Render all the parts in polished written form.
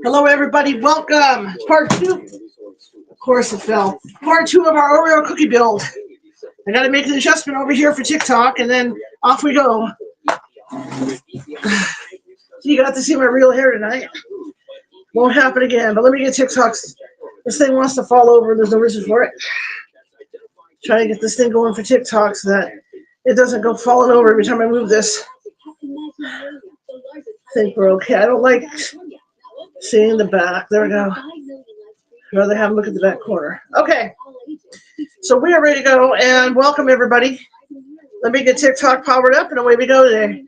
Hello, everybody. Welcome. It's part two. Of course, it fell. Part two of our Oreo cookie build. I got to make an adjustment over here for TikTok, and then off we go. You got to see my real hair tonight. Won't happen again. But let me get TikTok's. This thing wants to fall over, and there's no reason for it. Try to get this thing going for TikTok so that it doesn't go falling over every time I move this. I think we're okay. I don't like seeing the back. There we go. I'd rather have a look at the back corner. Okay. So we are ready to go, and welcome everybody. Let me get TikTok powered up, and away we go today.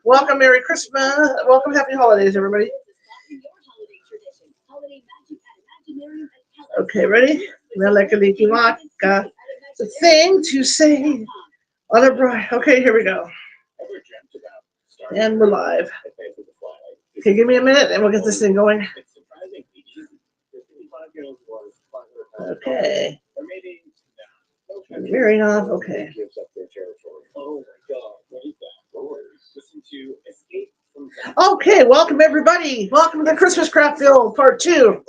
Welcome, Merry Christmas. Welcome, Happy Holidays, everybody. Okay, ready? The thing to say on a bright. Okay, here we go. And we're live. Okay, give me a minute, and we'll get this thing going. Okay. Veering off. Okay. Okay, welcome everybody. Welcome to the Christmas craft build, part two.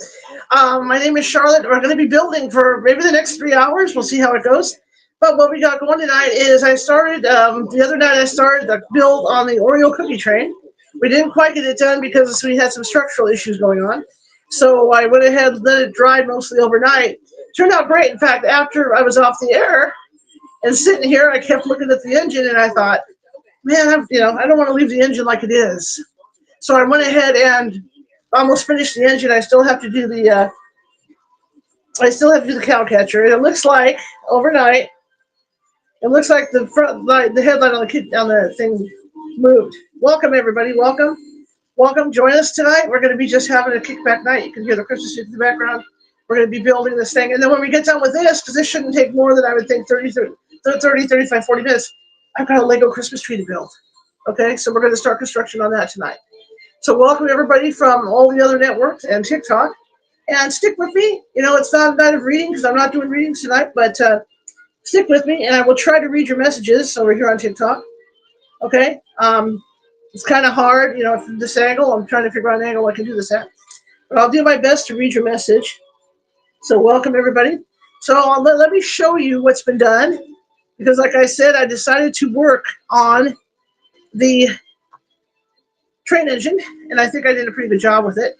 My name is Charlotte. We're going to be building for maybe the next 3 hours. We'll see how it goes. But what we got going tonight is I started, the other night I started the build on the Oreo Cookie Train. We didn't quite get it done because we had some structural issues going on. So I went ahead and let it dry mostly overnight. Turned out great. In fact, after I was off the air and sitting here, I kept looking at the engine and I thought, man, I don't want to leave the engine like it is. So I went ahead and almost finished the engine. I still have to do the cow catcher. And it looks like overnight, it looks like the front light, the headlight on the thing moved. Welcome everybody. Welcome. Join us tonight. We're going to be just having a kickback night. You can hear the Christmas tree in the background. We're going to be building this thing. And then when we get done with this, because this shouldn't take more than I would think 30, 35, 40 minutes, I've got a Lego Christmas tree to build. Okay, so we're going to start construction on that tonight. So welcome everybody from all the other networks and TikTok. And stick with me. It's not a night of reading because I'm not doing readings tonight, but stick with me and I will try to read your messages over here on TikTok. Okay? It's kind of hard, from this angle. I'm trying to figure out an angle I can do this at. But I'll do my best to read your message. So welcome everybody. So let me show you what's been done. Because like I said, I decided to work on the train engine. And I think I did a pretty good job with it.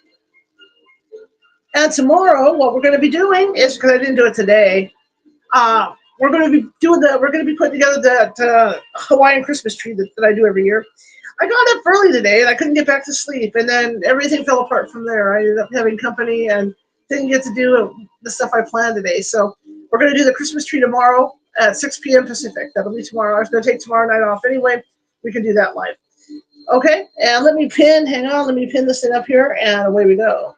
And tomorrow, what we're going to be doing is, because I didn't do it today, we're going to be putting together that Hawaiian Christmas tree that I do every year. I got up early today and I couldn't get back to sleep, and then everything fell apart from there. I ended up having company and didn't get to do the stuff I planned today. So we're going to do the Christmas tree tomorrow at 6 p.m. Pacific. That'll be tomorrow. I was going to take tomorrow night off anyway. We can do that live. Okay, and let me pin this thing up here, and away we go.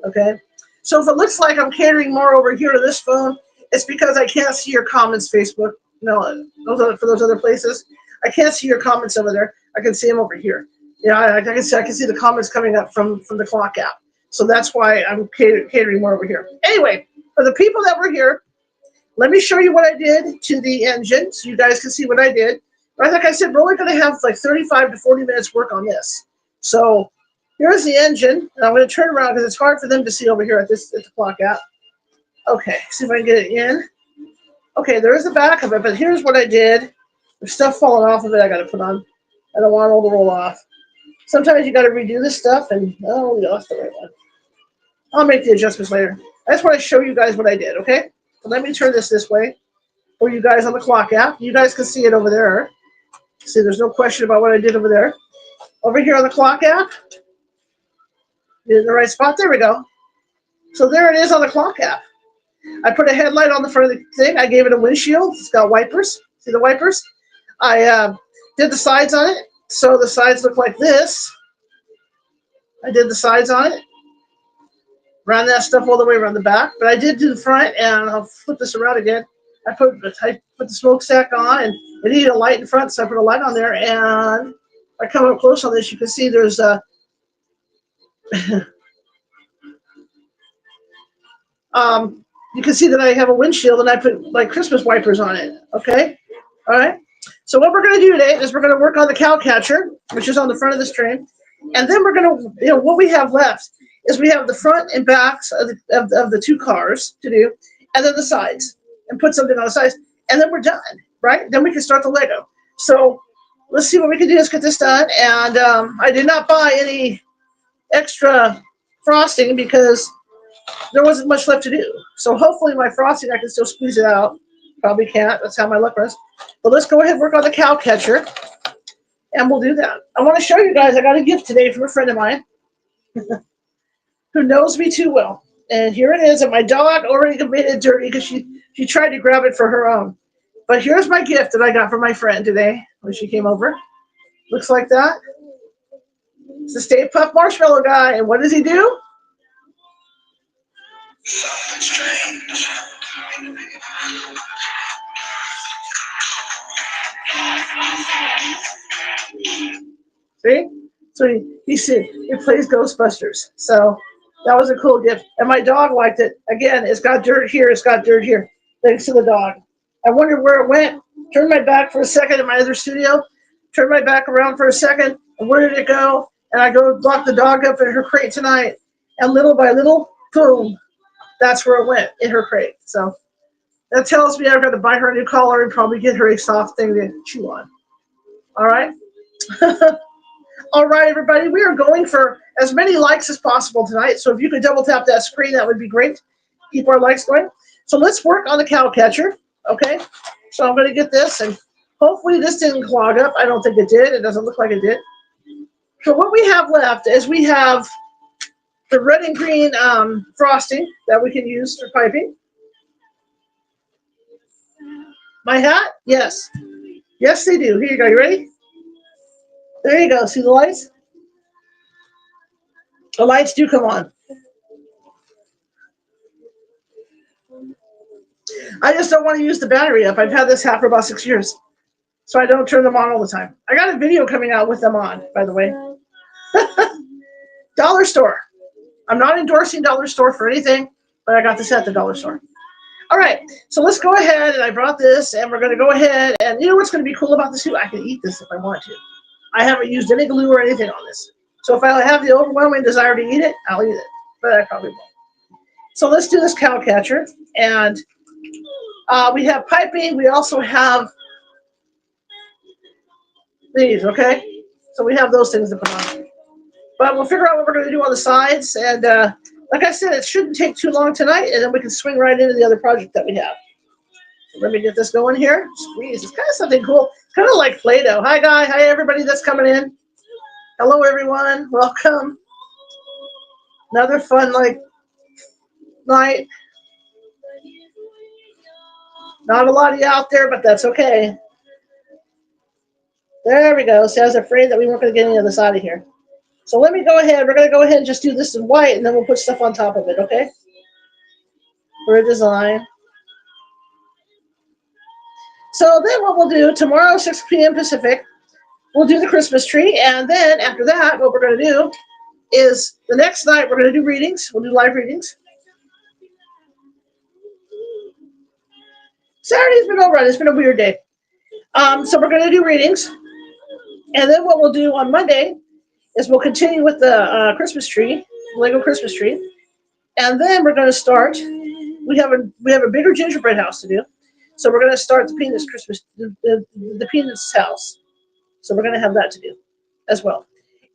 Okay, so if it looks like I'm catering more over here to this phone, it's because I can't see your comments, Facebook. No, for those other places, I can't see your comments over there. I can see them over here. I can see the comments coming up from the clock app. So that's why I'm catering more over here. Anyway, for the people that were here, let me show you what I did to the engine so you guys can see what I did. But like I said, we're only going to have like 35 to 40 minutes work on this. So here's the engine, and I'm going to turn around because it's hard for them to see over here at the clock app. Okay, see if I can get it in. Okay, there is the back of it, but here's what I did. There's stuff falling off of it I got to put on. I don't want it all to roll off. Sometimes you got to redo this stuff, and we lost the right one. I'll make the adjustments later. I just want to show you guys what I did, okay? So let me turn this way for you guys on the clock app. You guys can see it over there. See, there's no question about what I did over there. Over here on the clock app, in the right spot. There we go. So there it is on the clock app. I put a headlight on the front of the thing. I gave it a windshield. It's got wipers. See the wipers? I did the sides on it. So the sides look like this. I did the sides on it. Ran that stuff all the way around the back. But I did do the front, and I'll flip this around again. I put the smokestack on, and it needed a light in front, so I put a light on there. And if I come up close on this, you can see there's a you can see that I have a windshield and I put like Christmas wipers on it. Okay, all right. So what we're going to do today is we're going to work on the cow catcher, which is on the front of this train. And then we're going to, what we have left is we have the front and backs of the two cars to do, and then the sides, and put something on the sides. And then we're done, right? Then we can start the Lego. So let's see what we can do. Let's get this done. And I did not buy any extra frosting because there wasn't much left to do. So hopefully my frosting, I can still squeeze it out. Probably can't. That's how my luck runs. But let's go ahead and work on the cow catcher. And we'll do that. I want to show you guys, I got a gift today from a friend of mine who knows me too well. And here it is. And my dog already made it dirty because she tried to grab it for her own. But here's my gift that I got from my friend today when she came over. Looks like that. It's the Stay Puft Marshmallow guy. And what does he do? Something strange. See? So he plays Ghostbusters. So that was a cool gift. And my dog liked it. Again, it's got dirt here. It's got dirt here. Thanks to the dog. I wondered where it went. Turned my back for a second in my other studio. Turned my back around for a second. And where did it go? And I go lock the dog up in her crate tonight. And little by little, boom. That's where it went, in her crate. So that tells me I've got to buy her a new collar and probably get her a soft thing to chew on. All right? All right, everybody. We are going for as many likes as possible tonight. So if you could double tap that screen, that would be great. Keep our likes going. So let's work on the cow catcher. Okay? So I'm going to get this, and hopefully this didn't clog up. I don't think it did. It doesn't look like it did. So what we have left is we have the red and green frosting that we can use for piping. My hat? Yes. Yes, they do. Here you go. You ready? There you go. See the lights? The lights do come on. I just don't want to use the battery up. I've had this hat for about 6 years, so I don't turn them on all the time. I got a video coming out with them on, by the way. Dollar Store. I'm not endorsing Dollar Store for anything, but I got this at the Dollar Store. All right, so let's go ahead, and I brought this, and we're going to go ahead, and you know what's going to be cool about this too? I can eat this if I want to. I haven't used any glue or anything on this. So if I have the overwhelming desire to eat it, I'll eat it, but I probably won't. So let's do this cow catcher, and we have piping. We also have these, okay? So we have those things to put on. But we'll figure out what we're going to do on the sides, and like I said, it shouldn't take too long tonight, and then we can swing right into the other project that we have. So let me get this going here. Squeeze. It's kind of something cool. It's kind of like Play-Doh. Hi, guy. Hi, everybody that's coming in. Hello, everyone. Welcome. Another fun, night. Not a lot of you out there, but that's okay. There we go. So I was afraid that we weren't going to get any of this out of here. So let me go ahead. We're going to go ahead and just do this in white, and then we'll put stuff on top of it, okay? For a design. So then what we'll do, tomorrow, 6 p.m. Pacific, we'll do the Christmas tree, and then after that, what we're going to do is the next night, we're going to do readings. We'll do live readings. Saturday's been all right. It's been a weird day. So we're going to do readings, and then what we'll do on Monday is we'll continue with the Christmas tree, Lego Christmas tree, and then we're going to start. We have a bigger gingerbread house to do, so we're going to start the Peanuts Christmas, the Peanuts house. So we're going to have that to do as well.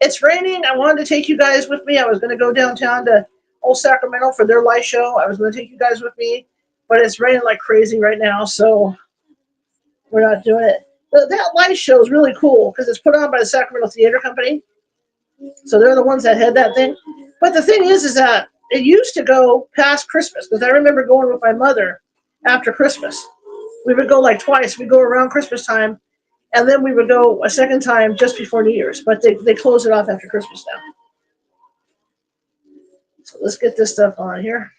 It's raining. I wanted to take you guys with me. I was going to go downtown to Old Sacramento for their light show. I was going to take you guys with me, but it's raining like crazy right now, so we're not doing it. But that light show is really cool because it's put on by the Sacramento Theater Company. So they're the ones that had that thing. But the thing is that it used to go past Christmas, because I remember going with my mother after Christmas. We would go like twice. We'd go around Christmas time, and then we would go a second time just before New Year's. But they close it off after Christmas now. So let's get this stuff on here.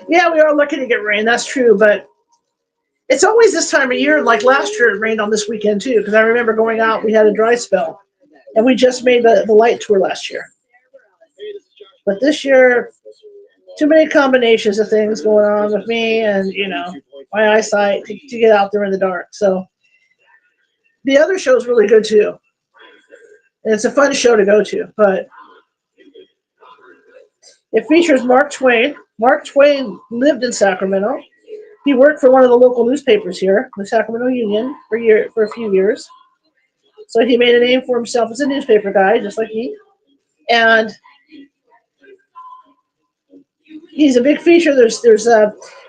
Yeah, we are lucky to get rain. That's true, but it's always this time of year. Like last year, it rained on this weekend too, because I remember going out. We had a dry spell, and we just made the light tour last year. But this year, too many combinations of things going on with me, and my eyesight to get out there in the dark. So the other show is really good too. And it's a fun show to go to, but it features Mark Twain. Mark Twain lived in Sacramento. He worked for one of the local newspapers here, the Sacramento Union, for a few years. So he made a name for himself as a newspaper guy, just like me. And he's a big feature. There's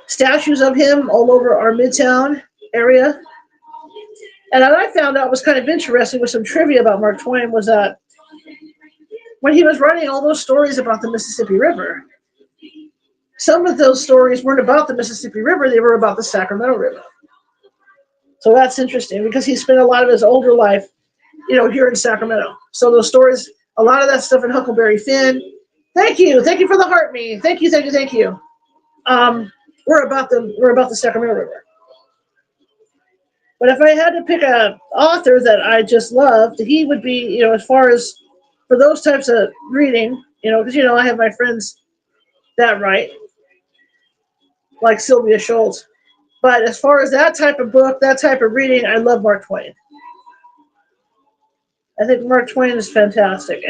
statues of him all over our Midtown area. And what I found out was kind of interesting with some trivia about Mark Twain was that when he was writing all those stories about the Mississippi River, some of those stories weren't about the Mississippi River, they were about the Sacramento River. So that's interesting because he spent a lot of his older life, here in Sacramento. So those stories, a lot of that stuff in Huckleberry Finn. Thank you for the heart me. Thank you. We're about the Sacramento River. But if I had to pick a author that I just loved, he would be, as far as for those types of reading, because I have my friends that write, like Sylvia Schultz. But as far as that type of book, that type of reading, I love Mark Twain. I think Mark Twain is fantastic,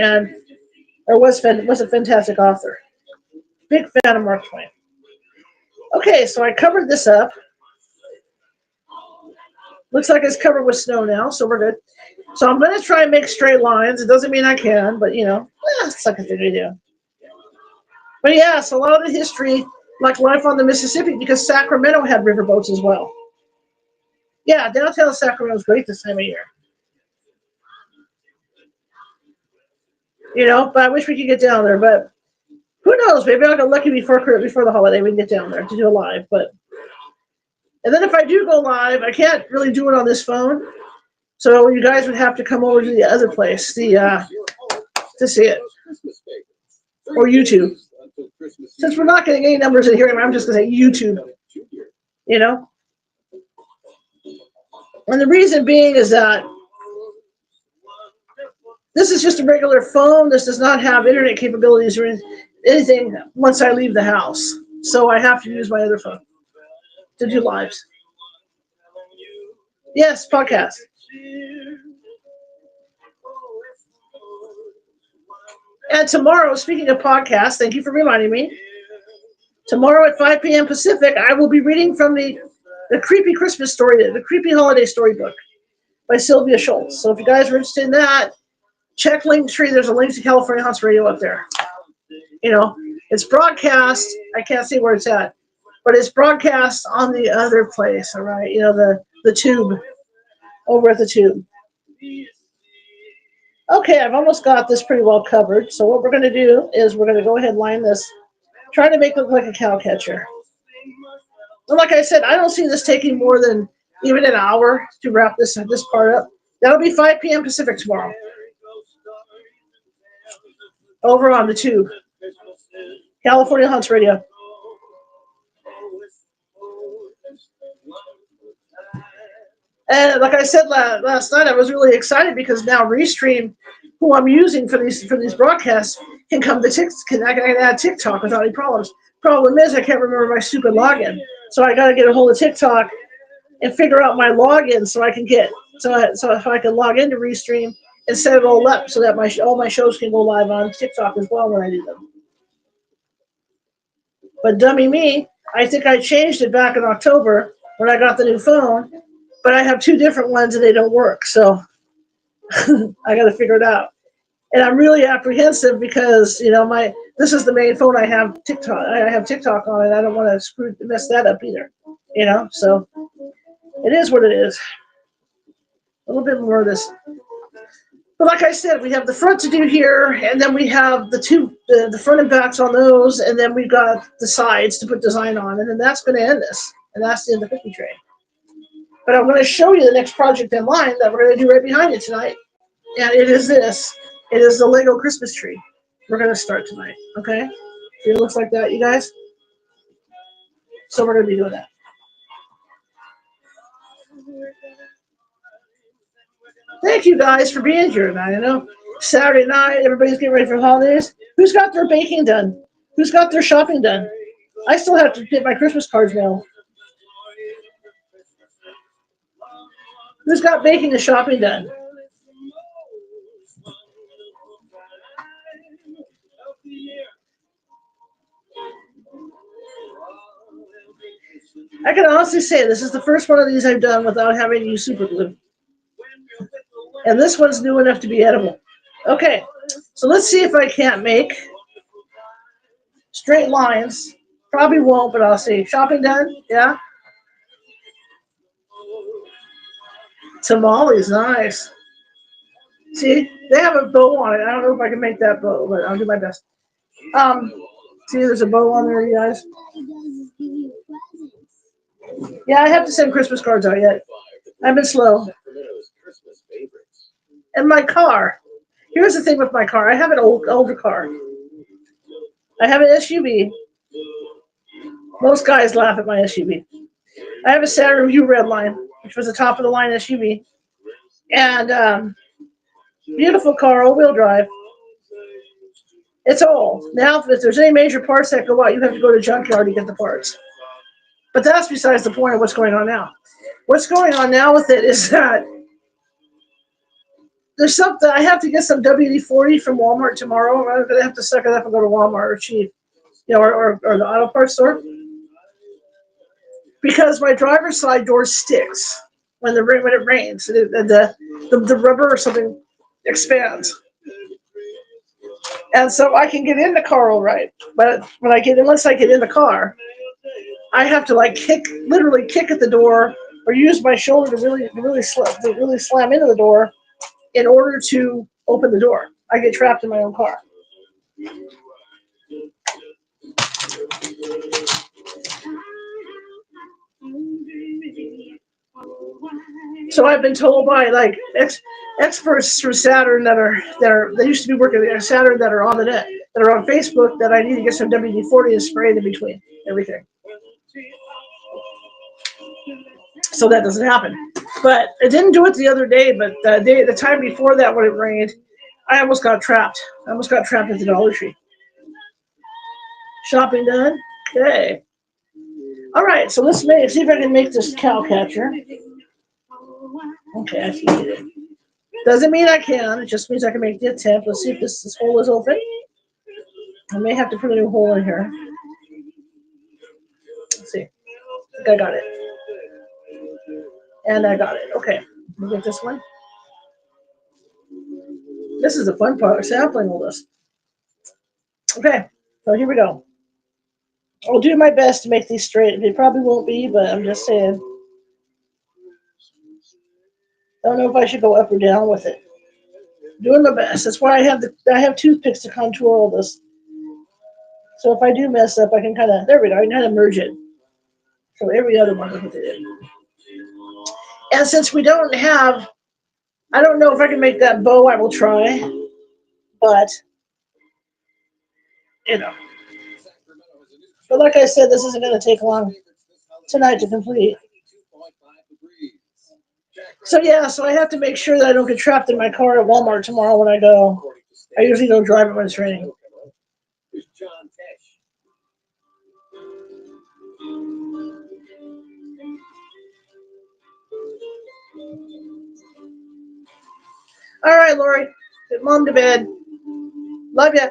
was a fantastic author. Big fan of Mark Twain. Okay, so I covered this up. Looks like it's covered with snow now, so we're good. So I'm going to try and make straight lines. It doesn't mean I can, but it's like a thing to do. But yes, a lot of the history, like life on the Mississippi, because Sacramento had riverboats as well. Yeah, downtown Sacramento is great this time of year. But I wish we could get down there. But who knows? Maybe I'll get lucky before the holiday we can get down there to do a live. And then if I do go live, I can't really do it on this phone. So you guys would have to come over to the other place to see it. Or YouTube. Since we're not getting any numbers in here, I'm just going to say YouTube. And the reason being is that this is just a regular phone. This does not have internet capabilities or anything once I leave the house. So I have to use my other phone to do lives. Yes, podcast. And tomorrow, speaking of podcasts, thank you for reminding me. Tomorrow at 5 p.m. Pacific, I will be reading from the creepy Christmas story, the creepy holiday storybook by Sylvia Schultz. So if you guys are interested in that, check Linktree. There's a link to California Haunts Radio up there. It's broadcast. I can't see where it's at, but it's broadcast on the other place. All right, the tube over at the tube. Okay, I've almost got this pretty well covered. So what we're going to do is we're going to go ahead and line this, try to make it look like a cow catcher. And like I said, I don't see this taking more than even an hour to wrap this part up. That'll be 5 p.m. Pacific tomorrow. Over on the tube. California Haunts Radio. And like I said last night, I was really excited because now Restream, who I'm using for these broadcasts, can come to TikTok. I can add TikTok without any problems. Problem is, I can't remember my stupid login, so I got to get a hold of TikTok and figure out my login so I can if I can log into Restream and set it all up so that all my shows can go live on TikTok as well when I do them. But dummy me, I think I changed it back in October when I got the new phone. But I have two different ones and they don't work, so I got to figure it out. And I'm really apprehensive because this is the main phone I have TikTok. I have TikTok on it. I don't want to mess that up either. So it is what it is. A little bit more of this. But like I said, we have the front to do here, and then we have the front and backs on those, and then we've got the sides to put design on, and then that's going to end this, and that's the end of the cookie train. But I'm going to show you the next project in line that we're going to do right behind it tonight. And it is this. It is the Lego Christmas tree. We're going to start tonight. Okay? It looks like that, you guys? So we're going to be doing that. Thank you guys for being here tonight. Saturday night, everybody's getting ready for holidays. Who's got their baking done? Who's got their shopping done? I still have to get my Christmas cards mailed. Who's got baking and shopping done? I can honestly say this is the first one of these I've done without having to use super glue. And this one's new enough to be edible. Okay, so let's see if I can't make straight lines. Probably won't, but I'll see. Shopping done? Yeah. Tamales, nice. See, they have a bow on it. I don't know if I can make that bow, but I'll do my best. Um, see, there's a bow on there, you guys. Yeah, I have to send Christmas cards out yet. I've been slow. And my car. Here's the thing with my car. I have an older car. I have an SUV. Most guys laugh at my SUV. I have a Saturn View Redline, which was a top of the line SUV, and beautiful car, all-wheel drive. It's old. Now, if there's any major parts that go out, you have to go to junkyard to get the parts. But that's besides the point of what's going on now. What's going on now with it is that there's something. I have to get some WD-40 from Walmart tomorrow. I'm going to have to suck it up and go to Walmart or Cheap, or the auto parts store, because my driver's side door sticks when it rains. The rubber or something expands. And so I can get in the car all right, but once I get in the car, I have to literally kick at the door or use my shoulder to really slam into the door in order to open the door. I get trapped in my own car. So I've been told by experts through Saturn they used to be working at Saturn that are on the net, that are on Facebook, that I need to get some WD-40 and spray it in between everything, so that doesn't happen. But I didn't do it the other day. But the time before that, when it rained, I almost got trapped. I almost got trapped at the Dollar Tree. Shopping done. Okay. All right. So let's see if I can make this cow catcher. Okay, I see it. Doesn't mean I can. It just means I can make the attempt. Let's see if this hole is open. I may have to put a new hole in here. Let's see. I think I got it. And I got it. Okay. Let me get this one. This is the fun part, sampling all this. Okay, so here we go. I'll do my best to make these straight. It probably won't be, but I'm just saying. Don't know if I should go up or down with it. Doing my best. That's why I have toothpicks to contour all this. So if I do mess up, I can there we go. I can kind of merge it. So every other one is what they did. And since we don't have, I don't know if I can make that bow. I will try, but But like I said, this isn't going to take long tonight to complete. So yeah, so I have to make sure that I don't get trapped in my car at Walmart tomorrow when I go. I usually don't drive it when it's raining. All right, Lori, get mom to bed. Love ya.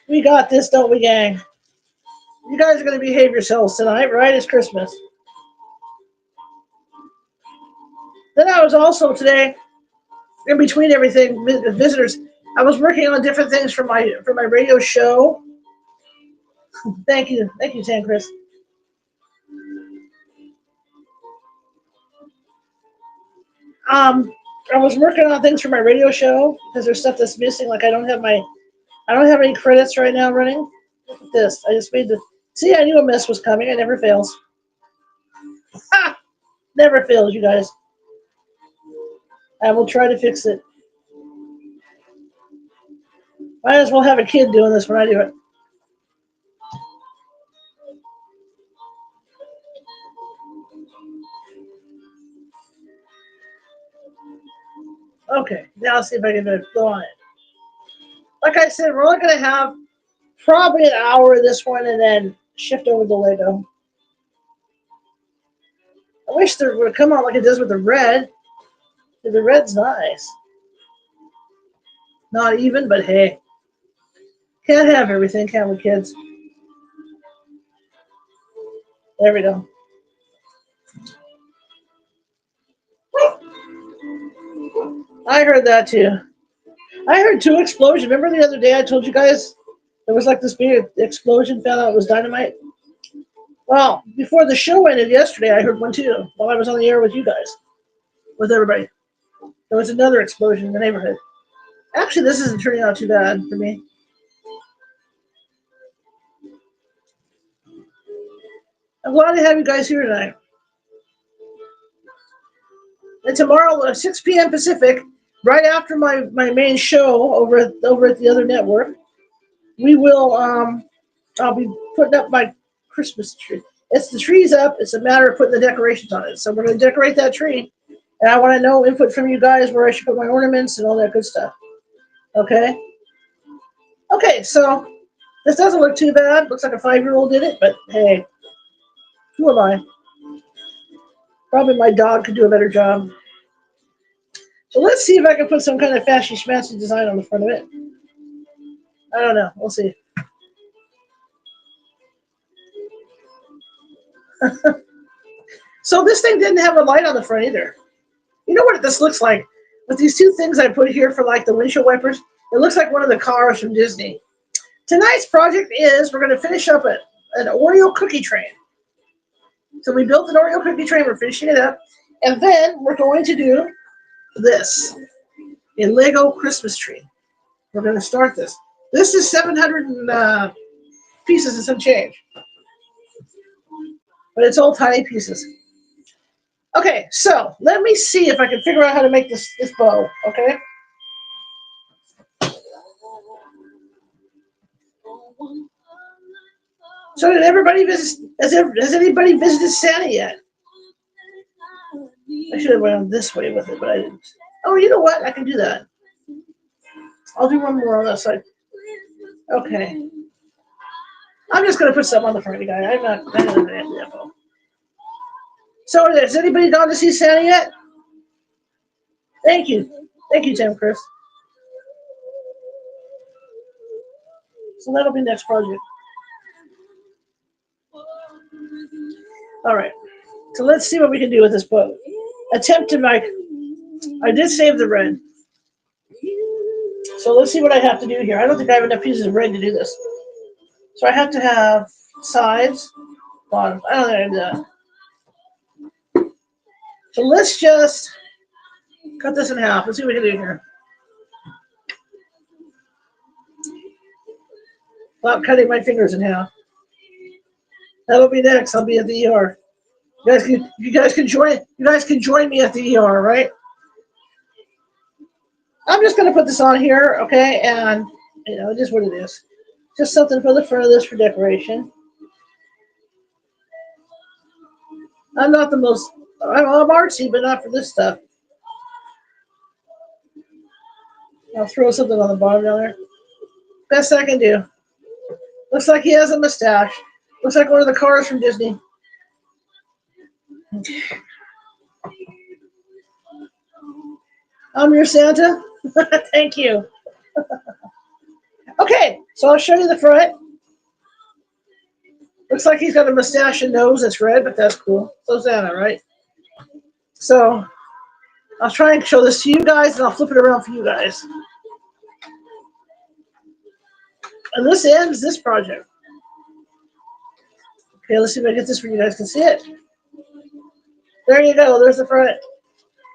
We got this, don't we, gang? You guys are going to behave yourselves tonight, right? It's Christmas. Then I was also today, in between everything, visitors. I was working on different things for my radio show. Thank you, San Chris. I was working on things for my radio show because there's stuff that's missing. Like I don't have any credits right now running. Look at this. I just made see, I knew a mess was coming. It never fails. Ah, never fails, you guys. I will try to fix it. Might as well have a kid doing this when I do it. Okay, now let's see if I can go on it. Like I said, we're only going to have probably an hour of this one, and then shift over the Lego. I wish there would come out like it does with the red. The red's nice. Not even, but hey. Can't have everything, can we, kids? There we go. I heard that too. I heard 2 explosions. Remember the other day I told you guys there was like this big explosion, found out it was dynamite? Well, before the show ended yesterday, I heard one too, while I was on the air with you guys, with everybody. There was another explosion in the neighborhood. Actually, this isn't turning out too bad for me. I'm glad to have you guys here tonight. And tomorrow, 6 p.m. Pacific, right after my main show over at the other network, we will I'll be putting up my Christmas tree. It's the tree's up. It's a matter of putting the decorations on it. So we're going to decorate that tree, and I want to know input from you guys where I should put my ornaments and all that good stuff. Okay. Okay. So this doesn't look too bad. Looks like a 5-year-old did it, but hey, who am I? Probably my dog could do a better job. So let's see if I can put some kind of fashy schmancy design on the front of it. I don't know. We'll see. So this thing didn't have a light on the front either. You know what this looks like? With these 2 things I put here for like the windshield wipers, it looks like one of the cars from Disney. Tonight's project is we're going to finish up an Oreo Cookie Train. So we built an Oreo Cookie Train. We're finishing it up. And then we're going to do this, a Lego Christmas tree. We're going to start this. This is 700 pieces and some change. But it's all tiny pieces. Okay, so let me see if I can figure out how to make this bow, okay? So did everybody visit, has anybody visited Santa yet? I should have went this way with it, but I didn't. Oh, you know what? I can do that. I'll do one more on that side. Okay. I'm just going to put something on the front, guy. I'm not going to do that. So has anybody gone to see Santa yet? Thank you. Thank you, Tim Chris. So that'll be next project. All right. So let's see what we can do with this boat. Attempt to make. I did save the red. So let's see what I have to do here. I don't think I have enough pieces of red to do this. So I have to have sides, bottom. I don't think I can do that. So let's just cut this in half. Let's see what we can do here. Without cutting my fingers in half. That'll be next. I'll be at the ER. You guys can join me at the ER, right? I'm just gonna put this on here, okay, and it is what it is. Just something for the front of this for decoration. I'm not the most I'm artsy, but not for this stuff. I'll throw something on the bottom down there. Best I can do. Looks like he has a mustache. Looks like one of the cars from Disney. I'm your Santa. Thank you. Okay, so I'll show you the front. Looks like he's got a mustache and nose that's red, but that's cool. So Santa, right? So I'll try and show this to you guys, and I'll flip it around for you guys. And this ends this project. Okay, let's see if I get this where you guys can see it. There you go. There's the front.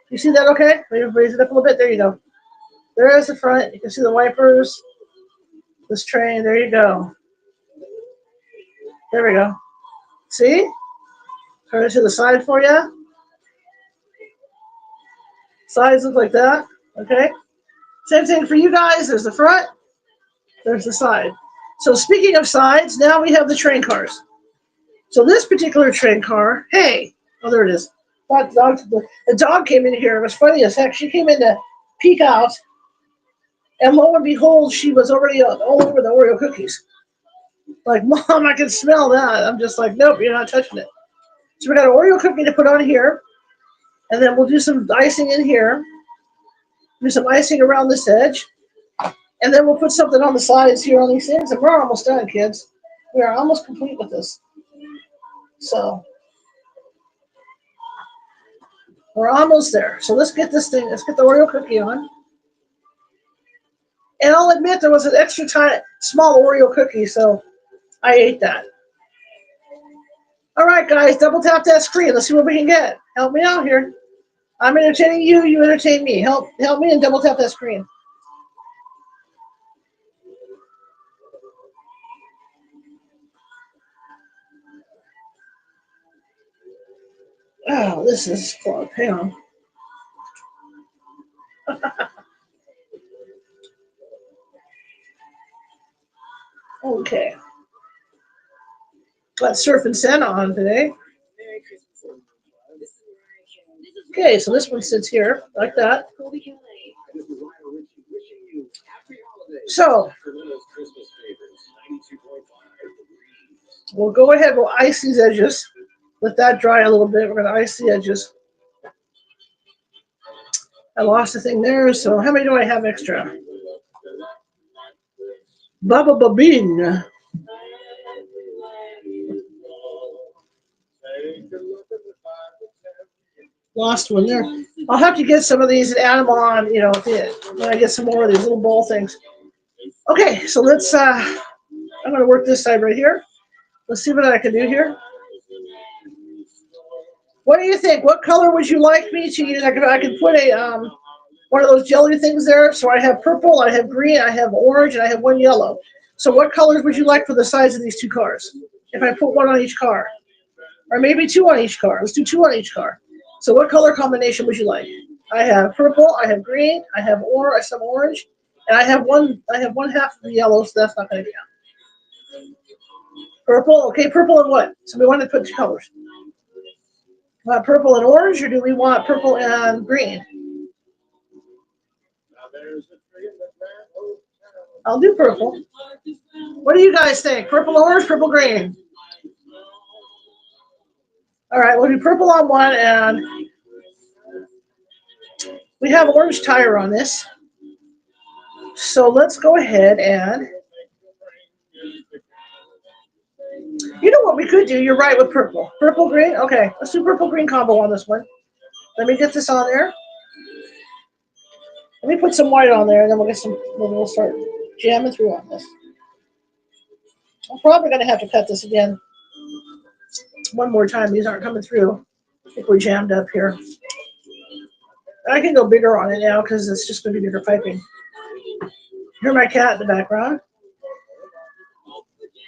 You see that okay? Raise it up a little bit. There you go. There's the front. You can see the wipers. This train. There you go. There we go. See? Turn it to the side for you. Sides look like that. Okay? Same thing for you guys. There's the front. There's the side. So speaking of sides, now we have the train cars. So this particular train car, hey, oh, there it is. The dog came in here. It was funny as heck. She came in to peek out, and lo and behold, she was already all over the Oreo cookies. Like, Mom, I can smell that. I'm just like, nope, you're not touching it. So we got an Oreo cookie to put on here, and then we'll do some icing in here. Do some icing around this edge, and then we'll put something on the sides here on these things, and we're almost done, kids. We are almost complete with this. So we're almost there. So let's get this thing. Let's get the Oreo cookie on. And I'll admit there was an extra small Oreo cookie, so I ate that. All right, guys, double tap that screen. Let's see what we can get. Help me out here. I'm entertaining you. You entertain me. Help me and double tap that screen. Oh, this is fun. Hang on. Okay. Got Surf and Santa on today. Okay, so this one sits here like that. So we'll go ahead. We'll ice these edges. Let that dry a little bit. We're going to ice the edges. I lost the thing there. So how many do I have extra? Baba Babin. Lost one there. I'll have to get some of these and add them on, when I get some more of these little ball things. Okay, so let's, I'm going to work this side right here. Let's see what I can do here. What do you think? What color would you like me to use? I could put a one of those jelly things there. So I have purple, I have green, I have orange, and I have one yellow. So what colors would you like for the sides of these two cars? If I put one on each car, or maybe two on each car. Let's do two on each car. So what color combination would you like? I have purple, I have green, I have some orange, and I have one half of the yellow, so that's not going to count. Purple, okay, purple and what? So we want to put two colors. Want purple and orange, or do we want purple and green? I'll do purple. What do you guys think? Purple, orange, purple, green? All right, we'll do purple on one, and we have orange tire on this. So let's go ahead and, you know what we could do? You're right with purple. Purple, green? Okay, let's do purple, green combo on this one. Let me get this on there. Let me put some white on there, and then we'll start jamming through on this. I'm probably going to have to cut this again one more time. These aren't coming through. I think we're jammed up here. I can go bigger on it now because it's just going to be bigger piping. Hear my cat in the background.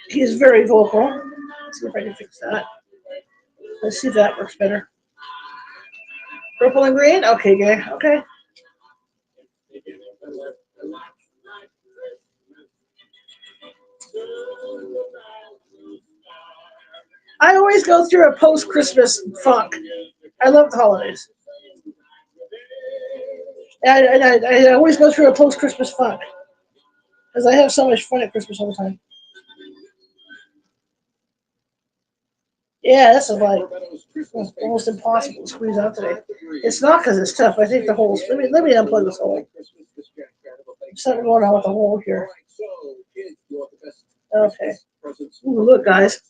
He is very vocal. Let's see if I can fix that. Let's see if that works better. Purple and green? Okay, Gay. Okay. I always go through a post-Christmas funk. I love the holidays. And I always go through a post-Christmas funk because I have so much fun at Christmas all the time. Yeah, this is like almost impossible to squeeze out today. It's not because it's tough. I think the holes. Let me unplug this hole. There's something going on with the hole here. Okay. Ooh, look, guys.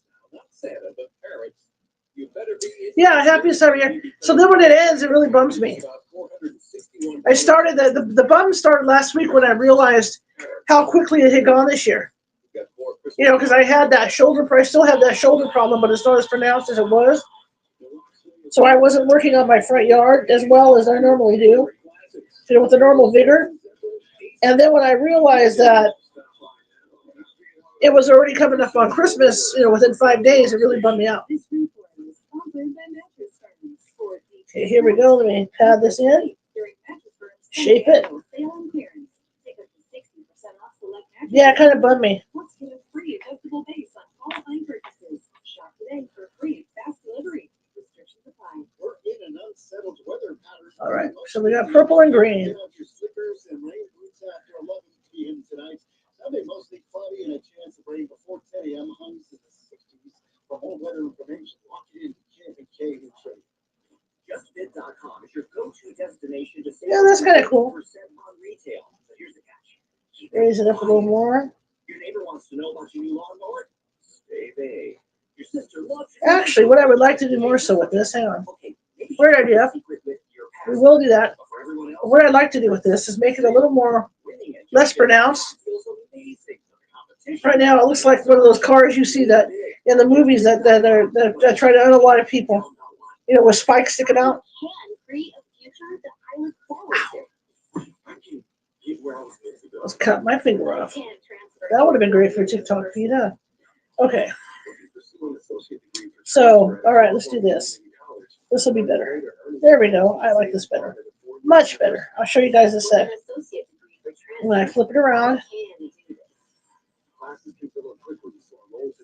Yeah, happiest time of year. So then when it ends, it really bums me. I started the bum started last week when I realized how quickly it had gone this year. Because I had that shoulder. I still have that shoulder problem, but it's not as pronounced as it was. So I wasn't working on my front yard as well as I normally do, with the normal vigor. And then when I realized that it was already coming up on Christmas, within 5 days, it really bummed me out. Okay, here we go. Let me pad this in. Shape it. Yeah, it kind of bummed me. All right, so we got purple and green. kind of cool. Raise it up a little more. Actually, what I would like to do more so with this, hang on. Great idea. We will do that. What I'd like to do with this is make it a little more less pronounced. Right now, it looks like one of those cars you see that in the movies that try to own a lot of people. You know, with spikes sticking out. Let's cut my finger off. That would have been great for a TikTok feed, huh? Okay. So, all right, let's do this. This will be better. There we go. I like this better. Much better. I'll show you guys in a sec. When I flip it around.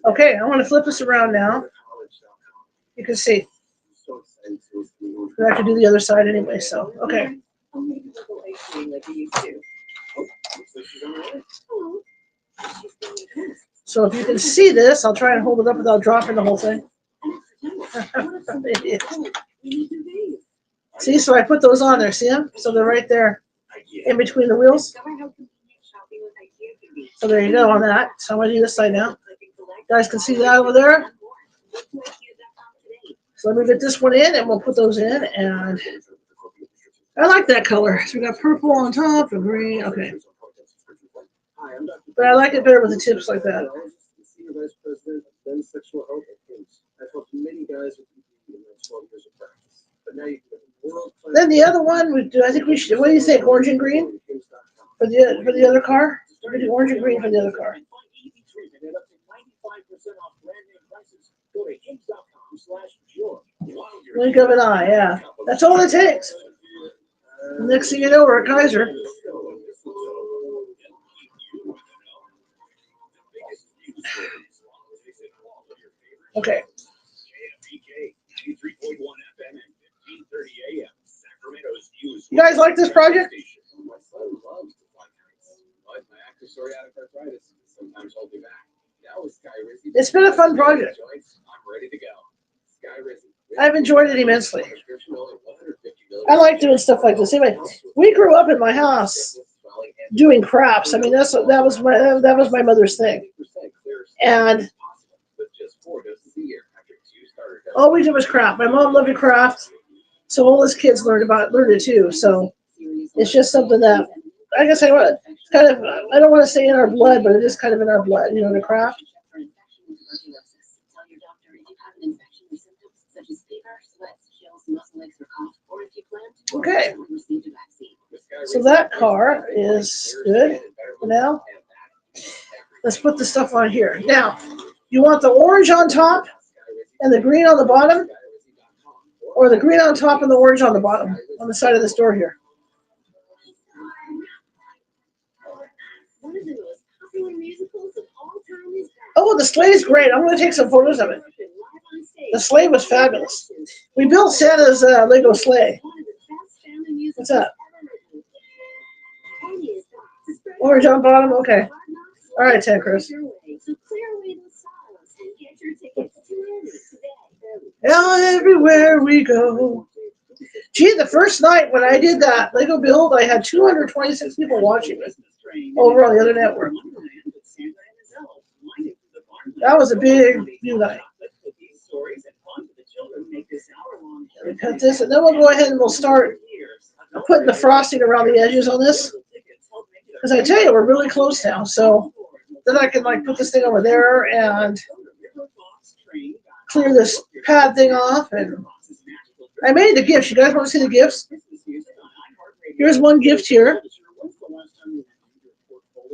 Okay, I want to flip this around now. You can see. I have to do the other side anyway, so, okay. So if you can see this, I'll try and hold it up without dropping the whole thing. See, so I put those on there, see them? So they're right there in between the wheels. So there you go on that. So I'm going to do this side now. You guys can see that over there. So let me get this one in and we'll put those in. And I like that color. So we got purple on top and green. Okay. But I like it better with the tips like that. Then the other one, I think we should, what do you think, orange and green? For the other car? We're going to do orange and green for the other car. Blink of an eye, yeah. That's all it takes. Next thing you know, we're at Kaiser. Okay. You guys like this project? It's been a fun project. I've enjoyed it immensely. I like doing stuff like this. Anyway, we grew up in my house doing crafts. I mean, that was my mother's thing. And all we did was craft. My mom loved to craft, so all us kids learned it too. So it's just something that I guess I don't want to say in our blood, but it is kind of in our blood, you know, the craft. Okay. So that car is good for now. Let's put the stuff on here. Now, you want the orange on top and the green on the bottom, or the green on top and the orange on the bottom, on the side of this door here? Oh, the sleigh is great. I'm going to take some photos of it. The sleigh was fabulous. We built Santa's Lego sleigh. What's that? Orange on bottom? Okay. All right, Ted Cruz. Everywhere we go. Gee, the first night when I did that Lego build, I had 226 people watching it over on the other network. That was a big view night. We cut this, and then we'll go ahead and we'll start putting the frosting around the edges on this. Because I tell you, we're really close now. So then I can like put this thing over there and clear this pad thing off. And I made the gifts. You guys want to see the gifts? Here's one gift here.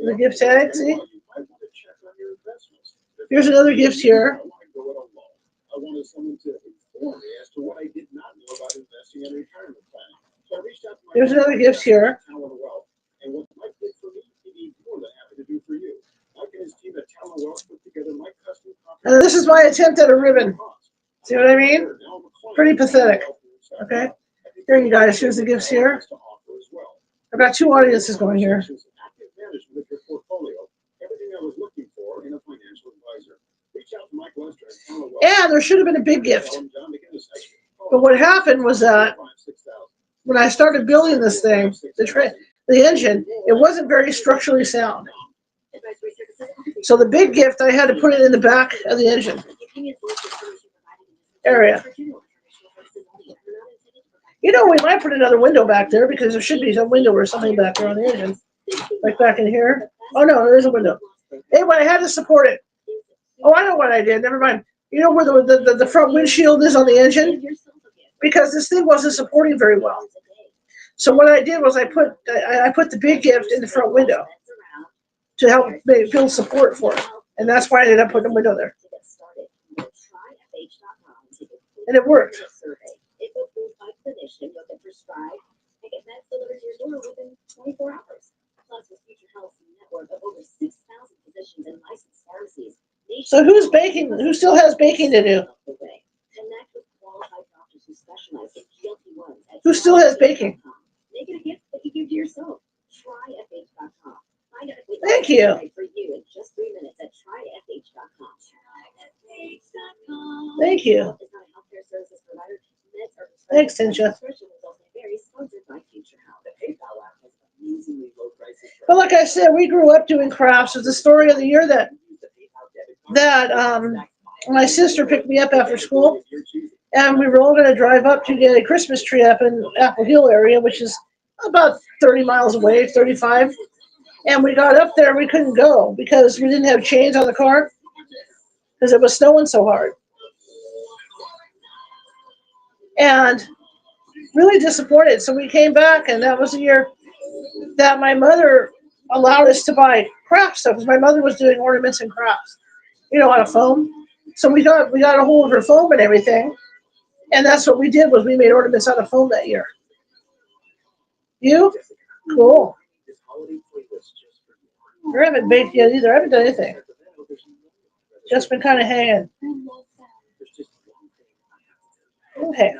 The gift tag, see? Here's another gift here. Here's another gift here. And this is my attempt at a ribbon. See what I mean? Pretty pathetic. Okay. Here you guys. Here's the gifts here. I've got two audiences going here. And there should have been a big gift. But what happened was that when I started building this thing, the engine, it wasn't very structurally sound. So the big gift, I had to put it in the back of the engine area. You know, we might put another window back there because there should be some window or something back there on the engine. Like back in here. Oh no, there's a window. Anyway, I had to support it. Oh, I know what I did. Never mind. You know where the front windshield is on the engine? Because this thing wasn't supporting very well. So what I did was I put the big gift in the front window to help build support for it. And that's why I ended up putting a window there. And it worked. So who's baking? Who still has baking to do? Who still has baking? Thank you. Thank you. Thanks, Tincha. But like I said, we grew up doing crafts. It's the story of the year that my sister picked me up after school, and we were all going to drive up to get a Christmas tree up in Apple Hill area, which is about 30 miles away, 35. And we got up there, we couldn't go because we didn't have chains on the car because it was snowing so hard. And really disappointed. So we came back, and that was the year that my mother allowed us to buy craft stuff because my mother was doing ornaments and crafts, out of foam. So we got a hold of her foam and everything, and that's what we did was we made ornaments out of foam that year. You? Cool. I haven't baked yet either. I haven't done anything. Just been kind of hanging. Okay.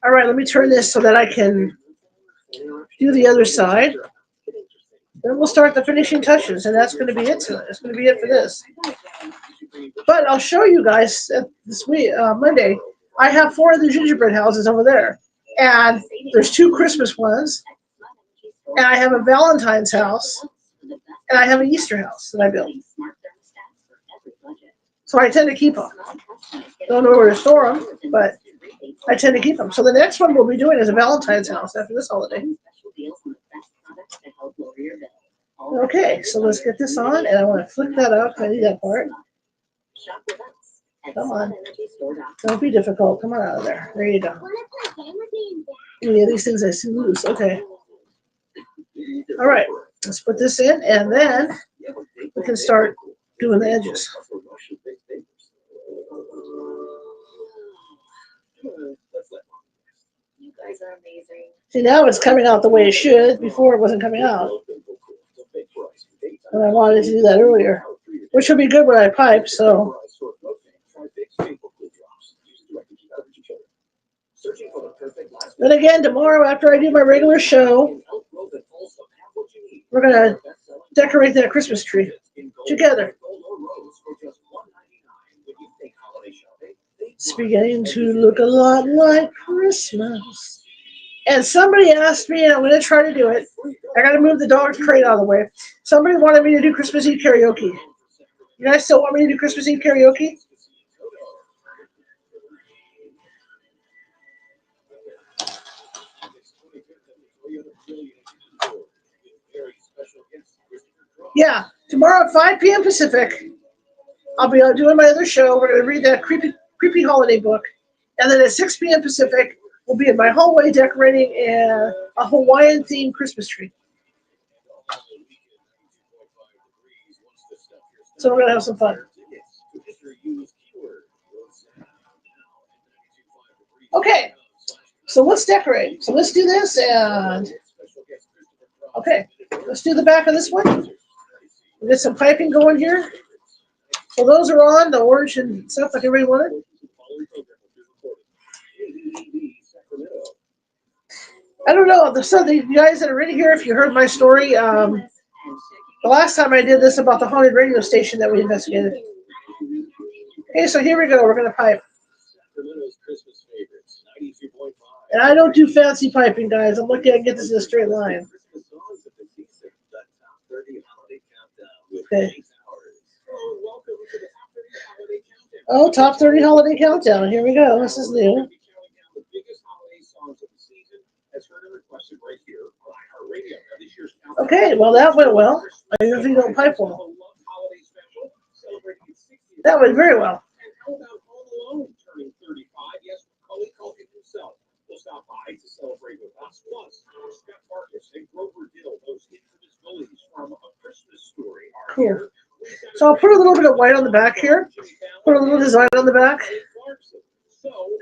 All right, let me turn this so that I can do the other side. Then we'll start the finishing touches, and that's going to be it. That's going to be it for this. But I'll show you guys this week, Monday. I have 4 of the gingerbread houses over there, and there's 2 Christmas ones, and I have a Valentine's house, and I have an Easter house that I built. So I tend to keep them. Don't know where to store them, but I tend to keep them. So the next one we'll be doing is a Valentine's house after this holiday. Okay, so let's get this on, and I want to flip that up. I need that part. Come on. Don't be difficult. Come on out of there. There you go. Yeah, these things I see loose. Okay. All right, let's put this in, and then we can start doing the edges. You guys are amazing. See, now it's coming out the way it should. Before it wasn't coming out. And I wanted to do that earlier, which will be good when I pipe, so. Then again, tomorrow after I do my regular show, we're going to decorate that Christmas tree together. It's beginning to look a lot like Christmas. And somebody asked me, and I'm going to try to do it. I got to move the dog's crate out of the way. Somebody wanted me to do Christmas Eve karaoke. You guys still want me to do Christmas Eve karaoke? Yeah, tomorrow at 5 p.m. Pacific, I'll be doing my other show. We're going to read that creepy holiday book. And then at 6 p.m. Pacific, we'll be in my hallway decorating a Hawaiian-themed Christmas tree. So we're going to have some fun. Okay, so let's decorate. So let's do this, and okay, let's do the back of this one. We'll get some piping going here. So those are on, the orange and stuff like everybody wanted. I don't know, you guys that are in here, if you heard my story, the last time I did this about the haunted radio station that we investigated. Okay, so here we go. We're going to pipe. And I don't do fancy piping, guys. I'm lucky I can get this in a straight line. Okay. Oh, top 30 holiday countdown. Here we go. This is new. Okay, well that went well. I usually don't pipe well. That went very well. Cool. So I'll put a little bit of white on the back here. Put a little design on the back.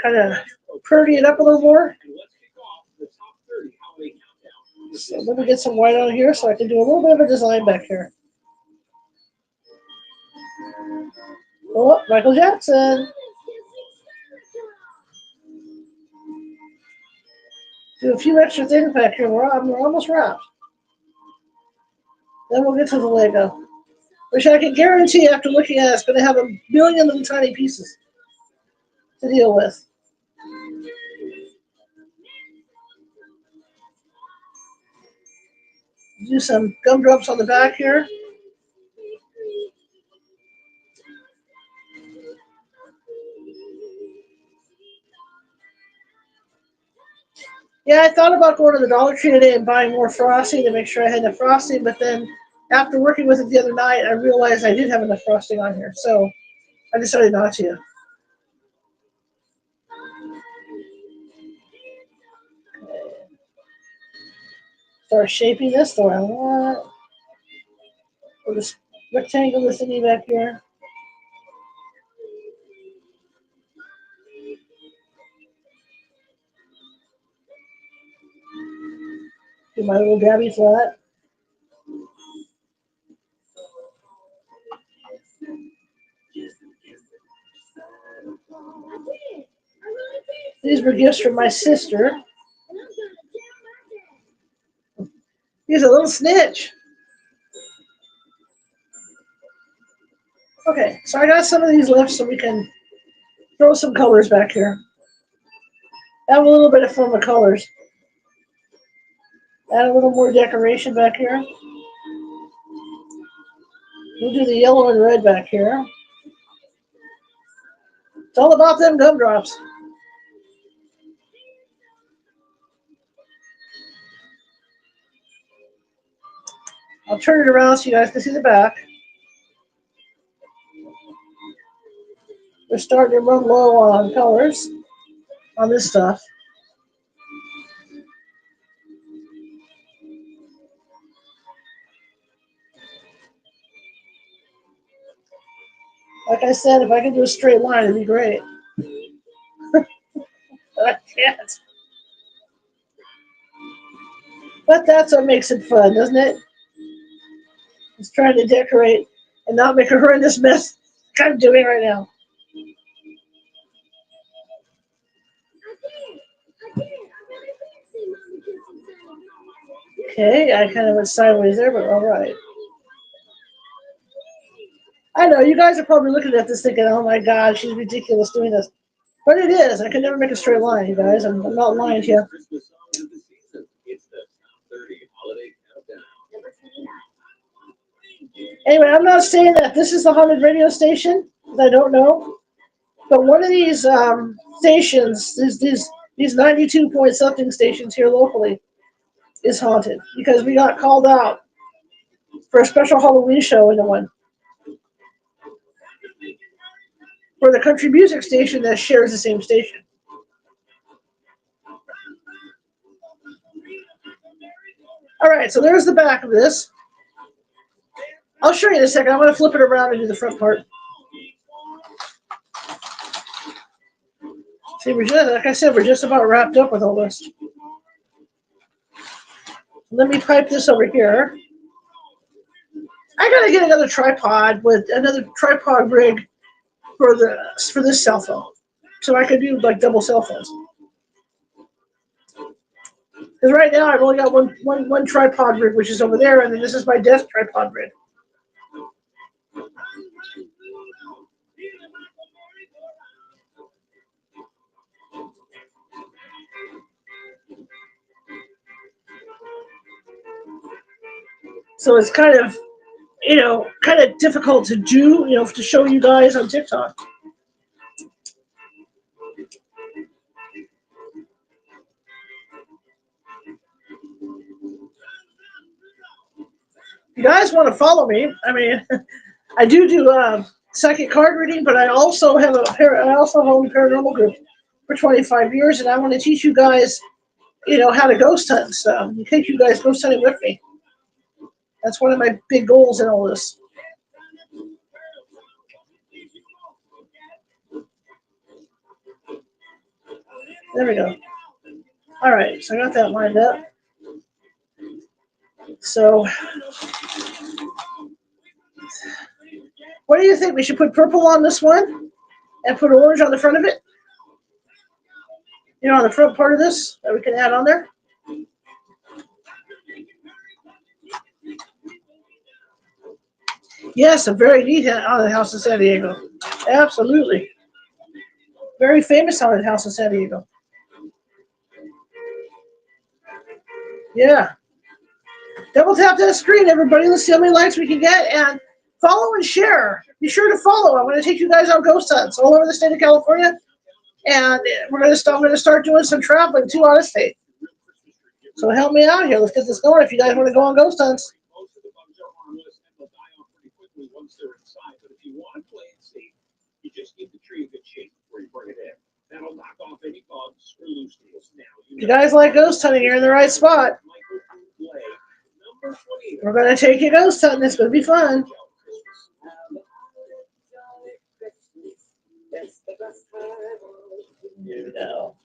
Kind of pretty it up a little more. So let me get some white on here so I can do a little bit of a design back here. Oh, Michael Jackson. Do a few extra things back here. We're almost wrapped. Then we'll get to the Lego, which I can guarantee after looking at it, it's going to have a billion little tiny pieces to deal with. Do some gumdrops on the back here. Yeah, I thought about going to the Dollar Tree today and buying more frosting to make sure I had enough frosting, but then after working with it the other night, I realized I did have enough frosting on here, so I decided not to. Start shaping this the way I want. Put this rectangular thingy back here. Do my little Gabby flat. These were gifts from my sister. He's a little snitch. Okay, so I got some of these left so we can throw some colors back here. Have a little bit of fun with colors. Add a little more decoration back here. We'll do the yellow and red back here. It's all about them gumdrops. I'll turn it around so you guys can see the back. We're starting to run low on colors on this stuff. Like I said, if I could do a straight line, it'd be great. But I can't. But that's what makes it fun, doesn't it? It's trying to decorate and not make a horrendous mess like I'm doing right now. Okay, I kind of went sideways there, but all right. I know, you guys are probably looking at this thinking, oh my God, she's ridiculous doing this. But it is. I can never make a straight line, you guys. I'm not lying to you. Anyway, I'm not saying that this is the haunted radio station, because I don't know. But one of these stations, these 92 point something stations here locally, is haunted because we got called out for a special Halloween show in the one for the country music station that shares the same station. All right, so there's the back of this. I'll show you in a second. I'm going to flip it around and do the front part. See, like I said, we're just about wrapped up with all this. Let me pipe this over here. I gotta get another tripod rig for this cell phone, so I could do like double cell phones. Because right now I've only got one tripod rig, which is over there, and then this is my desk tripod rig. So it's kind of, kind of difficult to do, to show you guys on TikTok. You guys want to follow me? I mean, I do psychic card reading, but I also have I also own a paranormal group for 25 years, and I want to teach you guys, how to ghost hunt. So, take you guys ghost hunting with me. That's one of my big goals in all this. There we go. All right, so I got that lined up. So, what do you think? We should put purple on this one and put orange on the front of it? On the front part of this that we can add on there? Yes, a very neat haunted house in San Diego. Absolutely. Very famous haunted house in San Diego. Yeah. Double tap that screen, everybody. Let's see how many likes we can get. And follow and share. Be sure to follow. I'm going to take you guys on ghost hunts all over the state of California. And I'm going to start doing some traveling too out of state. So help me out here. Let's get this going if you guys want to go on ghost hunts. If you guys like ghost hunting, you're in the right spot. We're going to take you ghost hunting. It's going to be fun. Here we go.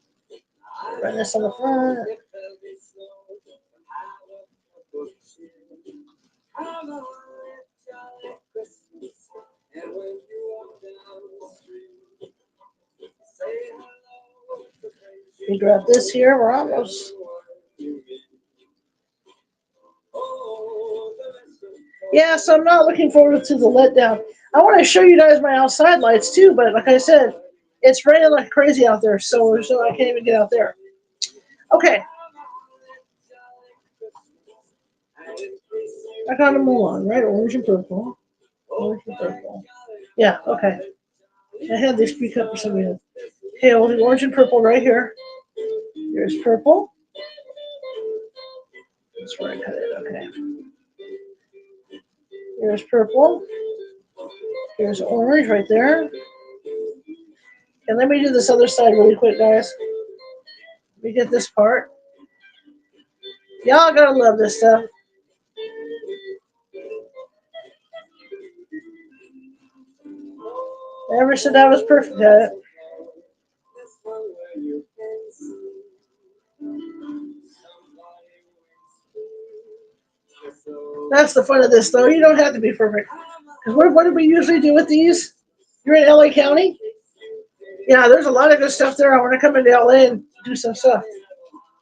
Run this on the front. We grab this here. We're almost. Yeah, so I'm not looking forward to the letdown. I want to show you guys my outside lights too, but like I said, it's raining like crazy out there, so I can't even get out there. Okay. I got them all on, right? Orange and purple. Orange and purple. Yeah, okay. I had these pre-cut for some reason. Okay, we'll do orange and purple right here. Here's purple. That's where I cut it, okay. Here's purple. Here's orange right there. And let me do this other side really quick, guys. Let me get this part. Y'all gotta love this stuff. Never said I was perfect at it. That's the fun of this, though. You don't have to be perfect. Because what do we usually do with these? You're in LA County? Yeah, there's a lot of good stuff there. I want to come into LA and do some stuff.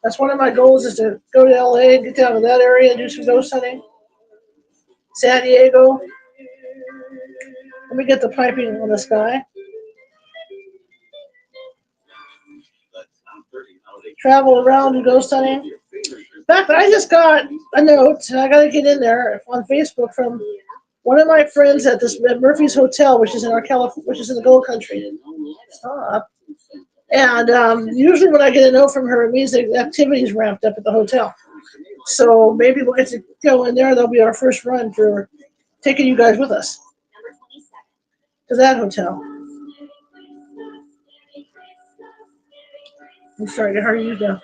That's one of my goals is to go to LA and get down to that area and do some ghost hunting. San Diego. Let me get the piping on this guy. Travel around and ghost hunting. In fact, I just got a note, and I got to get in there on Facebook from one of my friends at this Murphy's Hotel, which is in which is in the Gold Country. Stop. And usually when I get a note from her, it means the activity's ramped up at the hotel. So maybe we'll get to go in there. That'll be our first run for taking you guys with us to that hotel. I'm sorry, how are you now?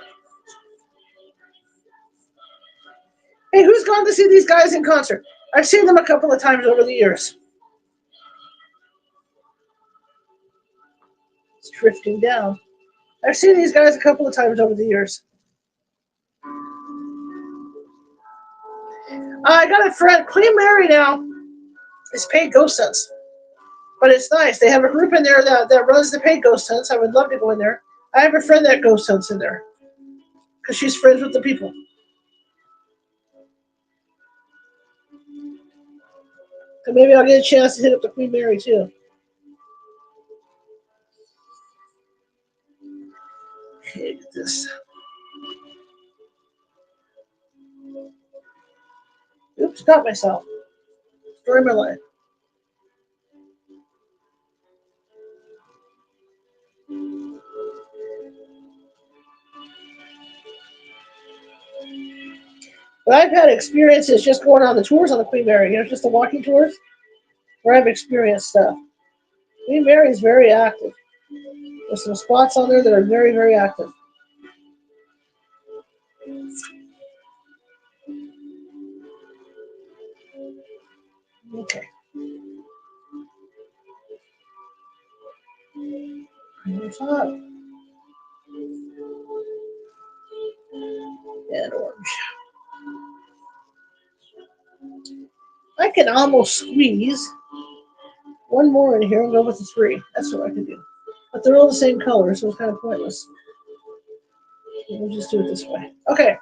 Hey, who's gone to see these guys in concert? I've seen them a couple of times over the years. It's drifting down. I've seen these guys a couple of times over the years. I got a friend, Queen Mary now is paid ghost hunts. But it's nice. They have a group in there that runs the paid ghost hunts. I would love to go in there. I have a friend that ghost hunts in there because she's friends with the people. So maybe I'll get a chance to hit up the Queen Mary too. Okay, get this. Oops, got myself. Story of my life. But I've had experiences just going on the tours on the Queen Mary, just the walking tours, where I've experienced stuff. Queen Mary is very active. There's some spots on there that are very, very active. Okay. What's up? And orange. I can almost squeeze one more in here and go with the three. That's what I can do. But they're all the same color, so it's kind of pointless. We'll just do it this way. Okay.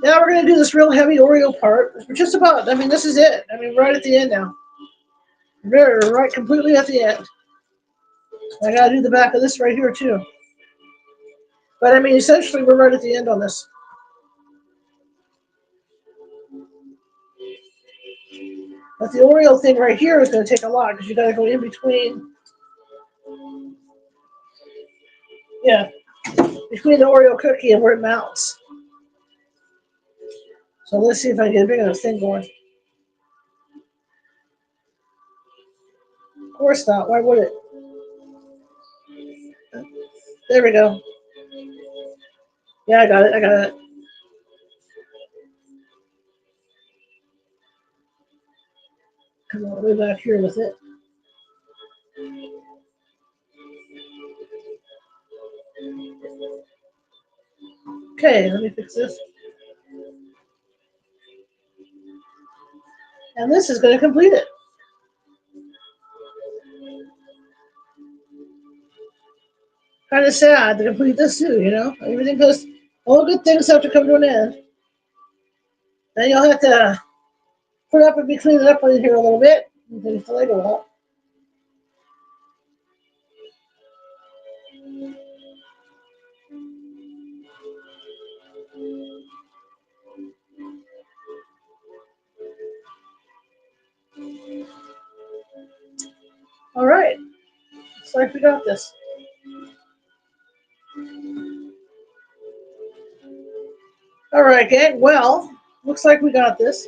Now we're going to do this real heavy Oreo part. We're just about, this is it. We're right at the end now. We're right completely at the end. I got to do the back of this right here, too. But, essentially, we're right at the end on this. But the Oreo thing right here is going to take a lot because you got to go in between. Yeah, between the Oreo cookie and where it mounts. So let's see if I can get a big enough thing going. Of course not. Why would it? There we go. Yeah, I got it. I got it. Come on, way back here with it. Okay, let me fix this. And this is going to complete it. Kind of sad to complete this too, Everything goes, all good things have to come to an end. Then you'll have to put up and be cleaning up in here a little bit. And then the Lego out. All right. Looks like we got this. All right, gang. Well, looks like we got this.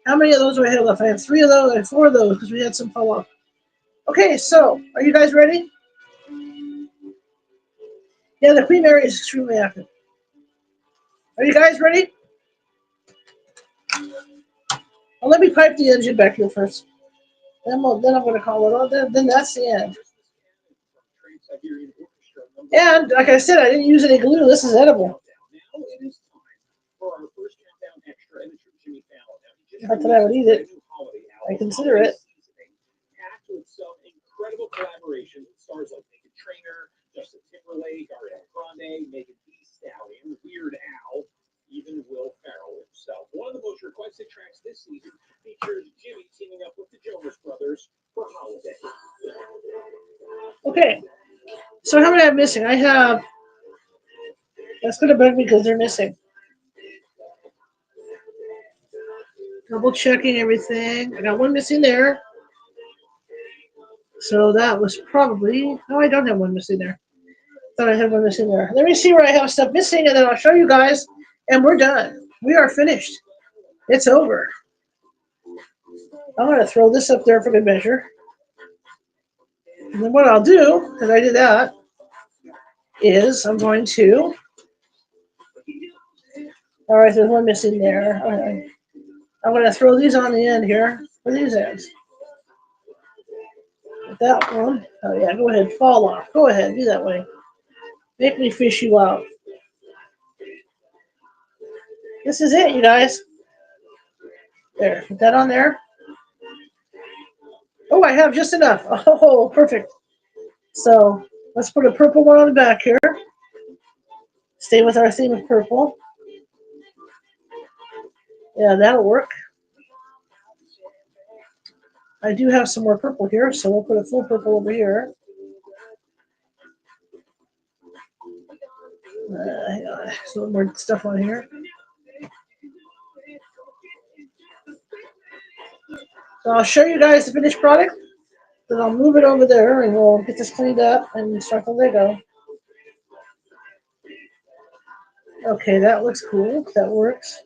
How many of those do I have left? I have 3 of those and 4 of those because we had some fall off. Okay, so are you guys ready? Yeah, the Queen Mary is extremely active. Are you guys ready? Well, let me pipe the engine back here first. Then I'm going to call it. Then that's the end. And like I said, I didn't use any glue. This is edible. Not that I would eat it. I consider it. Packed with some incredible collaborations with stars like Megan Trainor, Justin Timberlake, Ariana Grande, Megan Thee Stallion, Weird Al, even Will Ferrell himself. One of the most requested tracks this season features Jimmy teaming up with the Jonas Brothers for Holiday. Okay, so how many am I missing? I have. That's going to bug me because they're missing. Double checking everything. I got one missing there. So that was probably. No, I don't have one missing there. Thought I had one missing there. Let me see where I have stuff missing, and then I'll show you guys. And we're done. We are finished. It's over. I'm going to throw this up there for good measure. And then what I'll do, because I did that, is I'm going to. All right, there's one missing there. I'm going to throw these on the end here for these ends. That one. Oh, yeah, go ahead. Fall off. Go ahead. Do that way. Make me fish you out. This is it, you guys. There. Put that on there. Oh, I have just enough. Oh, perfect. So let's put a purple one on the back here. Stay with our theme of purple. Yeah, that'll work. I do have some more purple here, so we'll put a full purple over here. Hang on, there's a little more stuff on here. So I'll show you guys the finished product. Then I'll move it over there and we'll get this cleaned up and start the Lego. Okay, that looks cool. That works.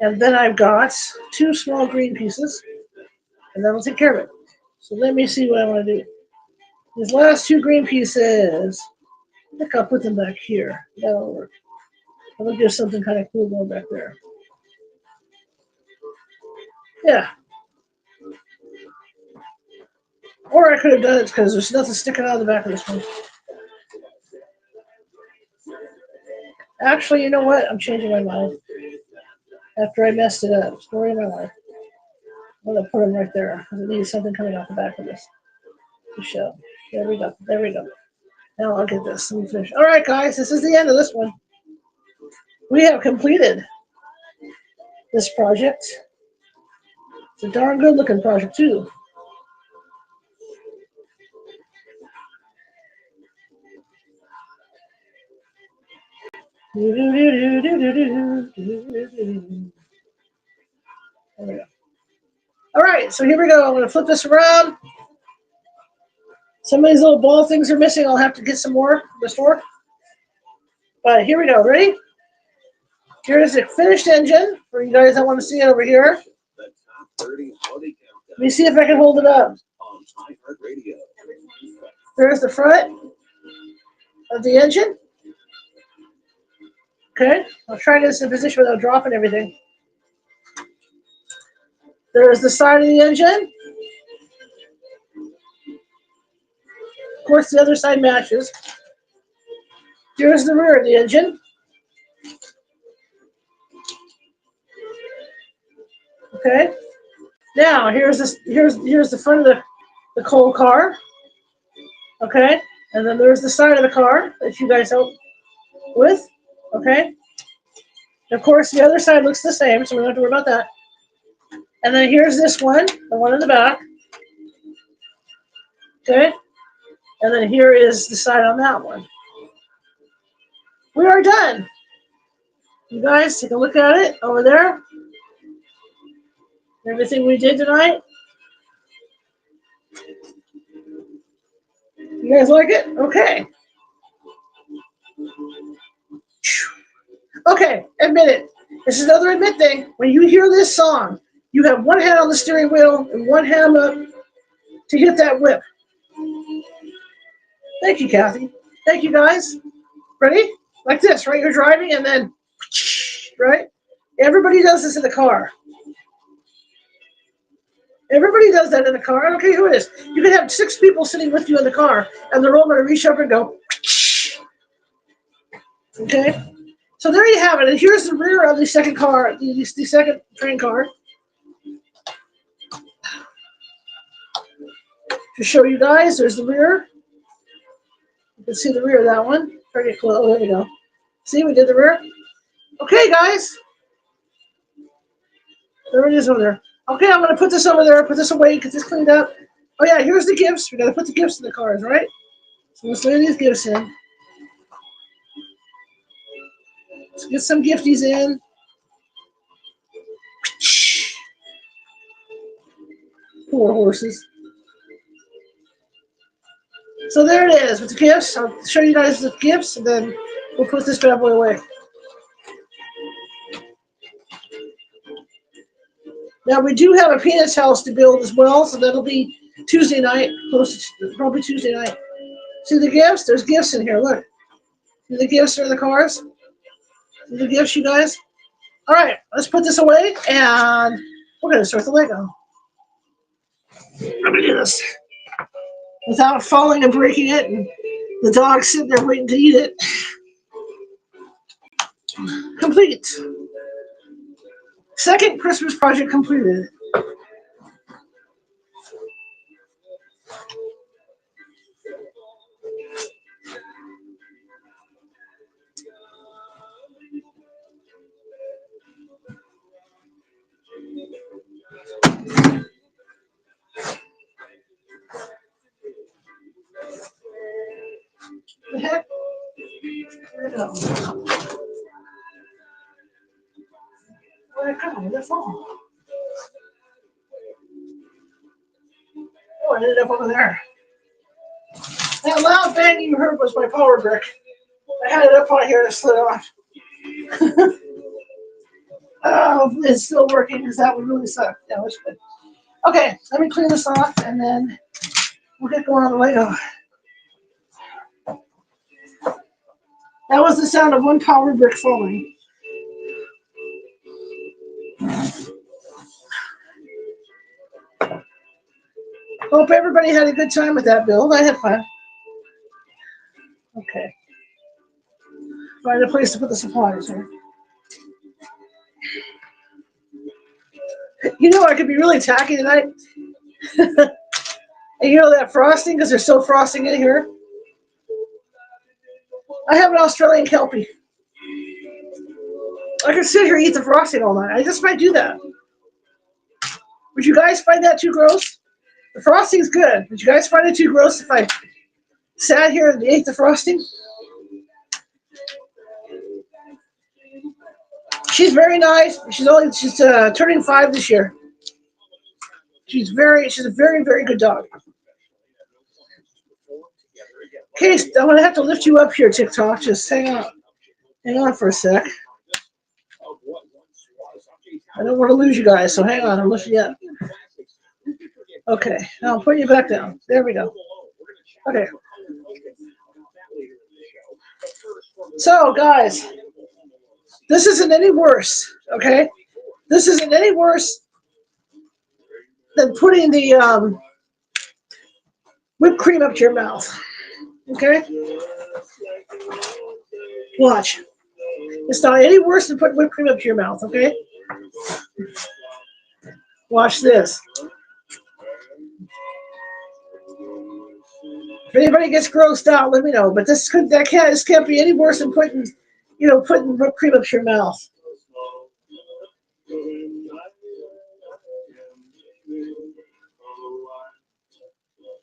And then I've got 2 small green pieces, and that'll take care of it. So let me see what I want to do. These last 2 green pieces, I think I'll put them back here. That'll work. I'll give something kind of cool going back there. Yeah. Or I could have done it because there's nothing sticking out of the back of this one. Actually, you know what? I'm changing my mind. After I messed it up, story of my life. I'm going to put them right there because it needs something coming off the back of this to show. There we go. There we go. Now I'll get this. Let me finish. All right, guys. This is the end of this one. We have completed this project. It's a darn good looking project, too. There we go. All right, so here we go. I'm going to flip this around. Some of these little ball things are missing. I'll have to get some more from the store. But here we go. Ready? Here's the finished engine for you guys that want to see it over here. Let me see if I can hold it up. There's the front of the engine. Okay, I'll try this in position without dropping everything. There's the side of the engine. Of course, the other side matches. Here's the rear of the engine. Okay. Now here's the front of the coal car. Okay, and then there's the side of the car that you guys helped with. Okay. And of course, the other side looks the same, so we don't have to worry about that. And then here's this one, the one in the back. Okay. And then here is the side on that one. We are done. You guys take a look at it over there. Everything we did tonight. You guys like it? Okay. Okay, admit it. This is another admit thing. When you hear this song, you have one hand on the steering wheel and one hand up to hit that whip. Thank you, Kathy. Thank you, guys. Ready? Like this, right? You're driving and then, right? Everybody does this in the car. Everybody does that in the car. I don't care who it is. You can have 6 people sitting with you in the car, and they're all going to reach up and go, okay? So there you have it. And here's the rear of the second car, the second train car. To show you guys, there's the rear. You can see the rear of that one. Try to get close. Oh, there we go. See, we did the rear. Okay, guys. There it is over there. Okay, I'm going to put this over there, put this away, get this cleaned up. Oh, yeah, here's the gifts. We got to put the gifts in the cars, right? So let's lay these gifts in. Let's get some gifties in. Poor horses. So there it is with the gifts. I'll show you guys the gifts, and then we'll put this bad boy away. Now, we do have a Peanuts house to build as well, so that'll be Tuesday night, probably Tuesday night. See the gifts? There's gifts in here, look. See the gifts are in the cars? See the gifts, you guys? All right, let's put this away, and we're going to start the Lego. Let me do this without falling and breaking it, and the dog sitting there waiting to eat it. Complete. Second Christmas project completed. The heck? Where'd it go? Where'd it go? Where'd it fall? ended up over there. That loud bang you heard was my power brick. I had it up on here and it slid off. It's still working because that would really suck. Yeah, that's good. Okay, let me clean this off and then we'll get going on the Lego. That was the sound of one power brick falling. Hope everybody had a good time with that build. I had fun. Okay. Find a place to put the supplies here. You know, I could be really tacky tonight. And you know that frosting, because there's still frosting in here. I have an Australian Kelpie. I could sit here and eat the frosting all night. I just might do that. Would you guys find that too gross? The frosting's good. Would you guys find it too gross if I sat here and ate the frosting? She's very nice. She's turning 5 this year. She's a very, very good dog. Okay, I'm gonna have to lift you up here, TikTok. Just hang on for a sec. I don't want to lose you guys, so hang on. I'm lifting you up. Okay, now I'm putting you back down. There we go. Okay. So, guys, this isn't any worse. Okay, this isn't any worse than putting the whipped cream up to your mouth. Okay? Watch. It's not any worse than putting whipped cream up to your mouth, okay? Watch this. If anybody gets grossed out, let me know. But this can't be any worse than putting whipped cream up to your mouth.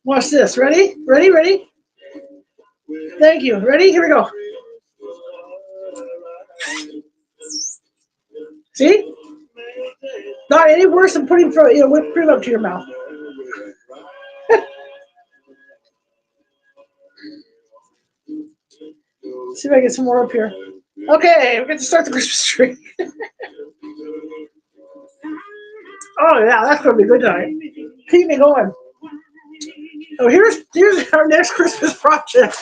Watch this. Ready? Ready? Thank you. Ready? Here we go. See? Not any worse than putting whipped cream up to your mouth. See if I get some more up here. Okay, we're going to start the Christmas tree. Oh yeah, that's going to be a good night. Keep me going. Oh, here's our next Christmas project.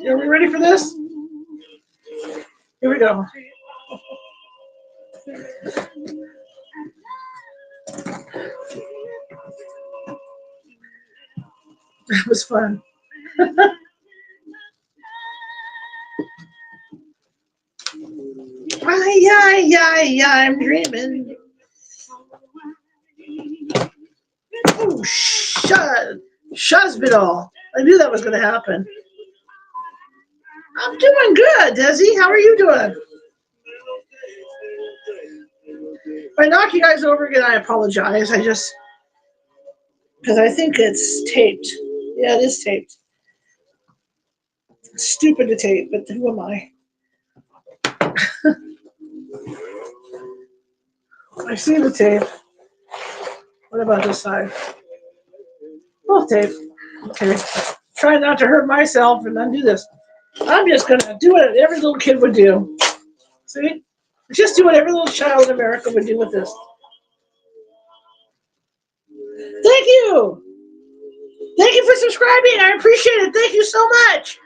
Are we ready for this? Here we go. That was fun. I'm dreaming. Oh, Shuzbidal. I knew that was going to happen. I'm doing good, Desi. How are you doing? If I knock you guys over again, I apologize. Because I think it's taped. Yeah, it is taped. It's stupid to tape, but who am I? I see the tape. What about this side? Oh, tape. Okay. Try not to hurt myself and undo this. I'm just going to do what every little kid would do. See? Just do what every little child in America would do with this. Thank you. Thank you for subscribing. I appreciate it. Thank you so much.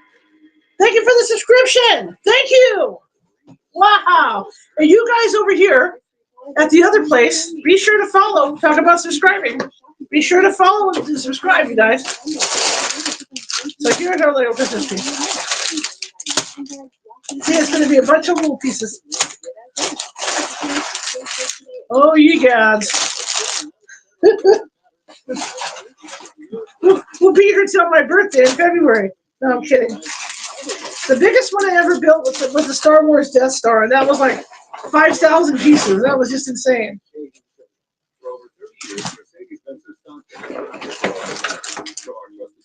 Thank you for the subscription. Thank you. Wow. And you guys over here at the other place, be sure to follow. Talk about subscribing. Be sure to follow and subscribe, you guys. So here's our little Christmas tree. See, it's going to be a bunch of little pieces. Oh, you guys. We'll be here till my birthday in February. No, I'm kidding. The biggest one I ever built was the Star Wars Death Star, and that was like 5,000 pieces. That was just insane.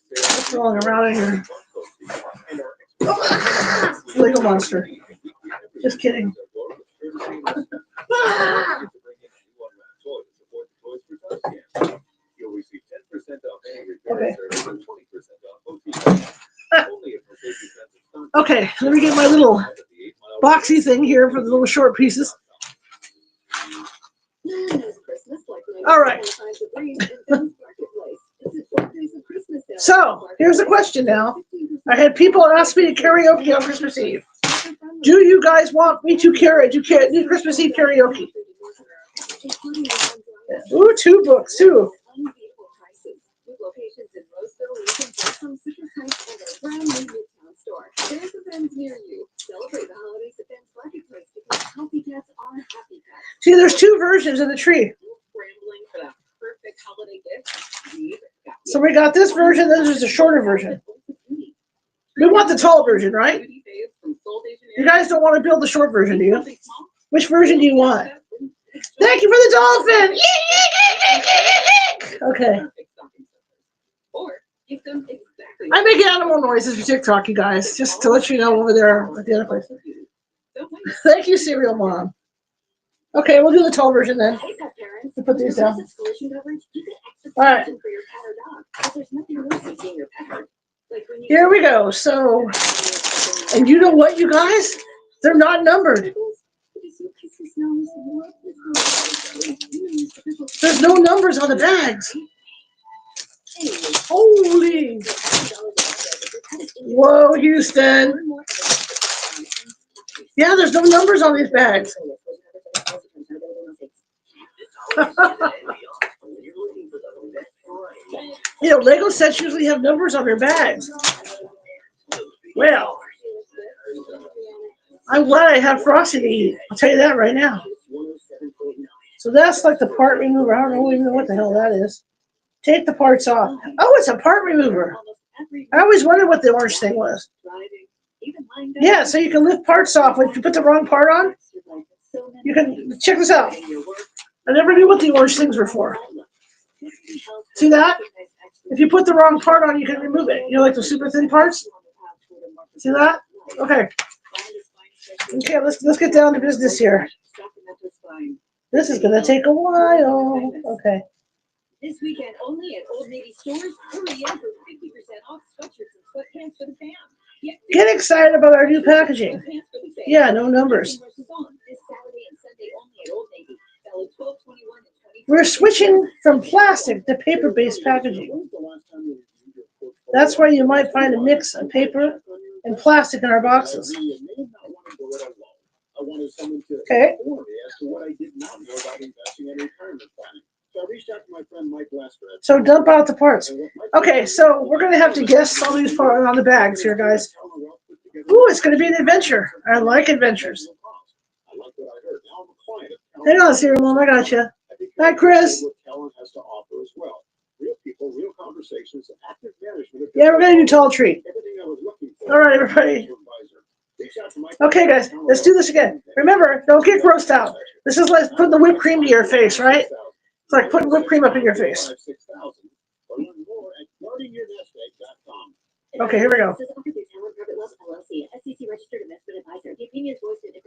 What's rolling around in here? Oh, Lego monster. Just kidding. Okay, let me get my little boxy thing here for the little short pieces. All right. So, here's a question now. I had people ask me to karaoke on Christmas Eve. Do you guys want me to do Christmas Eve karaoke? Ooh, 2 books, too. See, there's 2 versions of the tree. So we got this version, then there's a shorter version. We want the tall version, right? You guys don't want to build the short version, do you? Which version do you want? Thank you for the dolphin! Okay. I make animal noises for TikTok, you guys, just to let you know over there at the other place. Thank you, Serial Mom. Okay, we'll do the tall version then. We'll put these down. All right. Here we go. So, and you know what, you guys? They're not numbered. There's no numbers on the bags. Holy. Whoa, Houston. Yeah, there's no numbers on these bags. You know, Lego sets usually have numbers on their bags. Well, I'm glad I have Frosty to eat. I'll tell you that right now. So that's like the part remover. I don't even know what the hell that is. Take the parts off. Oh, it's a part remover. I always wondered what the orange thing was. Yeah, so you can lift parts off. If you put the wrong part on, you can, check this out. I never knew what the orange things were for. See that? If you put the wrong part on, you can remove it. You know, like the super thin parts? See that? Okay. Okay, let's get down to business here. This is going to take a while. Okay. This weekend only at Old Navy stores. Hurry in for 50% off sweatshirts and sweatpants for the fam. Get excited about our new packaging. Yeah, no numbers. We're switching from plastic to paper-based packaging. That's why you might find a mix of paper and plastic in our boxes. Okay. So dump out the parts. Okay, so we're going to have to guess all these parts on the bags here, guys. Ooh, it's going to be an adventure. I like adventures. Hang on, Serial Mom, I got you. Hi, Chris. Yeah, we're going to do tall tree. All right, everybody. Okay, guys, let's do this again. Remember, don't get grossed out. This is like putting the whipped cream to your face, right? It's like putting whipped cream up in your face. Okay, here we go.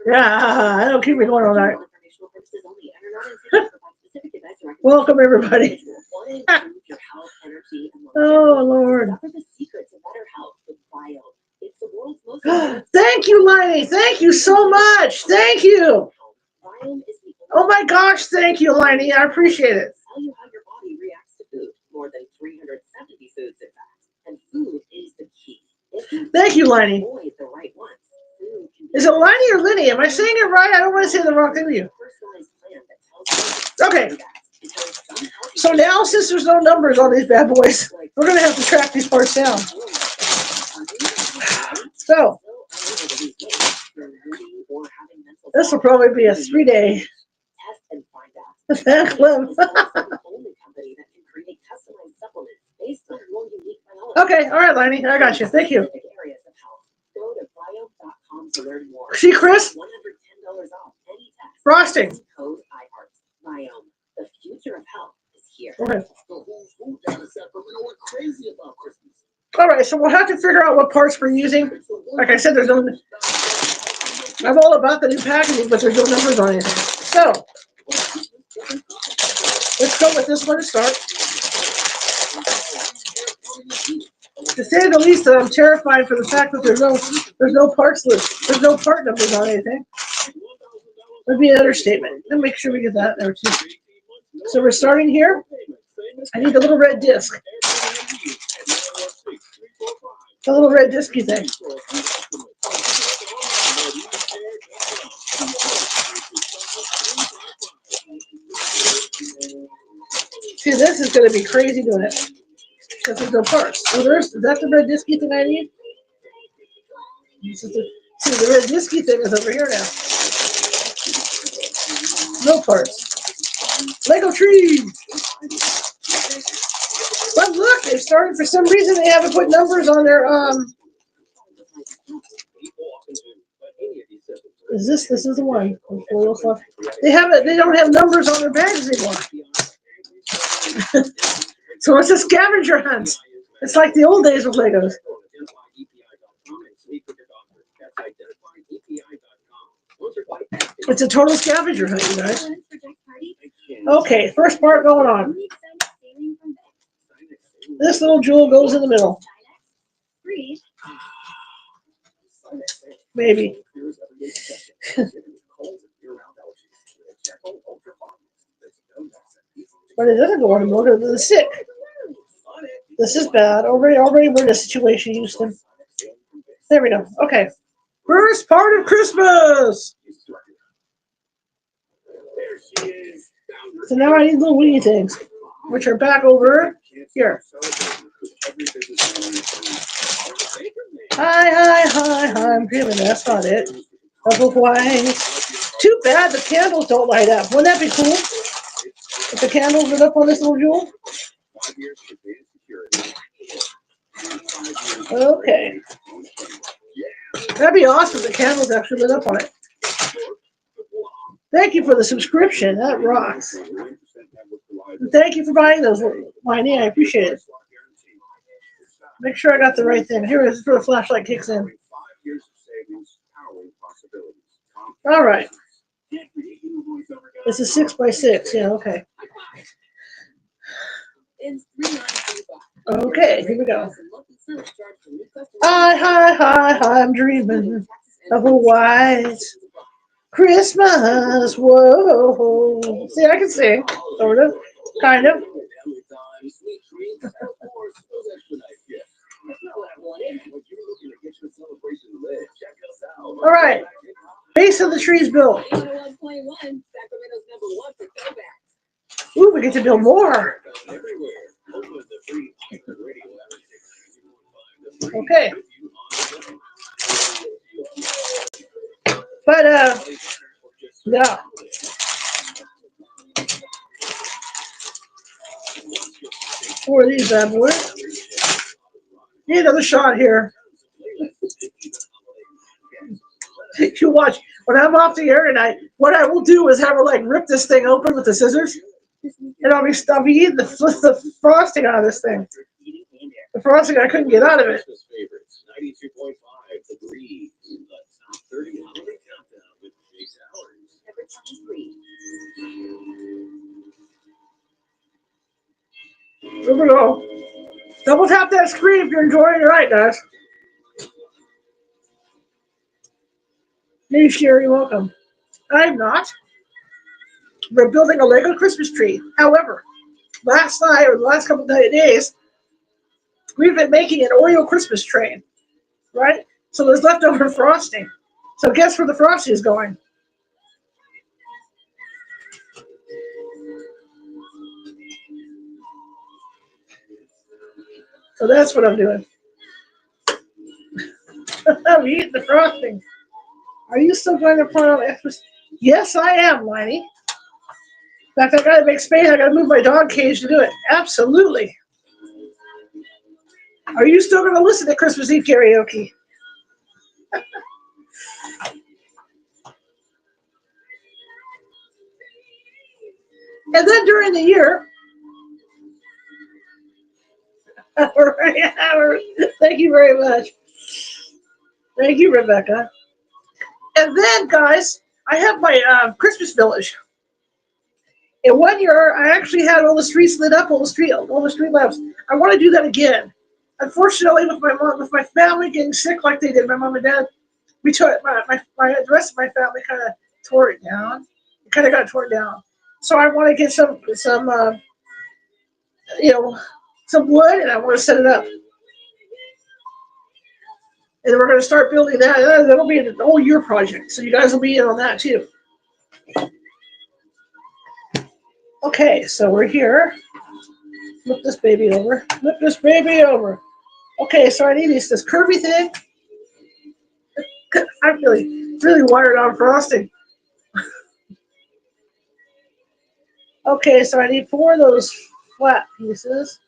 Yeah, that'll keep me going all night. Welcome, everybody. Oh, Lord. Thank you, Liney. Thank you so much. Thank you. Oh, my gosh. Thank you, Liney. I appreciate it. Thank you, Liney. Is it Liney or Linny? Am I saying it right? I don't want to say the wrong thing to you. Okay. So now, since there's no numbers on these bad boys, we're going to have to track these parts down. So, this will probably be a 3-day fan club. Okay, all right, Liney, I got you. Thank you. See, Chris? Frosting. Okay. All right, so we'll have to figure out what parts we're using. Like I said, there's no. I'm all about the new packaging, but there's no numbers on anything. So let's go with this one to start. To say the least, that I'm terrified for the fact that there's no parts list, there's no part numbers on anything. That'd be an understatement. Let me make sure we get that there too. So we're starting here. I need the little red disc. The little red disky thing. See, this is going to be crazy doing it. Because there's no parts. Oh, is that the red disky thing I need? See, the red disky thing is over here now. No parts. Lego tree! But look, they've started, for some reason, they haven't put numbers on their, this is the one. They don't have numbers on their bags anymore. So it's a scavenger hunt. It's like the old days of Legos. It's a total scavenger hunt, you guys. Okay, first part going on. This little jewel goes in the middle. Maybe. But it doesn't go on the motor to the sick. This is bad. Already we're in a situation, Houston. There we go. Okay. First part of Christmas. So now I need little weedy things, which are back over here. Hi, I'm dreaming. That's not it. Double white. Too bad the candles don't light up. Wouldn't that be cool? If the candles lit up on this little jewel? Okay. That'd be awesome if the candles actually lit up on it. Thank you for the subscription. That rocks. And thank you for buying those, Miney. I appreciate it. Make sure I got the right thing. Here it is before the flashlight kicks in. All right. This is 6x6. Yeah, okay. Okay, here we go. Hi, I'm dreaming of a white Christmas. Whoa. See, I can sing. Sort of. Kind of. All right. Base of the tree's built. Ooh, we get to build more. Okay. But, yeah. Four of these bad boys. Need another shot here. You watch. When I'm off the air tonight, what I will do is have her like rip this thing open with the scissors, and I'll be eating the frosting out of this thing. The frosting I couldn't get out of it. Here we go. Double tap that screen if you're enjoying it right, guys. Hey, Sherry, welcome. I'm not. We're building a Lego Christmas tree. However, last night or the last couple of days, we've been making an Oreo Christmas train, right? So there's leftover frosting. So guess where the frosting is going? So that's what I'm doing. I'm eating the frosting. Are you still going to put on Xmas? Yes, I am, Liney. In fact, I got to make space. I got to move my dog cage to do it. Absolutely. Are you still going to listen to Christmas Eve karaoke? And then during the year, thank you very much. Thank you, Rebecca. And then, guys, I have my Christmas village. And one year, I actually had all the streets lit up, all the street lamps. I want to do that again. Unfortunately, with my mom, with my family getting sick like they did, my mom and dad, we took the rest of my family kind of tore it down. It kind of got torn down. So I want to get some you know some wood, and I want to set it up. And we're going to start building that. That'll be a whole year project. So you guys will be in on that too. Okay, so we're here. Flip this baby over. Flip this baby over. Okay, so I need this curvy thing. I'm really wired on frosting. Okay, so I need 4 of those flat pieces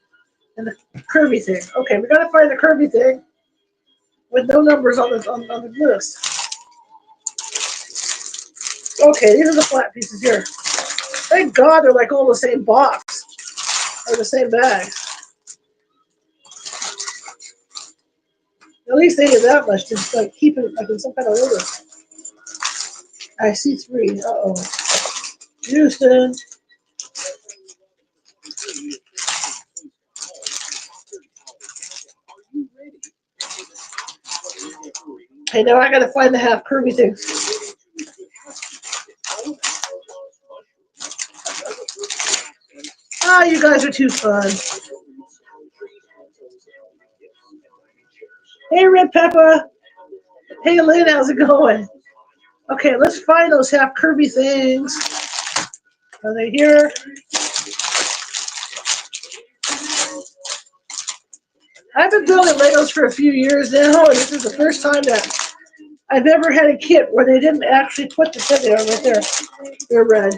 and the curvy thing. Okay, we got to find the curvy thing with no numbers on the list. Okay, these are the flat pieces here. Thank God they're like all the same box or the same bag. At least they did that much to like keep it like in some kind of order. I see 3. Uh-oh. Houston. Hey, now I gotta find the half curvy thing. Ah, you guys are too fun. Hey, Red Peppa. Hey, Lynn, how's it going? Okay, let's find those half curvy things. Are they here? I've been building Legos for a few years now, and this is the first time that I've ever had a kit where they didn't actually put the set there right there. They're red.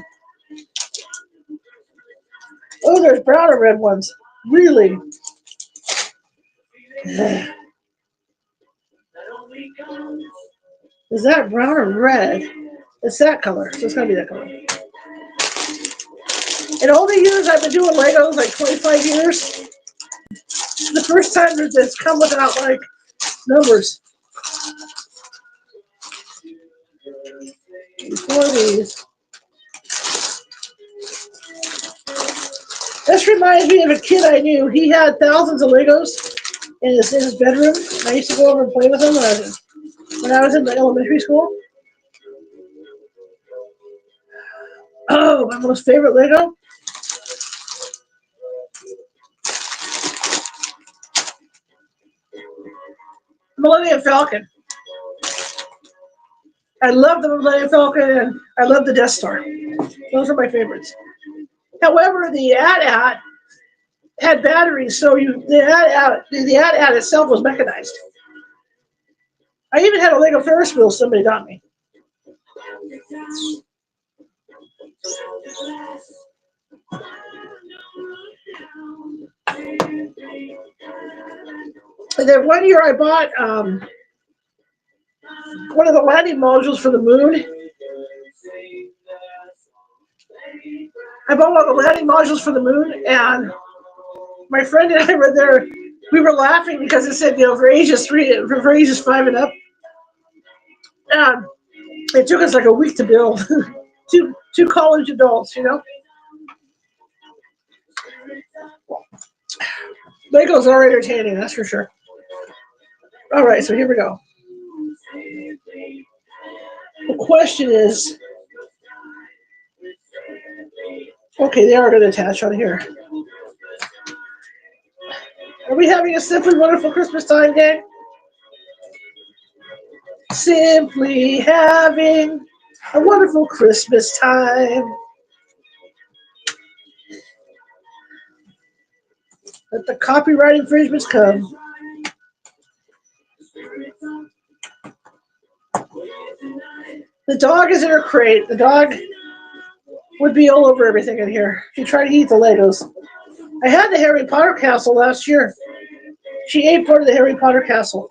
Oh, there's brown and red ones. Really? Is that brown or red? It's that color, so it's gonna be that color. In all the years I've been doing Legos, like 25 years, the first time that it's come without like numbers. Four of these. This reminds me of a kid I knew. He had thousands of Legos in his bedroom. I used to go over and play with him when I was in the elementary school. Oh, my most favorite Lego? Millennium Falcon. I love the Millennium Falcon and I love the Death Star. Those are my favorites. However, the AT-AT had batteries, so the AT-AT itself was mechanized. I even had a Lego Ferris wheel somebody got me. And then one year I bought one of the landing modules for the moon. I bought one of the landing modules for the moon, and my friend and I were there. We were laughing because it said, for ages 5 and up. And it took us like a week to build. two college adults, Legos are entertaining, that's for sure. All right, so here we go. The question is, okay, they are going to attach on here. Are we having a simply wonderful Christmas time, gang? Simply having a wonderful Christmas time. Let the copyright infringements come. The dog is in her crate. The dog would be all over everything in here. She tried to eat the Legos. I had the Harry Potter castle last year. She ate part of the Harry Potter castle.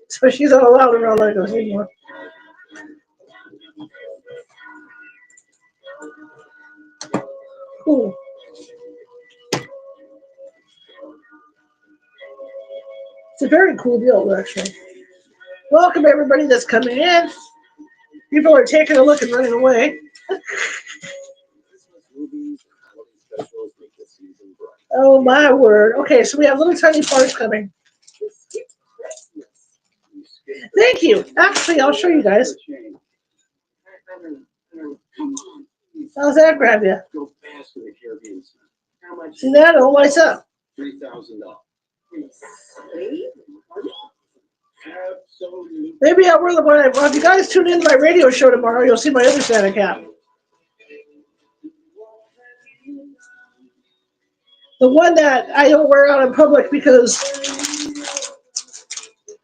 So she's not allowed around Legos anymore. Cool. It's a very cool deal, actually. Welcome, everybody that's coming in. People are taking a look and running away. Oh my word. Okay, so we have little tiny parts coming. Thank you. Actually, I'll show you guys. How's that grab you? See that? It'll lights up. Maybe I'll wear the one. Well, if you guys tune in to my radio show tomorrow, you'll see my other Santa cap. The one that I don't wear out in public because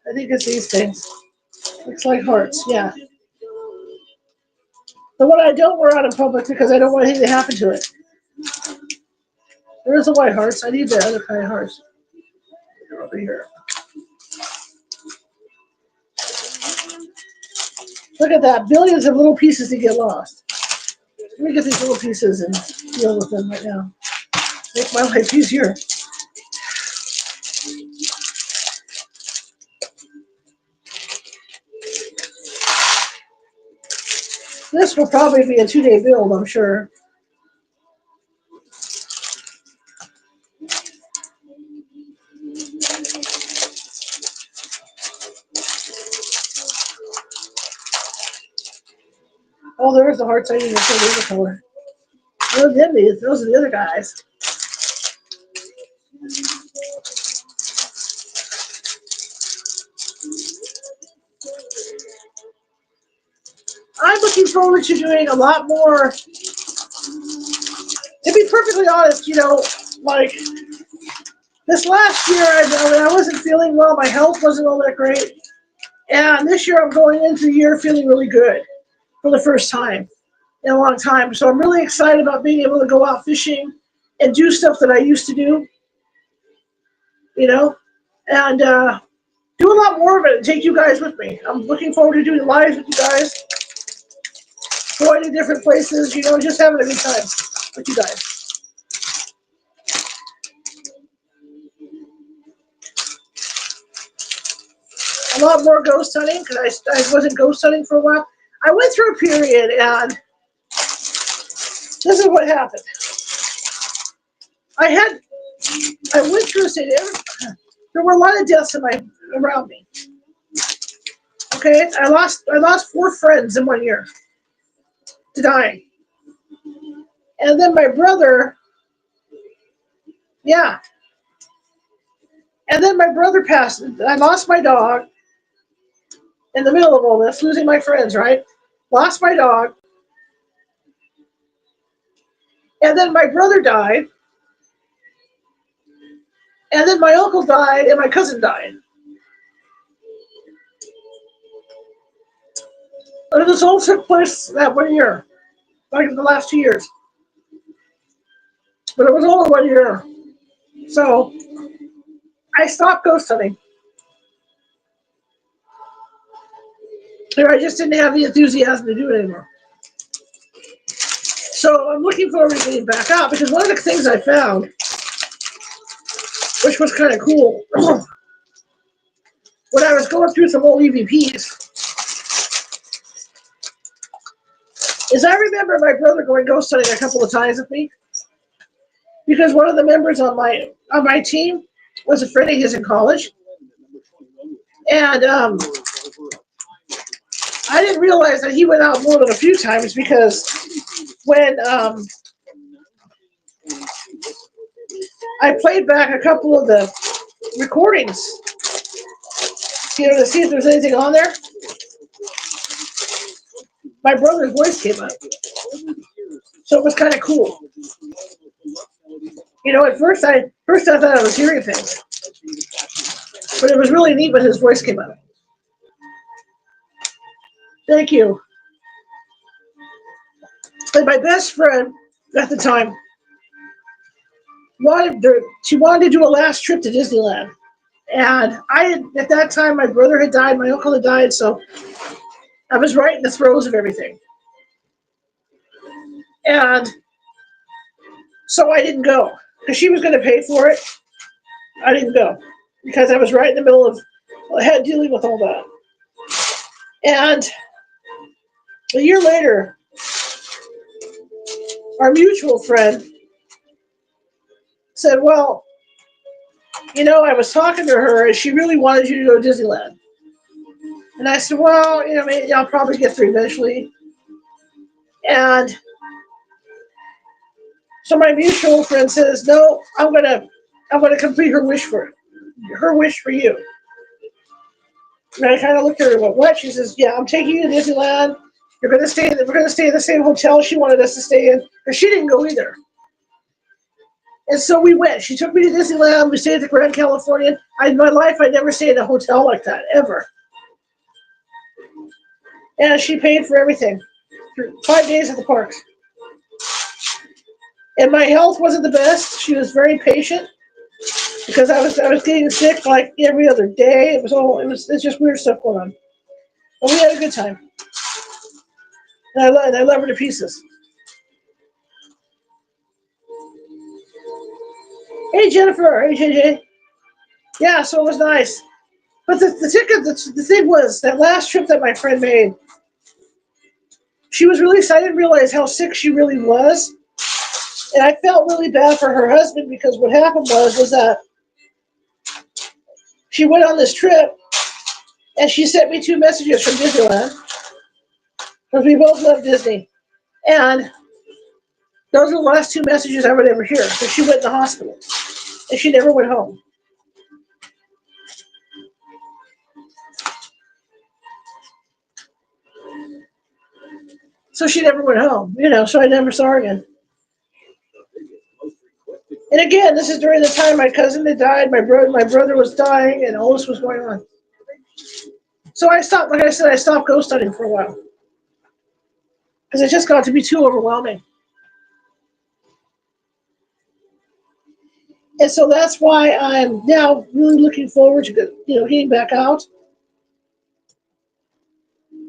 I think it's these things. Looks like hearts, yeah. The one I don't wear out in public because I don't want anything to happen to it. There's the white hearts. I need the other kind of hearts. They're over here. Look at that. Billions of little pieces to get lost. Let me get these little pieces and deal with them right now. Make my life easier. This will probably be a 2-day build, I'm sure. Oh, there's the hearts I need to show the other color. Those are the other guys. I'm looking forward to doing a lot more. To be perfectly honest, like this last year, I wasn't feeling well. My health wasn't all that great. And this year, I'm going into the year feeling really good for the first time in a long time. So I'm really excited about being able to go out fishing and do stuff that I used to do, and do a lot more of it and take you guys with me. I'm looking forward to doing lives with you guys, going to different places, just having a good time with you guys. A lot more ghost hunting because I wasn't ghost hunting for a while. I went through a period, and this is what happened. I went through a state. There were a lot of deaths around me. Okay, I lost 4 friends in 1 year to dying, and then my brother, yeah, and then my brother passed. I lost my dog in the middle of all this, losing my friends. Right, lost my dog, and then my brother died, and then my uncle died, and my cousin died. And this all took place that 1 year, like the last 2 years. But it was all in 1 year. So I stopped ghost hunting. I just didn't have the enthusiasm to do it anymore. So I'm looking forward to getting back out because one of the things I found, which was kind of cool, when I was going through some old EVPs, is I remember my brother going ghost hunting a couple of times with me because one of the members on my team was a friend of his in college, and I didn't realize that he went out more than a few times because when I played back a couple of the recordings, to see if there's anything on there, my brother's voice came up. So it was kind of cool. At first I thought I was hearing things, but it was really neat when his voice came up. Thank you. And my best friend at the time wanted to do a last trip to Disneyland. And at that time, my brother had died, my uncle had died, so I was right in the throes of everything. And so I didn't go because she was going to pay for it. I didn't go because I was right in the middle of dealing with all that. And a year later, our mutual friend said, well, I was talking to her and she really wanted you to go to Disneyland. And I said, well, maybe I'll probably get there eventually. And so my mutual friend says, no, I'm gonna complete her wish for you. And I kind of looked at her and went, what? She says, yeah, I'm taking you to Disneyland. We're gonna stay in the same hotel she wanted us to stay in, because she didn't go either. And so we went. She took me to Disneyland. We stayed at the Grand Californian. In my life, I never stayed in a hotel like that, ever. And she paid for everything. For 5 days at the parks. And my health wasn't the best. She was very patient because I was getting sick like every other day. It's just weird stuff going on. But we had a good time. And I love her to pieces. Hey Jennifer, hey JJ. Yeah, so it was nice. But the thing was, that last trip that my friend made, she was really excited. I didn't realize how sick she really was. And I felt really bad for her husband because what happened was that she went on this trip and she sent me 2 messages from Disneyland because we both love Disney. And those are the last 2 messages I would ever hear. So she went in the hospital and she never went home. So she never went home, so I never saw her again. And again, this is during the time my cousin had died, my brother was dying, and all this was going on. So I stopped, like I said, I stopped ghost hunting for a while. Because it just got to be too overwhelming. And so that's why I'm now really looking forward to getting back out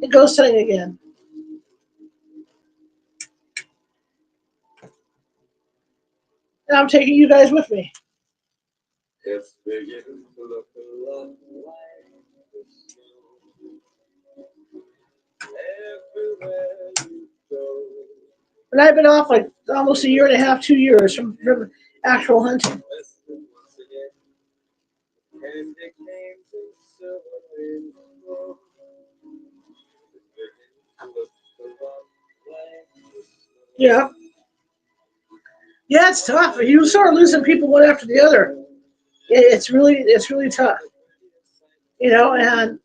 and ghost hunting again. And I'm taking you guys with me. It's beginning to look a lot like the snow. Everywhere you go. And I've been off like almost a year and a half, 2 years from actual hunting. Yeah. Yeah, it's tough. You start losing people one after the other. It's really tough. And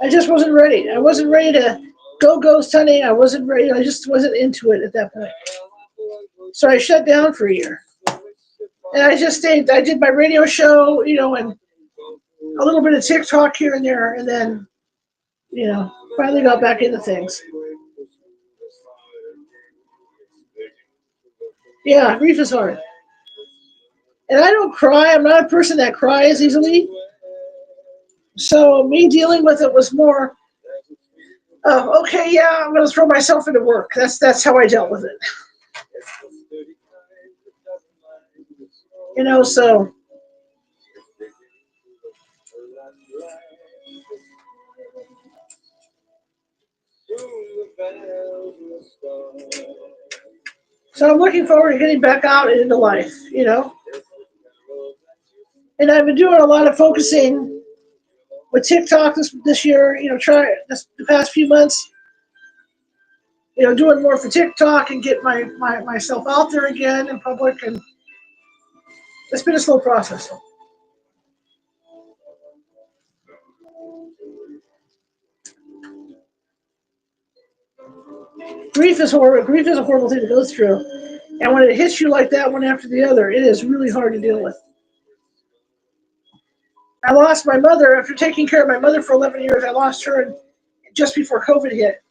I just wasn't ready. I wasn't ready to go ghost hunting. I wasn't ready. I just wasn't into it at that point. So I shut down for a year. And I just stayed. I did my radio show, and a little bit of TikTok here and there, and then, finally got back into things. Yeah, grief is hard. And I don't cry. I'm not a person that cries easily. So me dealing with it was more, okay, yeah, I'm going to throw myself into work. That's how I dealt with it. So. So I'm looking forward to getting back out and into life, And I've been doing a lot of focusing with TikTok this year, the past few months, doing more for TikTok and get myself out there again in public, and it's been a slow process. Grief is horrible. Grief is a horrible thing to go through, and when it hits you like that, one after the other, it is really hard to deal with. I lost my mother after taking care of my mother for 11 years. I lost her just before COVID hit.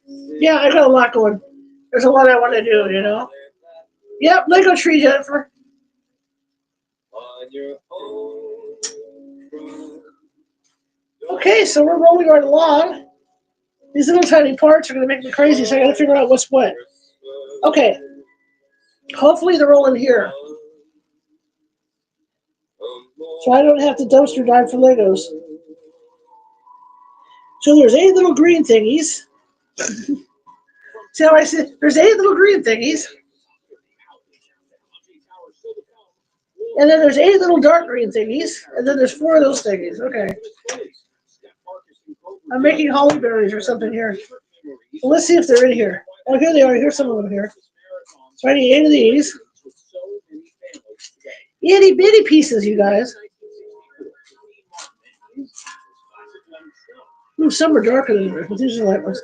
Yeah, I got a lot going. There's a lot I want to do, Yep, Lego tree, Jennifer. Okay, so we're rolling right along. These little tiny parts are going to make me crazy, so I got to figure out what's what. Okay. Hopefully they're rolling here. So I don't have to dumpster dive for Legos. So there's 8 little green thingies. See how I said there's 8 little green thingies. And then there's 8 little dark green thingies. And then there's 4 of those thingies. Okay. I'm making holly berries or something here. Well, let's see if they're in here. Oh, here they are. Here's some of them here. So I need 8 of these. Itty bitty pieces, you guys. Ooh, some are darker than others, but these are light ones.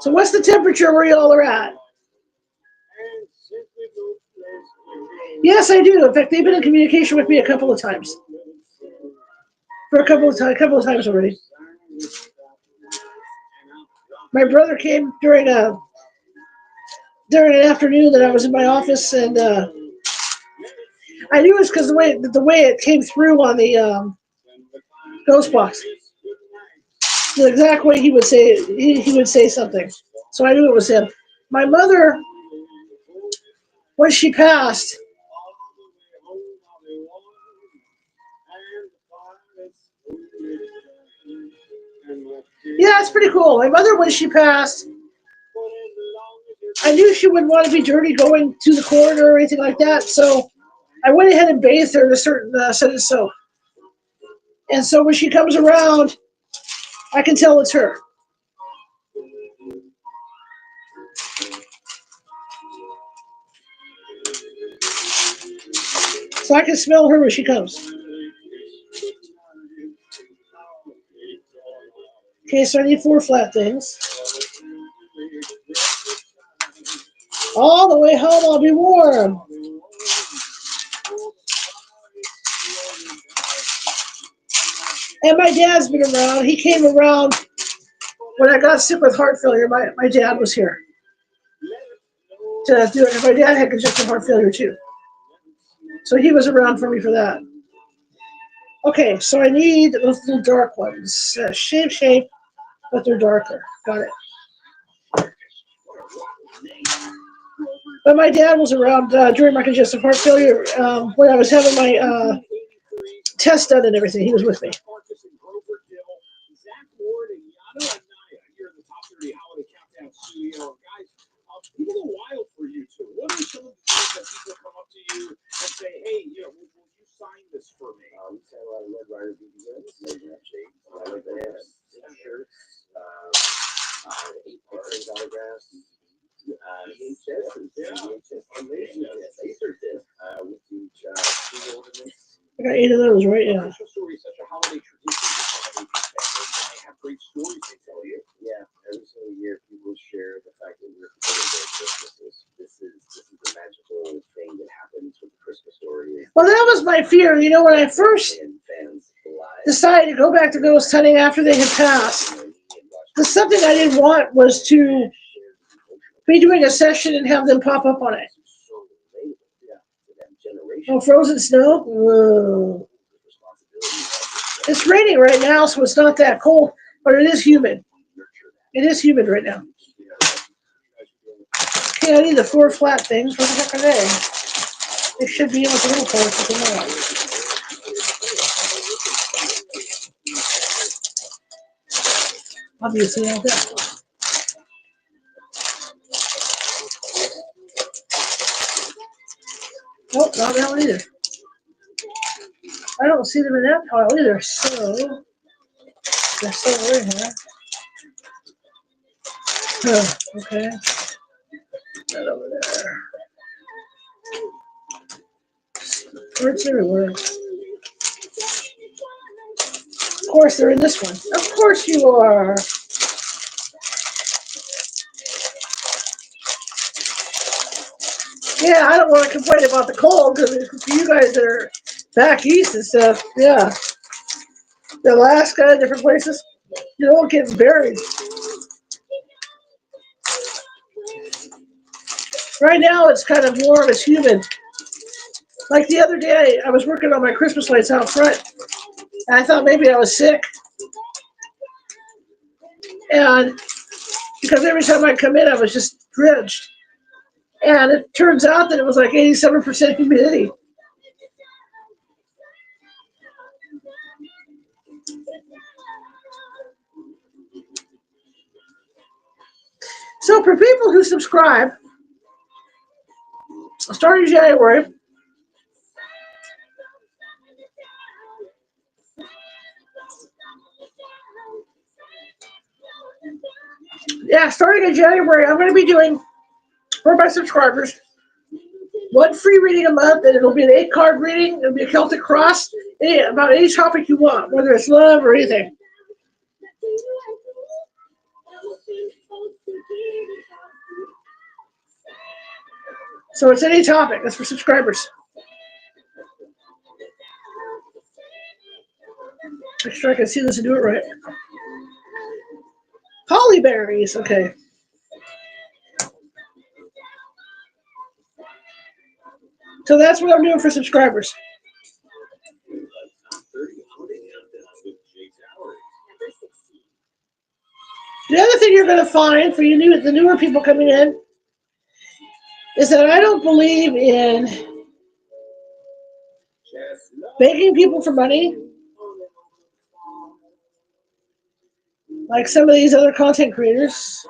So what's the temperature where y'all are at? Yes, I do. In fact, they've been in communication with me a couple of times. For a couple of times already. My brother came during an afternoon that I was in my office, and I knew it was because the way it came through on the ghost box. The exact way he would say he would say something, so I knew it was him. My mother, when she passed, yeah, it's pretty cool. My mother, when she passed, I knew she wouldn't want to be dirty going to the corridor or anything like that, so I went ahead and bathed her in a certain set of soap. And so when she comes around, I can tell it's her. So I can smell her when she comes. Okay, so I need 4 flat things. All the way home, I'll be warm. And my dad's been around. He came around when I got sick with heart failure. My dad was here to do it. And my dad had congestive heart failure too. So he was around for me for that. Okay, so I need those little dark ones. Shape, but they're darker. Got it. But my dad was around during my congestive heart failure when I was having my test done and everything. He was with me. I got 8 of those, right? Yeah. Well, that was my fear. You know, when I first decided to go back to ghost hunting after they had passed, the something I didn't want was to be doing a session and have them pop up on it. Oh, frozen snow? Whoa. It's raining right now, so it's not that cold, but it is humid. It is humid right now. Okay, I need the 4 flat things. Where the heck are they? They should be in with the little parts, but they're not. Obviously, not that. Nope, not that one either. I don't see them in that pile either, so they're somewhere in here. Okay. That over there. Birds everywhere. Of course, they're in this one. Of course you are. Yeah, I don't want to complain about the cold because you guys that are back east and stuff, yeah. Alaska, different places, you don't get buried. Right now it's kind of warm, it's humid. Like the other day, I was working on my Christmas lights out front, and I thought maybe I was sick. And because every time I come in, I was just drenched. And it turns out that it was like 87% humidity. So for people who subscribe, starting January, starting in January, I'm going to be doing for my subscribers one free reading a month, and it'll be an 8-card reading. It'll be a Celtic cross, about any topic you want, whether it's love or anything. So it's any topic. That's for subscribers. Make sure I can see this and do it right. Hollyberries, okay. So that's what I'm doing for subscribers. The other thing you're going to find for the newer people coming in is that I don't believe in begging people for money like some of these other content creators.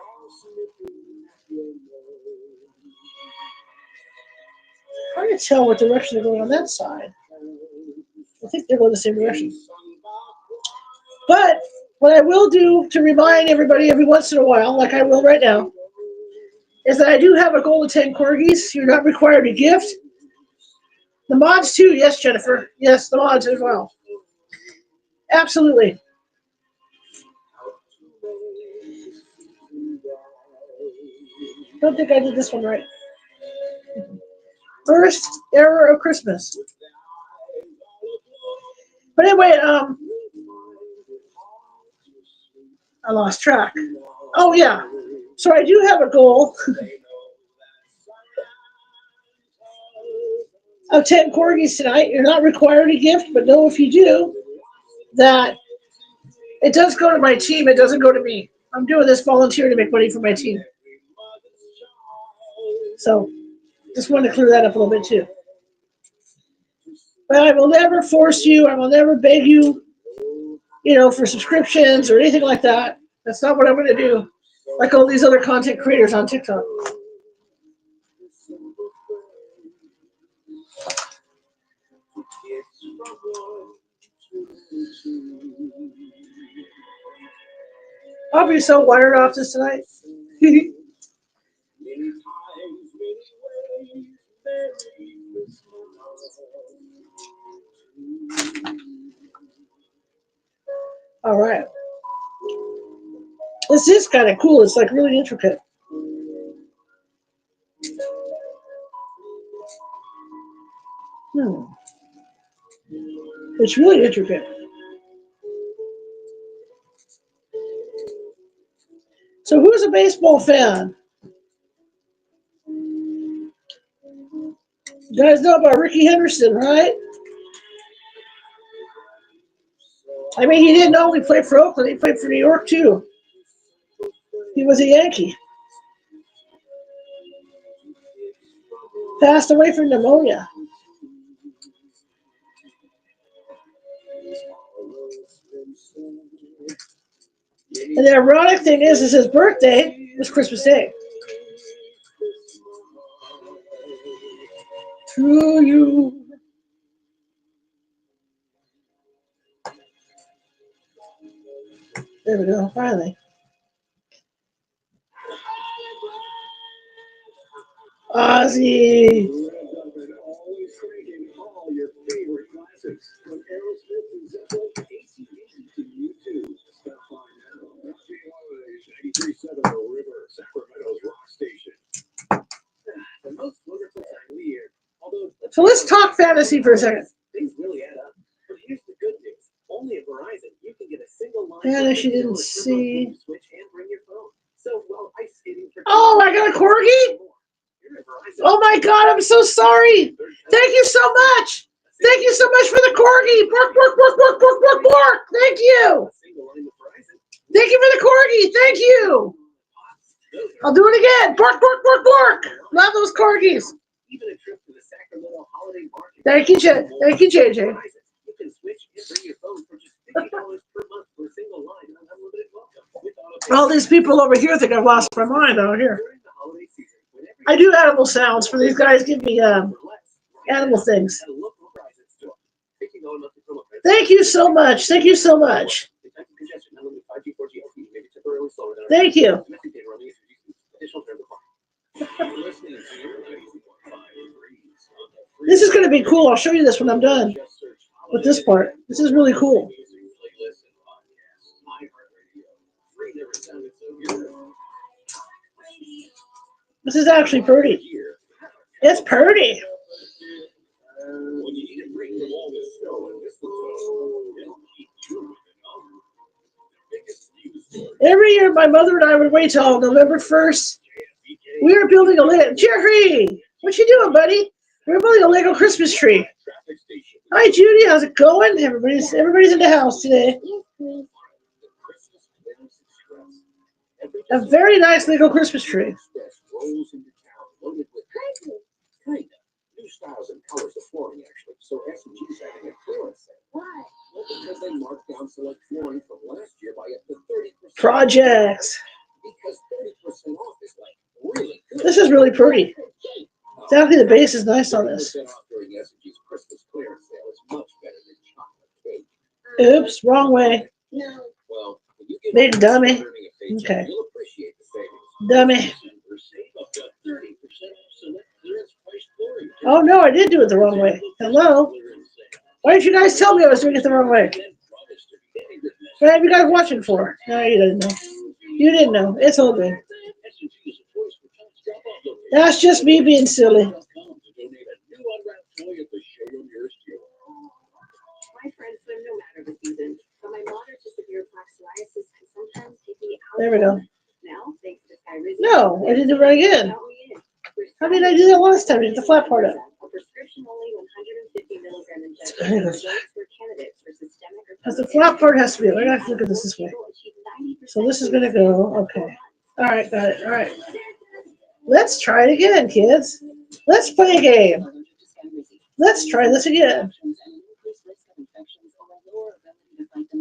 Hard to tell what direction they're going on that side. I think they're going the same direction. But what I will do to remind everybody every once in a while, like I will right now, is that I do have a goal of 10 corgis. You're not required to gift. The mods too, yes, Jennifer. Yes, the mods as well. Absolutely. Don't think I did this one right. First era of Christmas. But anyway, I lost track. Oh yeah. So I do have a goal of 10 corgis tonight. You're not required to gift, but know if you do that it does go to my team. It doesn't go to me. I'm doing this volunteer to make money for my team. So just wanted to clear that up a little bit too. But I will never force you. I will never beg you, for subscriptions or anything like that. That's not what I'm going to do. Like all these other content creators on TikTok. I'll be so wired off this tonight. All right. This is kind of cool. It's like really intricate. It's really intricate. So who's a baseball fan? You guys know about Ricky Henderson, right? I mean, he didn't only play for Oakland. He played for New York, too. He was a Yankee. Passed away from pneumonia. And the ironic thing is his birthday was Christmas Day. To you. There we go, finally. Ozzy. So let's talk fantasy for a second. And she didn't see. Oh, I got a corgi? Oh my God, I'm so sorry. Thank you so much. Thank you so much for the corgi. Bark, bark, bark, bark, bark, bark, bark. Thank you. Thank you for the corgi. Thank you. I'll do it again. Bark, bark, bark, bark. Love those corgis. Thank you, Thank you, JJ. All these people over here think I've lost my mind out here. I do animal sounds for these guys. Give me animal things. Thank you so much. Thank you so much. Thank you. This is going to be cool. I'll show you this when I'm done with this part. This is really cool. This is actually pretty. It's pretty. Every year, my mother and I would wait till November 1st. We were building a Lego. Jerry, what you doing, buddy? We were building a Lego Christmas tree. Hi, Judy. How's it going? Everybody's in the house today. A very nice Lego Christmas tree. Projects. This is really pretty. Exactly, the base is nice on this. Oops, wrong way. Big dummy. Okay. Dummy. Oh no, I did do it the wrong way. Hello? Why didn't you guys tell me I was doing it the wrong way? What have you guys watching for? No, you didn't know. You didn't know. It's all good. That's just me being silly. My friends swim no matter the season, but my moderate to severe plaque psoriasis can sometimes take me out. There we go. Now, thanks to Sky Rizzy, No, I didn't do it right again. How did I do that last time? I did the flat part up. A prescription only 150 milligram injection. Because the flat part has to be. I have to look at this way. So this is going to go. Okay. All right, got it. All right. Let's try it again, kids. Let's play a game. Let's try this again.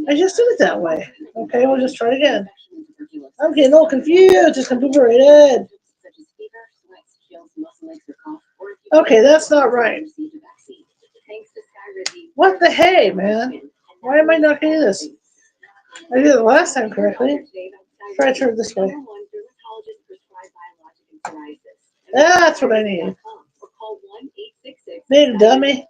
I just did it that way. Okay, we'll just try it again. I'm getting all confused. Just conglomerated. Okay, that's not right. What the hey, man? Why am I not getting this? I did it last time correctly. Try to turn it this way. That's what I need. Big dummy.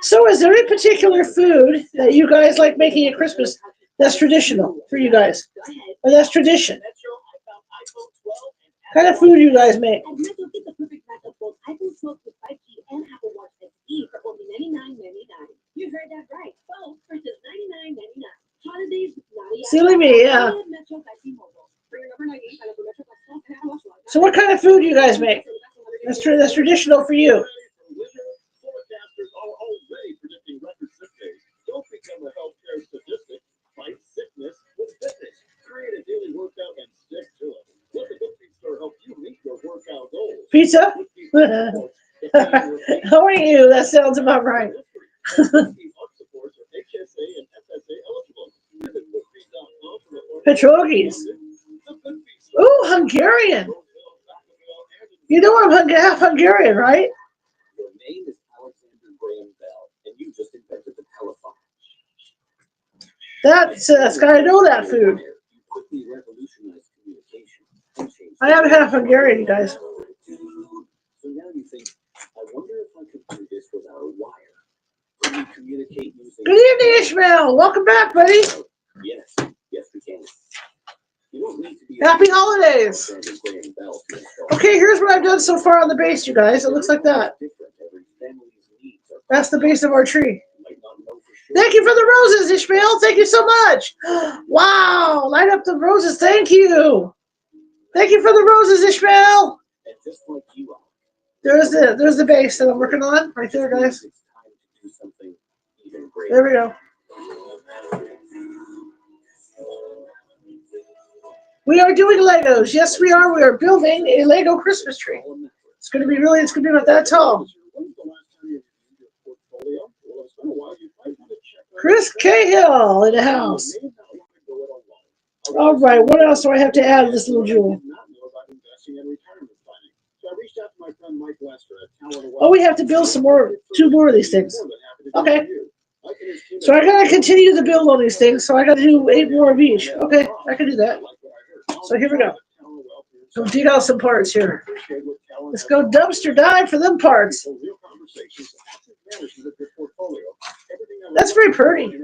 So is there any particular food that you guys like making at Christmas that's traditional for you guys? Or that's tradition? What kind of food do you guys make? Silly me, yeah. So what kind of food do you guys make? That's traditional for you. Pizza? How are you? That sounds about right. Petrogis. Ooh, Hungarian. You know I'm half Hungarian, right? That's Scott. I know that food. I am half Hungarian, you guys. Good evening, Ishmael. Welcome back, buddy. Happy holidays. Okay, here's what I've done so far on the base, you guys. It looks like that. That's the base of our tree. Thank you for the roses, Ishmael. Thank you so much. Wow, light up the roses. Thank you. Thank you for the roses, Ishmael. There's the base that I'm working on right there, guys. There we go. We are doing Legos. Yes, we are. We are building a Lego Christmas tree. It's going to be about that tall. Chris Cahill in the house. All right, what else do I have to add to this little jewel? Oh, we have to build some more, 2 more of these things. Okay. So I gotta continue to build on these things, so I gotta do 8 more of each. Okay, I can do that. So here we go. So dig out some parts here. Let's go dumpster dive for them parts. That's very pretty.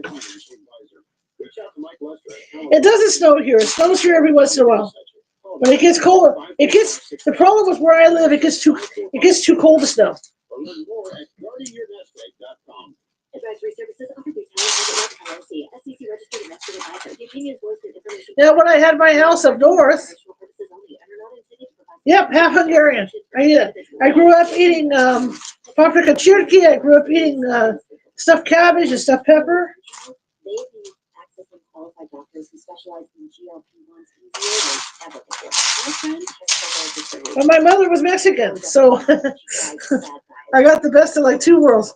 It doesn't snow here. It snows here every once in a while. When it gets colder, the problem with where I live, it gets too cold to snow. Now, when I had my house up north, yep, half Hungarian. I grew up eating paprika churki. I grew up eating stuffed cabbage and stuffed pepper. But my mother was Mexican, so I got the best of like 2 worlds.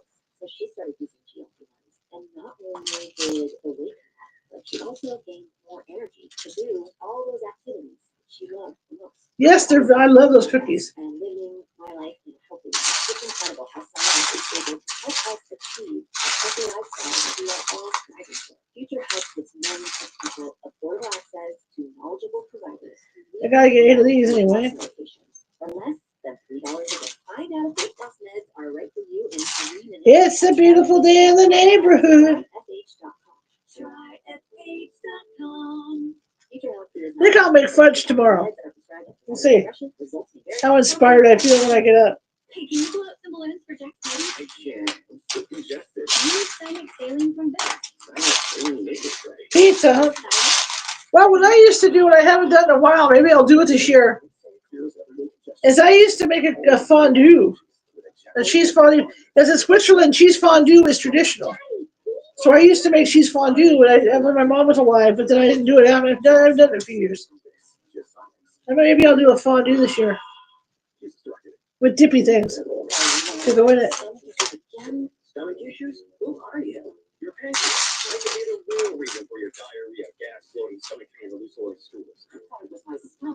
Yes, I love those cookies. I gotta get 8 of these anyway. It's a beautiful day in the neighborhood. I think I'll make fudge tomorrow. We'll see how inspired I feel when I get up. Hey, can you pull up some balloons for Jack's Pizza, huh? Well, what I used to do, what I haven't done in a while, maybe I'll do it this year, is I used to make a fondue, a cheese fondue. Because in Switzerland, cheese fondue is traditional. So I used to make cheese fondue when my mom was alive, but then I didn't do it. I haven't done it in a few years. And maybe I'll do a fondue this year with dippy things to go in it.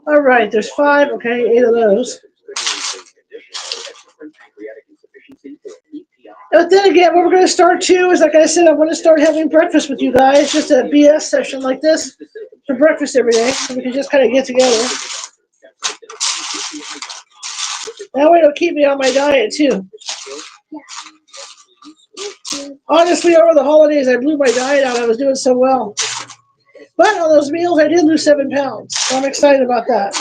All right, there's 5. Okay, 8 of those. But then again, what we're going to start too is, like I said, I want to start having breakfast with you guys, just a BS session like this for breakfast every day, so we can just kind of get together. That way it'll keep me on my diet too. Honestly, over the holidays, I blew my diet out. I was doing so well. But on those meals, I did lose 7 pounds. So I'm excited about that.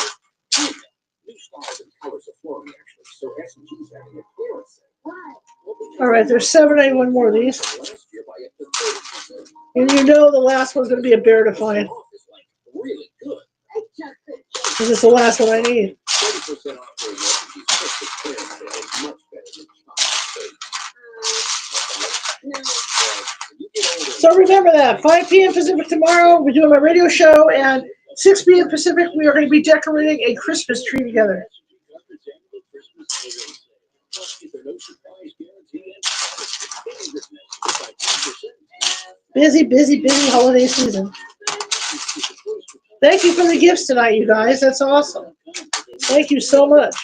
All right, there's 7. I need 1 more of these. And you know the last one's going to be a bear to find. This is the last one I need. So remember that, 5 p.m. Pacific tomorrow, we're doing my radio show, and 6 p.m. Pacific, we are going to be decorating a Christmas tree together. Busy, busy, busy holiday season. Thank you for the gifts tonight, you guys. That's awesome. Thank you so much.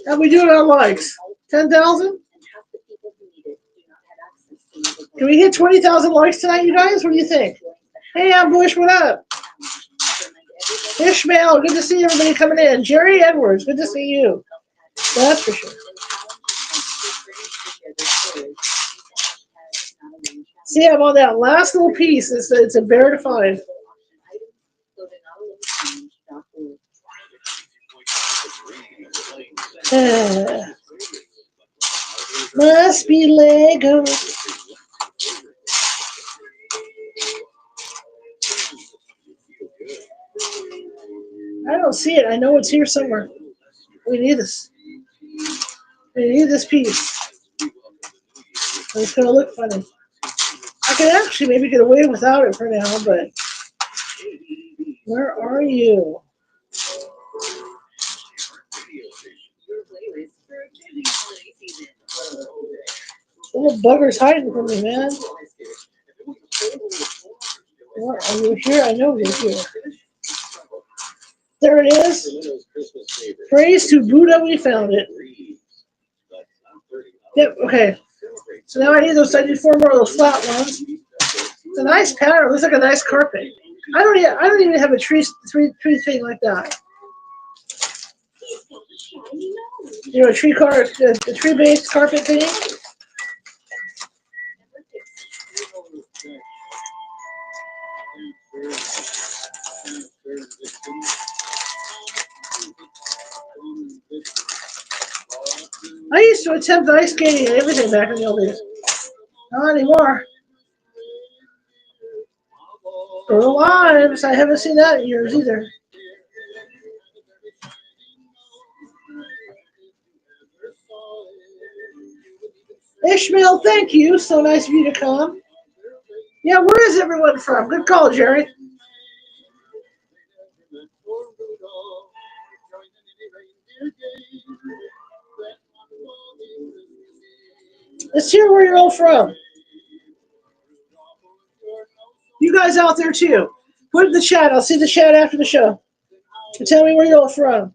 How we doing on likes? 10,000? Can we hit 20,000 likes tonight, you guys? What do you think? Hey, Ambush, what up? Ishmael, good to see everybody coming in. Jerry Edwards, good to see you. That's for sure. See, I'm on that last little piece. It's a bear to find. Must be Lego. I don't see it. I know it's here somewhere. We need this. We need this piece. It's going to look funny. I could actually maybe get away without it for now, but where are you? Little bugger's hiding from me, man. Where are you here? I know you're here. There it is. Praise to Buddha, we found it. Yep, okay. So now I need those. I need 4 more of those flat ones. It's a nice pattern. It looks like a nice carpet. I don't even have a tree thing like that. You know, a tree based carpet thing. I used to attempt ice skating and everything back in the old days. Not anymore. Girl Lives. I haven't seen that in years either. Ishmael, thank you. So nice of you to come. Yeah, where is everyone from? Good call, Jerry. Let's hear where you're all from. You guys out there too. Put it in the chat. I'll see the chat after the show. And tell me where you're all from.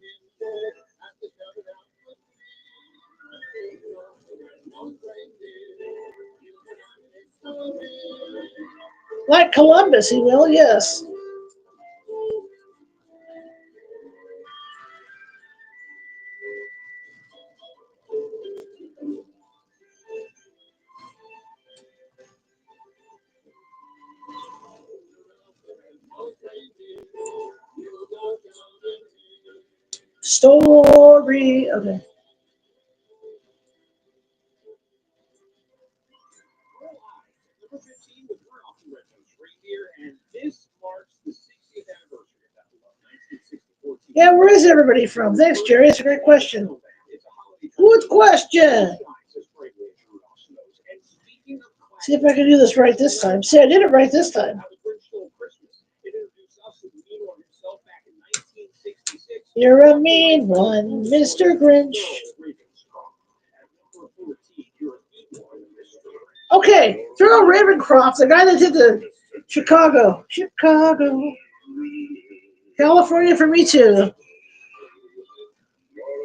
Like Columbus, he will, yes. Story. Okay. Yeah, where is everybody from? Thanks, Jerry. It's a great question. Good question. See if I can do this right this time. See, I did it right this time. You're a mean one, Mr. Grinch. Okay, throw Ravencroft, the guy that did the Chicago, California for me too.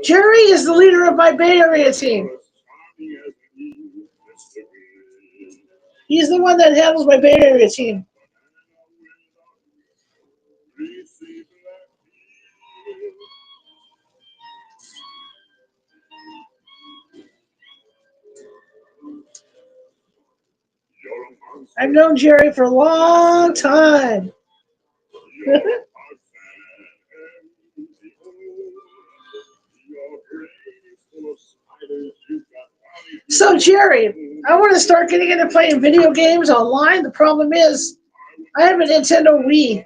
Jerry is the leader of my Bay Area team. He's the one that handles my Bay Area team. I've known Jerry for a long time. So, Jerry, I want to start getting into playing video games online. The problem is, I have a Nintendo Wii.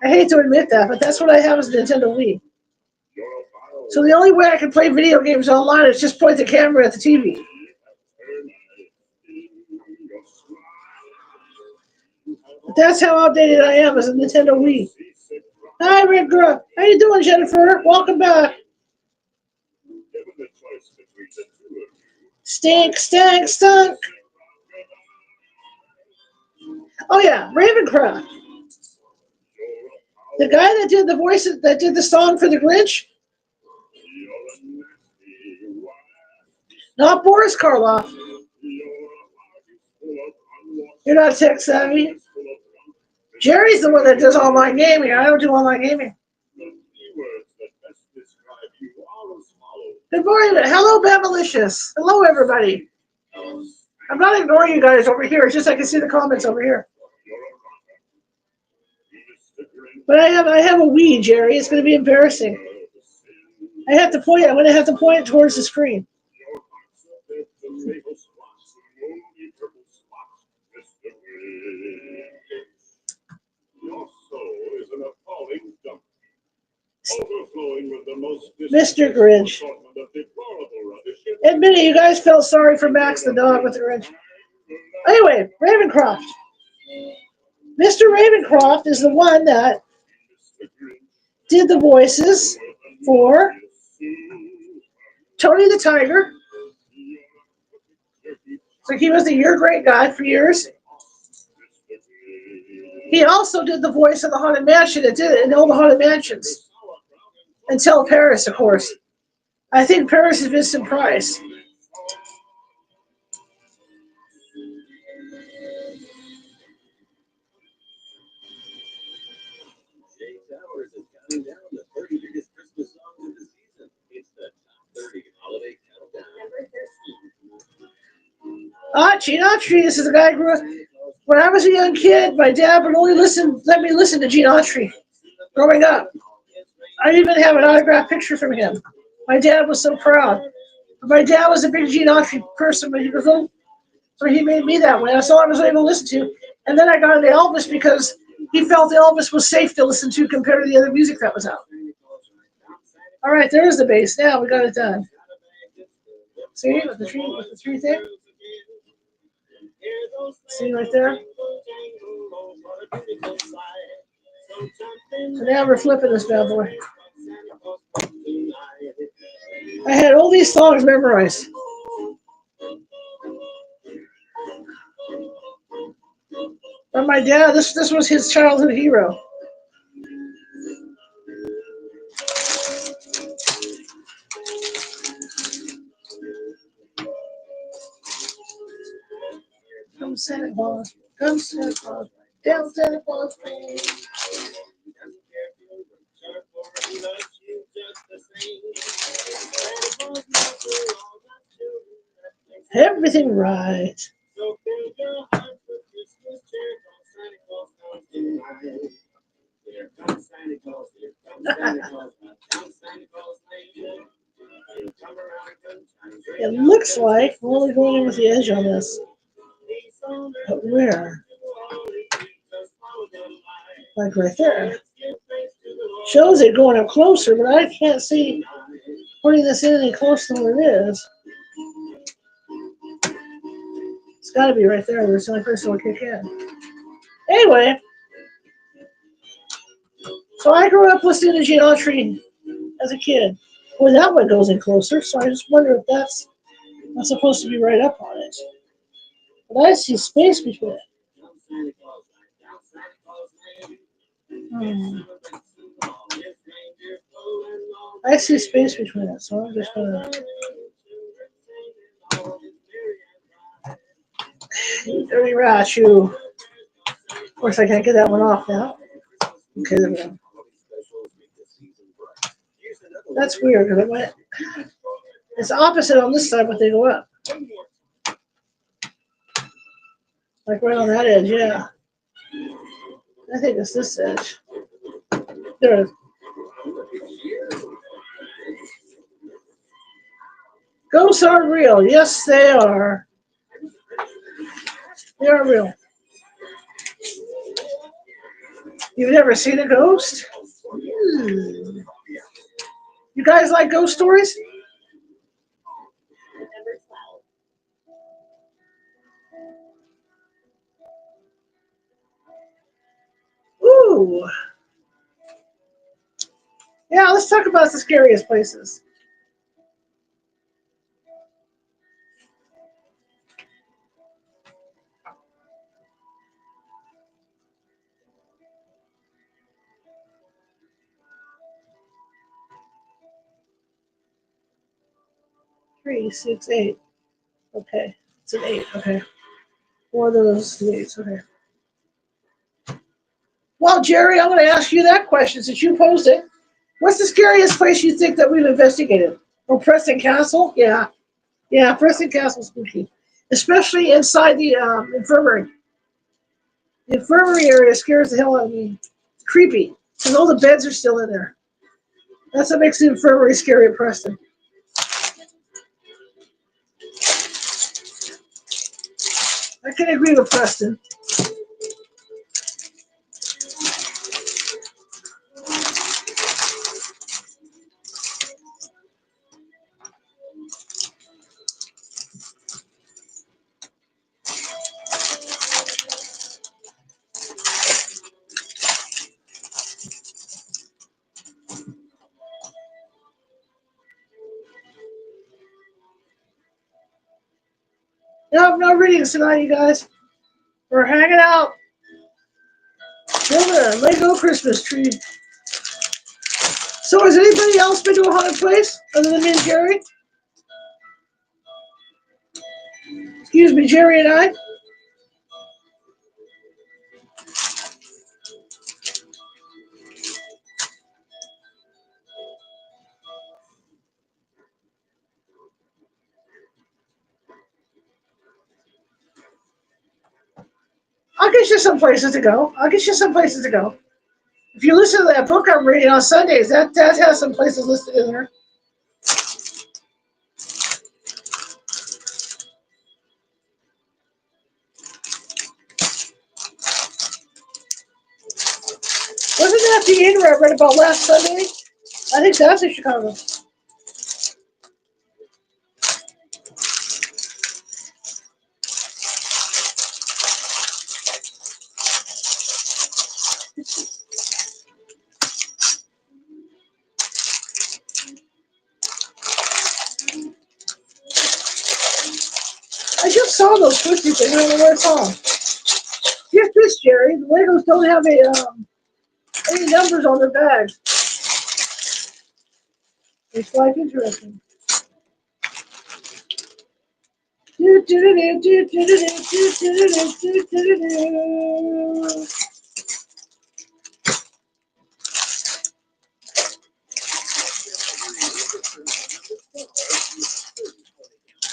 I hate to admit that, but that's what I have is a Nintendo Wii. So the only way I can play video games online is just point the camera at the TV. But that's how outdated I am as a Nintendo Wii. Hi, Rick. How you doing, Jennifer? Welcome back. Stink. Oh yeah, Ravencroft. The guy that did the voices, that did the song for the Grinch. Not Boris Karloff. You're not tech savvy. Jerry's the one that does online gaming. I don't do online gaming. Good morning. Hello, Bemalicious. Hello, everybody. I'm not ignoring you guys over here. It's just I can see the comments over here. But I have a Wii, Jerry. It's going to be embarrassing. I'm going to have to point it towards the screen. Mr. Grinch. Admit it, you guys felt sorry for Max the dog with the Grinch. Anyway, Ravencroft. Mr. Ravencroft is the one that did the voices for Tony the Tiger, So he was the You're Great guy for years. He also did the voice of the Haunted Mansion. It did it in all the Haunted Mansions. Until Paris, of course. I think Paris is Vincent Price. Gene Autry. This is a guy I grew up. When I was a young kid, my dad would only let me listen to Gene Autry growing up. I even have an autographed picture from him. My dad was so proud. My dad was a big Gene Autry person when he was little, so he made me that way. That's all I was able to listen to. And then I got into Elvis because he felt Elvis was safe to listen to compared to the other music that was out. All right, there's the bass. Now we got it done. See, with the tree thing. See right there? So now we're flipping this bad boy. I had all these songs memorized. But my dad, this was his childhood hero. Come Santa Claus, come Santa Claus, down Santa Claus Lane. Everything right. It looks like we're only going in with the edge on this. But where? Like right there. Shows it going up closer, but I can't see putting this in any closer than it is. It's got to be right there. There's the only person will kick in. Anyway, so I grew up listening to Gene Autry as a kid. Well, that one goes in closer, so I just wonder if that's not supposed to be right up on it. But I see space between it. I see space between it, so I'm just gonna. Dirty rat, you. Of course, I can't get that one off now. Okay, there we go. That's weird because it went. It's opposite on this side, but they go up. Like right on that edge, yeah. I think it's this edge. There it is. Ghosts are real. Yes, they are. They are real. You've never seen a ghost? You guys like ghost stories? Ooh. Yeah, let's talk about the scariest places. Three, 6, 8. Okay. It's an 8. Okay. Four of those 8s. Okay. Well, Jerry, I'm going to ask you that question since you posed it. What's the scariest place you think that we've investigated? Oh, Preston Castle? Yeah. Yeah, Preston Castle's spooky. Especially inside the infirmary. The infirmary area scares the hell out of me. It's creepy. Because all the beds are still in there. That's what makes the infirmary scary at Preston. I can agree with Preston. No, no readings tonight, you guys. We're hanging out. Building a Lego Christmas tree. So has anybody else been to a haunted place other than me and Jerry? Excuse me, Jerry and I. I'll get you some places to go. I'll get you some places to go. If you listen to that book I'm reading on Sundays, that has some places listed in there. Wasn't that the inn I read about last Sunday? I think that's in Chicago. I just saw those twisty things. I don't know where it's on. Get this, Jerry. The Legos don't have any numbers on their bags. It's quite interesting.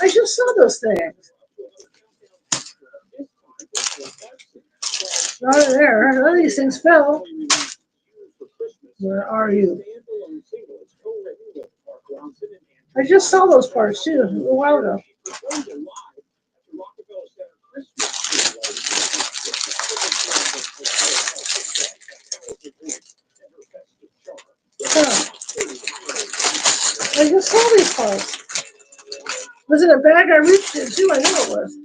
I just saw those things. Not in there. None of these things fell. Where are you? I just saw those parts too a little while ago. Huh. I just saw these parts. Was it a bag I reached into? I knew it was.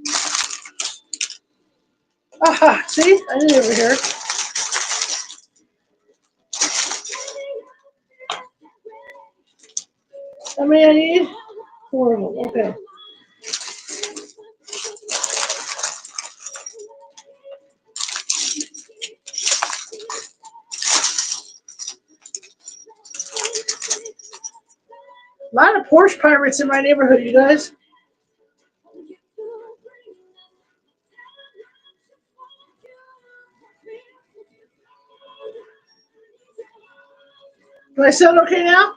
Aha, see? I knew they were here. How many I need? 4 of them, okay. A lot of Porsche pirates in my neighborhood, you guys. Do I sound okay now?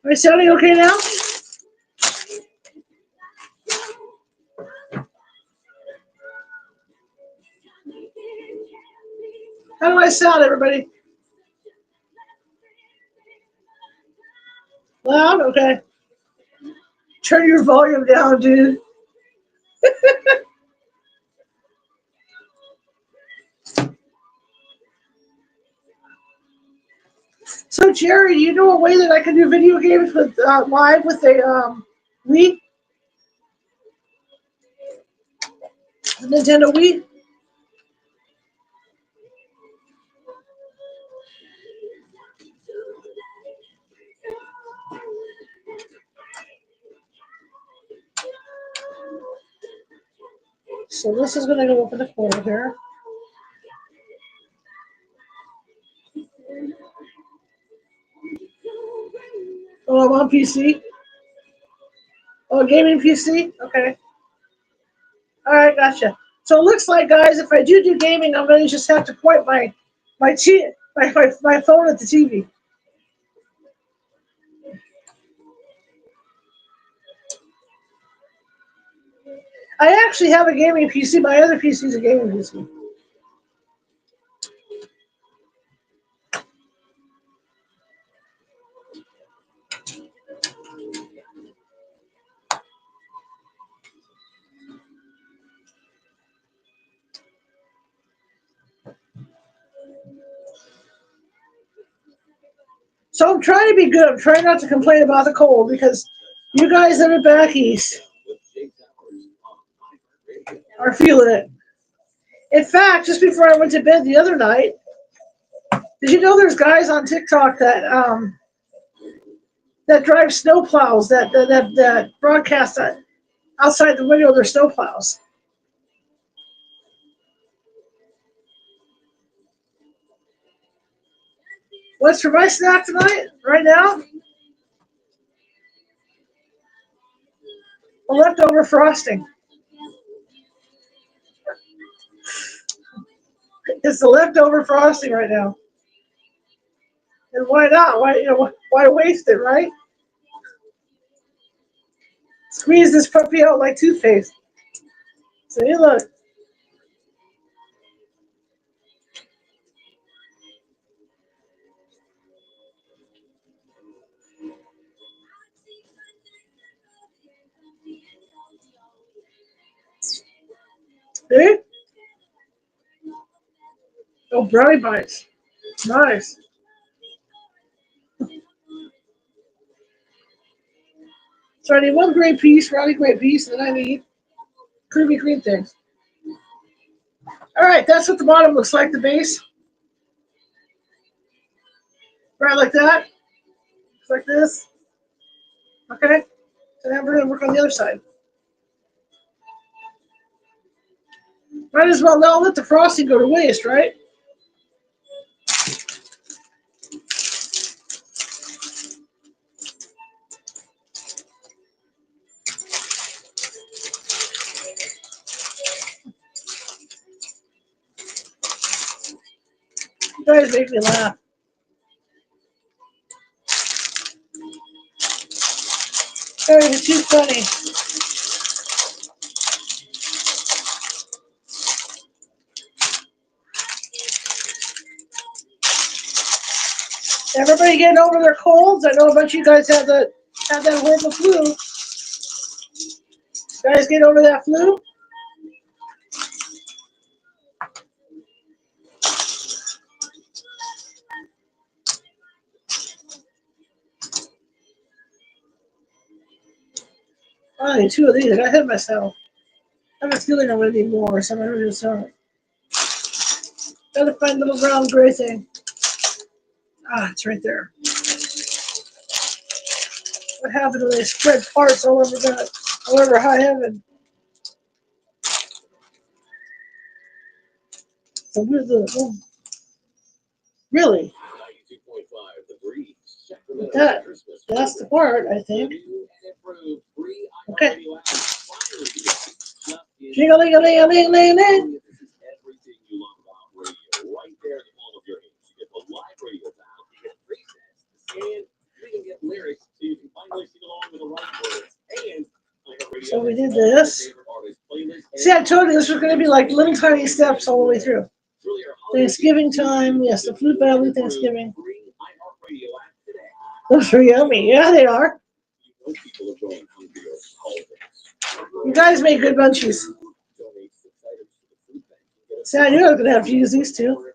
Am I sounding okay now? How do I sound, everybody? Loud? Okay. Turn your volume down, dude. So, Jerry, do you know a way that I can do video games with live with a Wii? A Nintendo Wii? So this is going to go up in the corner here. Oh, I'm on PC. Oh, gaming PC? Okay. All right, gotcha. So it looks like, guys, if I do gaming, I'm going to just have to point my phone at the TV. I actually have a gaming PC. My other PC is a gaming PC. So I'm trying to be good. I'm trying not to complain about the cold because You guys that are back east are feeling it. In fact, just before I went to bed the other night, did you know there's guys on TikTok that drive snowplows that broadcast outside the window of their snowplows? What's for my snack tonight? Right now, a leftover frosting. It's the leftover frosting right now. And why not? Why waste it, right? Squeeze this puppy out like toothpaste. See, look. See? Oh, brownie bites. Nice. So I need one great piece, brownie great piece, and then I need Krispy Kreme things. All right, that's what the bottom looks like, the base. Right like that. Just like this. Okay. So now we're going to work on the other side. Might as well not let the frosting go to waste, right? You guys make me laugh. You guys are too funny. Everybody getting over their colds? I know a bunch of you guys have that horrible flu. You guys get over that flu? I need two of these. I got hit myself. I have a feeling I'm going to need more, so I'm going to do some. Gotta find the little brown gray thing. Ah, it's right there. What happened when they spread parts all over high heaven? So where's really? That's the part, I think. Okay. Jing-a-ling-a-ling-a-ling-a-ling-ling. So we did this. See, I told you this was going to be like little tiny steps all the way through. Thanksgiving time, yes, the Flute Valley Thanksgiving. Those are yummy. Yeah, they are. You guys make good munchies. See, I knew I was going to have to use these two.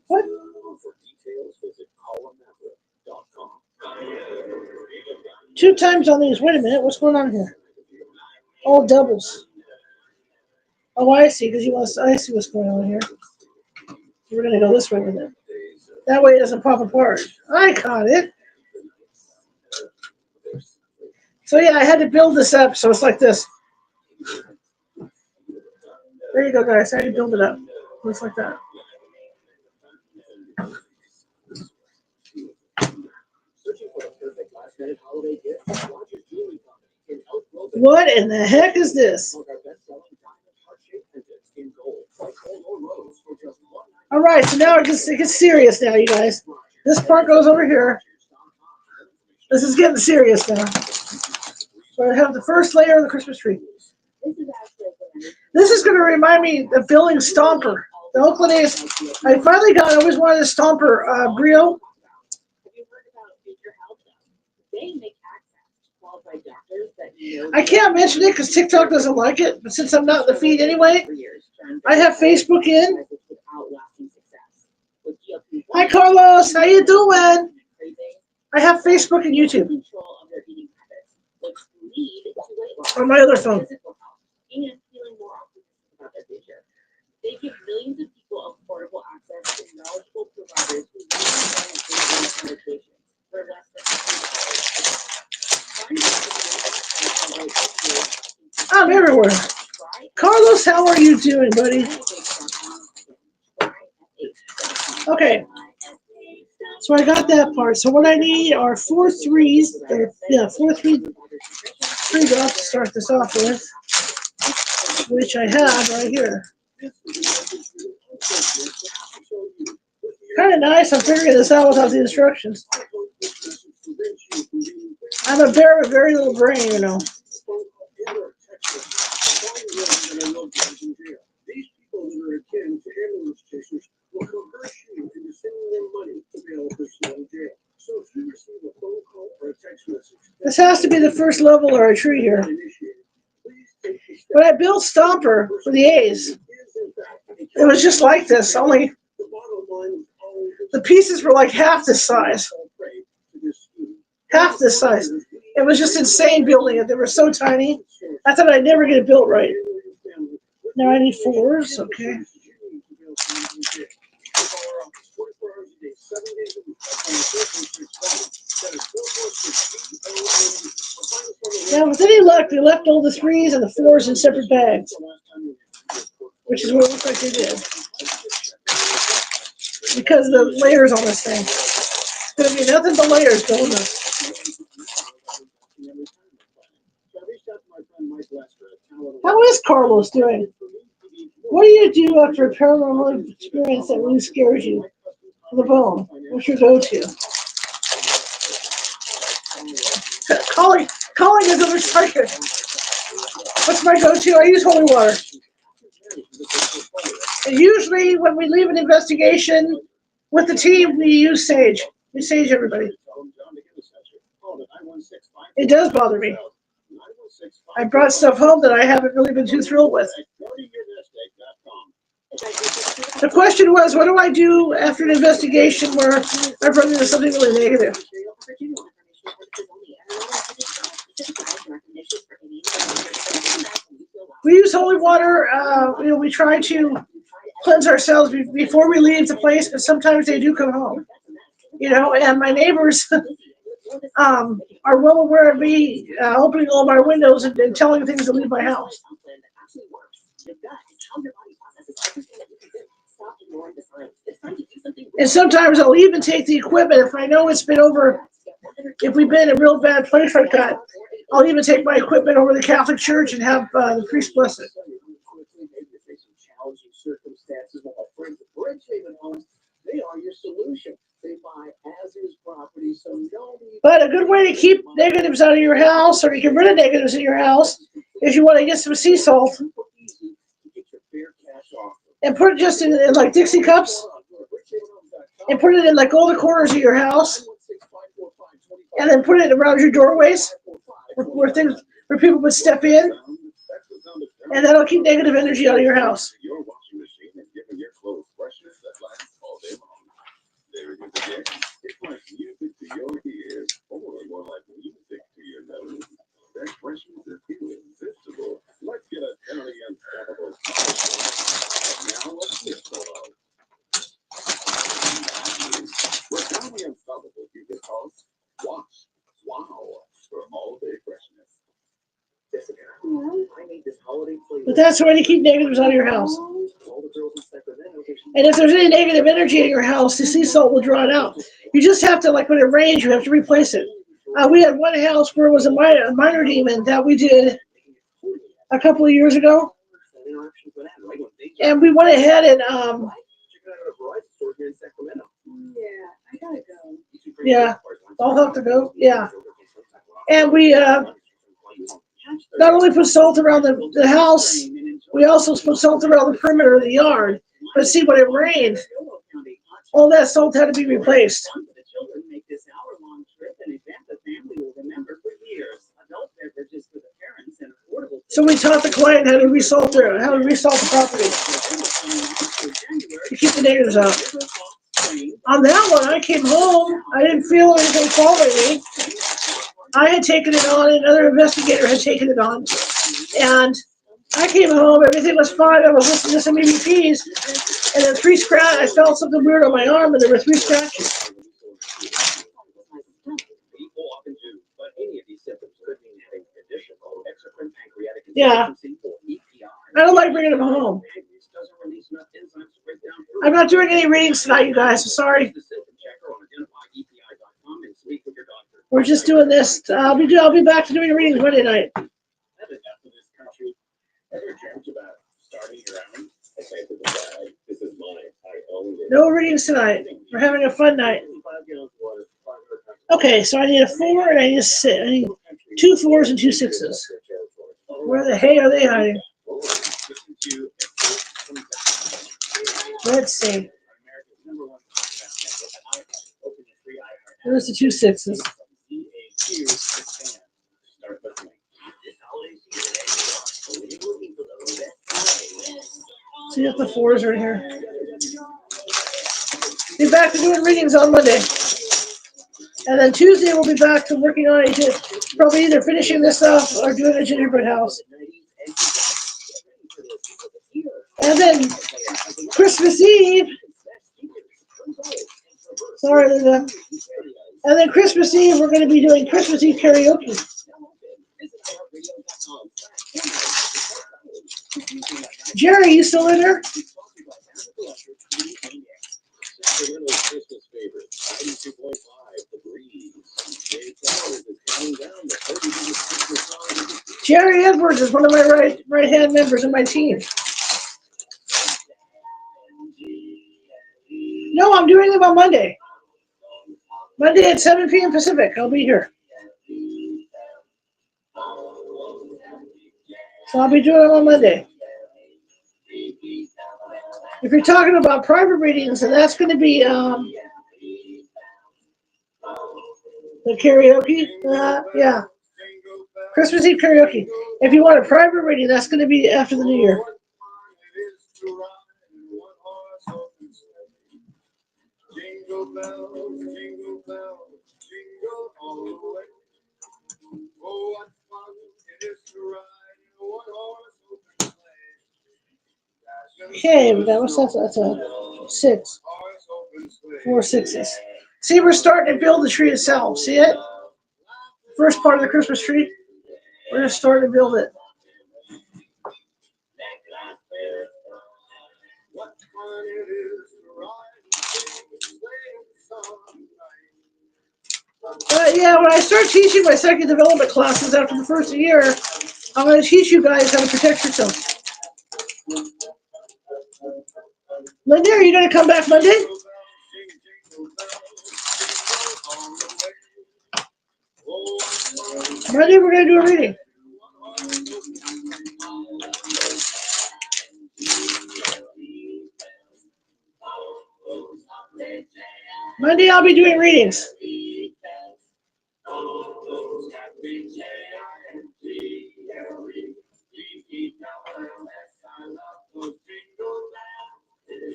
What? Two times on these. Wait a minute. What's going on here? All doubles. Oh, I see. Because I see what's going on here. We're going to go this way with it. That way it doesn't pop apart. I caught it. So yeah, I had to build this up. So it's like this. There you go, guys. I had to build it up. Looks like that. What in the heck is this? All right, so now it gets serious now, you guys. This part goes over here. This is getting serious now. So I have the first layer of the Christmas tree. This is going to remind me of building Stomper. The Oakland A's. I always wanted a Stomper Brio. I can't mention it because TikTok doesn't like it, but since I'm not in the feed anyway, I have Facebook in. Hi, Carlos. How you doing? I have Facebook and YouTube control of their eating habits, which lead to weight loss, on my other phone. physical health, and feeling more optimistic about their future. They give millions of people affordable access to knowledgeable providers who recognize medications for less than $100. I'm everywhere. Carlos, how are you doing, buddy? Okay. So I got that part. So what I need are 4 threes. 4 3 drops to start this off with, which I have right here. Kind of nice. I'm figuring this out without the instructions. I'm a bear with very little brain, you know. These people that are akin to ambulance chasers will coerce you into sending them money to bail a person out of jail. So if you receive a phone call or a text message, this has to be the first level or a tree here. When I built Stomper for the A's, it was just like this, only the pieces were like half this size. Half this size. It was just insane building it. They were so tiny. I thought I'd never get it built right. Now I need 4s, okay. Now, with any luck, they left all the 3s and the 4s in separate bags, which is what it looks like they did. Because of the layers on this thing. It's going to be nothing but layers going on. How is Carlos doing? What do you do after a paranormal experience that really scares you to the bone? What's your go-to? Calling another psychic. What's my go-to? I use holy water. And usually when we leave an investigation with the team, we use sage. We sage everybody. It does bother me. I brought stuff home that I haven't really been too thrilled with. The question was, what do I do after an investigation where I've run into something really negative? We use holy water. We try to cleanse ourselves before we leave the place, but sometimes they do come home. And my neighbors are well aware of me opening all my windows and telling things to leave my house. And sometimes I'll even take the equipment if I know it's been over. If we've been in a real bad place like that, I'll even take my equipment over to the Catholic Church and have the priest bless it. But a good way to keep negatives out of your house or to get rid of negatives in your house is you want to get some sea salt and put it just in like Dixie cups and put it in like all the corners of your house and then put it around your doorways where people would step in, and that'll keep negative energy out of your house. But that's the way to keep negatives out of your house. And if there's any negative energy in your house, the sea salt will draw it out. You just have to, like when it rains, you have to replace it. We had one house where it was a minor demon that we did a couple of years ago. And we went ahead and yeah, I'll have to go. Yeah. And we not only put salt around the house, we also put salt around the perimeter of the yard. But see, when it rained, all that salt had to be replaced. So we taught the client how to resalt the property to keep the negatives out. On that one, I came home. I didn't feel anything following me. I had taken it on, another investigator had taken it on. And I came home, everything was fine. I was listening to some EVPs, and then I felt something weird on my arm, and there were 3 scratches. Yeah. I don't like bringing them home. I'm not doing any readings tonight, you guys. I'm sorry. We're just doing this. I'll be back to doing readings Monday night. No readings tonight. We're having a fun night. Okay, so I need a 4 and I need a 6. I need 2 4s and 2 6s. Where the hey are they hiding? Let's see. There's the 2 6s. See if the 4s are in here. Be back to doing readings on Monday. And then Tuesday we'll be back to working on it. Probably either finishing this up or doing a gingerbread house. And then Christmas Eve. Sorry, Linda. And then Christmas Eve, we're going to be doing Christmas Eve karaoke. Jerry, you still in there? Jerry Edwards is one of my right-hand members of my team. No, I'm doing them on Monday. Monday at 7 p.m. Pacific. I'll be here. So I'll be doing them on Monday. If you're talking about private readings, and that's going to be the karaoke, yeah. Christmas Eve karaoke. If you want a private reading, that's going to be after the New Year. Jingle bells, jingle bells, jingle all the way. Oh, what fun it is to ride in a one-horse open sleigh. Okay, we got what's that? That's a 6. 4 6s. See, we're starting to build the tree itself. See it? First part of the Christmas tree. We're just starting to build it. What fun it is to ride. Yeah, when I start teaching my second development classes after the first year, I'm going to teach you guys how to protect yourself. Linda, are you going to come back Monday? Monday, we're going to do a reading. Monday, I'll be doing readings.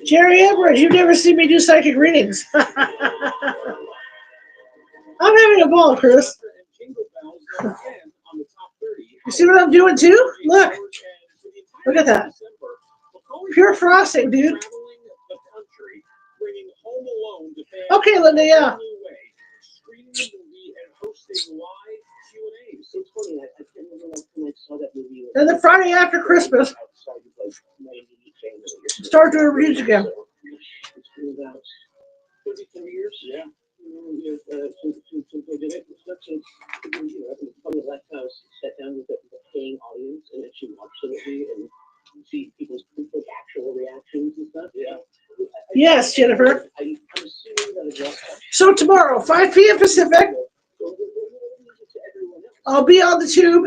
Jerry Edwards, you've never seen me do psychic readings. I'm having a ball, Chris. You see what I'm doing too? Look. Look at that. Pure frosting, dude. Okay, Linda, yeah. And the Friday after Christmas, start doing readings again. Yes, Jennifer. So tomorrow, 5 p.m. Pacific, I'll be on the tube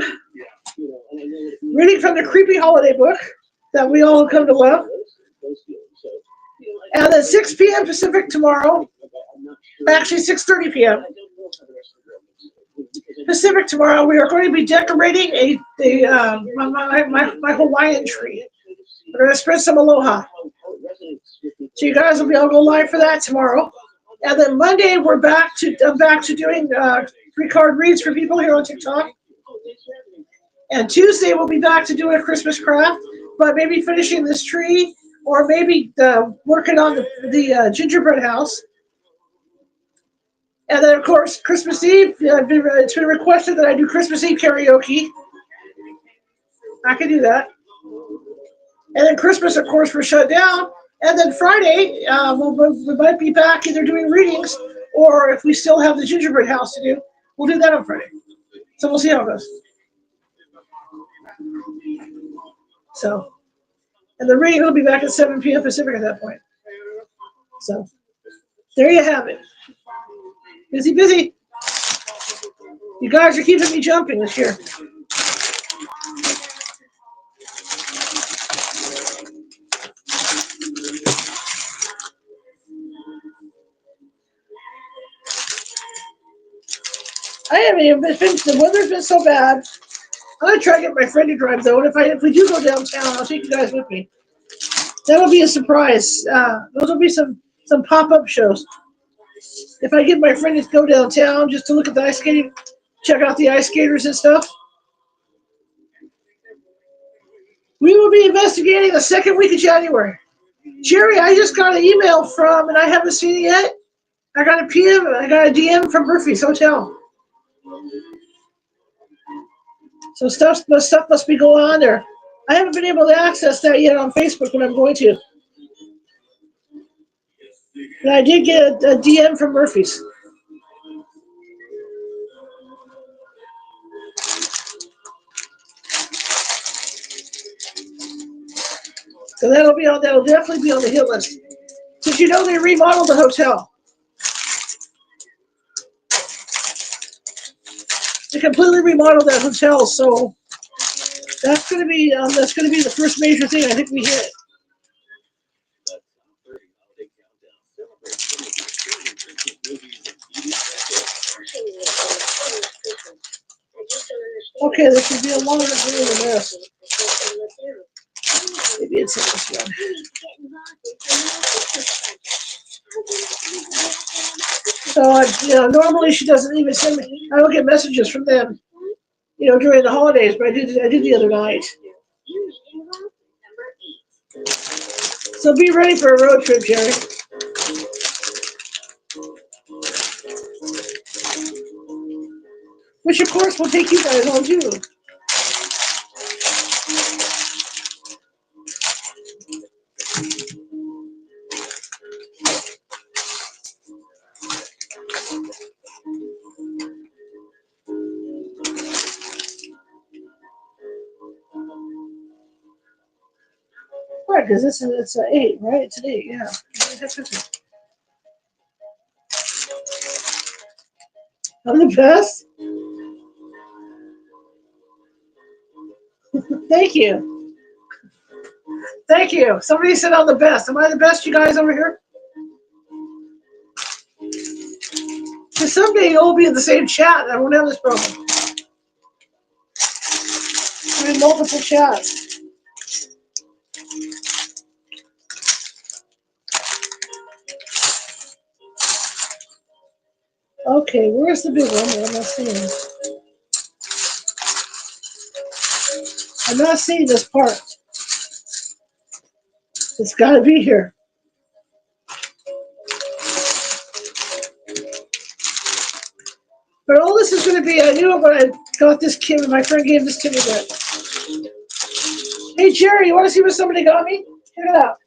reading from the creepy holiday book that we all come to love. And then 6 p.m. Pacific tomorrow, actually 6:30 p.m. Pacific tomorrow, we are going to be decorating my Hawaiian tree. We're going to spread some aloha. So you guys will be able to go live for that tomorrow. And then Monday I'm back to doing 3-card reads for people here on TikTok. And Tuesday we'll be back to doing a Christmas craft, but maybe finishing this tree or maybe working on the gingerbread house. And then of course Christmas Eve. It's been requested that I do Christmas Eve karaoke. I can do that. And then Christmas, of course, we're shut down. And then Friday, we might be back either doing readings or if we still have the gingerbread house to do, we'll do that on Friday. So we'll see how it goes. So, and the reading will be back at 7 p.m. Pacific at that point. So, there you have it. Busy, busy. You guys are keeping me jumping this year. I haven't even the weather's been so bad. I'm gonna try to get my friend to drive though, and if we do go downtown, I'll take you guys with me. That'll be a surprise. Those will be some pop-up shows. If I get my friend to go downtown just to look at the ice skating, check out the ice skaters and stuff. We will be investigating the second week of January. Jerry, I just got an email from, and I haven't seen it yet. I got a DM from Murphy's Hotel. So stuff must be going on there. I haven't been able to access that yet on Facebook, but I'm going to. And I did get a DM from Murphy's. So that'll definitely be on the hit list. Did you know they remodeled the hotel? They completely remodeled that hotel, so that's going to be the first major thing I think we hit. Okay, there should be a longer video than this. Maybe it's in this one. So normally she doesn't even send me. I don't get messages from them, during the holidays. But I did the other night. So be ready for a road trip, Jerry. Which of course will take you guys on too. Right, because it's an 8, right? It's an 8, yeah. I'm the best. Thank you. Thank you. Somebody said I'm the best. Am I the best, you guys over here? Because someday you'll be in the same chat and I won't have this problem. We're in multiple chats. Okay, where's the big one? I'm not seeing. I'm not seeing this part. It's got to be here. But all this is going to be, I knew it when I got this kit, when my friend gave this to me. But hey, Jerry, you want to see what somebody got me? Check it out.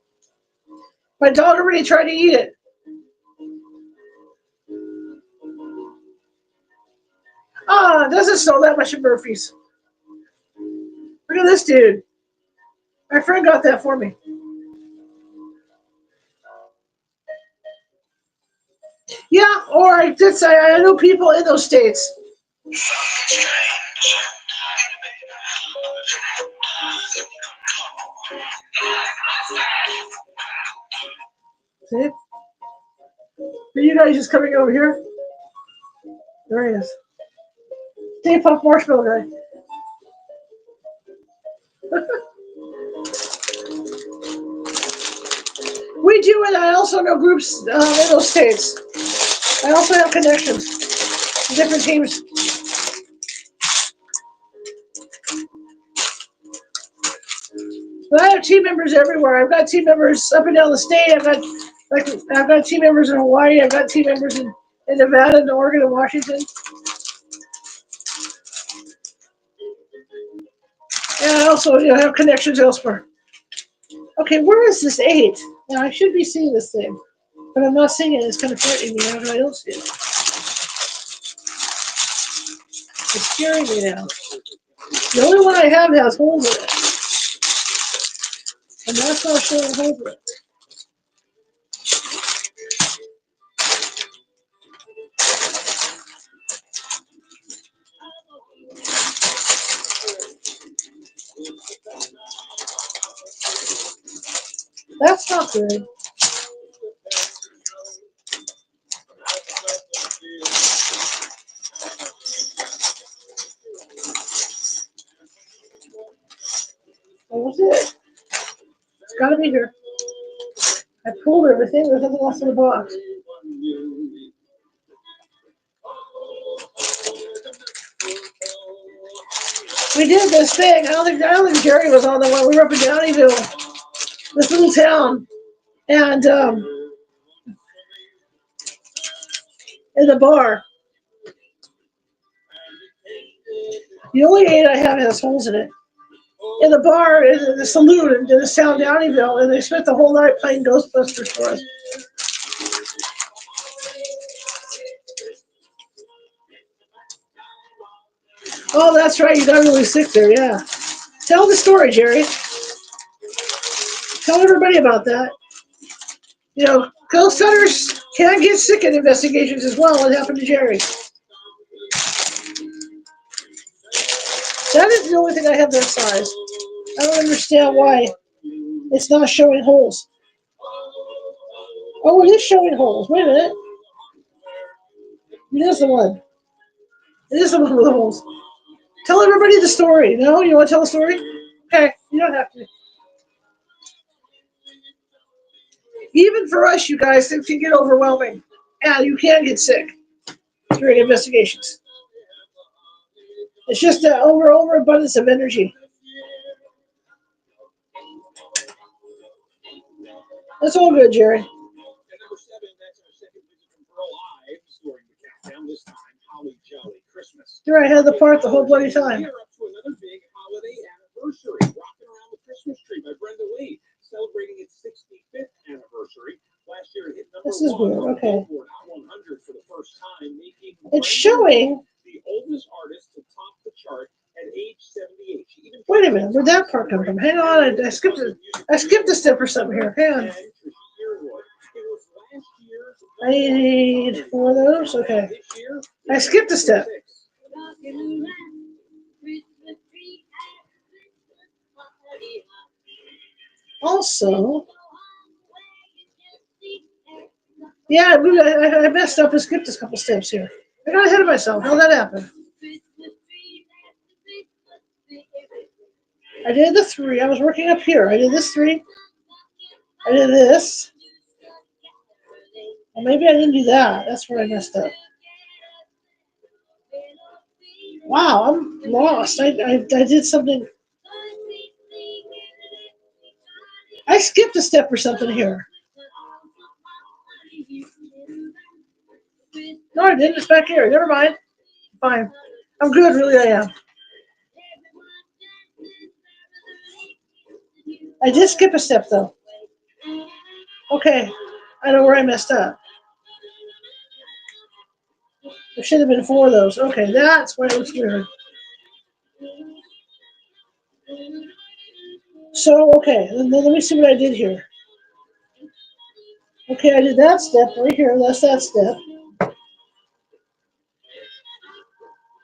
My dog already tried to eat it. It doesn't sell that much at Murphy's. Look at this dude. My friend got that for me. Yeah, or I did say I know people in those states. See? Are you guys just coming over here? There he is. Stay Puft Marshmallow guy. We do, and I also know groups in those states. I also have connections to different teams. But I have team members everywhere. I've got team members up and down the state. I've got team members in Hawaii. I've got team members in Nevada, and Oregon, and Washington. And I also have connections elsewhere. Okay, where is this 8? Now I should be seeing this thing, but I'm not seeing it. It's kind of frightening me now because I don't see it. It's scaring me now. The only one I have has holes in it, and that's not showing holes in it. That's not good. That was it. It's got to be here. I pulled everything. There's nothing else in the box. We did this thing. I don't think Jerry was on the one. We were up in Downeyville, this little town, and in the bar. The only 8 I have has holes in it. In the bar, in the saloon in this town, Downeyville, and they spent the whole night playing Ghostbusters for us. Oh, that's right. You got really sick there, yeah. Tell the story, Jerry. Tell everybody about that. Ghost hunters can get sick in investigations as well. It happened to Jerry. That is the only thing I have that size. I don't understand why it's not showing holes. Oh, it is showing holes. Wait a minute. It is the one. It is the one with the holes. Tell everybody the story. No? You want to tell the story? Okay. You don't have to. Even for us, you guys, it can get overwhelming. And you can get sick during investigations. It's just an overabundance of energy. That's all good, Jerry. Here I had the part the whole bloody time. This is weird. Okay. It's showing. Wait a minute. Where'd that part come from? Hang on. I skipped a step or something here. Hang on. I need 4 of those. Okay. I skipped a step. Also, yeah, I messed up and skipped a couple steps here. I got ahead of myself. How'd that happen? I did the 3. I was working up here. I did this 3. I did this. Well, maybe I didn't do that. That's where I messed up. Wow, I'm lost. I did something. I skipped a step or something here. No, I didn't. It's back here. Never mind. Fine. I'm good. Really, I am. I did skip a step, though. Okay. I know where I messed up. There should have been 4 of those. Okay, that's why it looks weird. So, okay. Let me see what I did here. Okay, I did that step right here. That's that step.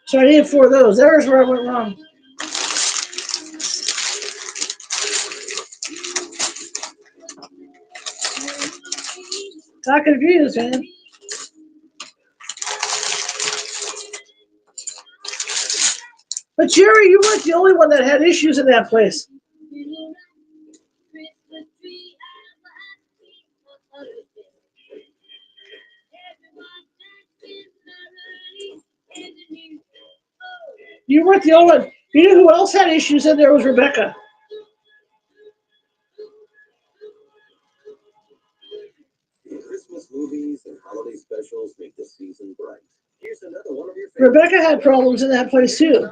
So I needed 4 of those. There's where I went wrong. Got confused, man. But Jerry, you weren't the only one that had issues in that place. You weren't the only one. You know who else had issues in there was Rebecca. Christmas movies and holiday specials make the season bright. Here's another one of your Rebecca had problems in that place too,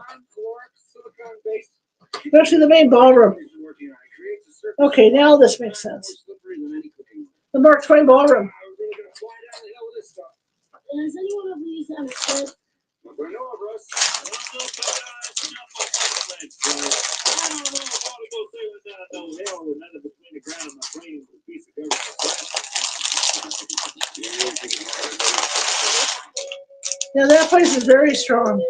especially the main ballroom. Okay, now this makes sense. The Mark Twain ballroom. Has anyone of these understood? Now that place is very strong.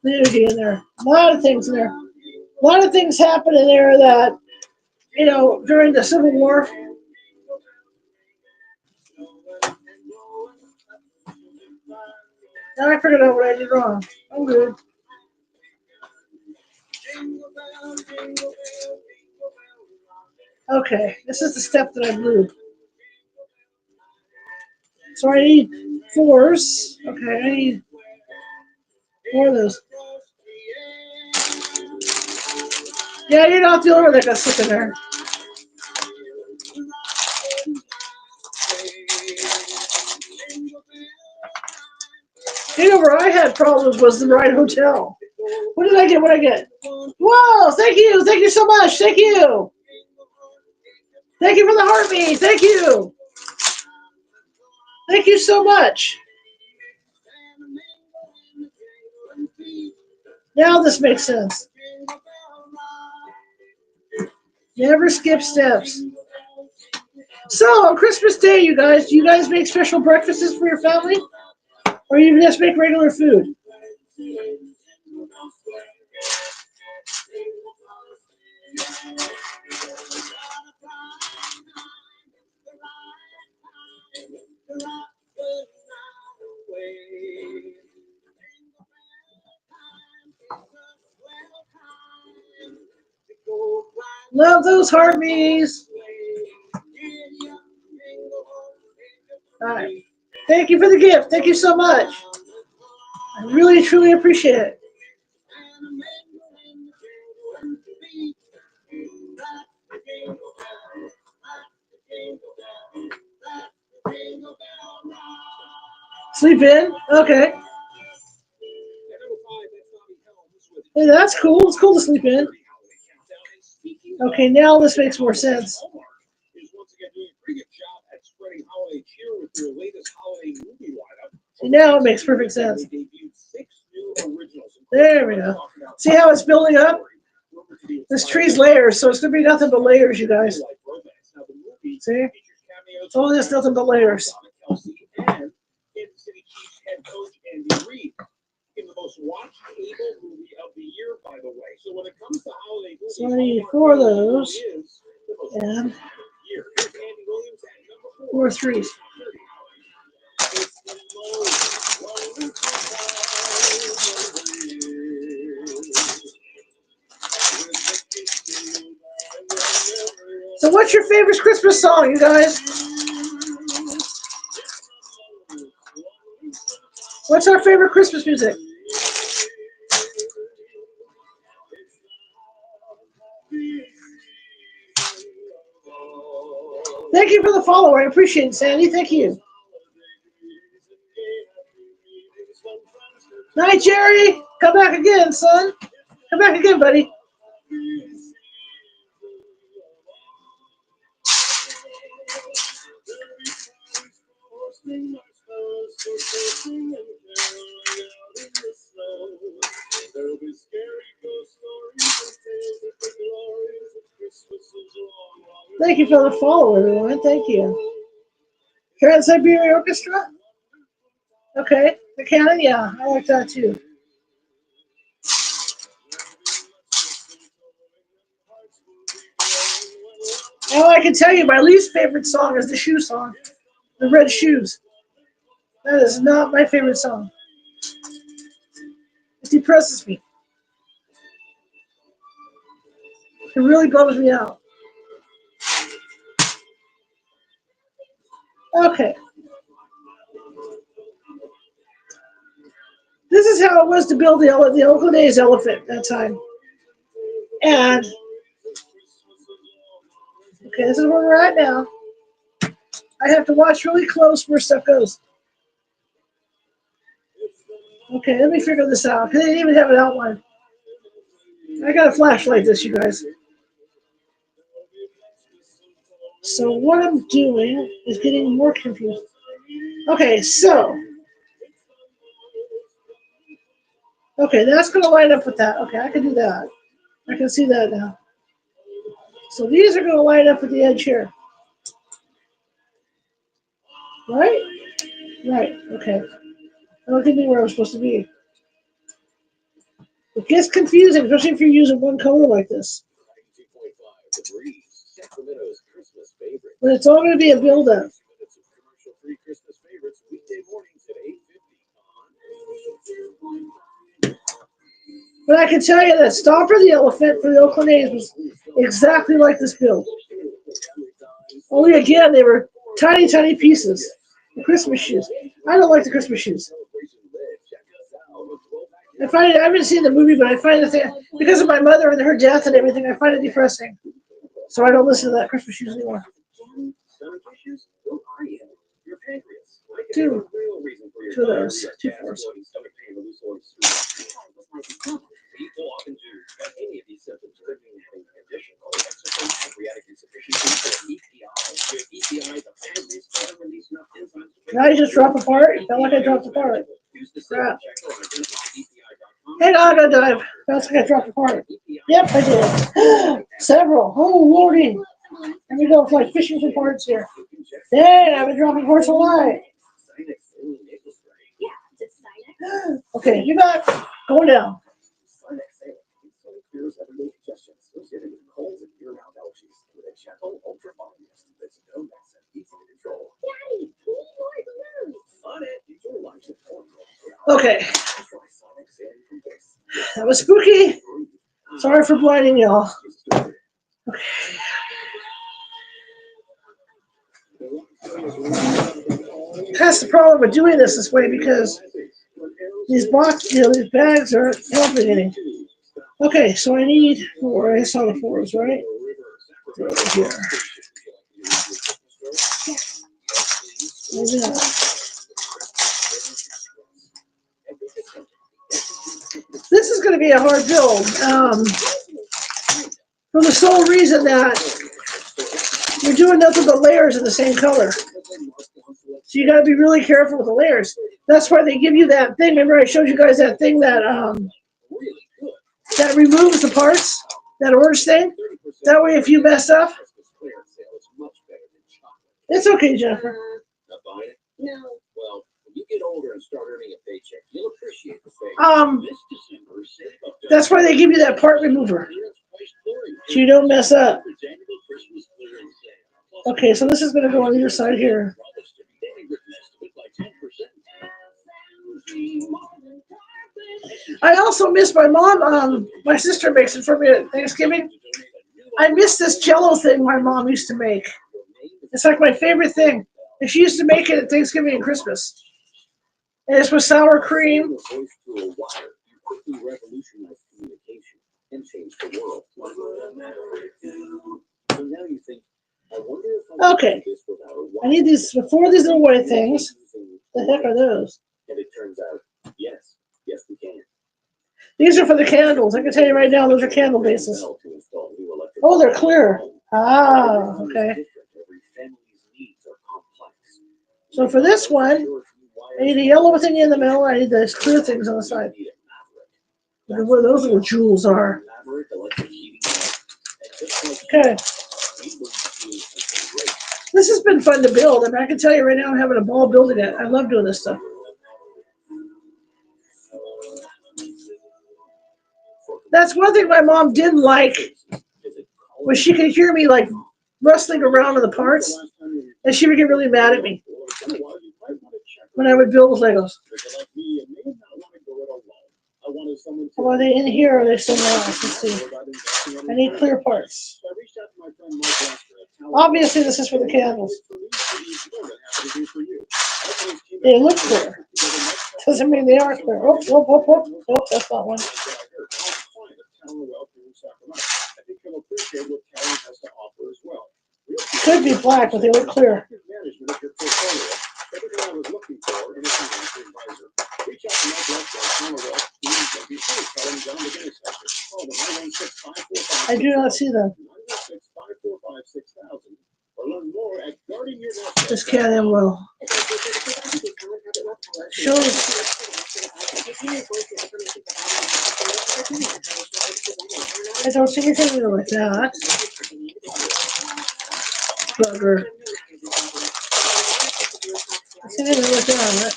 Nudity in there. A lot of things in there. A lot of things happen in there that, you know, during the Civil War. Now I figured out what I did wrong. I'm good. Okay, this is the step that I blew. So I need 4s. Okay, I need 4 of those. Yeah, you're not the only one that got stuck in there. You know where I had problems was the right hotel. What did I get? What did I get? Whoa, thank you. Thank you so much. Thank you. Thank you for the heartbeat. Thank you. Thank you so much. Now this makes sense. Never skip steps. So on Christmas Day, you guys, do you guys make special breakfasts for your family? Or you just make regular food? Love those heartbeats. All right. Thank you for the gift. Thank you so much. I really, truly appreciate it. Sleep in? Okay. Hey, that's cool. It's cool to sleep in. Okay, now this makes more sense. And now it makes perfect sense. There we go. See how it's building up? This tree's layers, so it's going to be nothing but layers, you guys. See? It's all this, nothing but layers. So I need 4 of those and 4 3s. So what's your favorite Christmas song, you guys? What's our favorite Christmas music? Thank you for the follow. I appreciate it, Sandy. Thank you. Night, Jerry. Come back again, son. Come back again, buddy. Thank you for the follow, everyone. Thank you. Trans-Siberian Orchestra? Okay. The Canon? Yeah, I like that too. Now I can tell you my least favorite song is the shoe song. The Red Shoes. That is not my favorite song. It depresses me. It really bums me out. Okay. this is how it was to build the Oakland A's elephant that time. And okay, this is where we're at now. I have to watch really close where stuff goes. Okay, let me figure this out. They didn't even have an outline. I got a flashlight this, you guys. So what I'm doing is getting more confused. Okay, so. Okay, that's going to line up with that. Okay, I can do that. I can see that now. So these are going to line up with the edge here. Right? Right, okay. Don't give me where I'm supposed to be. It gets confusing, especially if you're using one color like this. But it's all going to be a build-up. But I can tell you that Stomper the Elephant for the Oakland A's was exactly like this build. Only again, they were tiny, tiny pieces. The Christmas shoes. I don't like the Christmas shoes. I haven't seen the movie, but I find that because of my mother and her death and everything, I find it depressing. So I don't listen to that Christmas shoes anymore. Two of those. 2 fours. People often do, but any of these symptoms could mean having a condition called exocrine pancreatic insufficiency, or EPI. The pancreas doesn't release enough enzymes. Now you just drop apart? It felt like I dropped apart. Crap. Hang on, I dive. Felt like I dropped apart. Yep, I did. Several. Oh, lordy. Here we go. It's like fishing for parts here. Dang, I've been dropping parts a lot. Okay, you got going down. Okay. That was spooky. Sorry for blinding y'all. Okay. That's the problem with doing this way because these these bags aren't helping any. Okay, so I need 4. I saw the 4s, right? They're over here. Maybe not. This is going to be a hard build for the sole reason that you're doing nothing but layers in the same color. So you got to be really careful with the layers. That's why they give you that thing. Remember I showed you guys that thing that that removes the parts, that orange thing? That way if you mess up, it's okay, Jennifer. No. Well, when you get older and start earning a paycheck, you'll appreciate the thing. That's why they give you that part remover, so you don't mess up. Okay, so this is going to go on either side here. I also miss my mom. My sister makes it for me at Thanksgiving. I miss this Jell-O thing my mom used to make. It's like my favorite thing. And she used to make it at Thanksgiving and Christmas. And it's with sour cream. Okay. I need these before these little white things. The heck are those? And it turns out, yes, we can. These are for the candles. I can tell you right now, those are candle bases. Oh, they're clear. Ah, okay. So for this one, I need a yellow thing in the middle. I need those clear things on the side. Where those little jewels are. Okay. This has been fun to build. I mean, I can tell you right now, I'm having a ball building it. I love doing this stuff. That's one thing my mom didn't like, was she could hear me like rustling around in the parts, and she would get really mad at me when I would build with Legos. Well, are they in here or are they somewhere else? Let's see. I need clear parts. Obviously, this is for the candles. They look clear. doesn't mean they are clear. Oh, whoop, whoop, whoop. Nope, that's not one. I think you'll appreciate what Talon has to offer as well. Could be black, but they look clear. Management of your portfolio. Everything I was looking for in a financial advisor. Reach out to my director at Commonwealth. Before Talon John McGinnis Center. Call them 916-545. I do not see them. 916-545-6000. Or learn more at Guarding Your Nest. This cat will show. I don't see anything like that. Bugger. I see anything like that.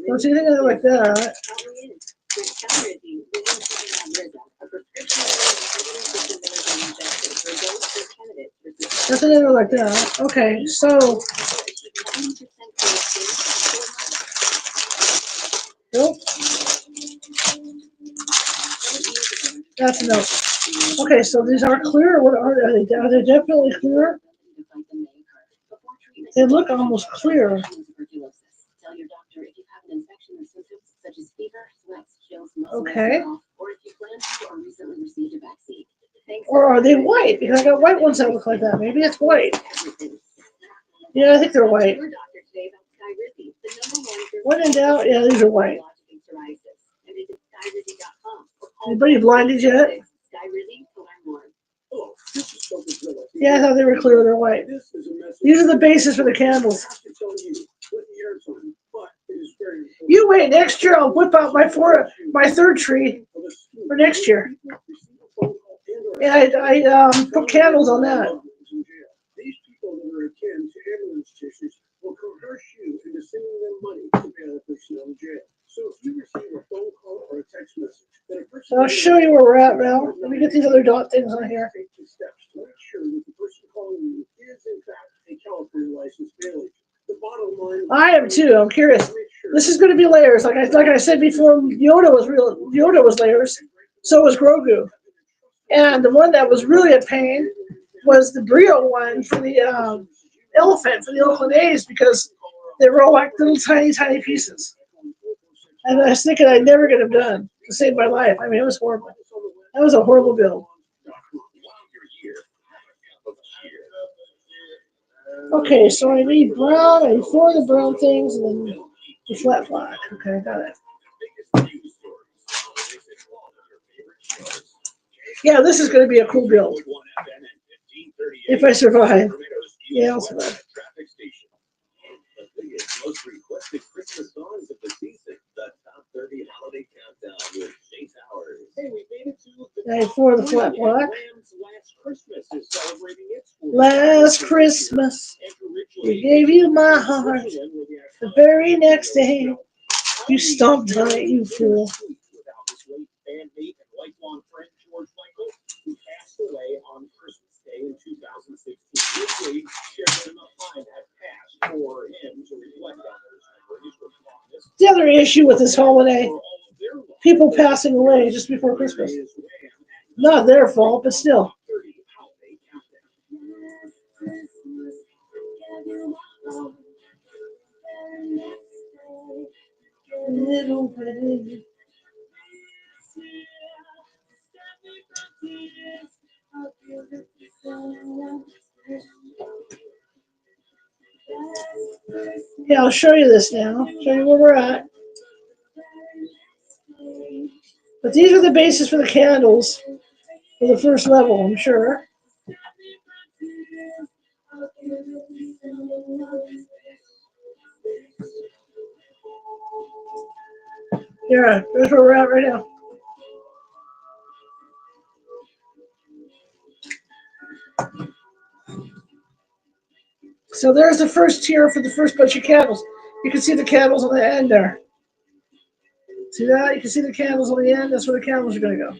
Don't see anything like that. Nothing like that. Okay, so. Nope. That's a no. Okay, so these are clear. What are they? Are they definitely clear? They look almost clear. Okay. Or are they white? Because I got white ones that look like that. Maybe it's white. Yeah, I think they're white. When in doubt, yeah, these are white. Anybody blinded yet? Yeah, I thought they were clear. They're white. These are the bases for the candles. You wait. Next year, I'll whip out my third tree for next year. And I put candles on that. These people that are akin to ambulance chasers will coerce you into sending them money to pay the person in jail. So if you receive a phone call or a text message that a person, I'll show you where we're at now. Let me get these other dot things on here. take the steps to make sure that the person calling you is in fact a California licensed bail agent. The bottom line. I am too. I'm curious. This is going to be layers. Like I said before, Yoda was layers. So was Grogu. And the one that was really a pain was the Brio one for the elephant, for the Oakland A's, because they were all like little tiny pieces. And I was thinking I'd never get them done to save my life. I mean, it was horrible. That was a horrible build. Okay, so I need brown. I need 4 of the brown things, and then the flat black. Okay, got it. Yeah, this is going to be a cool build. If I survive. Yeah, I'll survive. Most requested Christmas songs of the season, the top 30 holiday countdown with Jay Towers. Hey, we made it to I have 4 of the flat black. Last Christmas is celebrating its Last Christmas, we gave you my heart. The very next day, you stomped on it, you fool. Without his late bandmate and lifelong friend George Michael, who passed away on Christmas Day in 2016. This week, sharing enough time had passed for him to reflect on those memories with fondness. The other issue with this holiday, people passing away just before Christmas. Not their fault, but still. Little baby. Yeah, I'll show you this now. Show you where we're at. But these are the bases for the candles for the first level, I'm sure. Yeah, that's where we're at right now. So there's the first tier for the first bunch of candles. You can see the candles on the end there. See that? You can see the candles on the end. That's where the candles are going to go.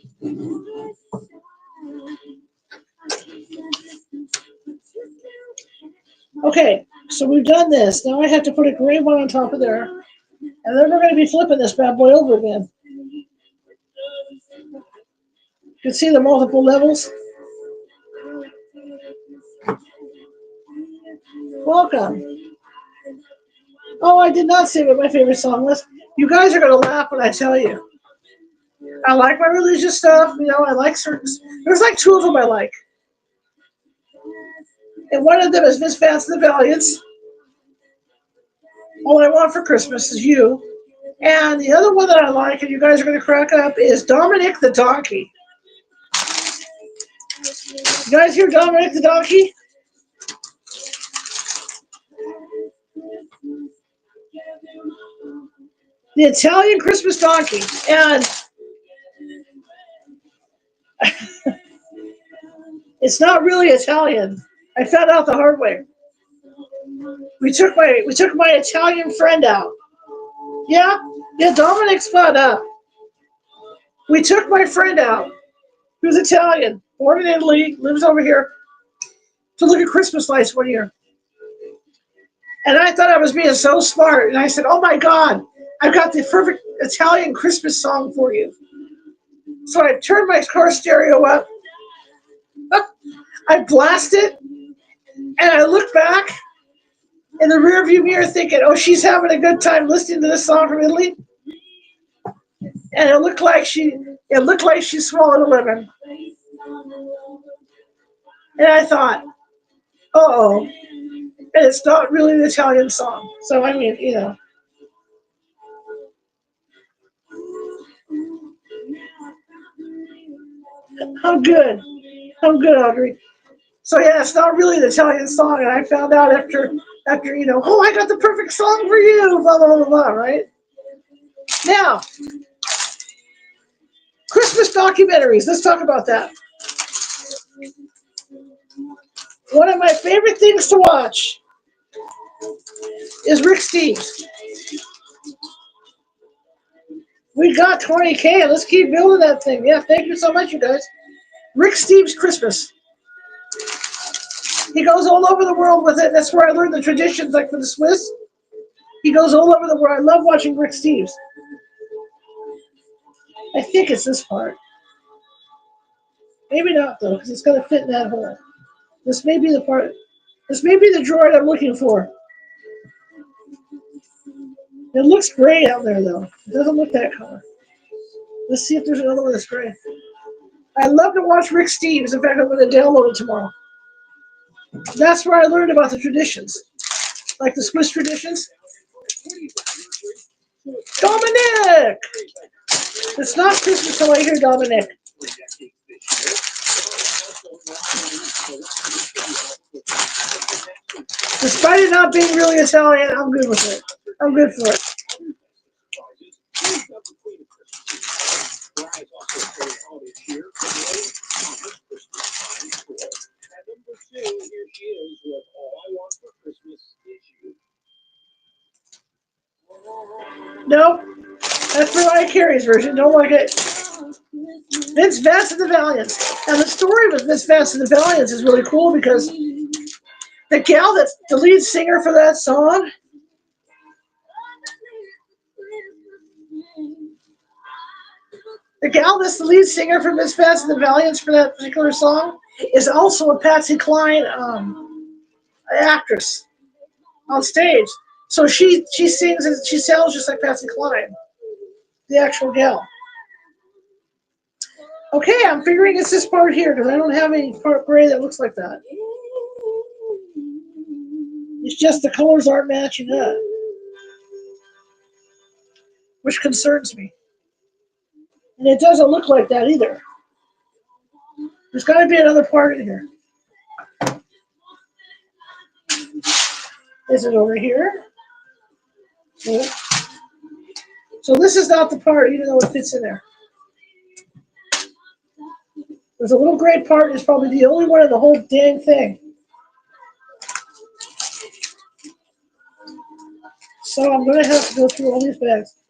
Okay, so we've done this. Now I have to put a gray one on top of there. And then we're going to be flipping this bad boy over again. You can see the multiple levels. Welcome. Oh, I did not say what my favorite song was. You guys are going to laugh when I tell you. I like my religious stuff. You know, I like certain. There's like two of them I like. And one of them is Miss Vance and the Valiants. All I Want for Christmas is You. And the other one that I like, and you guys are going to crack up, is Dominic the Donkey. You guys hear Dominic the Donkey? The Italian Christmas donkey. And it's not really Italian. I found out the hard way. We took my Italian friend out. Yeah, Dominic's fun up. We took my friend out, who's Italian, born in Italy, lives over here, to look at Christmas lights one year. And I thought I was being so smart. And I said, oh my God, I've got the perfect Italian Christmas song for you. So I turned my car stereo up. I blast it. And I look back in the rearview mirror thinking, oh, she's having a good time listening to this song from Italy. And it looked like she swallowed a lemon. And I thought, uh-oh. And it's not really an Italian song. So, I mean, you know. I'm good, Audrey. So, yeah, it's not really an Italian song. And I found out after you know, oh, I got the perfect song for you, blah, blah, blah, blah, right? Now, Christmas documentaries. Let's talk about that. One of my favorite things to watch is Rick Steves. We got 20K. Let's keep building that thing. Yeah, thank you so much, you guys. Rick Steves Christmas. He goes all over the world with it. That's where I learned the traditions, like for the Swiss. He goes all over the world. I love watching Rick Steves. I think it's this part. Maybe not, though, because it's going to fit in that hole. This may be the part. This may be the droid I'm looking for. It looks gray out there, though. It doesn't look that color. Let's see if there's another one that's gray. I love to watch Rick Steves. In fact, I'm going to download it tomorrow. That's where I learned about the traditions, like the Swiss traditions. Dominic! It's not Christmas till I hear Dominic. Despite it not being really Italian, I'm good with it. I'm good for it. Nope. That's Mariah Carey's version. Don't like it. Vince Vance and the Valiants. And the story with Vince Vance and the Valiants is really cool because the gal that's the lead singer for that song, the gal that's the lead singer for Vince Vance and the Valiants for that particular song is also a Patsy Cline actress on stage. So she sings and she sounds just like Patsy Cline, the actual gal. Okay, I'm figuring it's this part here because I don't have any part gray that looks like that. It's just the colors aren't matching up, which concerns me. And it doesn't look like that either. There's got to be another part in here. Is it over here? Yeah. So this is not the part, even though it fits in there. There's a little gray part. It's probably the only one in the whole dang thing. So I'm going to have to go through all these bags,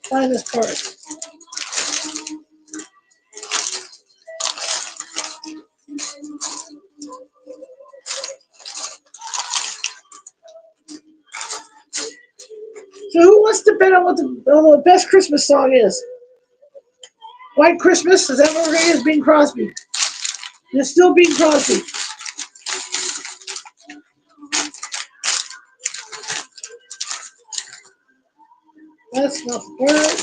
find this part. So who wants to bet on what the best Christmas song is? White Christmas? Is that what we're going to use? Bing Crosby. It's still Bing Crosby. That's not the part.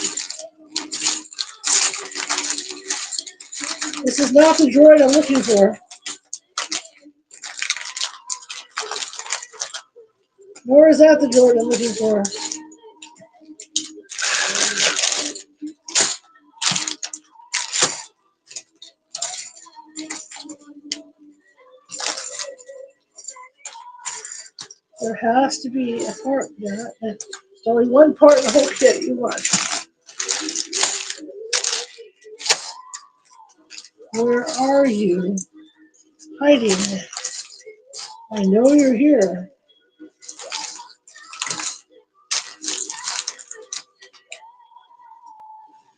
This is not the droid I'm looking for. Nor is that the droid I'm looking for. There has to be a part there. There's only one part in the whole kit you want. Where are you hiding? I know you're here.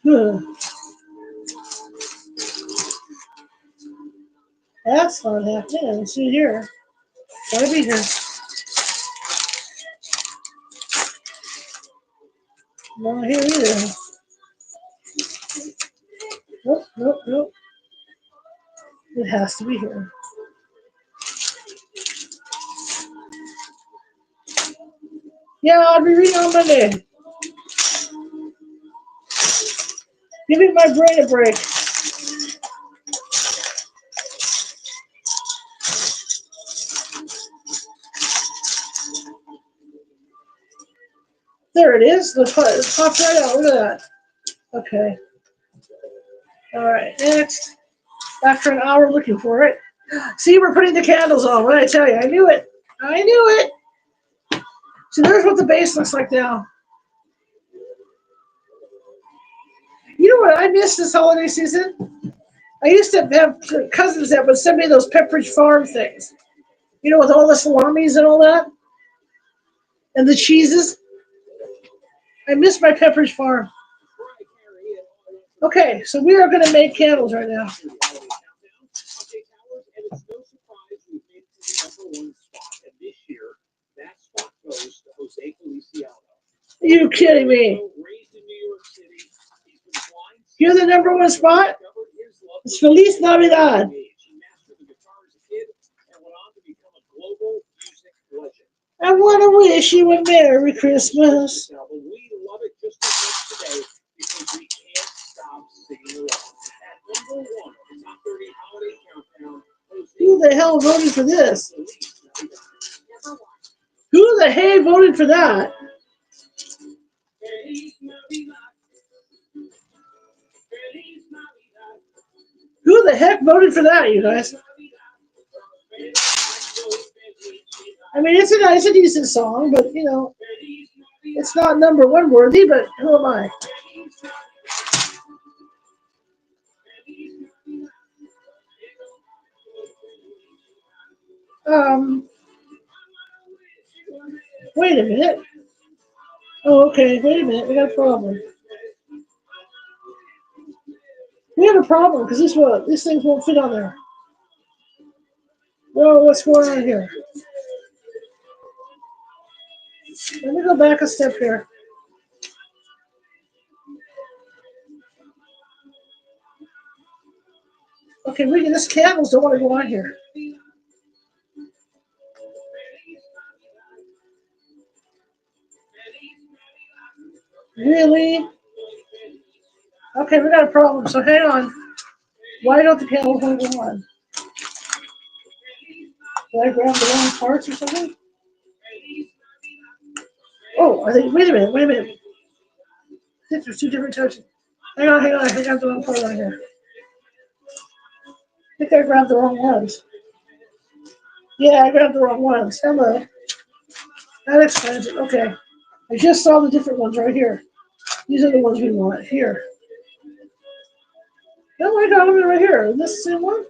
Huh. That's not happening. Let's see here. Gotta be here. Not here either. Nope, nope, nope. It has to be here. Yeah, I'll be reading on Monday. Giving my brain a break. There it is. It popped right out. Look at that. Okay. All right. Next. After an hour looking for it. See, we're putting the candles on. What did I tell you? I knew it. I knew it. See, there's what the base looks like now. You know what I missed this holiday season? I used to have cousins that would send me those Pepperidge Farm things. You know, with all the salamis and all that? And the cheeses. I miss my Pepperidge Farm. Okay, so we are going to make candles right now. Are you kidding me? You're the number one spot? It's Feliz Navidad. I want to wish you a Merry Christmas. Who the hell voted for this? Who the heck voted for that? Who the heck voted for that, you guys? I mean, it's a decent song, but, you know, it's not number one worthy, but who am I? Wait a minute. Oh, okay, wait a minute, we got a problem. We have a problem, because these things won't fit on there. Whoa, what's going on here? Let me go back a step here. Okay, this candles don't want to go on here. Really? Okay, we got a problem, so hang on. Why don't the candles want to go on? Did I grab the wrong parts or something? Oh, wait a minute. I think there's two different types. Hang on, I think I have the wrong part on here. I think I grabbed the wrong ones. Yeah, I grabbed the wrong ones. Hello. That explains it. Okay. I just saw the different ones right here. These are the ones we want. Here. Oh, I got them right here. Is this the same one?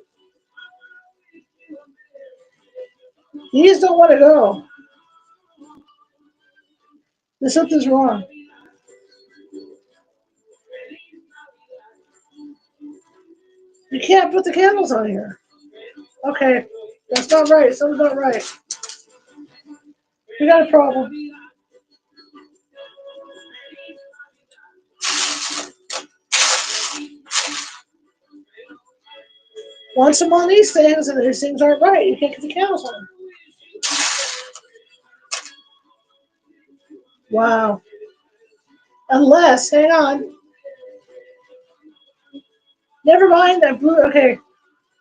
These don't want to go. There's something's wrong. You can't put the candles on here. Okay. That's not right. Something's not right. We got a problem. Once I'm on these things and these things aren't right, you can't get the candles on. Wow. Unless, hang on. Never mind that blue. Okay,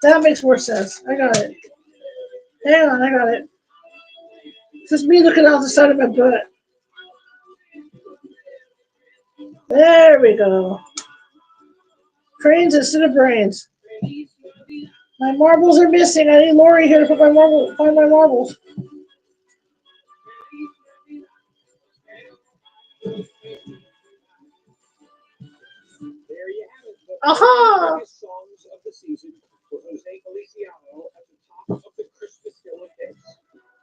that makes more sense. I got it. Hang on, I got it. It's just me looking out the side of my butt. There we go. Cranes instead of brains. My marbles are missing. I need Lori here to put find my marbles. There you have it. The Aha! biggest songs of the season with Jose Feliciano at the top of the Christmas Hill of Hits.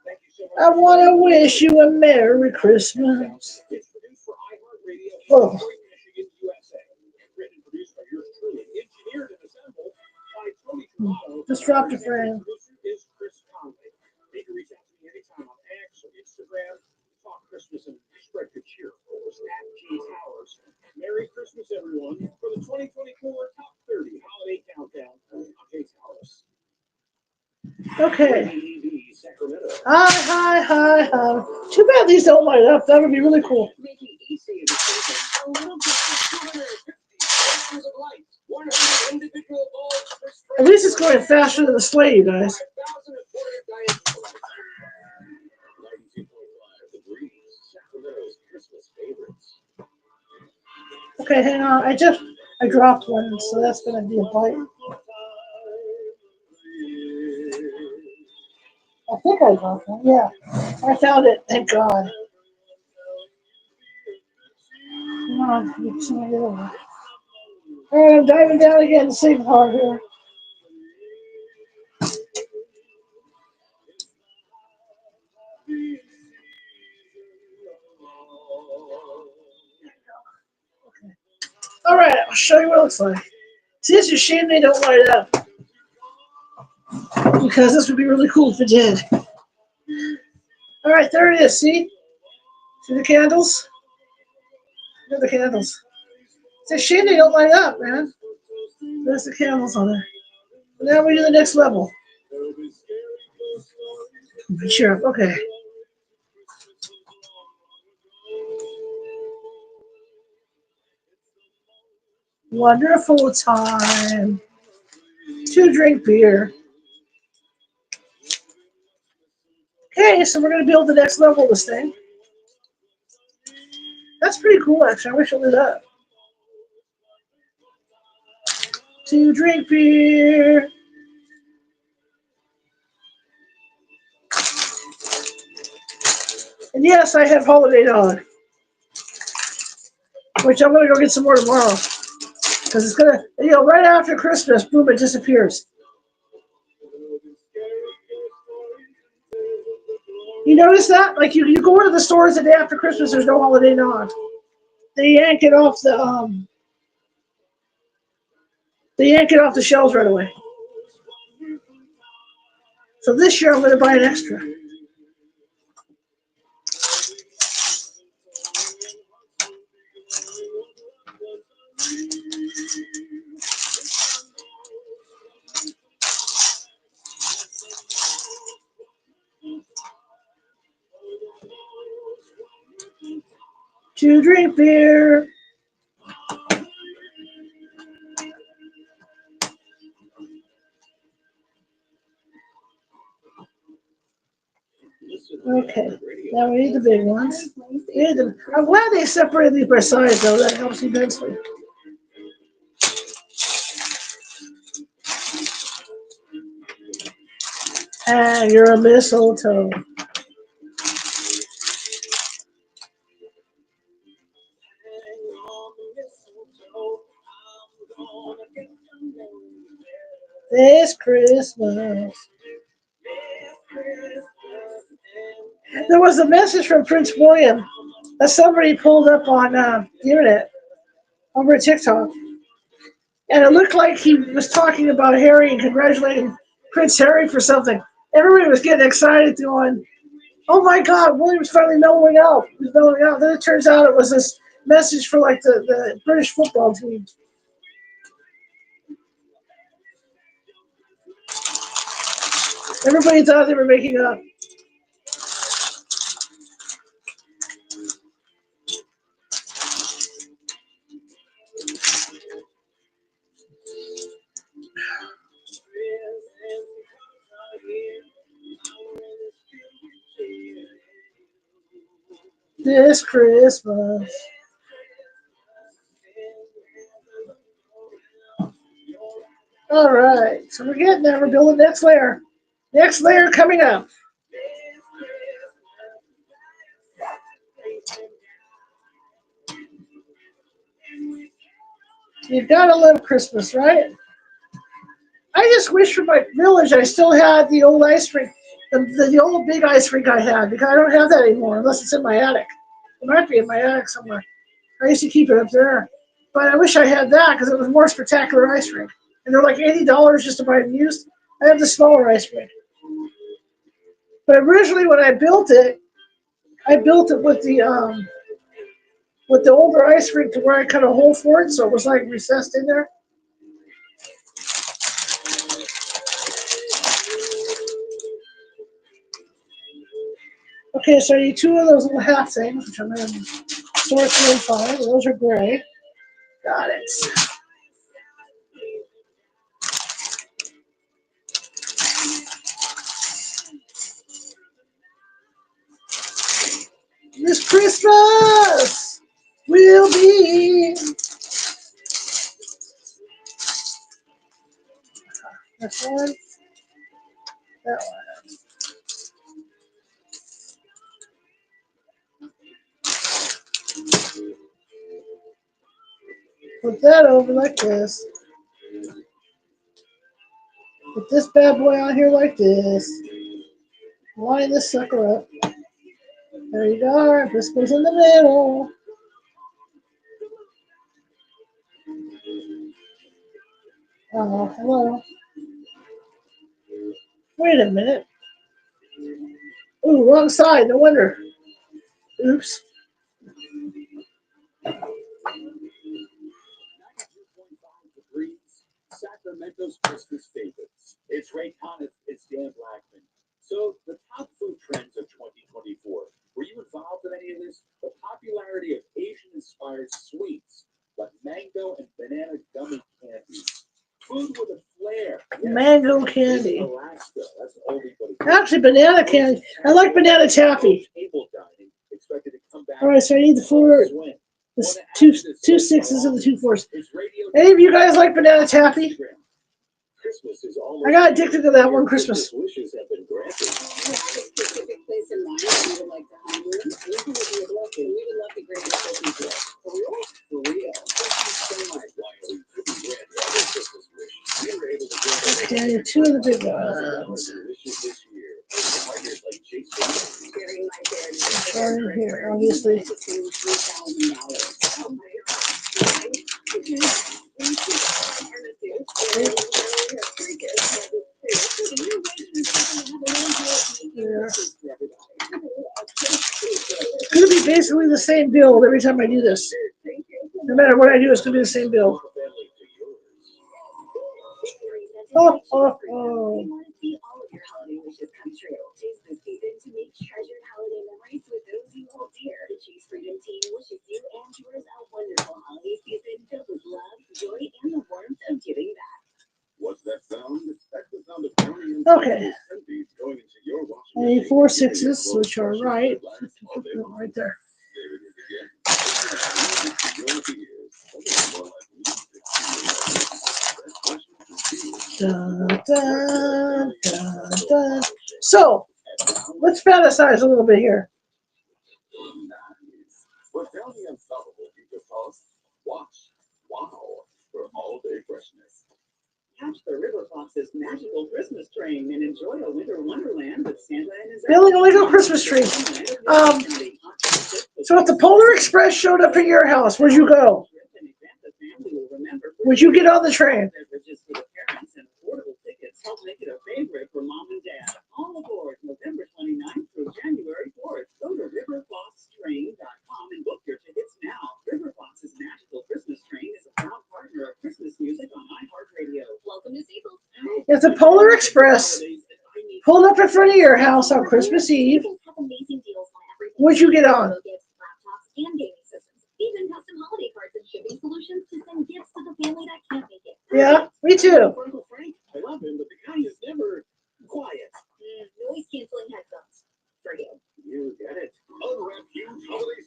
Thank you so much. I want to wish you a Merry Christmas. It's produced for iHeartRadio, Oh. Detroit, Michigan, USA. Written and produced by yours truly. Engineered and assembled by Tony Tomato. Just dropped a Our frame. producer is Chris Conley. You can reach out to me anytime on X or Instagram. Talk Christmas and spread good cheer. Of course, at G Towers. Merry Christmas, everyone, for the 2024 Top 30 Holiday Countdown on J Towers. Okay. WAEV, Sacramento. Hi. Too bad these don't light up. That would be really cool. Making easy the season a little bit of 250 hours of light, 100 individual bulbs for At least it's going faster than the sleigh, you guys. 5,000 afforded diagonal. 92.5 degrees, Sacramento's Christmas favorites. Okay, hang on. I dropped one, so that's gonna be a bite. I think I dropped one. Yeah, I found it. Thank God. Come on, you see my little one. All right, I'm diving down again. The same part here. All right, I'll show you what it looks like. See, it's a shame they don't light up because this would be really cool if it did. All right, there it is. See the candles? Look at the candles. It's a shame they don't light up, man. There's the candles on there. Now we do the next level. Sure. Okay. Wonderful time to drink beer. Okay, so we're gonna build the next level of this thing. That's pretty cool, actually. I wish it lit up. To drink beer. And yes, I have holiday dog, which I'm gonna go get some more tomorrow. Because it's gonna, right after Christmas, boom, it disappears. You notice that? Like you go into the stores the day after Christmas, there's no holiday dog. They yank it off the shelves right away. So this year I'm gonna buy an extra. To drink beer. Okay, now we need the big ones. I'm glad they separated these by size, though. That helps immensely. And you're a mistletoe. This Christmas. There was a message from Prince William that somebody pulled up on the internet over at TikTok. And it looked like he was talking about Harry and congratulating Prince Harry for something. Everybody was getting excited, going, "Oh my God, William's finally mellowing out." He's mellowing out. Then it turns out it was this message for like the British football team. Everybody thought they were making up. this Christmas. All right, so we're getting there. We're building the next layer. Next layer coming up. You gotta love Christmas, right? I just wish for my village I still had the old ice rink, the old big ice rink I had, because I don't have that anymore unless it's in my attic. It might be in my attic somewhere. I used to keep it up there. But I wish I had that because it was a more spectacular ice rink. And they're like $80 just to buy them used. I have the smaller ice rink. But originally when I built it with the older ice rink to where I cut a hole for it, so it was like recessed in there. Okay, so I need two of those little half things, which I'm going to sort through and find. Those are gray. Got it. This Christmas will be. That's one. That one. Put that over like this. Put this bad boy on here like this. Line this sucker up. There you go. This goes in the middle. Oh, hello. Wait a minute. Ooh, wrong side. No wonder. Oops. 92.5 degrees. Sacramento's Christmas favorites. It's Ray Connett, it's Dan Blackman. So, the top food trends of 2024. Were you involved in any of this? The popularity of Asian-inspired sweets, like mango and banana gummy candies. Food with a flair. Yes. Mango candy. Alaska. That's oldie but a Actually, banana candy. I like banana taffy. table dining. Expected to come back. All right, so I need the four, the two sixes and the 2 4s. Any of you guys like banana taffy? Christmas is I got addicted to that one Christmas. Wishes have been granted. Specific place in mind that you would like to honeymoon? We would love to. We would love to grant you Christmas gifts. For real? For real. Thank you so much. While we couldn't grant every Christmas wish, we were able to grant Okay, I need two of the big ones. wishes this year. Partners like Chase Bank. Sharing my bed. Starting here, obviously. $3,000. Oh my There. It's going to be basically the same build every time I do this. No matter what I do, it's going to be the same build. Oh, oh, oh. We want to see all of your holiday wishes come true. Taste the season to make treasured holiday memories with those you hold dear. The Chase Freedom Team wishes you and yours a wonderful holiday season filled with love, joy, and the warmth of giving back. What's that sound? That's the sound of Tony and Okay. Cindy going into your washing I need machine. 4 6s, which are right. Right there. There it is again. Your ears. Dun, dun, dun, dun. So, let's fantasize a little bit here. But tell the unstoppable because watch, wow, for all day freshness. Catch the River Fox's magical Christmas train and enjoy a winter wonderland with Santa and his Building a Lego Christmas tree. So if the Polar Express showed up at your house, where'd you go? Would you get on the train? Beverages for the parents and affordable tickets help make it a favorite for mom and dad. All aboard November 29th through January 4th. Go to riverfoxtrain.com and book your tickets now. River Fox's magical Christmas train is a proud partner of Christmas music on iHeartRadio. Welcome to Staples. If the Polar Express pulled up in front of your house on Christmas Eve, would you get on? Laptops and gaming systems. Even custom holiday cards and shipping solutions to send gifts to the family that can't make it. Yeah, me too. Uncle Frank, I love him, but the guy is never quiet. Noise canceling headphones for you. You get it. Unwrap huge holiday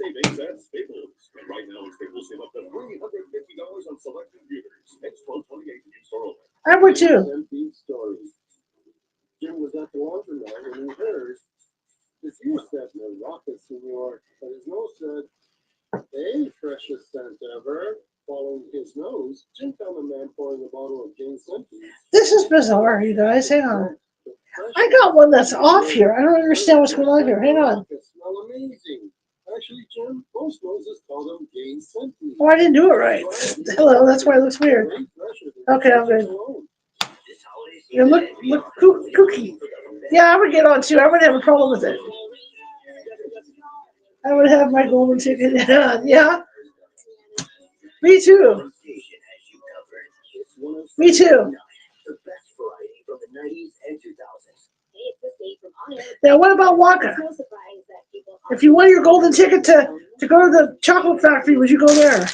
would too. Stampede stories. Jim was at the laundromat when he heard his ear said, "No rocket, senor." But his nose said, "Hey, freshest scent ever." Following his nose, Jim found a man pouring a bottle of Jane Century. This is bizarre, you guys. Hang on. I got one that's off here. I don't understand what's going on here. Hang on. Smell amazing. Actually, Jim, most noses call them Jane Century. Oh, I didn't do it right. Hello, that's why it looks weird. Okay, I'm good. Yeah, look, cookie. Yeah, I would get on too. I wouldn't have a problem with it. I would have my golden ticket on. Yeah, me too. Me too. Now, what about Wonka? If you won your golden ticket to go to the chocolate factory, would you go there?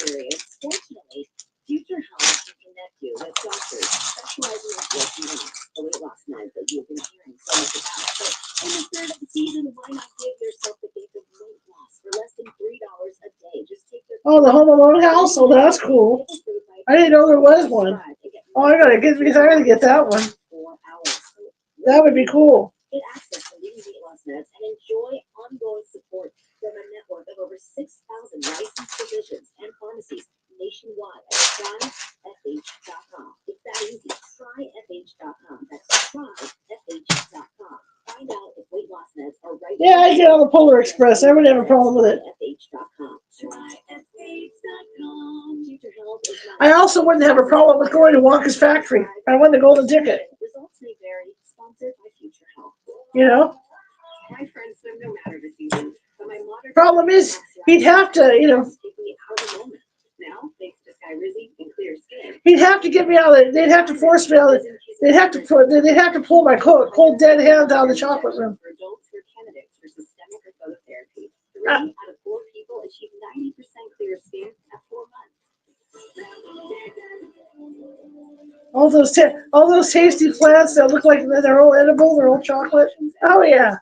Future Health can connect you with doctors specializing in working out the weight loss meds that you've been hearing so much about. So in the third season, why not give yourself the gift of weight loss for less than $3 a day? Just take your The Home Alone house. Oh, that's cool. I didn't know there was one. Oh, I gotta get that one. 4 hours. That would be cool. Get access to leading weight loss meds and enjoy ongoing support from a network of over 6,000 licensed physicians and pharmacies nationwide at tryfh.com. It's that easy. Tryfh.com. That's tryfh.com. Find out if weight loss meds are right. Yeah, I get on the Polar Express. I wouldn't have a problem with it. Tryfh.com. Tryfh.com. Future Health is not. I also wouldn't have a problem with going to Wonka's factory. I won the golden ticket. Results may vary. Sponsored by Future Health. You know. My friends swim no matter the season, but my modern Problem is, he'd have to, take me out of the moment. Now, thanks to Sky Rizzy and Clear Skin. he'd have to get me out of it. They'd have to force me out of it. They'd have to pull my cold dead hand out of the chocolate room. For adults who are candidates for systemic or phototherapy, 3 out of 4 people achieve 90% clear skin at 4 months. All those tasty plants that look like they're all edible, they're all chocolate. Oh yeah.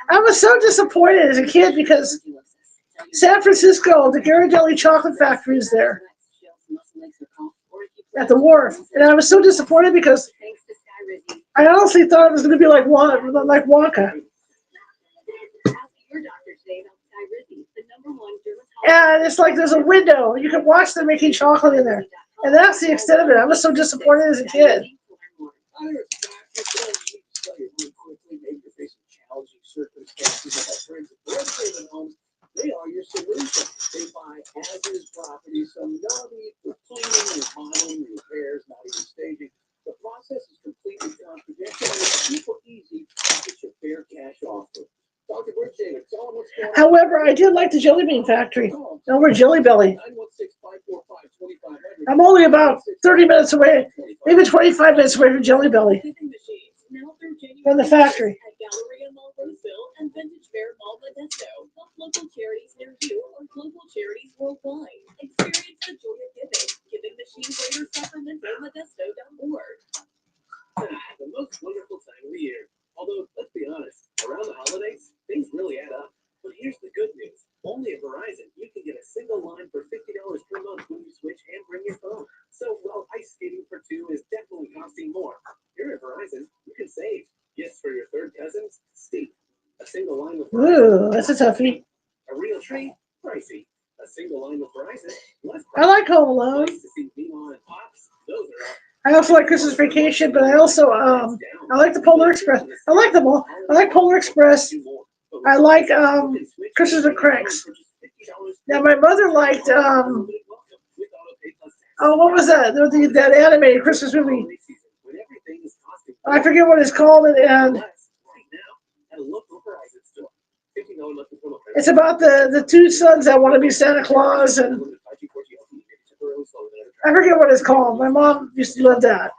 I was so disappointed as a kid because San Francisco, the Ghirardelli chocolate factory is there at the wharf, and I was so disappointed because I honestly thought it was going to be like Wonka. And it's like there's a window. You can watch them making chocolate in there. And that's the extent of it. I was so disappointed as a kid. They are your solution. They buy as-is properties, so no need for cleaning, remodeling, repairs, not even staging. The process is completely confidential and it's super easy to get your fair cash offer. Dr. Bridge David, tell them what's going on. However, I did like the Jelly Bean Factory over at Jelly Belly. I'm only about 30 minutes away, maybe 25 minutes away from Jelly Belly. From the factory. At Galleria Mall Roseville and Vintage Fair Mall Modesto. Help local charities near you or global charities worldwide. Experience the joy of giving. Giving machines where your supplements at Modesto.org. The most wonderful time of the year. Although, let's be honest, around the holidays, things really add up. But here's the good news. Only at Verizon, you can get a single line for $50 per month when you switch and bring your phone. So, while ice skating for 2 is definitely costing more, here at Verizon, you can save. Gifts for your third cousins, steep. A single line with Ooh, that's a toughie. A real treat, pricey. A single line with Verizon, less I like Home Alone. nice to see Meemaw and Pops. Those are up. I also like Christmas Vacation, but I also I like the Polar Express. I like them all. I like Polar Express. I like Christmas with Cranks. Now my mother liked what was that? That animated Christmas movie. I forget what it's called, and it's about the 2 sons that want to be Santa Claus, and I forget what it's called. My mom used to love that.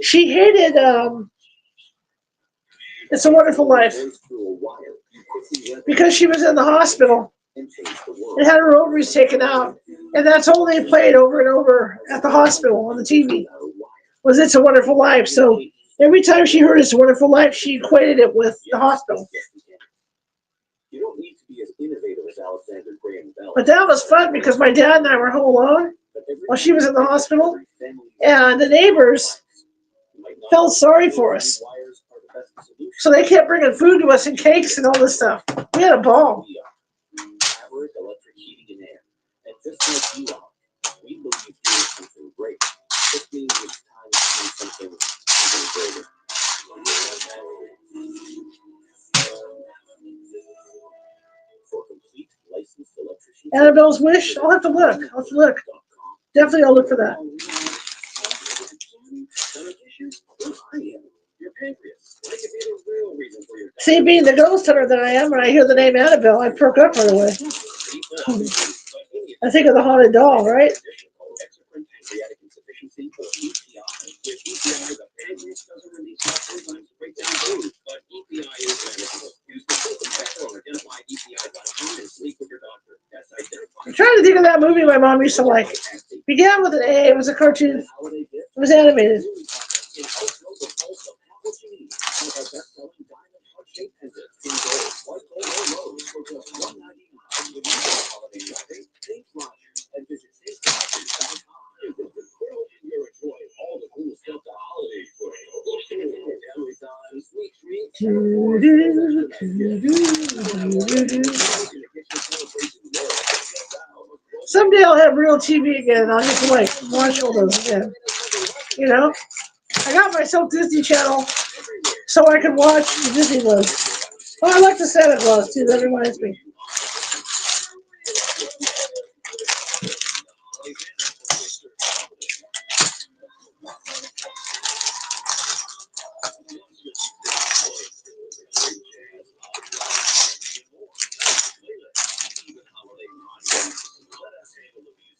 She hated It's a Wonderful Life because she was in the hospital and had her ovaries taken out, and that's all they played over and over at the hospital on the TV was It's a Wonderful Life. So every time she heard It's a Wonderful Life, she equated it with the hospital. You don't need to be as innovative But that was fun because my dad and I were home alone while she was in the hospital, and the neighbors felt sorry for us. So they kept bringing food to us and cakes and all this stuff. We had a ball. Electric heating and air. And just like you are, we believe doing something great. This means it's time to do something greater. For complete licensed electricians. Annabelle's Wish? I'll have to look. I'll have to look. Definitely I'll look for that. See, being the ghost hunter that I am, when I hear the name Annabelle, I perk up right away. I think of the haunted doll, right? I'm trying to think of that movie my mom used to like. It began with an A. It was a cartoon. It was animated. Someday I'll have real TV again, and I'll just like watch all those again. You know, I got myself Disney Channel so I can watch the Disney ones. Oh, I like the Santa Claus too. That reminds me.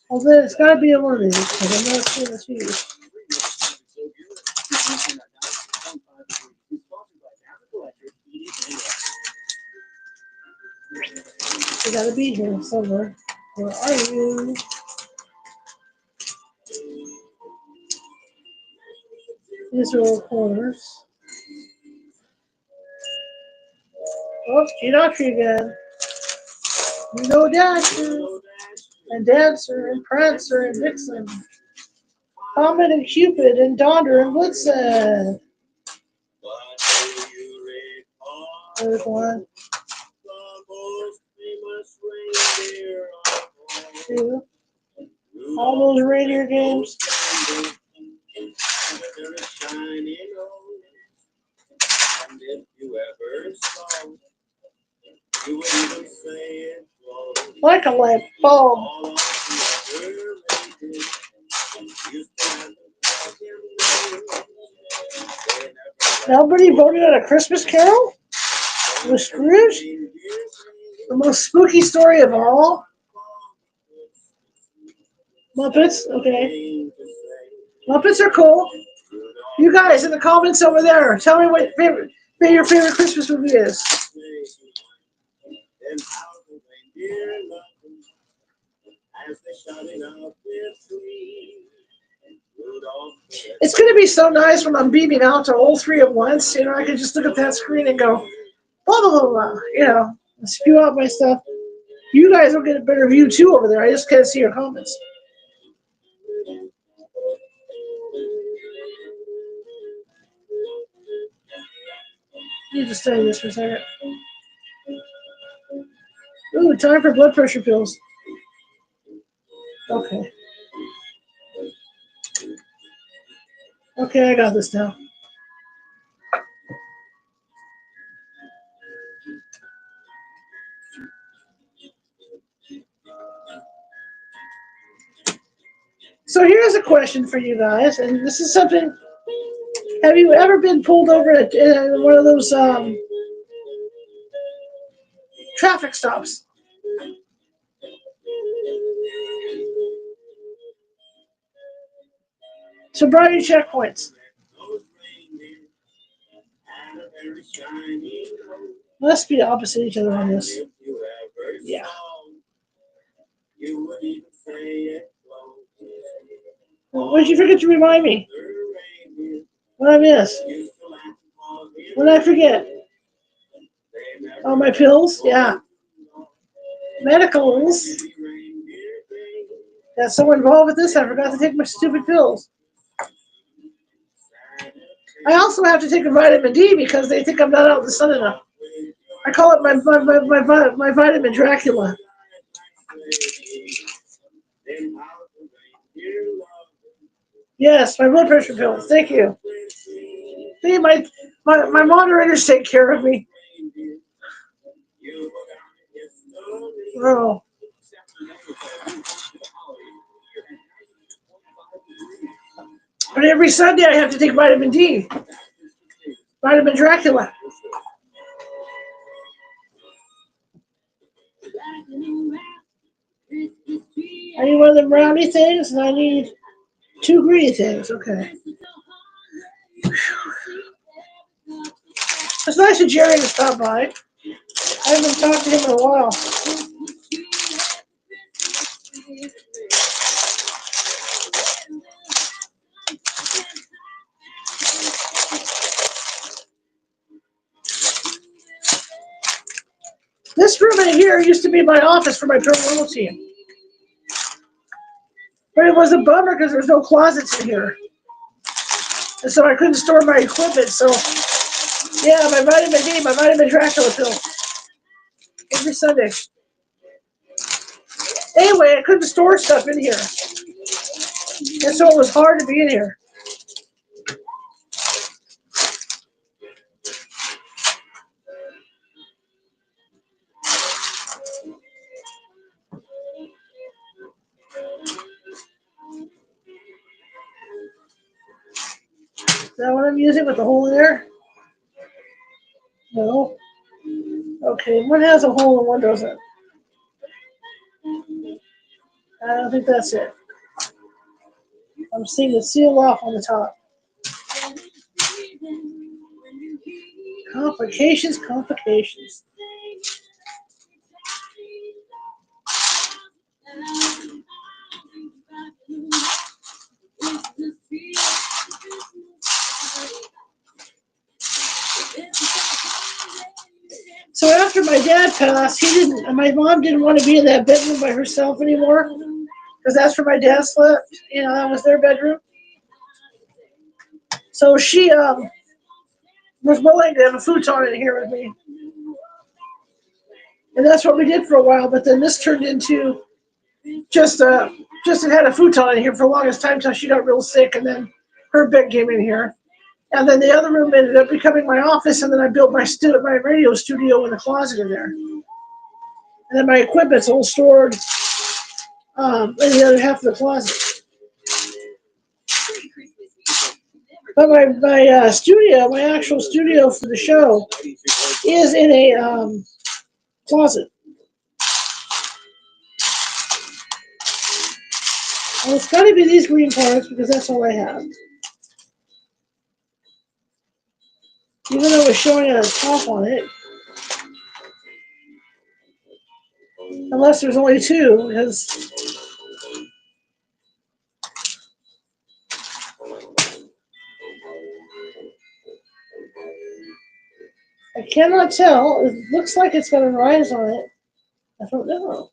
Well, then it's got to be a one of these because I'm not seeing the TV. You got to be here somewhere. Where are you? These are all corners. Oh, Geometry again. You know Dasher, and Dancer, and Prancer, and Vixen. Comet and Cupid, and Donder, and Blitzen. There's one. 2. All those reindeer games. Like a light bulb. Nobody voted on A Christmas Carol? With Scrooge? The most spooky story of all? Muppets? Okay. Muppets are cool. You guys in the comments over there, tell me what your favorite Christmas movie is. It's going to be so nice when I'm beaming out to all three at once. You know, I can just look at that screen and go, blah, blah, blah, blah. You know, spew out my stuff. You guys will get a better view too over there. I just can't see your comments. Let me just study this for a second. Ooh, time for blood pressure pills. Okay. Okay, I got this now. So here's a question for you guys, and this is something. Have you ever been pulled over at one of those traffic stops? Sobriety checkpoints. Let's be opposite each other on this. Yeah. What did you forget to remind me? What I miss? What did I forget? Oh, my pills? Yeah. medicals. Got someone involved with this. I forgot to take my stupid pills. I also have to take a vitamin D because they think I'm not out in the sun enough. I call it my vitamin Dracula. Yes, my blood pressure pills. Thank you. See, my moderators take care of me. Oh. But every Sunday I have to take vitamin D. Vitamin Dracula. I need one of them brownie things, and I need 2 greedy things. Okay. It's nice of Jerry to stop by. I haven't talked to him in a while. This room in here used to be my office for my paranormal team. But it was a bummer because there's no closets in here. And so I couldn't store my equipment. So, yeah, my vitamin D, my vitamin Dracula pill. Every Sunday. Anyway, I couldn't store stuff in here. And so it was hard to be in here. Is that what I'm using with the hole in there? No. Okay, one has a hole and one doesn't. I don't think that's it. I'm seeing it seal off on the top. Complications, complications. So after my dad passed, my mom didn't want to be in that bedroom by herself anymore, because that's where my dad slept. You know, that was their bedroom. So she was willing to have a futon in here with me. And that's what we did for a while, but then this turned into just had a futon in here for the longest time until she got real sick, and then her bed came in here. And then the other room ended up becoming my office, and then I built my radio studio in the closet in there. And then my equipment's all stored in the other half of the closet. But my studio, my actual studio for the show, is in a closet. And it's got to be these green parts because that's all I have. Even though it's showing a top on it. Unless there's only 2, because I cannot tell. It looks like it's got a rise on it. I don't know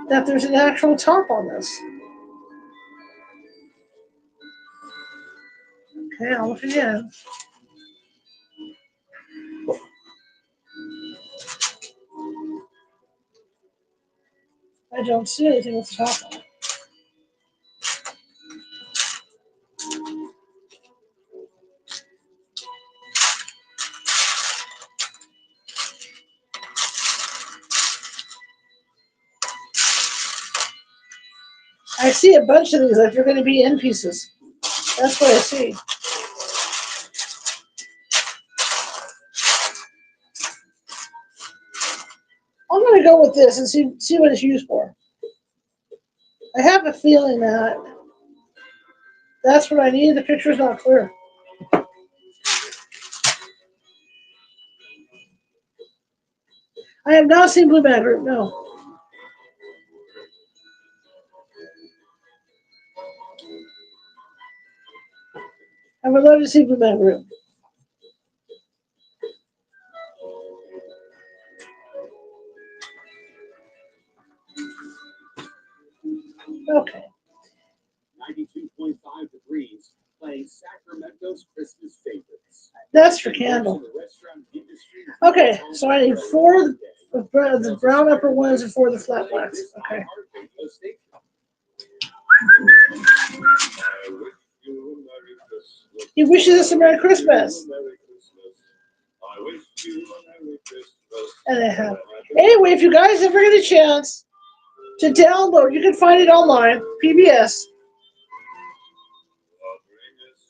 that there's an actual top on this. Okay, I'll look again. I don't see anything with the top on it. I see a bunch of these like they're going to be end pieces. That's what I see. I'm going to go with this and see what it's used for. I have a feeling that that's what I need. The picture's not clear. I have not seen Blue Man Group, no. I would love to see Blue Man Group. Okay. 92.5 degrees, playing Sacramento's Christmas favorites. That's for candle. Okay, so I need 4 of the brown upper ones and 4 of the flat blacks. Okay. He wishes us a Merry Christmas. And I have. Anyway, if you guys ever get a chance to download, you can find it online, PBS.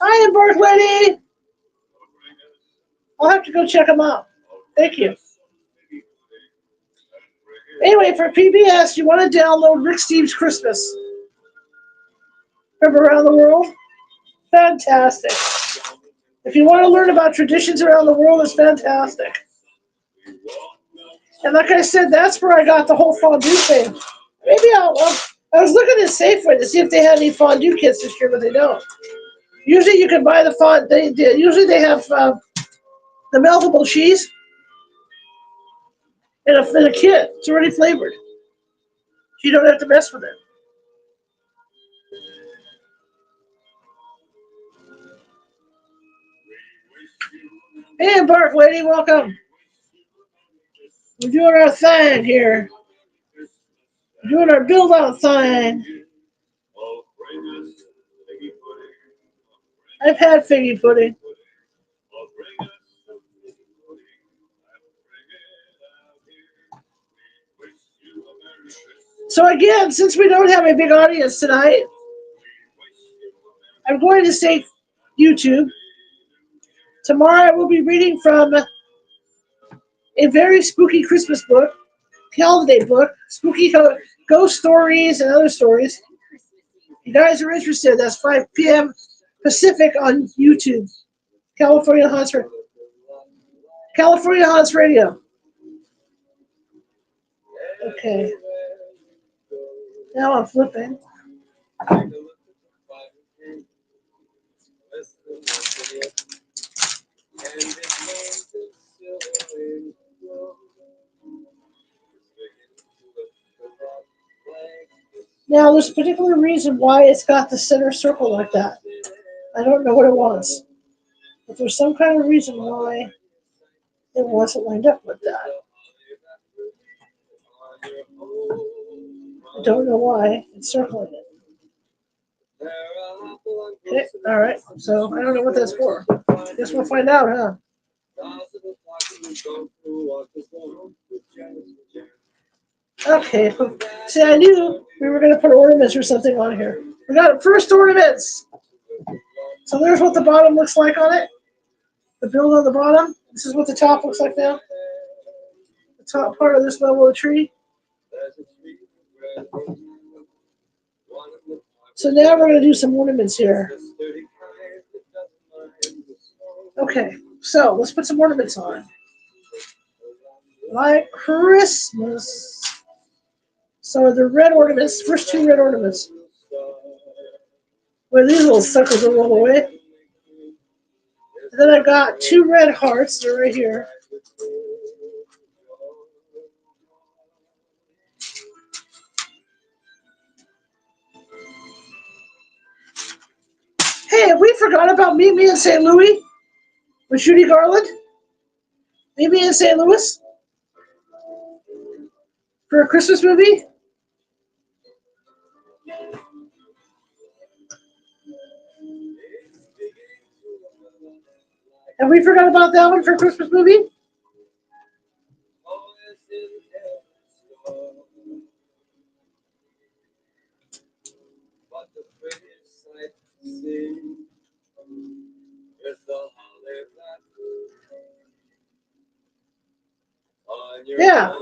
Hi, Embark Lady. I'll have to go check them out. Thank you. Anyway, for PBS, you want to download Rick Steves' Christmas. From around the world? Fantastic. If you want to learn about traditions around the world, it's fantastic. And like I said, that's where I got the whole fondue thing. Maybe I was looking at Safeway to see if they had any fondue kits this year, but they don't. Usually you can buy the fondue. Usually they have the meltable cheese in a kit. It's already flavored. So you don't have to mess with it. Hey, Embark Lady, welcome. We're doing our thing here. We're doing our build-out thing. I've had figgy pudding. So again, since we don't have a big audience tonight, I'm going to say YouTube. Tomorrow I will be reading from a very spooky Christmas book, holiday book, spooky ghost stories and other stories. If you guys are interested, that's 5 p.m. Pacific on YouTube. California Haunts Radio. Okay. Now I'm flipping. Now, there's a particular reason why it's got the center circle like that. I don't know what it was. But there's some kind of reason why it wasn't lined up like that. I don't know why it's circling it. Okay, alright. So, I don't know what that's for. Guess we'll find out, huh? Okay. See, I knew we were going to put ornaments or something on here. We got first ornaments. So there's what the bottom looks like on it. The build on the bottom. This is what the top looks like now. The top part of this level of the tree. So now we're going to do some ornaments here. Okay, so let's put some ornaments on. Like Christmas. So the red ornaments, first 2 red ornaments. Well, these little suckers will roll away. And then I got 2 red hearts. They're right here. Hey, have we forgot about Meet Me in St. Louis with Judy Garland? Meet Me in St. Louis for a Christmas movie? Have we forgot about that one for a Christmas movie? Yeah.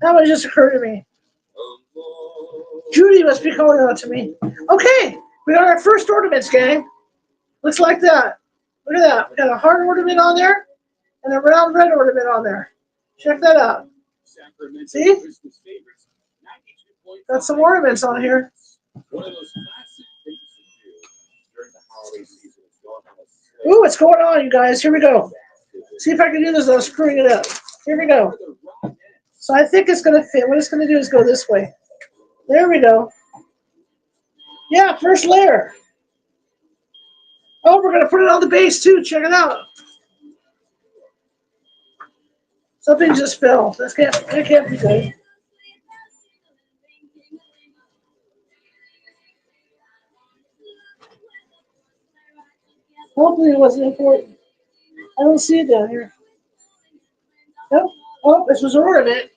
That one just occurred to me. Judy must be calling out to me. Okay, we got our first ornaments, gang. Looks like that. Look at that. We got a heart ornament on there and a round red ornament on there. Check that out. See? Got some ornaments on here. Ooh, what's going on, you guys? Here we go. See if I can do this without screwing it up. Here we go. So I think it's going to fit. What it's going to do is go this way. There we go. Yeah, first layer. Oh, we're going to put it on the base too. Check it out. Something just fell. That can't be good. Hopefully it wasn't important. I don't see it down here. Nope. Oh, this was ornament.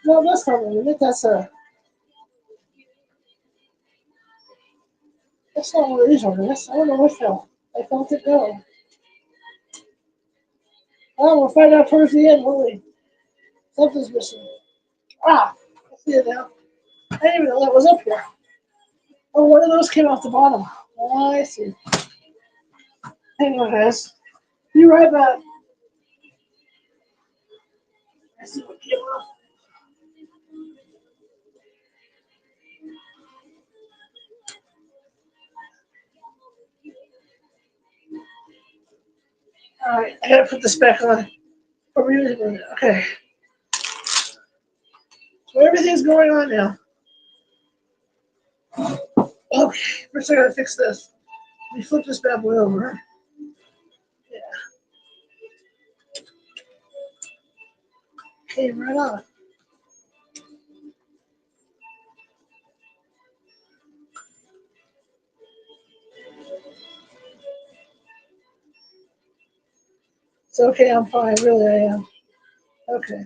No, that's not ornament. That's not one of these ornaments. I don't know what fell. I felt it go. Oh, we'll find out towards the end, won't we? Something's missing. Ah, I see it now. I didn't even know that was up here. Oh, one of those came off the bottom. Oh, I see. Hang on, guys. Be right back. I see what came off. All right, I gotta put this back on. Okay, so everything's going on now. Okay, first I gotta fix this. Let me flip this bad boy over. Yeah, came right on. It's okay, I'm fine. Really, I am. Okay,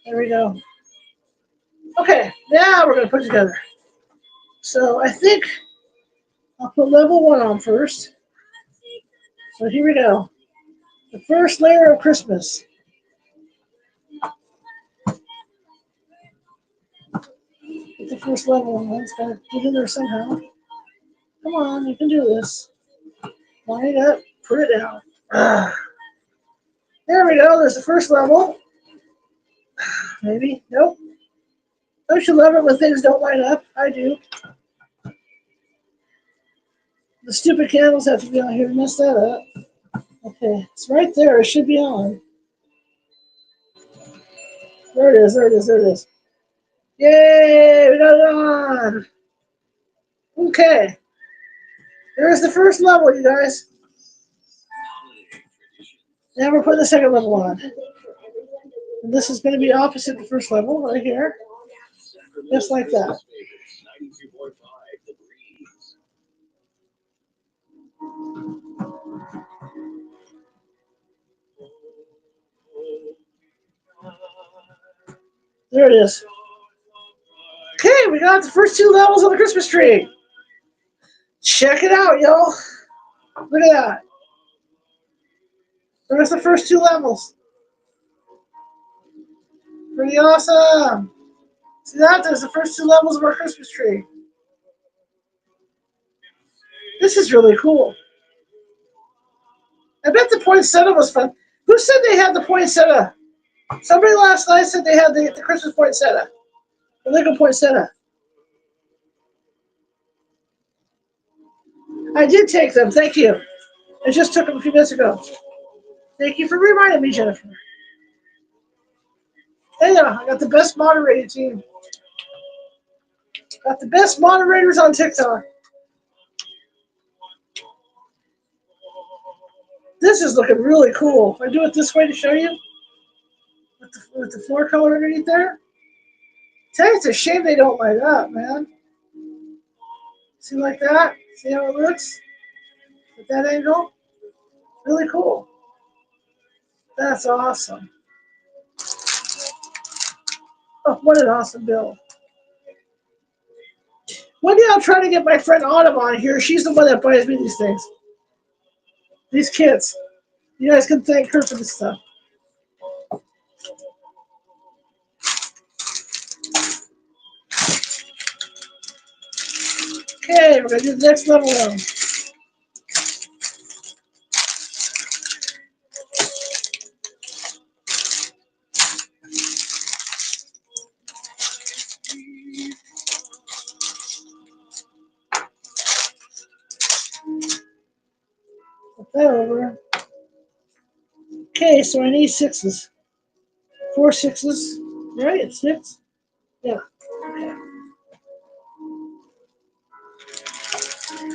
there we go. Okay, now we're gonna put it together. So I think I'll put level 1 on first. So here we go. The first layer of Christmas. Get the first level on. It's gotta get in there somehow. Come on, you can do this. Line it up, put it down. There we go, there's the first level. Maybe, nope. Don't you love it when things don't line up? I do. The stupid candles have to be on here to mess that up. Okay, it's right there, it should be on. There it is, there it is, there it is. Yay, we got it on. Okay, there's the first level, you guys. Now we're putting the second level on. And this is going to be opposite the first level, right here. Just like that. There it is. Okay, we got the first 2 levels of the Christmas tree. Check it out, y'all. Look at that. There's the first 2 levels. Pretty awesome. See that? There's the first 2 levels of our Christmas tree. This is really cool. I bet the poinsettia was fun. Who said they had the poinsettia? Somebody last night said they had the Christmas poinsettia. The Lego poinsettia. I did take them. Thank you. I just took them a few minutes ago. Thank you for reminding me, Jennifer. Hey, I got the best moderating team. Got the best moderators on TikTok. This is looking really cool. If I do it this way to show you, with the floor color underneath there. Tell you, it's a shame they don't light up, man. See like that? See how it looks? At that angle? Really cool. That's awesome. Oh, what an awesome build. One day I'll try to get my friend Autumn on here. She's the one that buys me these things. These kits. You guys can thank her for this stuff. Okay, we're going to do the next level now. that over. Okay, so I need sixes. 4 sixes. Right? 6? Yeah. Okay.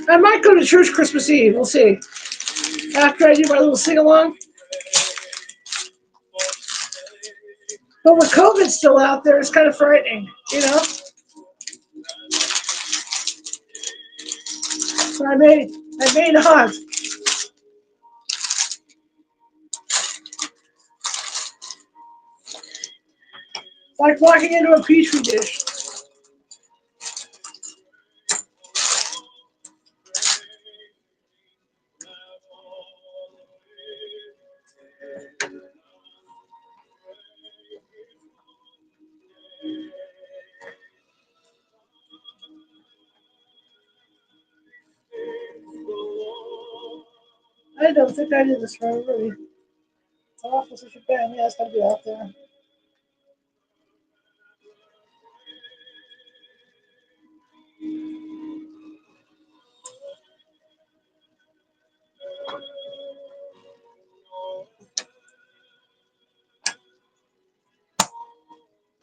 I might go to church Christmas Eve. We'll see. After I do my little sing along. But with COVID still out there, it's kind of frightening, you know? So I may not. Like walking into a petri dish. I don't think I did this for everybody. It's awful such a band. Yeah, it's gotta be out there.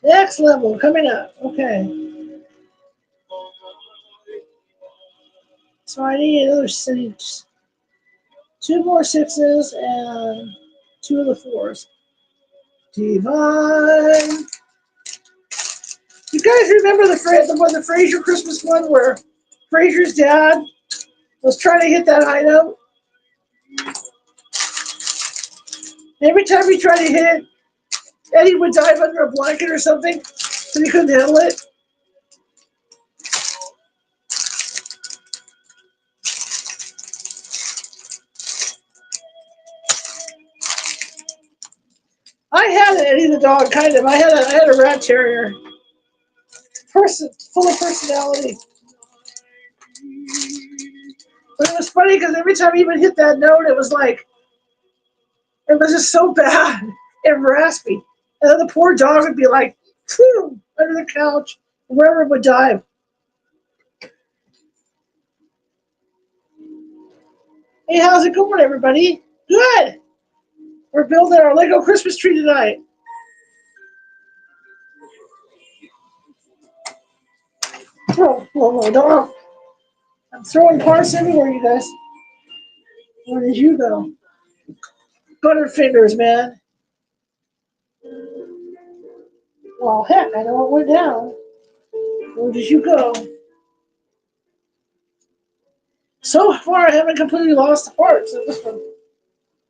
Next level coming up. Okay. So I need another 6. 2 more 6s and 2 of the 4s. Divine. You guys remember the Frasier Christmas one where Frasier's dad was trying to hit that high note? Every time he tried to hit it, Eddie would dive under a blanket or something, so he couldn't handle it. I had an Eddie the dog, kind of. I had a rat terrier, full of personality. But it was funny because every time he would hit that note, it was just so bad and raspy. And then the poor dog would be like, phew, under the couch, wherever it would dive. Hey, how's it going, everybody? Good. We're building our Lego Christmas tree tonight. Oh, don't. I'm throwing parts everywhere, you guys. Where did you go? Butterfingers, man. Well, heck, I know it went down. Where did you go? So far, I haven't completely lost the parts of this one.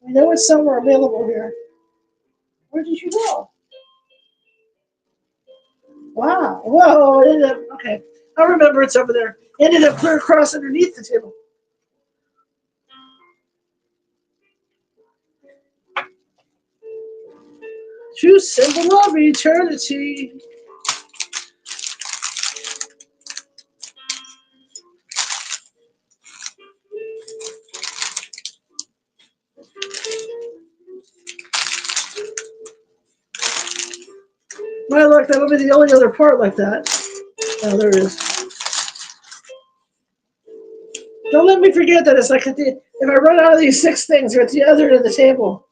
I know it's somewhere available here. Where did you go? Wow. Whoa, it ended up, okay. I remember it's over there. It ended up clear across underneath the table. True symbol of eternity. My luck, that'll be the only other part like that. Oh, there it is. Don't let me forget that it's like if I run out of these 6 things, they're at the other end of the table.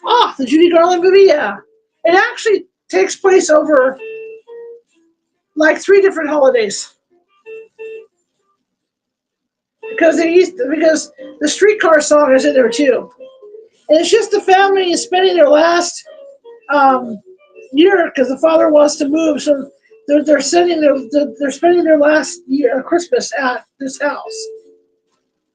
Oh, the Judy Garland movie, yeah. It actually takes place over like 3 different holidays. Because the streetcar song is in there too. And it's just the family is spending their last year because the father wants to move, so they're spending their last year Christmas at this house.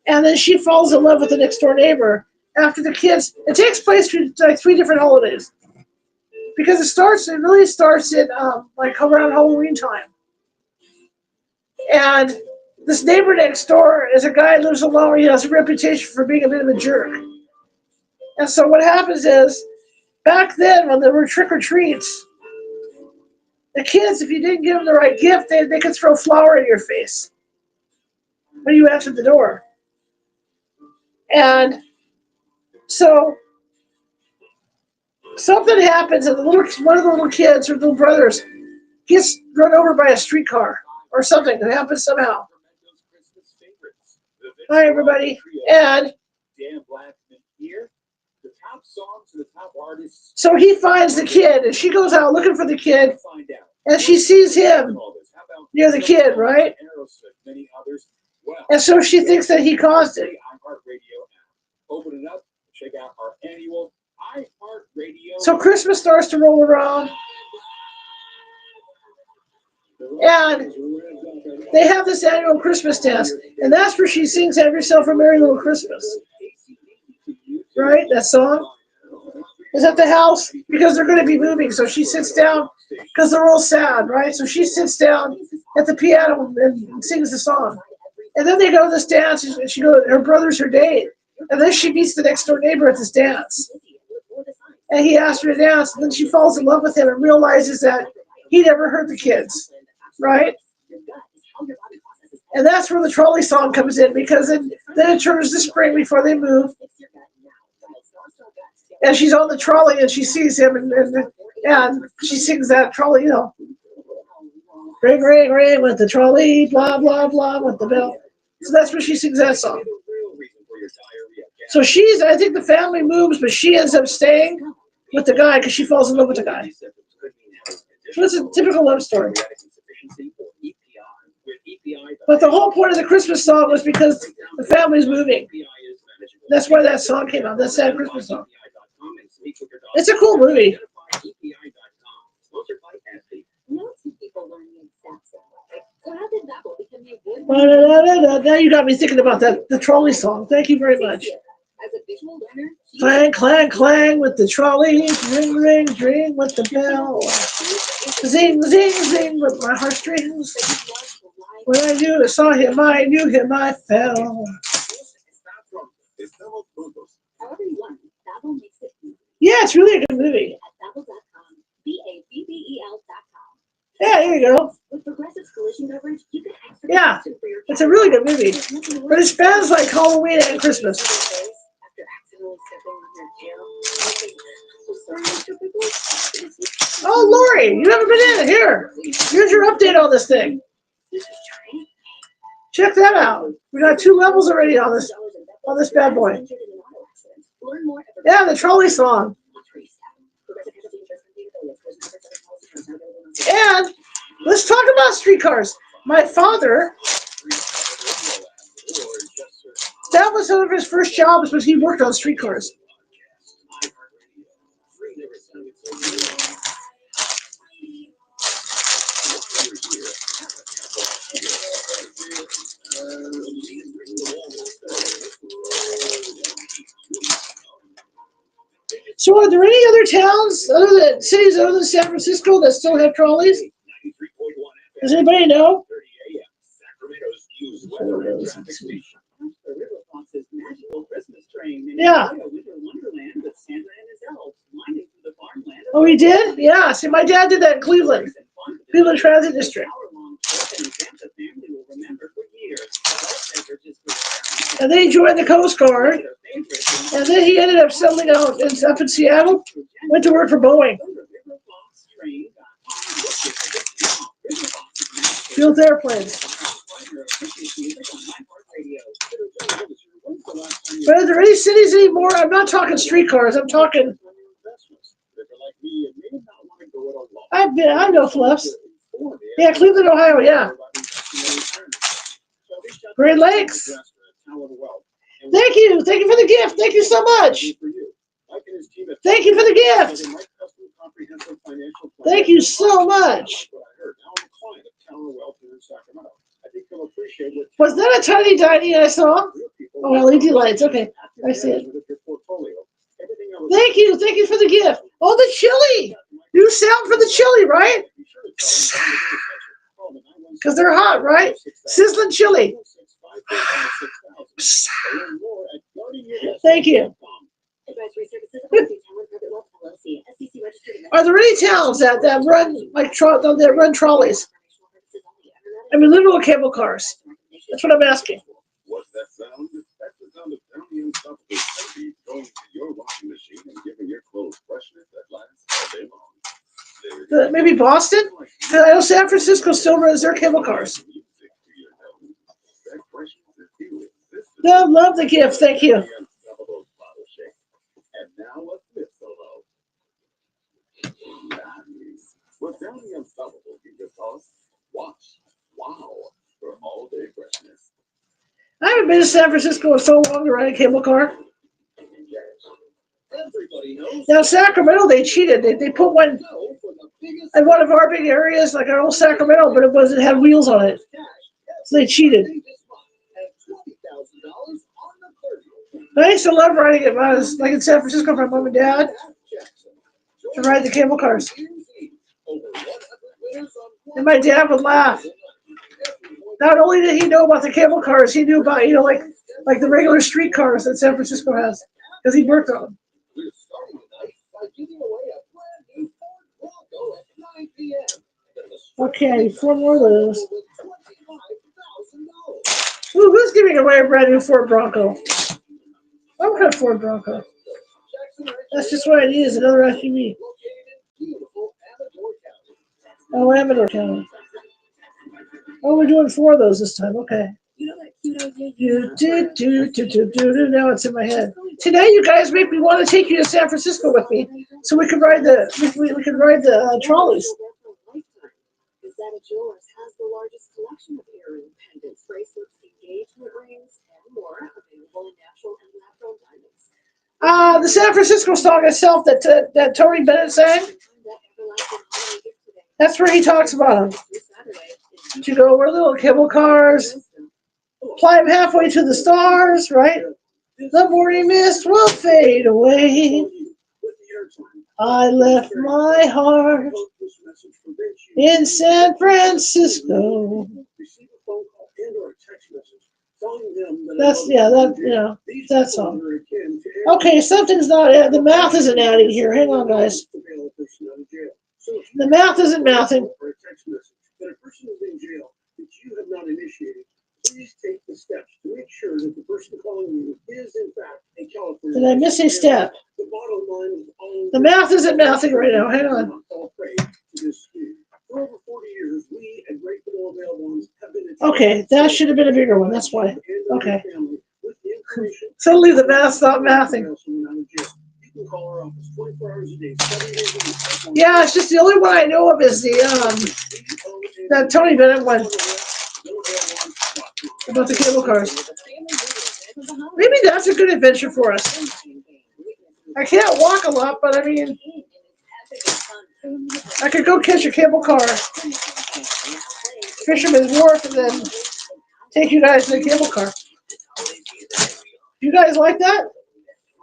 And then she falls in love with the next door neighbor after the kids. It takes place for like 3 different holidays because it really starts in like around Halloween time. And this neighbor next door is a guy who lives alone. He has a reputation for being a bit of a jerk. And so what happens is, back then when there were trick or treats, the kids, if you didn't give them the right gift, they could throw flour in your face when you answered the door. And so something happens, and one of the little kids or little brothers gets run over by a streetcar or something. It happens somehow. Hi, everybody. And Dan Blackman here. The top songs and the top artists. so he finds the kid, and she goes out looking for the kid, Find out. and she sees him near the kid, right? Many others. Well, And so she thinks that he caused it. iHeartRadio app. Open it up. Check out our annual iHeartRadio. So Christmas starts to roll around, and they have this annual Christmas dance, and that's where she sings "Have Yourself a Merry Little Christmas." Right? That song is at the house because they're going to be moving. So she sits down because they're all sad, right? So she sits down at the piano and sings the song. And then they go to this dance, and she goes, her brother's her date. And then she meets the next door neighbor at this dance. And he asks her to dance, and then she falls in love with him and realizes that he never hurt the kids, right? And that's where the trolley song comes in, because then it turns to spring before they move. And she's on the trolley and she sees him, and she sings that trolley, ring, ring, ring with the trolley, blah, blah, blah with the bell. So that's where she sings that song. So I think the family moves, but she ends up staying with the guy because she falls in love with the guy. So it's a typical love story. But the whole point of the Christmas song was because the family's moving. That's why that song came out, that sad Christmas song. It's a cool movie. Now you got me thinking about the trolley song. Thank you very much. Clang, clang, clang with the trolley. Ring, ring, ring with the bell. Zing, zing, zing with my heartstrings. When I saw him, I knew him, I fell. Yeah, it's really a good movie. Yeah, here you go. Yeah, it's a really good movie. But it spans like Halloween and Christmas. Oh, Lori, you haven't been in. Here's your update on this thing. Check that out. We got 2 levels already on this bad boy. Yeah, the trolley song. And let's talk about streetcars. My father, that was one of his first jobs, was he worked on streetcars. So are there any other towns, cities other than San Francisco that still have trolleys? Does anybody know? Yeah. Oh, he did? Yeah. See, my dad did that in Cleveland Transit District. And then he joined the Coast Guard. And then he ended up settling out up in Seattle. Went to work for Boeing. Built airplanes. But are there any cities anymore? I'm not talking streetcars. I'm talking. I know fluffs. Yeah, Cleveland, Ohio. Yeah. Great Lakes. Thank you for the gift. Thank you so much. Thank you for the gift. Thank you so much. Was that a tiny tiny I saw? Oh, LED lights. Okay, I see it. Thank you for the gift. Oh, the chili. New sound for the chili, right? Because they're hot, right? Sizzling chili. Thank you. Are there any towns that run that run trolleys? I mean, literal cable cars. That's what I'm asking. What's that sound? That's the sound of Tony and Stuff going to your washing machine and giving your clothes freshness that lasts all day long. Maybe Boston? I know San Francisco still runs their cable cars. No, love the gift. Thank you. And now let's miss solo. Nice. With Down the Unstoppable gift sauce, watch. Wow. For all day freshness. I haven't been to San Francisco in so long to ride a cable car. Everybody knows. Now, Sacramento, they cheated. They put one Go for the biggest in one of our big areas, like our old Sacramento, but it had wheels on it. cash. So they cheated. This month at $20,000 on the 30th. I used to love riding it when I was like in San Francisco with my mom and dad to ride the cable cars. And my dad would laugh. Not only did he know about the cable cars, he knew about, like the regular street cars that San Francisco has, because he worked on them. We're starting tonight by giving away a brand new Ford Bronco at 9 p.m. Okay, 4 more of those. With $25,000. Ooh, who's giving away a brand new Ford Bronco? I don't have a Ford Bronco. That's just what I need is another SUV. Located in beautiful Amador County. Oh, Amador County. Oh, we're doing 4 of those this time. Okay. You know that cute idea Now it's in my head. Today, you guys make me want to take you to San Francisco with me, so we can ride the trolleys. Is that a Jewelers has the largest collection of earring, pendants, bracelets, engagement rings, and more available in natural and lab-grown diamonds. The San Francisco song itself that Tony Bennett sang. That's where he talks about them. You go over little cable cars, climb halfway to the stars, right? The morning mist will fade away. I left my heart in San Francisco. That's that song. Okay, something's not. The math isn't adding here. Hang on, guys. The math isn't mathing. That a person is in jail that you have not initiated, please take the steps to make sure that the person calling you is in fact a California. Did I miss a step? The bottom line is all The math isn't mathing right now. Hang on. For over 40 years, we at Great Vanilla Bail Bonds have been Okay, that should have been a bigger one. That's why. Okay. Suddenly the math stopped mathing. You can call our office 24 hours a day, 7 days a week. Yeah, it's just the only one I know of is the that Tony Bennett one about the cable cars. Maybe that's a good adventure for us. I can't walk a lot, but I mean, I could go catch a cable car, Fisherman's Wharf, and then take you guys in a cable car. You guys like that?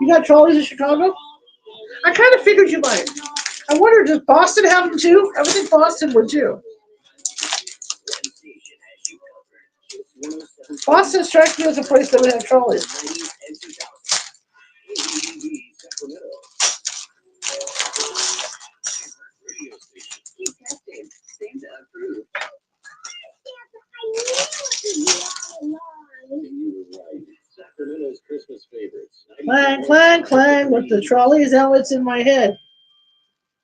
You got trolleys in Chicago? I kind of figured you might. I wonder, does Boston have them too? I would think Boston would too. Boston strikes me as a place that would have trolleys. Sacramento's Christmas favorites. Clang, clang, clang with the trolleys. Now it's in my head.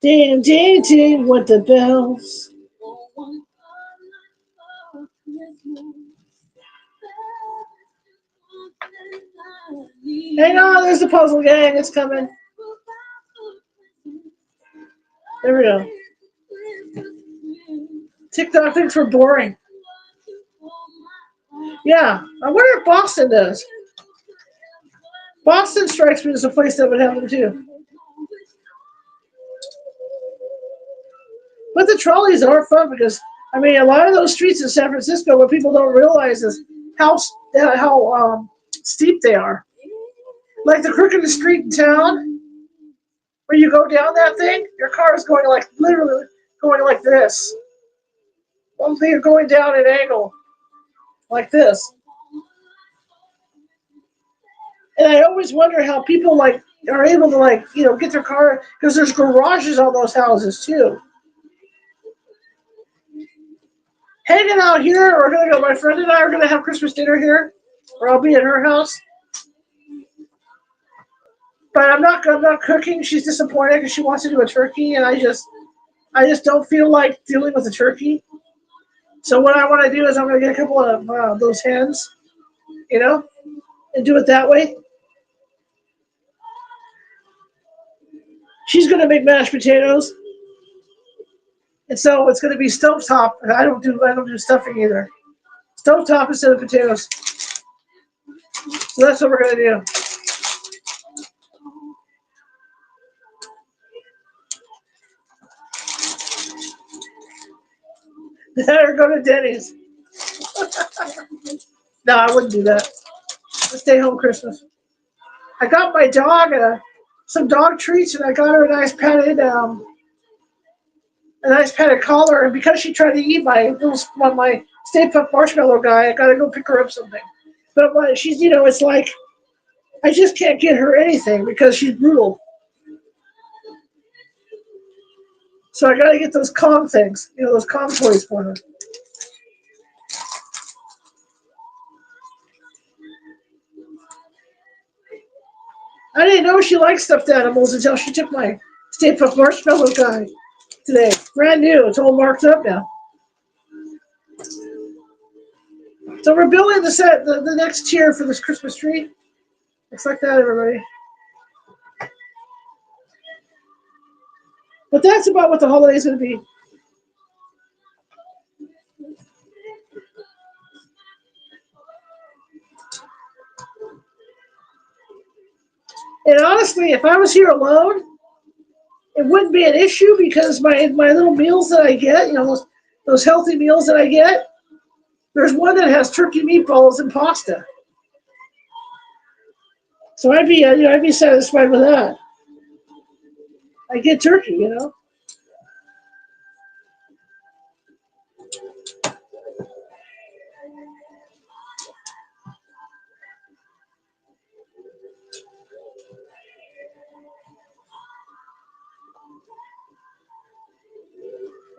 Ding, ding, ding with the bells. Hang on, there's the puzzle gang. It's coming. There we go. TikTok thinks we're boring. Yeah, I wonder if Boston does. Boston strikes me as a place that would have them too. But the trolleys are fun because, I mean, a lot of those streets in San Francisco, what people don't realize is how steep they are. Like the crookedest street in town, where you go down that thing, your car is going like, literally going like this. One thing, you're going down an angle, like this. And I always wonder how people are able to get their car, because there's garages on those houses too. Hanging out here, we're gonna go. My friend and I are gonna have Christmas dinner here, or I'll be at her house. But I'm not cooking. She's disappointed because she wants to do a turkey, and I just don't feel like dealing with a turkey. So what I want to do is I'm gonna get a couple of those hens, and do it that way. She's gonna make mashed potatoes, and so it's gonna be stovetop. I don't do stuffing either. Stovetop instead of potatoes. So that's what we're gonna do. That or go to Denny's. No, I wouldn't do that. Let's stay home Christmas. I got my dog some dog treats, and I got her a nice padded collar. And because she tried to eat my Stay Puft Marshmallow guy, I gotta go pick her up something. But when she's, it's like I just can't get her anything because she's brutal. So I gotta get those Kong things, those Kong toys for her. I didn't know she liked stuffed animals until she took my Stay Puft Marshmallow guy today. Brand new. It's all marked up now. So we're building the next tier for this Christmas tree. Looks like that, everybody. But that's about what the holiday's going to be. And honestly, if I was here alone, it wouldn't be an issue because my little meals that I get, those healthy meals that I get, there's one that has turkey meatballs and pasta. So I'd be satisfied with that. I get turkey.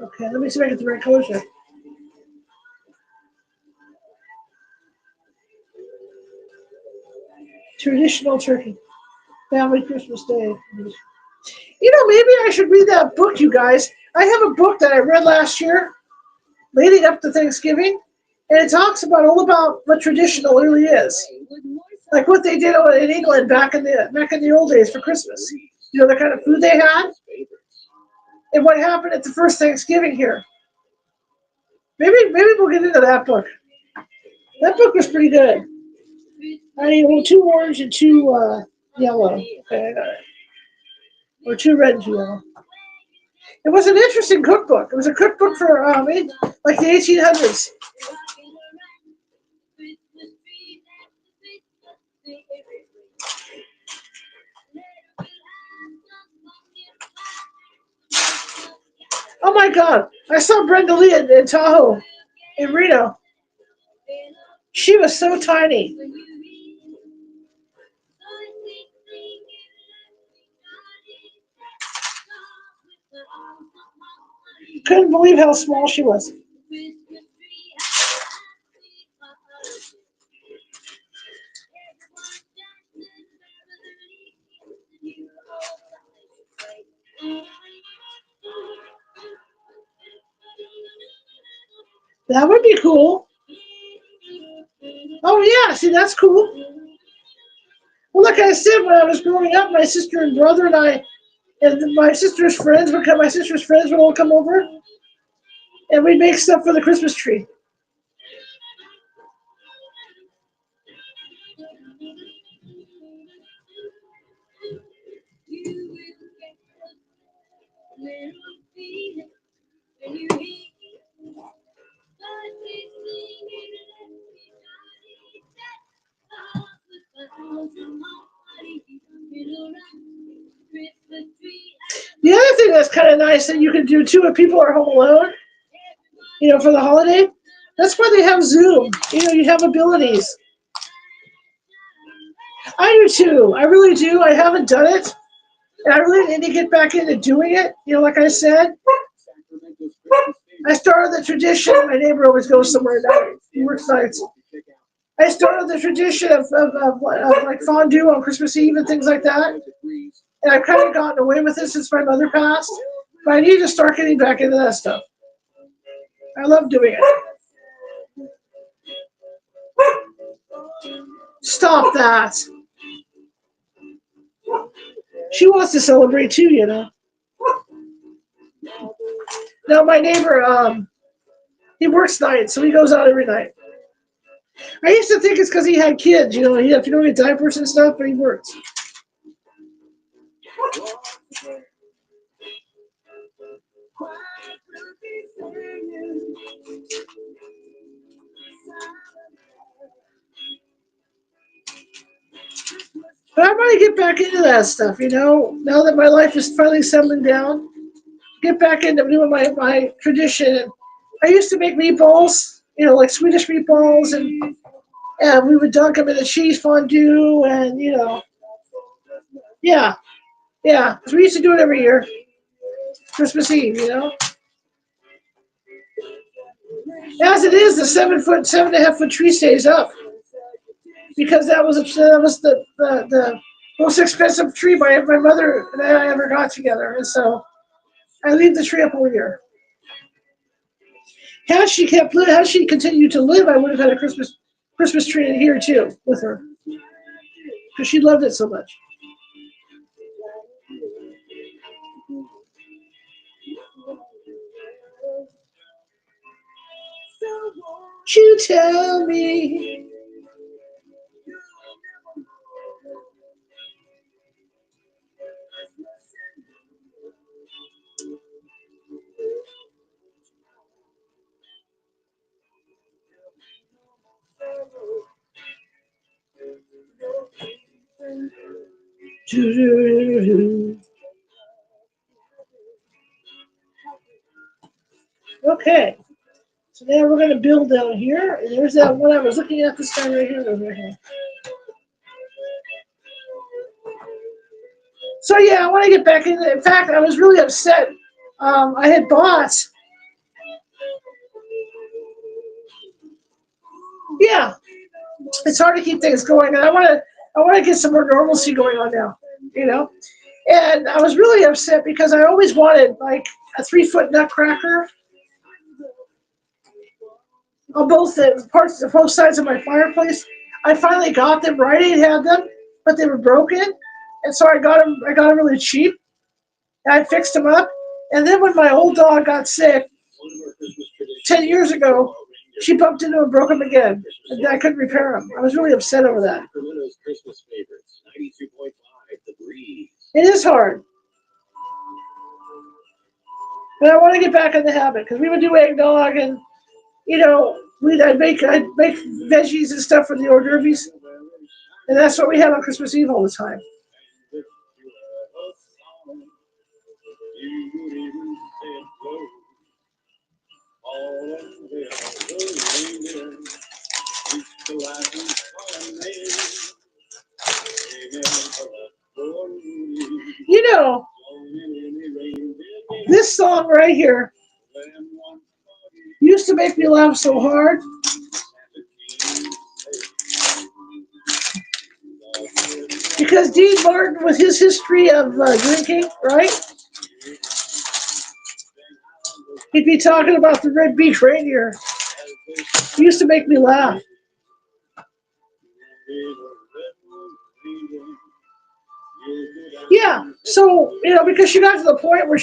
Okay, let me see if I get the right colors here. Traditional turkey. Family Christmas Day. Maybe I should read that book, you guys. I have a book that I read last year, leading up to Thanksgiving, and it talks all about what traditional really is, like what they did in England back in the old days for Christmas. The kind of food they had, and what happened at the first Thanksgiving here. Maybe we'll get into that book. That book was pretty good. I need 2 orange and 2 yellow. Okay, I got it. Or 2 red and 2 yellow. It was an interesting cookbook. It was a cookbook for like the 1800s. Oh my God! I saw Brenda Lee in Tahoe, in Reno. She was so tiny. Couldn't believe how small she was. That would be cool. Oh yeah, see that's cool. Well, like I said, when I was growing up, my sister and brother and I, and my sister's friends would all come over, and we'd make stuff for the Christmas tree. The other thing that's kind of nice that you can do too if people are home alone, for the holiday, that's why they have Zoom. You have abilities. I do too. I really do. I haven't done it. And I really need to get back into doing it. Like I said, I started the tradition. My neighbor always goes somewhere now. He works nights. I started the tradition of like fondue on Christmas Eve and things like that. And I've kind of gotten away with it since my mother passed. But I need to start getting back into that stuff. I love doing it. Stop that. She wants to celebrate too, you know. Now my neighbor, he works nights, so he goes out every night. I used to think it's because he had kids, you know, he had to go get diapers and stuff, but he works. But I want to get back into that stuff, you know, now that my life is finally settling down. Get back into doing my tradition. I used to make meatballs, you know, like Swedish meatballs, and we would dunk them in the cheese fondue, and, you know, yeah, yeah. 'Cause we used to do it every year, Christmas Eve, you know. As it is, the 7.5 foot tree stays up because that was the most expensive tree my mother and I ever got together, and so I leave the tree up all year. Had she continued to live, I would have had a Christmas tree in here too with her because she loved it so much. You tell me. Okay, so now we're going to build down here. And there's that one I was looking at this time right here. Right here. So yeah, I want to get back in. In fact, I was really upset. I had bought. Yeah, it's hard to keep things going, and I want to get some more normalcy going on now. You know, and I was really upset because I always wanted like a 3 foot nutcracker on both sides of my fireplace. I finally got them right. I had them, but they were broken, and so I got them. I got them really cheap. And I fixed them up, and then when my old dog got sick 10 years ago, she bumped into him and broke him again, and I couldn't repair him. I was really upset over that. It is hard, but I want to get back in the habit because we would do eggnog, and you know, I'd make veggies and stuff for the hors d'oeuvres, and that's what we had on Christmas Eve all the time. You know, this song right here used to make me laugh so hard. Because Dean Martin, with his history of drinking, right? He'd be talking about the red beach reindeer. It used to make me laugh. Yeah, so, you know, because she got to the point where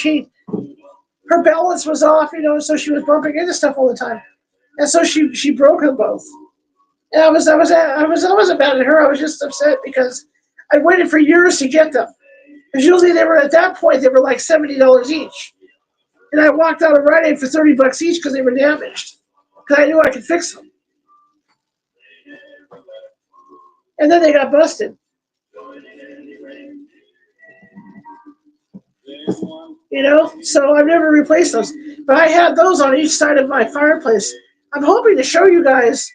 her balance was off, you know, so she was bumping into stuff all the time. And so she broke them both. And I wasn't mad at her. I was just upset because I waited for years to get them. Because usually at that point, they were like $70 each. And I walked out of Rite Aid for $30 each because they were damaged. Because I knew I could fix them. And then they got busted. You know, so I've never replaced those. But I had those on each side of my fireplace. I'm hoping to show you guys.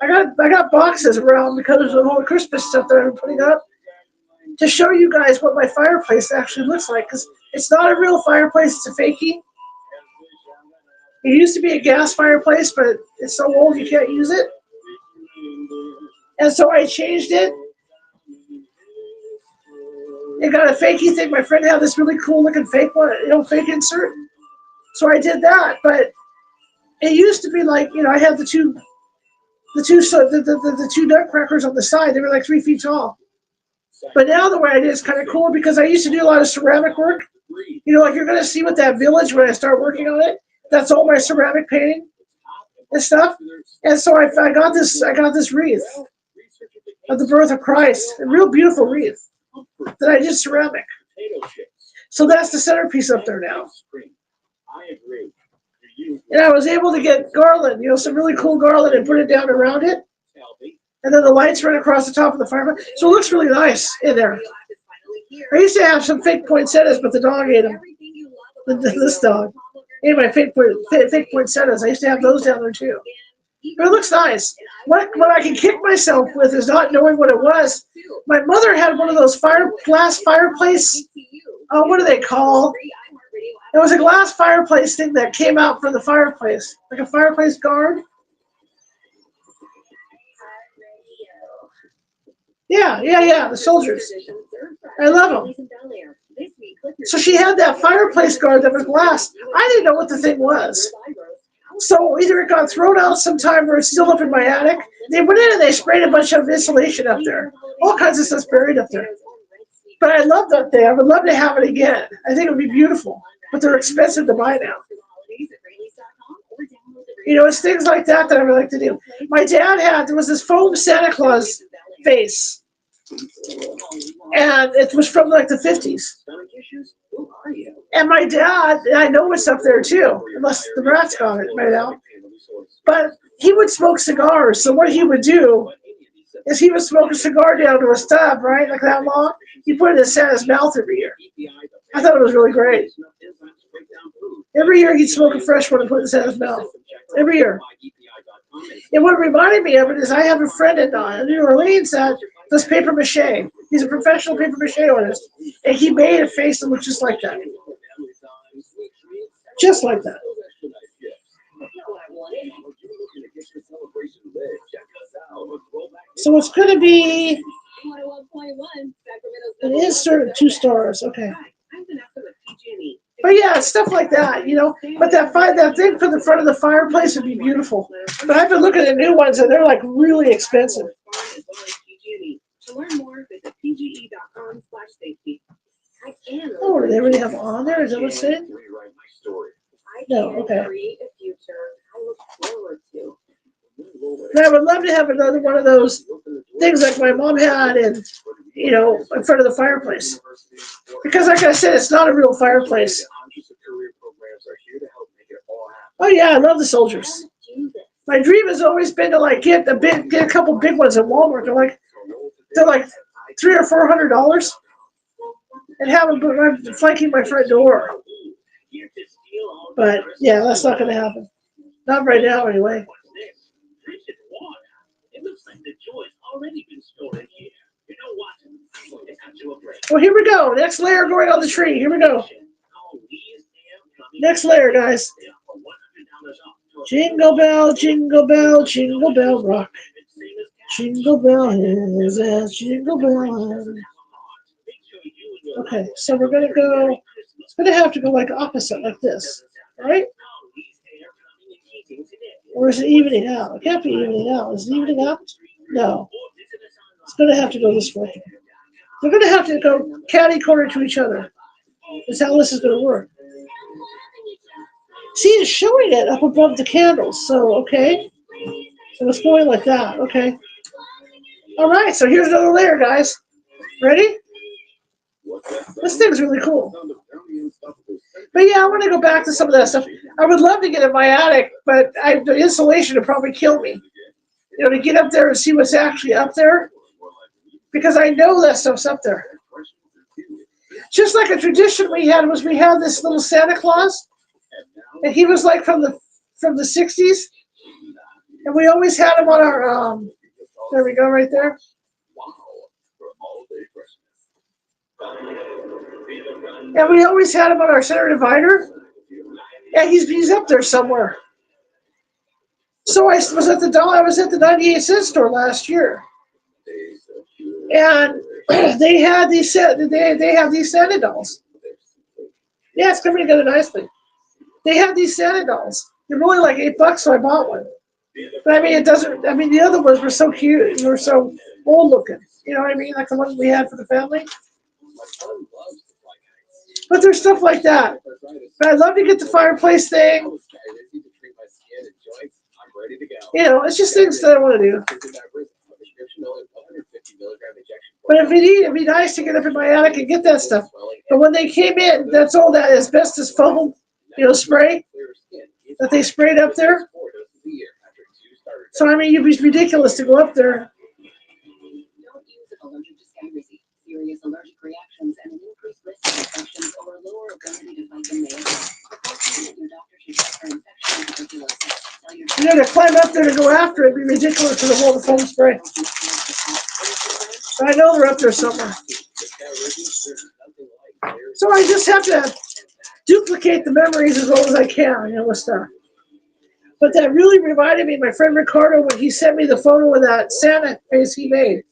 I got boxes around because of all the Christmas stuff that I'm putting up to show you guys what my fireplace actually looks like. Because it's not a real fireplace; it's a fakie. It used to be a gas fireplace, but it's so old you can't use it. And so I changed it. It got a fakie thing. My friend had this really cool looking fake one, you know, fake insert. So I did that. But it used to be like, you know, I had the the two nutcrackers on the side. They were like 3 feet tall. But now the way I did is kind of cool because I used to do a lot of ceramic work. You know, like you're going to see with that village when I start working on it. That's all my ceramic painting and stuff. And so I got this wreath of the birth of Christ, a real beautiful wreath that I did ceramic. So that's the centerpiece up there now. And I was able to get garland, you know, some really cool garland and put it down around it. And then the lights run across the top of the fireplace. So it looks really nice in there. I used to have some fake poinsettias, but the dog ate them. This dog ate my fake poinsettias. I used to have those down there too. But it looks nice. What I can kick myself with is not knowing what it was. My mother had one of those glass fireplace. Oh, what do they call? It was a glass fireplace thing that came out from the fireplace, like a fireplace guard. Yeah, the soldiers. I love them. So she had that fireplace guard that was glass. I didn't know what the thing was. So either it got thrown out sometime or it's still up in my attic. They went in and they sprayed a bunch of insulation up there. All kinds of stuff's buried up there. But I love that thing. I would love to have it again. I think it would be beautiful. But they're expensive to buy now. You know, it's things like that I would like to do. My dad there was this foam Santa Claus face. And it was from like the 50s. And my dad, I know it's up there too, unless the rats got it right now. But he would smoke cigars. So what he would do is he would smoke a cigar down to a stub, right, like that long. He put it in Santa's mouth every year. I thought it was really great. Every year he'd smoke a fresh one and put it in Santa's mouth. Every year. And what reminded me of it is I have a friend in New Orleans that does paper mache. He's a professional paper mache artist. And he made a face that looked just like that. Just like that. So it's going to be an insert 2 stars. Okay. But yeah, stuff like that, you know. But that thing for the front of the fireplace would be beautiful. But I've been looking at new ones and they're like really expensive. To learn more, visit pge.com/safety. Oh, do they already have on there? Is that what it's saying? No, okay. Create a future I look forward to. And I would love to have another one of those things like my mom had in front of the fireplace. Because like I said, it's not a real fireplace. Oh yeah, I love the soldiers. My dream has always been to get a couple big ones at Walmart. They're like $300 or $400, and have them flanking my front door. But yeah, that's not going to happen. Not right now, anyway. Well, here we go. Next layer going on the tree. Here we go. Next layer, guys. Jingle bell, jingle bell, jingle bell rock. Jingle bell is as jingle bell. Okay, so we're going to go, it's going to have to go like opposite, like this, right? Or is it evening out? It can't be evening out. Is it evening out? No. It's going to have to go this way. They're going to have to go catty-corner to each other. That's how this is going to work. See, it's showing it up above the candles, so, okay. So it's going like that, okay. All right, so here's another layer, guys. Ready? This thing's really cool. But yeah, I want to go back to some of that stuff. I would love to get in my attic, but the insulation would probably kill me. To get up there and see what's actually up there. Because I know that stuff's up there. Just like a tradition we had this little Santa Claus. And he was like from the 60s. And we always had him on our, there we go right there. And we always had him on our center divider. And he's up there somewhere. So I was at the 98-cent store last year. And they have these Santa dolls. Yeah, it's coming together nicely. They have these Santa dolls. They're really like $8, so I bought one. But I mean, it doesn't. I mean, the other ones were so cute. They were so old looking. You know what I mean? Like the ones we had for the family. My son loves to fly kites. But there's stuff like that. But I'd love to get the fireplace I thing. was scared if you could treat my skin and joints. I'm ready to go. You know, it's just things that I want to do. But it'd be nice to get up in my attic and get that stuff. But when they came in, that's all that asbestos foam, spray that they sprayed up there. So I mean, it'd be ridiculous to go up there. Don't use it allergic to Skyrizi. Serious allergic reactions and an increased risk of infections or a lower ability to fight them may occur. Unfortunately, your doctor should check for infection and tuberculosis. Tell your You know, to climb up there to go after it would be ridiculous to hold the foam spray. But I know they're up there somewhere. So I just have to duplicate the memories as well as I can, with stuff. But that really reminded me, my friend Ricardo, when he sent me the photo of that Santa face he made.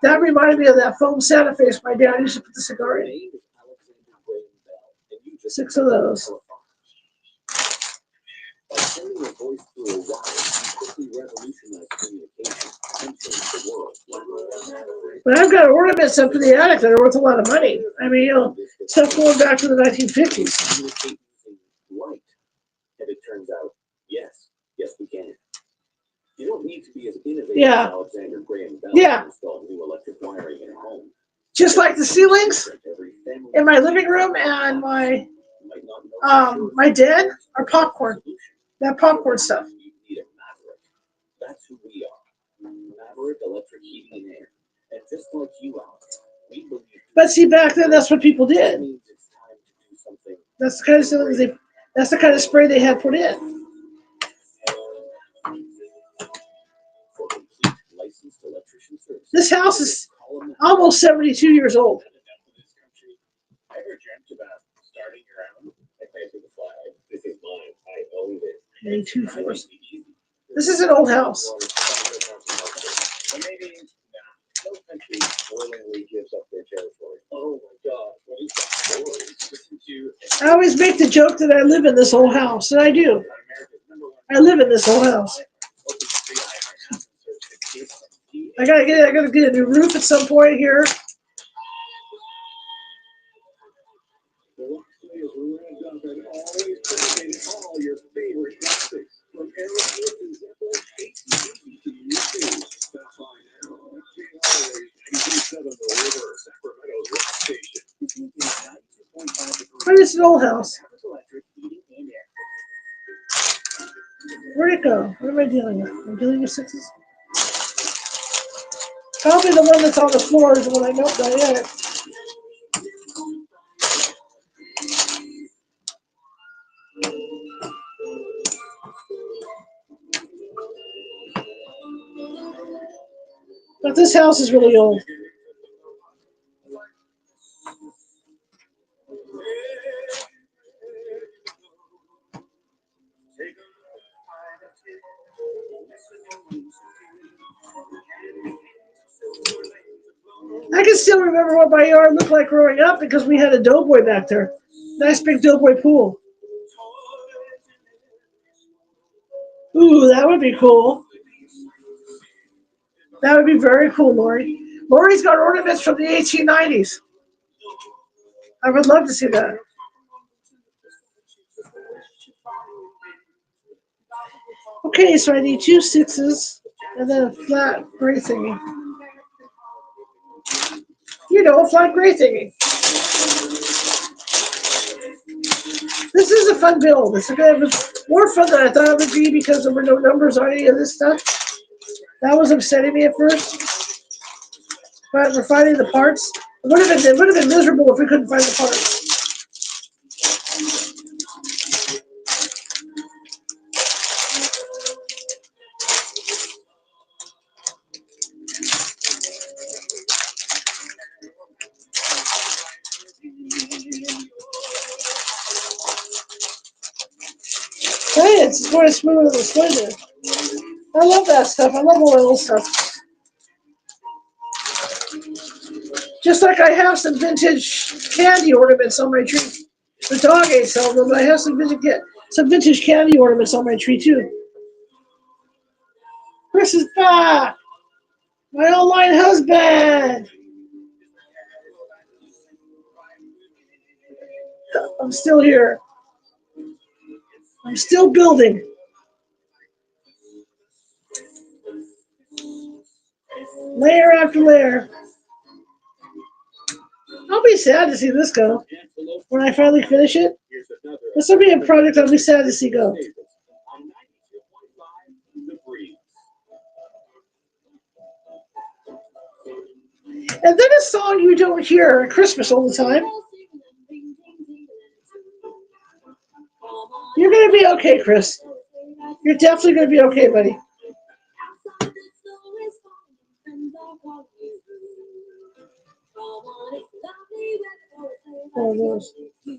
That reminded me of that foam Santa face my dad used to put the cigar in. 6 of those. By sending a voice through a wire, you quickly revolutionized communication and changed the world. But I've got ornaments up in the attic that are worth a lot of money. I mean, stuff going back to the 1950s. Communicate using light. And it turns out, yes, we can. You don't need to be as innovative as Alexander Graham Bell to install new electric wiring in a home. Just like the ceilings in my living room and my den are popcorn. That popcorn stuff. That's who we are. Maverick Electric Heating and Air. And just like you, Alex, we believe. But see, back then that's what people did. That's the kind of stuff that's the kind of spray they had put in. This house is almost 72 years old. Ever dreamt about starting your own? I pay for the flag. This is mine. I own it. 82 floors. This is an old house. Maybe no country willingly gives up their territory. Oh my God! What is that story? Listen to. I always make the joke that I live in this old house, and I do. I live in this old house. I gotta get a new roof at some point here. All your favorite classics from Aerosmith and Zeppelin, AC/DC to U2. That's fine now. The River, Sacramento's rock station. But it's an old house. Where'd it go? What am I dealing with? I'm dealing with 6s. Probably the one that's on the floor is the one I know not yet. But this house is really old. I can still remember what my yard looked like growing up because we had a doughboy back there. Nice big doughboy pool. Ooh, that would be cool. That would be very cool, Lori. Lori's got ornaments from the 1890s. I would love to see that. Okay, so I need 2 6s and then a flat gray thingy. A flat gray thingy. This is a fun build. It's more fun than I thought it would be because there were no numbers on any of this stuff. That was upsetting me at first. But we're finding the parts. It would have been miserable if we couldn't find the parts. Hey, it's going smoother than slender. I love that stuff. I love oil stuff. Just like I have some vintage candy ornaments on my tree. The dog ate some of them, but I have some vintage candy ornaments on my tree too. Chris is back. My online husband. I'm still here. I'm still building. Layer after layer. I'll be sad to see this go when I finally finish it. This will be a project I'll be sad to see go. And then a song you don't hear at Christmas all the time. You're going to be okay, Chris. You're definitely going to be okay, buddy.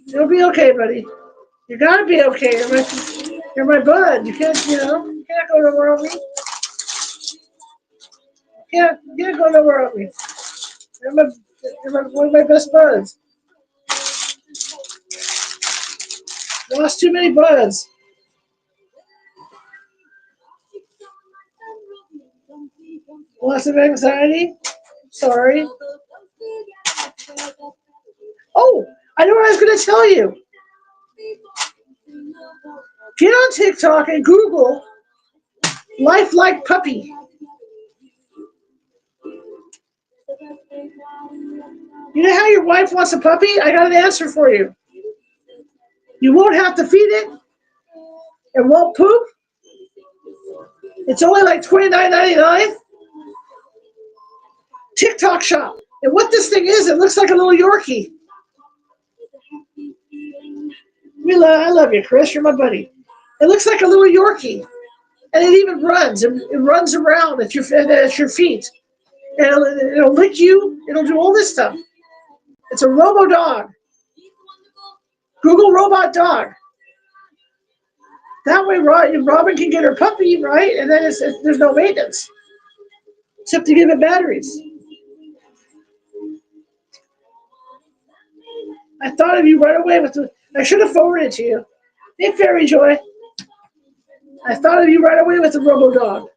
You'll be okay, buddy. You gotta be okay. You're my bud. You can't, you can't go nowhere on me. You can't go nowhere on me. You're one of my best buds. Lost too many buds. Lots of anxiety. Sorry. Oh, I know what I was going to tell you. Get on TikTok and Google lifelike puppy. You know how your wife wants a puppy? I got an answer for you. You won't have to feed it. It won't poop. It's only like $29.99. TikTok shop. And what this thing is, it looks like a little Yorkie. I love you, Chris. You're my buddy. It looks like a little Yorkie. And it even runs. It runs around at your feet. And it'll lick you. It'll do all this stuff. It's a robo dog. Google robot dog. That way Robin can get her puppy, right? And then there's no maintenance. Except to give it batteries. I thought of you right away I should have forwarded it to you. Hey, Fairy Joy. I thought of you right away with the robo dog.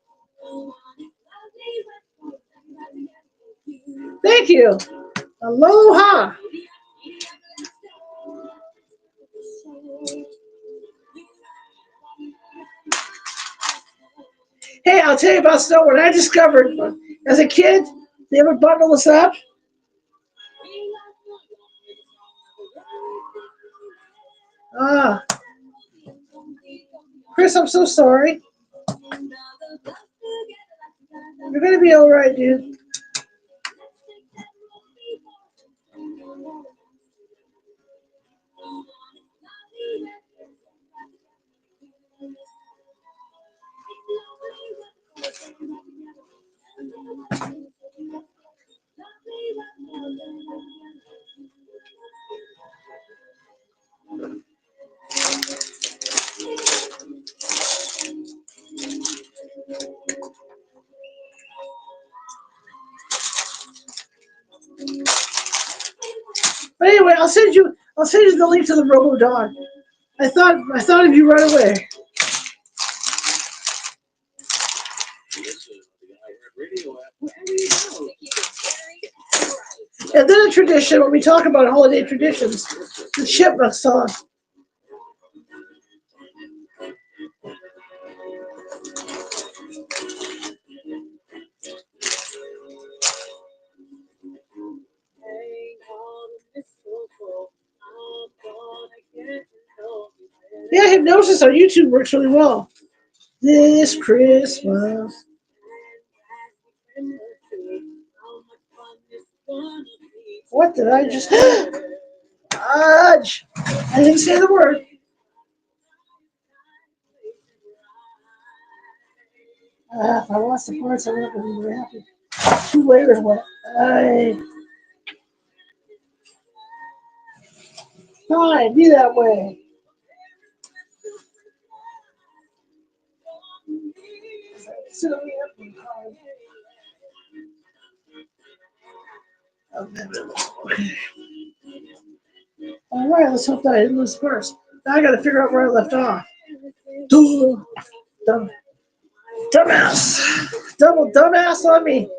Thank you. Aloha. Hey, I'll tell you about Snow. When I discovered, as a kid, they ever bundle us up? Chris, I'm so sorry. You're going to be all right, dude. But anyway, I'll send you the link to the robo dog. I thought of you right away. And then a tradition, when we talk about holiday traditions, the Chipmunk song. Yeah, hypnosis on YouTube works really well. This Christmas. What did I just... Fudge! I didn't say the word. If I lost the parts, I'm not going to be very happy. 2 layers went. Fine, be that way. Sit on the airplane. Okay. All right, let's hope that I didn't lose first. Now I got to figure out where I left off. Done. Dumbass. Double dumbass on me.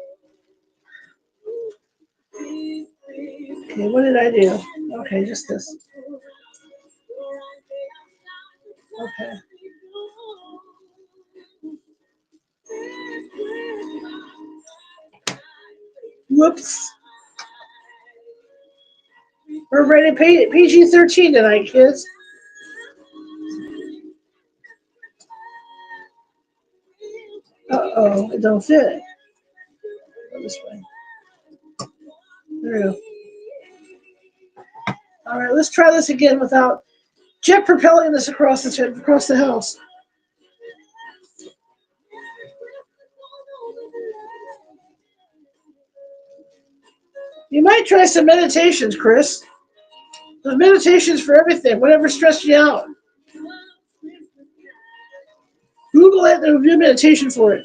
Okay, what did I do? Okay, just this. Okay. Whoops. We're rated PG-13 tonight, kids. Uh-oh, it don't fit. Go this way. There we go. All right, let's try this again without jet propelling this across the house. You might try some meditations, Chris. There's meditations for everything, whatever stressed you out. Google it, and do meditation for it.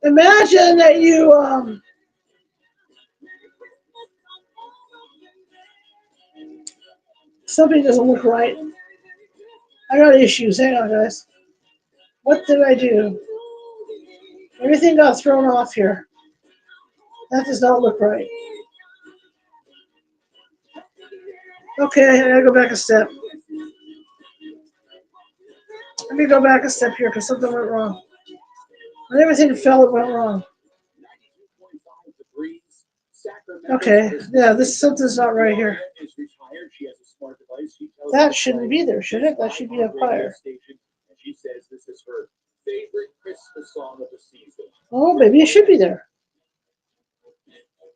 Imagine that you something doesn't look right. I got issues. Hang on, guys. What did I do? Everything got thrown off here. That does not look right. Okay, I gotta go back a step. Let me go back a step here because something went wrong. When everything fell, it went wrong. Okay, yeah, something's not right here. That shouldn't be there, should it? That should be up higher. She says this is her favorite Christmas song of the season. Oh, maybe it should be there.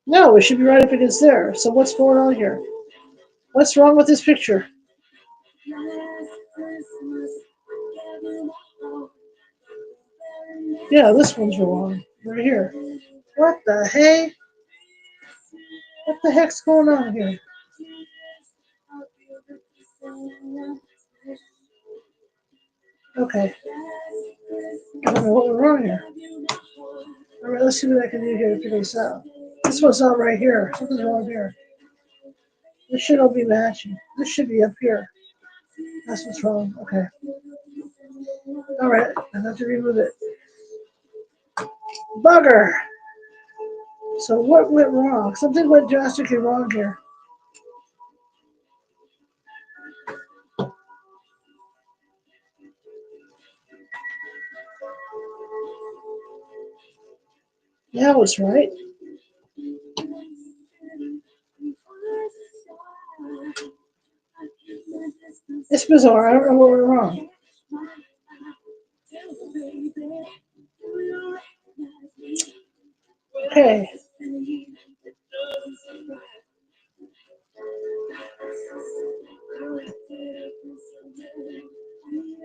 No, it should be right up against there. So what's going on here? What's wrong with this picture? Yeah, this one's wrong. Right here. What the hey? What the heck's going on here? Okay. I don't know what went wrong here. Alright, let's see what I can do here to figure this out. This one's not right here. Something's wrong here. This should all be matching. This should be up here. That's what's wrong. Okay. Alright, I have to remove it. Bugger! So what went wrong? Something went drastically wrong here. Now it's right. It's bizarre. I don't know what went wrong. Okay.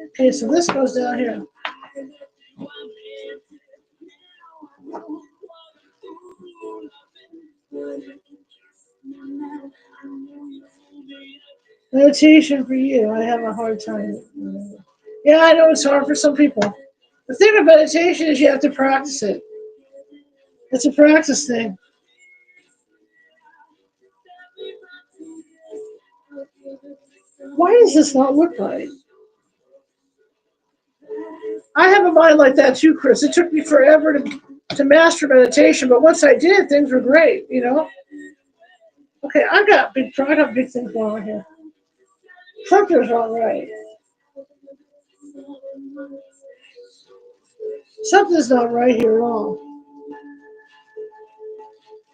Okay, so this goes down here. Meditation for you. I have a hard time. Yeah, I know it's hard for some people. The thing with meditation is you have to practice it. It's a practice thing. Why does this not look right? I have a mind like that too, Chris. It took me forever to master meditation, but once I did, things were great, you know? Okay, I got big things going on here. Something's not right. Something's not right here wrong.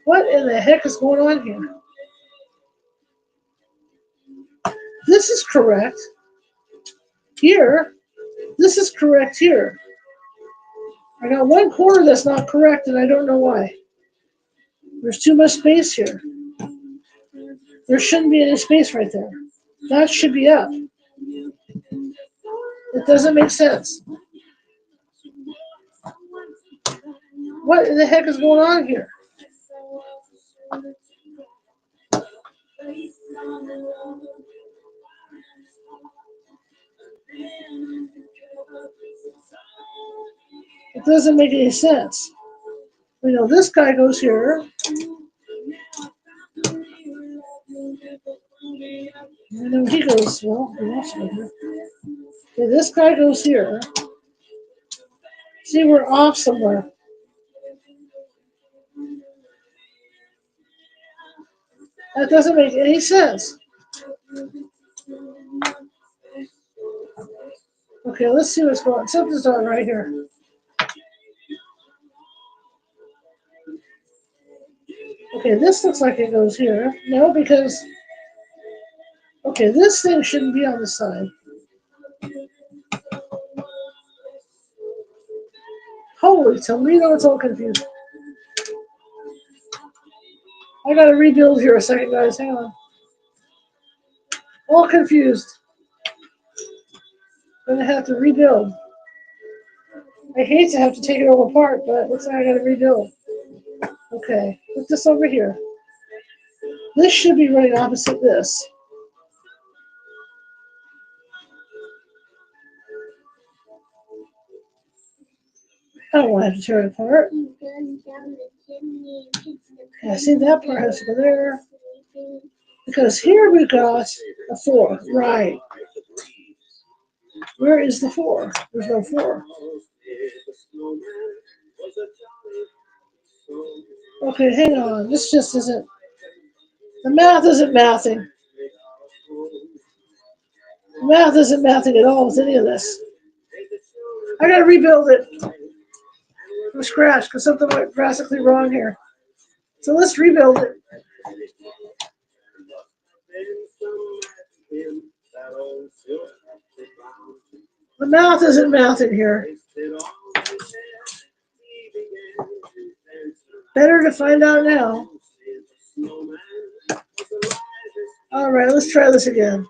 What in the heck is going on here? This is correct. Here. This is correct here. I got one corner that's not correct, and I don't know why. There's too much space here. There shouldn't be any space right there. That should be up. It doesn't make sense. What in the heck is going on here? It doesn't make any sense. You know, this guy goes here. And then he goes, well, he wants to go here. Okay, this guy goes here. See, we're off somewhere. That doesn't make any sense. Okay, let's see what's going on. Something's on right here. Okay, this looks like it goes here. No, because, okay, this thing shouldn't be on the side. Holy Toledo, it's all confused. I gotta rebuild here a second, guys. Hang on. All confused. Gonna have to rebuild. I hate to have to take it all apart, but looks like I gotta rebuild. Okay, put this over here. This should be running opposite this. I don't want to have to tear it apart. Yeah, see, that part has to go there. Because here we got a 4. Right. Where is the 4? There's no 4. Okay, hang on. This just isn't. The math isn't mathing. The math isn't mathing at all with any of this. I gotta rebuild it from scratch because something went drastically wrong here. So let's rebuild it. The math isn't mathing here. Better to find out now. All right, let's try this again.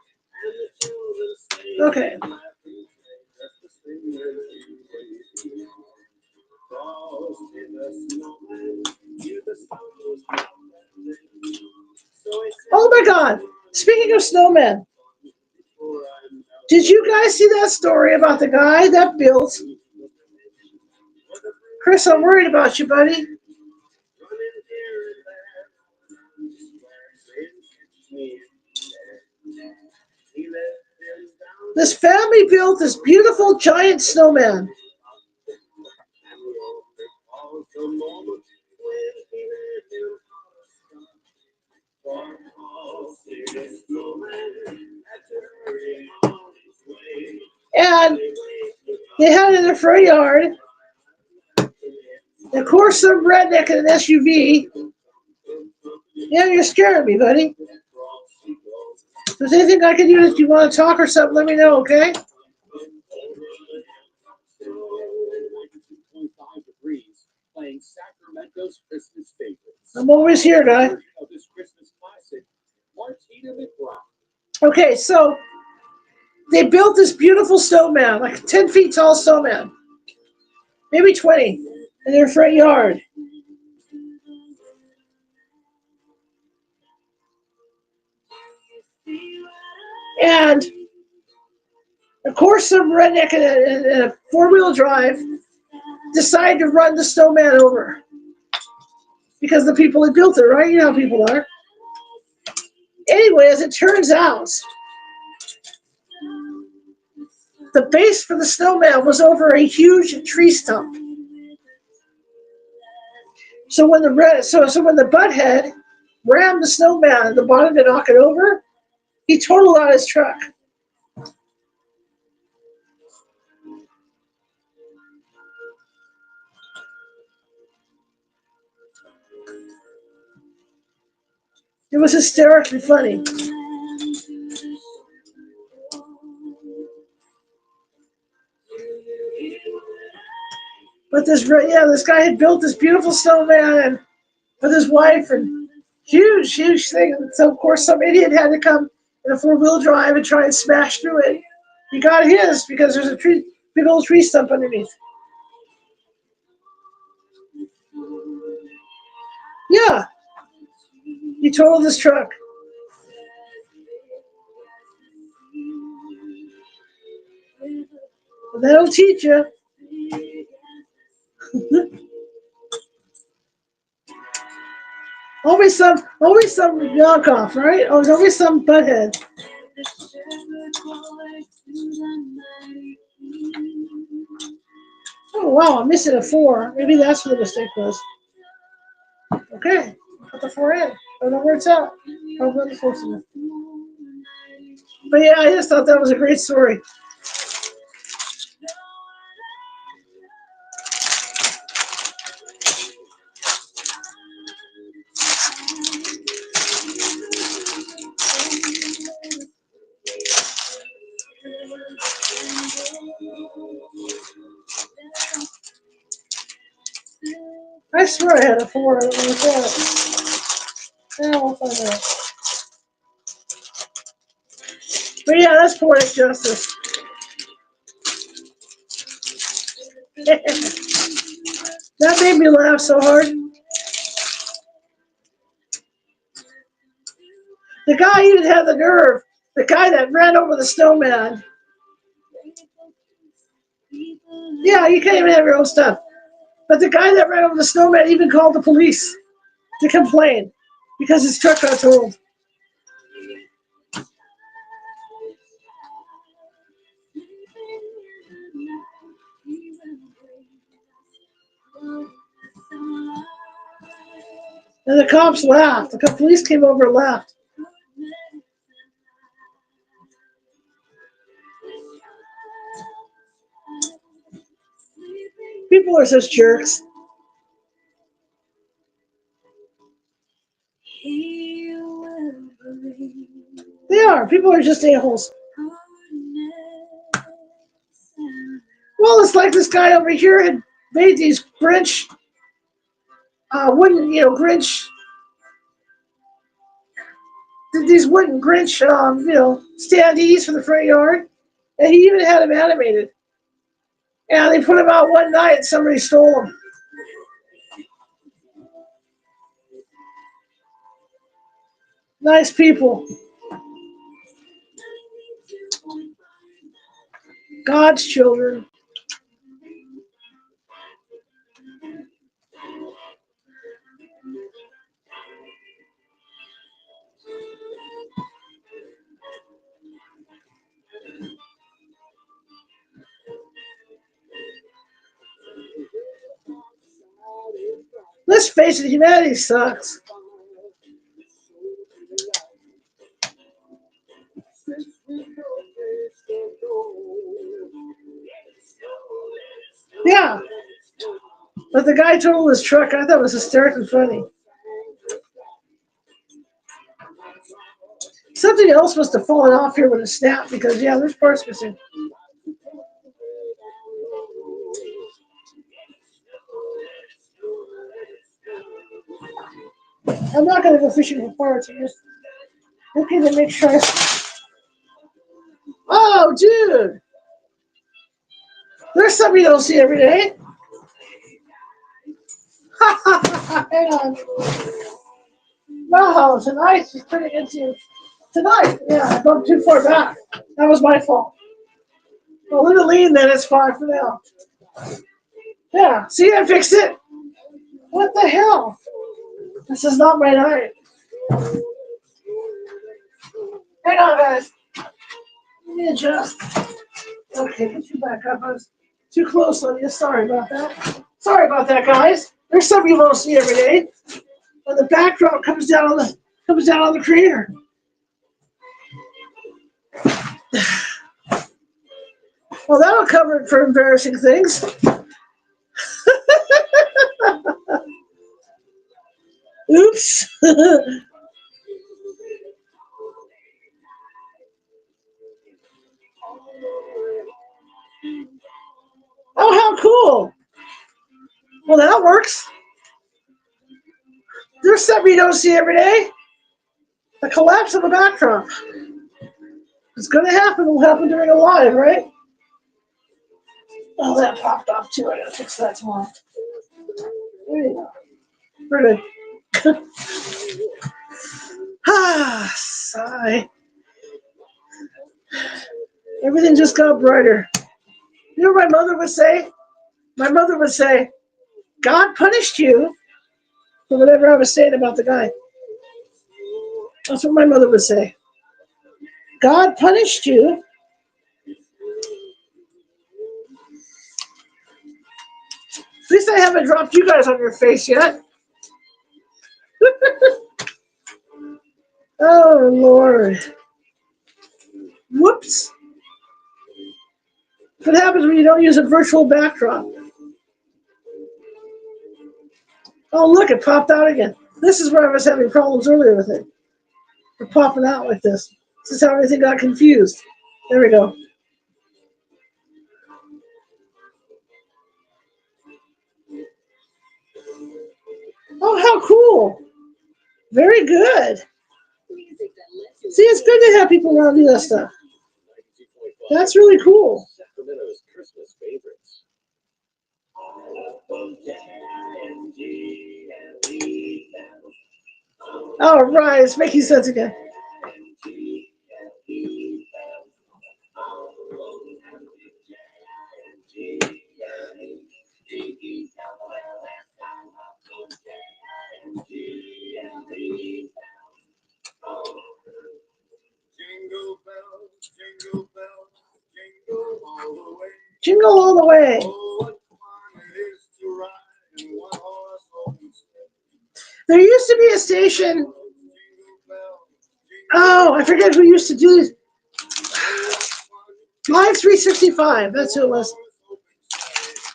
Okay. Oh my God! Speaking of snowmen, did you guys see that story about the guy that built? Chris, I'm worried about you, buddy. This family built this beautiful giant snowman. And they had it in their front yard. And of course, some redneck in an SUV. Yeah, you're scaring me, buddy. If there's anything I can do if you want to talk or something, let me know, okay? I'm always here, guy. Okay, so they built this beautiful snowman, like a 10 feet tall snowman, maybe 20, in their front yard. And of course, some redneck in a four-wheel drive decided to run the snowman over because the people had built it, right? You know how people are. Anyway, as it turns out, the base for the snowman was over a huge tree stump. So when the butthead rammed the snowman at the bottom to knock it over, he totaled out his truck. It was hysterically funny. But this guy had built this beautiful snowman with his wife and huge thing. So of course some idiot had to come in a four-wheel drive and try and smash through it He got his because there's a tree, big old tree stump underneath. Yeah, he totaled his truck. Well, that'll teach you. Always some knockoff, right? Oh, there's always some butthead. Oh wow, I'm missing a 4. Maybe that's where the mistake was. Okay, put the 4 in. I don't know where it's at. Probably the 4th one. But yeah, I just thought that was a great story. I swear I had a 4. I don't know what's that. Yeah, we'll find out. But yeah, that's poetic justice. That made me laugh so hard. The guy even had the nerve. The guy that ran over the snowman. Yeah, you can't even have your own stuff. But the guy that ran over the snowman even called the police to complain because his truck got totaled. And the cops laughed. The police came over and laughed. People are such jerks. They are. People are just a-holes. Well, it's like this guy over here had made these Grinch, Grinch, these wooden Grinch, standees for the front yard. And he even had them animated. And they put them out one night and somebody stole them. Nice people. God's children. Let's face it, humanity sucks. Yeah. But the guy totaled his truck. I thought it was hysterically funny. Something else must have fallen off here when it snapped because, yeah, there's parts missing. I'm not going to go fishing for parts. I'm just looking to make sure. Oh, dude. There's something you don't see every day. Hang on. Wow, tonight she's turning into. Tonight, yeah, I bumped too far back. That was my fault. Well, let it lean then, it's fine for now. Yeah, see, I fixed it. What the hell? This is not my night. Hang on, guys. Let me adjust. Okay, get you back up. I was too close on you. Sorry about that. Sorry about that, guys. There's something you won't see every day. When the backdrop comes down on the creator. Well, that'll cover it for embarrassing things. Oops. Oh, how cool. Well, that works. There's something you don't see every day. The collapse of a backdrop. It's going to happen. It'll happen during a live, right? Oh, that popped off too. I got to fix that tomorrow. There you go. We're good. Ah, sigh. Everything just got brighter. You know what my mother would say? My mother would say, God punished you for whatever I was saying about the guy. That's what my mother would say. God punished you. At least I haven't dropped you guys on your face yet. Oh, Lord. Whoops. What happens when you don't use a virtual backdrop? Oh, look, it popped out again. This is where I was having problems earlier with it. For popping out like this. This is how everything got confused. There we go. Oh, how cool. Very good. See, it's good to have people around do that stuff. That's really cool. Sacramento's Christmas favorites. All right, it's making sense again. Jingle bells, jingle bells, jingle all the way. Jingle all the way. Oh, what fun it is to ride in one horse open sleigh. There used to be a station. Jingle bells, Oh, I forget who used to do this. Live 365. That's who it was.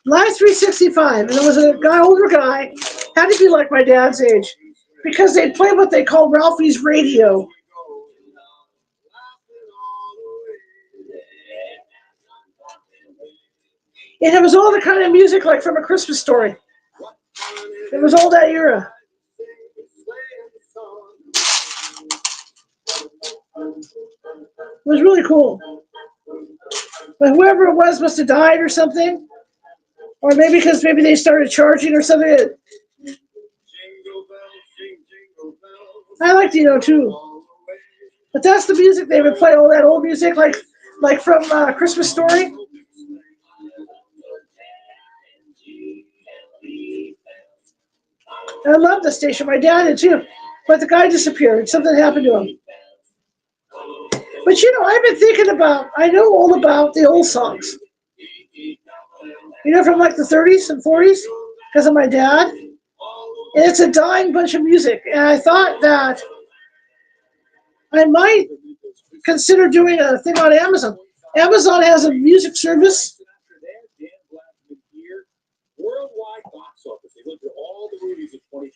Live 365. And there was a guy, older guy, had to be like my dad's age, because they play what they call Ralphie's radio. And it was all the kind of music like from A Christmas Story. It was all that era. It was really cool. But whoever it was must have died or something. Or maybe because maybe they started charging or something. I like Dino too. But that's the music they would play, all that old music like from Christmas Story. I love the station. My dad did too. But the guy disappeared. Something happened to him. But you know, I've been thinking about, I know all about the old songs. You know, from like the 30s and 40s, because of my dad. And it's a dying bunch of music. And I thought that I might consider doing a thing on Amazon. Amazon has a music service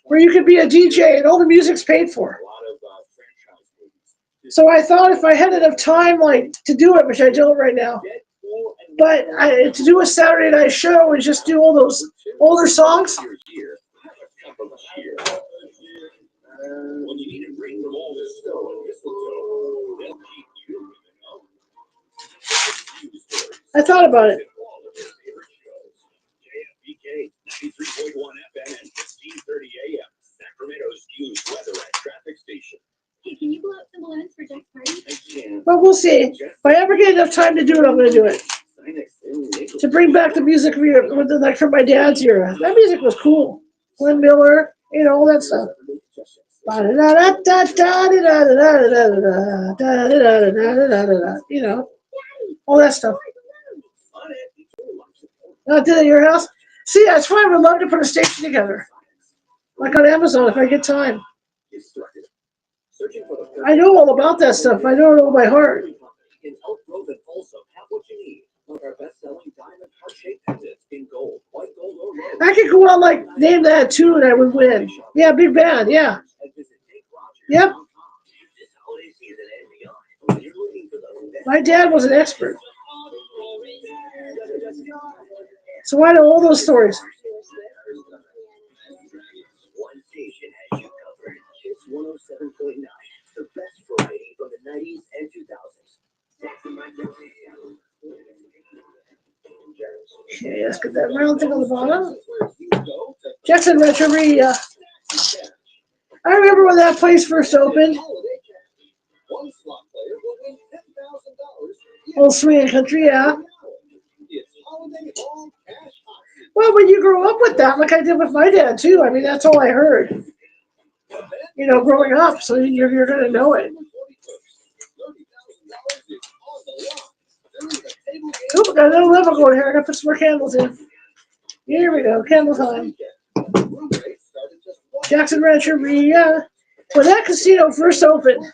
where you could be a DJ and all the music's paid for. So I thought if I had enough time, like, to do it, which I don't right now, but to do a Saturday night show and just do all those older songs. I thought about it. JFBK 93.1 FM and 1530 AM. Sacramento's news weather at traffic station. Hey, can you blow up some balloons for Jack's party? I can. But we'll see. If I ever get enough time to do it, I'm going to do it. To bring back the music like from my dad's era. That music was cool. Glenn Miller, you know, all that stuff. You know, all that stuff. I did it at your house. See, that's why I would love to put a station together, like on Amazon, if I get time. I know all about that stuff. I know it all by heart. In Elk Grove and also have what you need. Like our best-selling diamond heart-shaped pendants in gold, white gold, or rose. I could go out like name that tune, I would win. Yeah, big band. Yeah. Yep. My dad was an expert, so I know all those stories. One station has you covered. It's 107.9, the best variety from the 90s and 2000s. Okay, let's get that round thing on the bottom. Jackson Rancheria. I remember when that place first opened. Old Swing Country, yeah. Well, when you grow up with that, like I did with my dad too, I mean, that's all I heard. You know, growing up, so you're going to know it. Oop, I got another level going here. I got to put some more candles in. Here we go, candle time. Jackson Rancheria. When that casino first opened,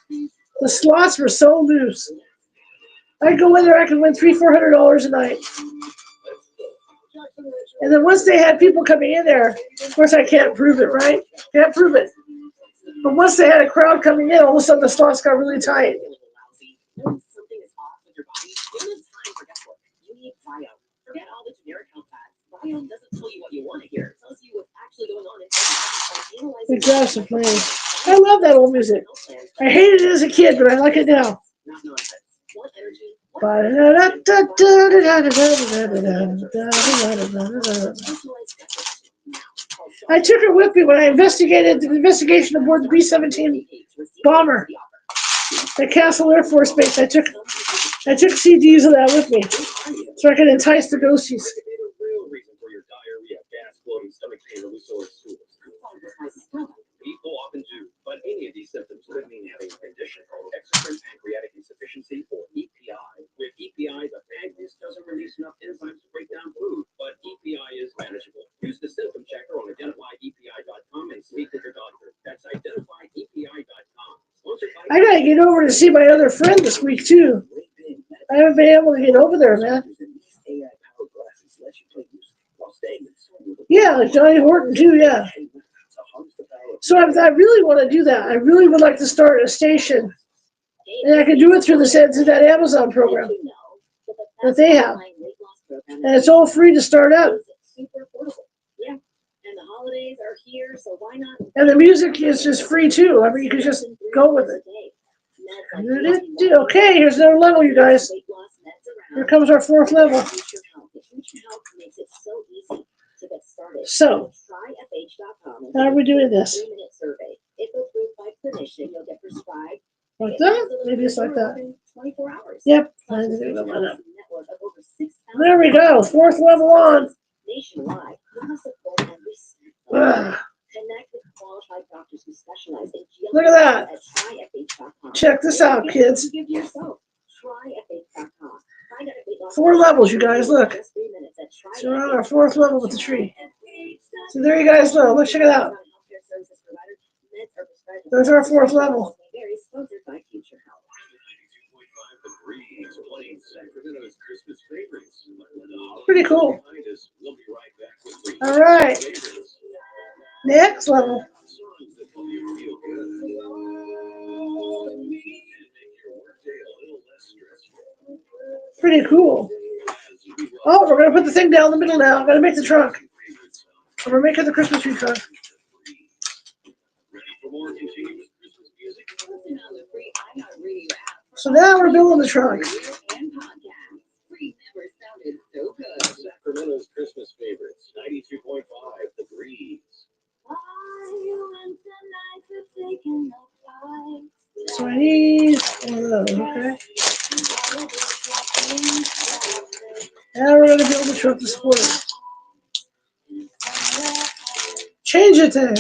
the slots were so loose. I'd go in there, I could win $300-400 a night. And then once they had people coming in there, of course I can't prove it, right? Can't prove it. But once they had a crowd coming in, all of a sudden the slots got really tight. Something is off with your body. You have time for guesswork. You need Bio. Forget all the generic health facts. Bio doesn't tell you what you want to hear. It tells you what's actually going on inside. Exhaustive playing. I love that old music. I hated it as a kid, but I like it now. Not nonsense. What energy? I took her with me when I investigated the investigation aboard the B-17 bomber at Castle Air Force Base. I took CDs of that with me so I could entice the ghosties. People often do, but any of these symptoms could mean having a condition called exocrine pancreatic insufficiency, or EPI. With EPI, the pancreas doesn't release enough enzymes to break down food, but EPI is manageable. Use the symptom checker on identifyepi.com and speak with your doctor. That's identifyepi.com. I gotta get over to see my other friend this week too. I haven't been able to get over there, man. Yeah, like Johnny Horton too, yeah. So I really want to do that. I really would like to start a station. And I can do it through that Amazon program that they have. And it's all free to start out. Super affordable. Yeah. And the holidays are here, so why not? And the music is just free too. I mean, you can just go with it. Okay, here's another level, you guys. Here comes our fourth level. So, how are we doing this? Like that? Maybe it's like that. 24 hours. Yep. There we go. Fourth level on. Nationwide, connect with qualified doctors who specialize in GLP. Look at that. At tryfh.com. Check this out, kids. Give yourself. Tryfh.com. Find out if 4 levels, you guys. Look. just 3 minutes at So we're on our 4th level with the tree. So there you guys go. Let's check it out. There's our 4th level. Sponsored by Future Health. Pretty cool. All right. Next level. Pretty cool. Oh, we're going to put the thing down the middle now. I'm going to make the trunk. And we're making the Christmas tree trunk. So now we're building the trunk. Sacramento's Christmas favorites, 92.5 The Breeze. So I need one of those, okay? Now we're going to build the trunk to support it. Change it then.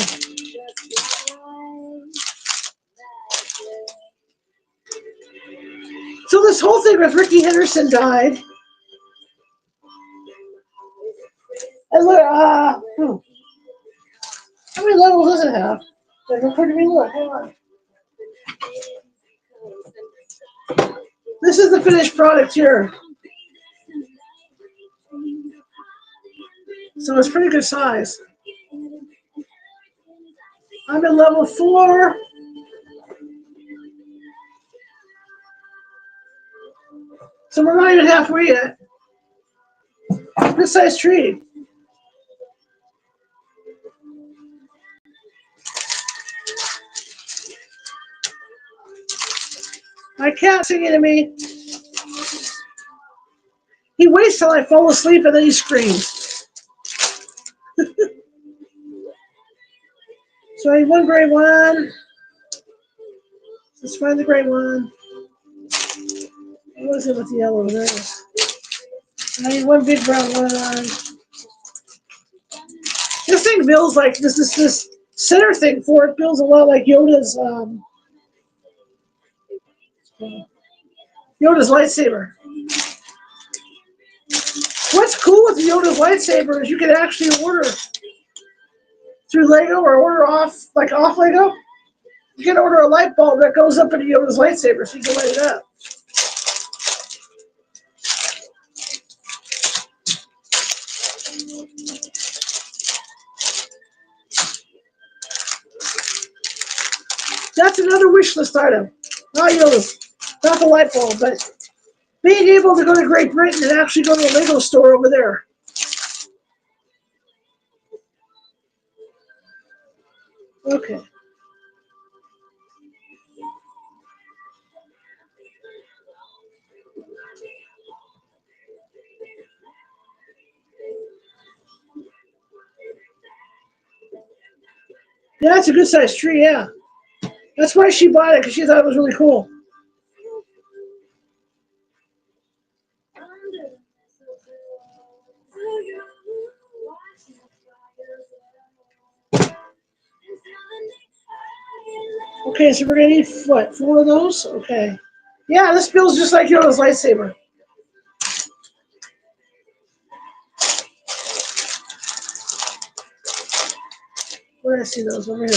So this whole thing with Ricky Henderson died. And look, how many levels does it have? Like, according to me, look, hang on. This is the finished product here. So it's pretty good size. I'm at level 4. So we're not even halfway yet. Good sized tree. My cat's singing to me. He waits till I fall asleep and then he screams. So I need one gray one. Let's find the gray one. What is it with the yellow? There it is. I need one big brown one. This thing builds like this center thing for it builds a lot like Yoda's lightsaber. What's cool with Yoda's lightsaber is you can actually order through Lego or order off Lego. You can order a light bulb that goes up into Yoda's lightsaber so you can light it up. That's another wish list item. Not Yoda's, not the light bulb, but being able to go to Great Britain and actually go to a Lego store over there. Okay. Yeah, that's a good sized tree, yeah. That's why she bought it, because she thought it was really cool. Okay, so we're going to need, what, 4 of those? Okay. Yeah, this feels just like Yoda's lightsaber. Where do I see those? Over here.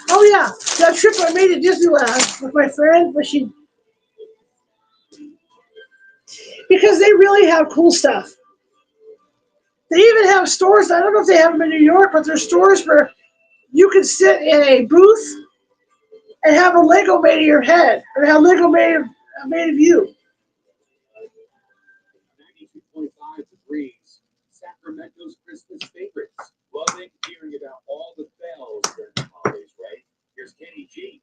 Oh, yeah, that trip I made to Disneyland with my friend, because they really have cool stuff. They even have stores, I don't know if they have them in New York, but there's stores where you can sit in a booth and have a Lego made of your head, or have Lego made of you. 92.5 degrees. Sacramento's Christmas favorites. Loving hearing about all the bells during the holidays, right? Here's Kenny G.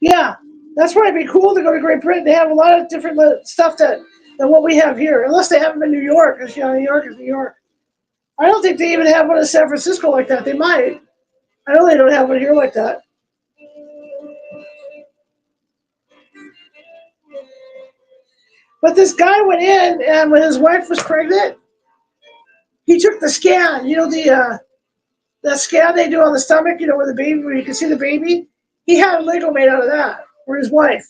Yeah, that's why it'd be cool to go to Great Britain. They have a lot of different stuff than what we have here, unless they have them in New York, because New York is New York. I don't think they even have one in San Francisco like that. They might. I know they don't have one here like that. But this guy went in, and when his wife was pregnant, he took the scan. You know the scan they do on the stomach. You know where you can see the baby. He had a Lego made out of that for his wife.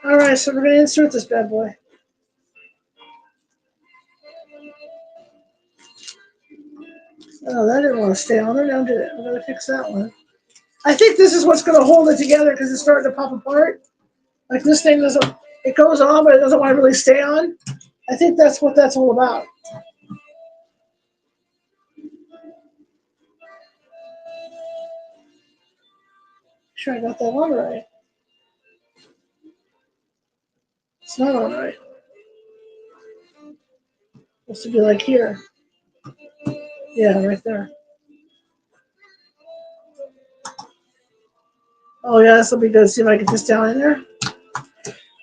All right, so we're gonna insert this bad boy. Oh, that didn't want to stay on there. Now did it? I'm gonna fix that one. I think this is what's gonna hold it together because it's starting to pop apart. Like this thing doesn't. It goes on, but it doesn't want to really stay on. I think that's what that's all about. Sure, I got that on right. It's not on right. Supposed to be like here. Yeah, right there. Oh yeah, this will be good. See if I can get this down in there.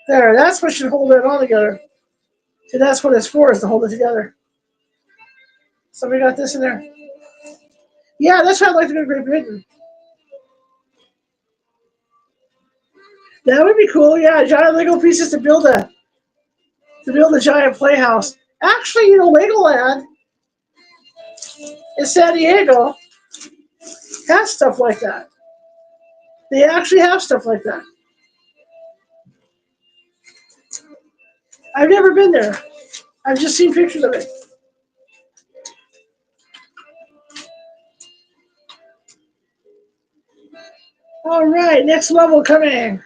There, that's what should hold it all together. See, that's what it's for, is to hold it together. Somebody got this in there. Yeah, that's why I'd like to go to Great Britain. That would be cool. Yeah, giant Lego pieces to build a giant playhouse. Actually, Legoland in San Diego has stuff like that. They actually have stuff like that. I've never been there. I've just seen pictures of it. All right, next level coming.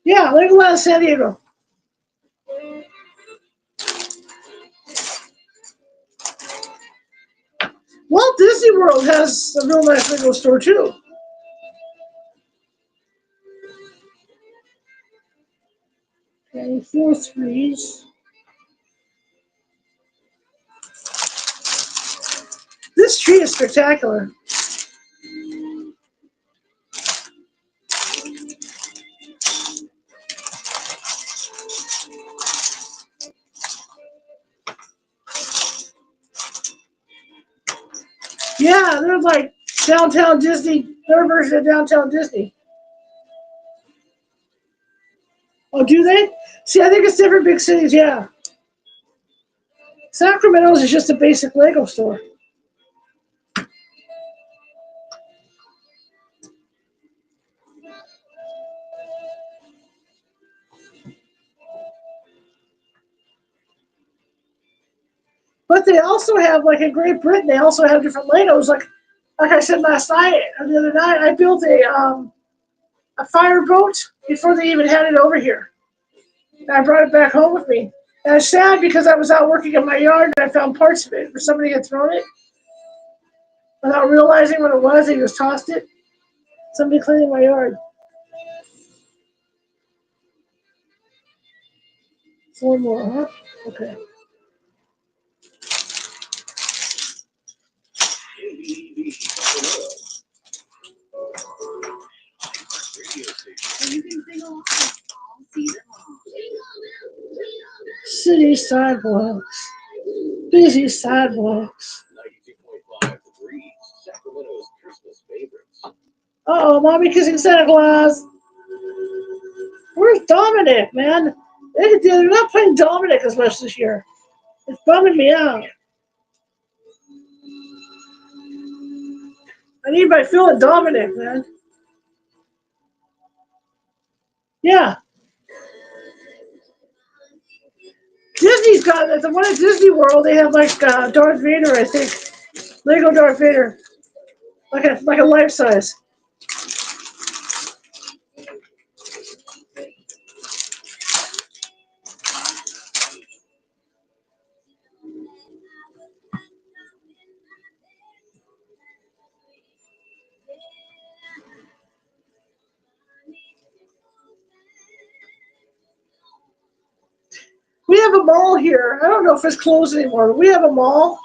Yeah, Legoland San Diego. Well, Walt Disney World has a real nice Lego store too. Okay, 4 threes. This tree is spectacular. Yeah, they're like downtown Disney, their version of downtown Disney. Oh, do they? See, I think it's different big cities, yeah. Sacramento's is just a basic Lego store. But they also have, like in Great Britain, they also have different Legos. Like I said last night, or the other night, I built a fireboat before they even had it over here. And I brought it back home with me. And I was sad because I was out working in my yard and I found parts of it where somebody had thrown it without realizing what it was. They just tossed it. Somebody cleaning my yard. 4 more, huh? Okay. So you can sing along all season long. City sidewalks. Busy sidewalks. 92.5 degrees. Sacramento's Christmas favorites. Uh-oh, mommy kissing Santa Claus. Where's Dominic, man? They're not playing Dominic as much this year. It's bumming me out. I need my fill of Dominic, man. Yeah. Disney's got the one at Disney World. They have like Darth Vader, I think. Lego Darth Vader, like a life size. We have a mall here. I don't know if it's closed anymore, but we have a mall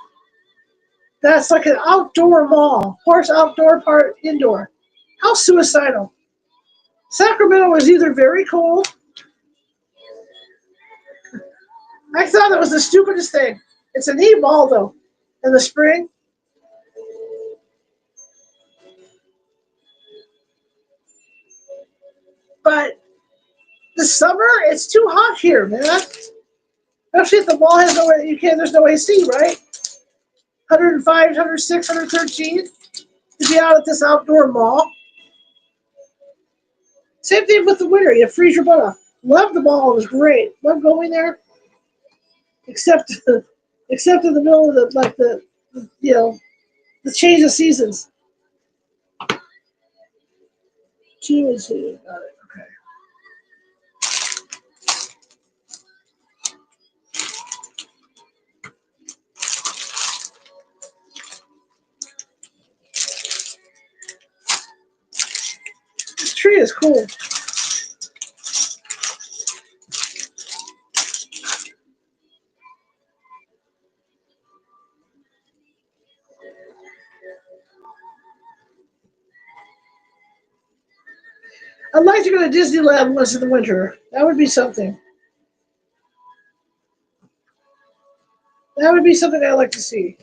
that's like an outdoor mall. Part's outdoor, part indoor. How suicidal. Sacramento is either very cold. I thought it was the stupidest thing. It's a neat mall though. In the spring. But the summer, it's too hot here, man. Especially if the mall has there's no AC, right? 105, 106, 113 to be out at this outdoor mall. Same thing with the winter. You freeze your butt off. Love the mall. It was great. Love going there. Except, except in the middle of the change of seasons. 2 and 2. Got it. Okay. This tree is cool. I'd like to go to Disneyland once in the winter. That would be something. That would be something I'd like to see.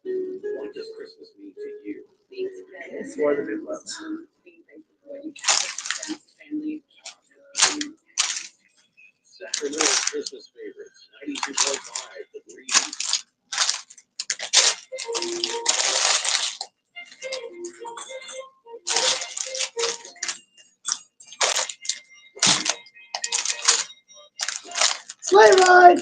What does Christmas mean to you? It's more than it was. Sacramento's Christmas favorites. 92.5 degrees. Sleigh ride.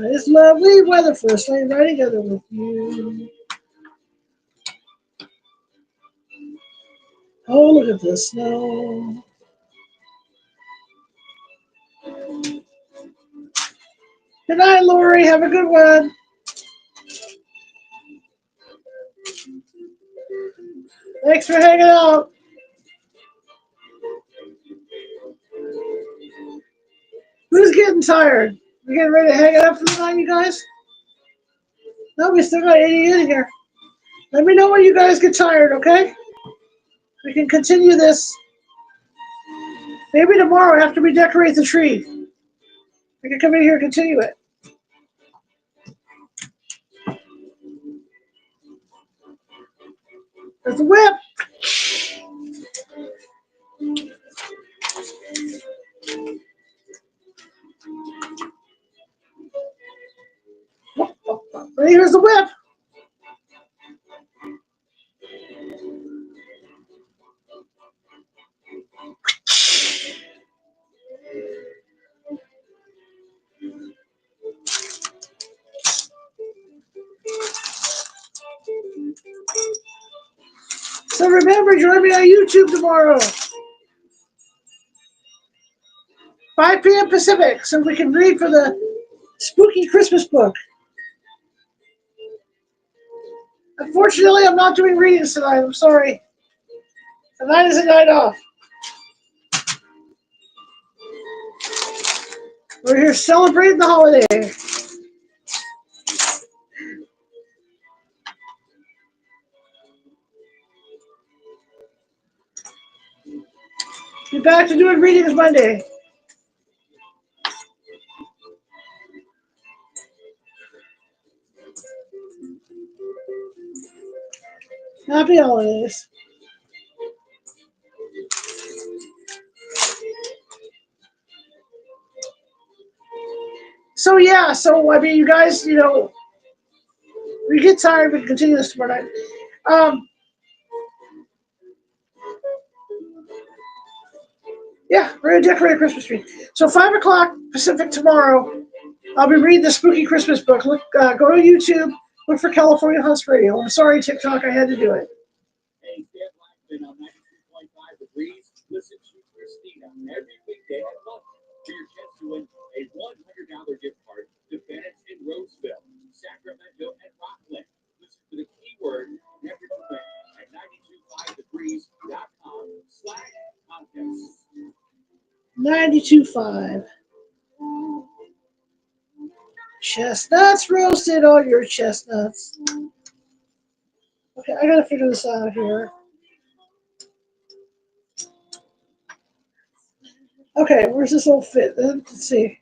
It's lovely weather for a sleigh ride together with you. Oh, look at the snow. Good night, Lori. Have a good one. Thanks for hanging out. Who's getting tired? We getting ready to hang it up for the night, you guys? No, we still got 80 in here. Let me know when you guys get tired, okay? We can continue this. Maybe tomorrow after we decorate the tree. We can come in here and continue it. There's the whip. Right here's the whip. So remember, join me on YouTube tomorrow. 5 p.m. Pacific, so we can read for the spooky Christmas book. Unfortunately, I'm not doing readings tonight. I'm sorry. Tonight is a night off. We're here celebrating the holiday. Be back to doing readings Monday. Happy holidays. So yeah, so I mean, you guys, we get tired, we can continue this tomorrow night. Yeah, we're gonna decorate a Christmas tree. So 5 o'clock Pacific tomorrow, I'll be reading the spooky Christmas book. Look, go to YouTube, look for California Hunts Radio. I'm sorry, TikTok, I had to do it. Hey, Dad Blackman on 92.5 degrees. Listen to Christina every weekday at lunch for your chance to win a $100 gift card to Bennett's in Roseville, Sacramento, and Rockland. Listen for the keyword never to win at 925degrees.com/contest. 92.5. Chestnuts roasted, all your chestnuts. Okay, I gotta figure this out here. Okay, where's this little fit? Let's see.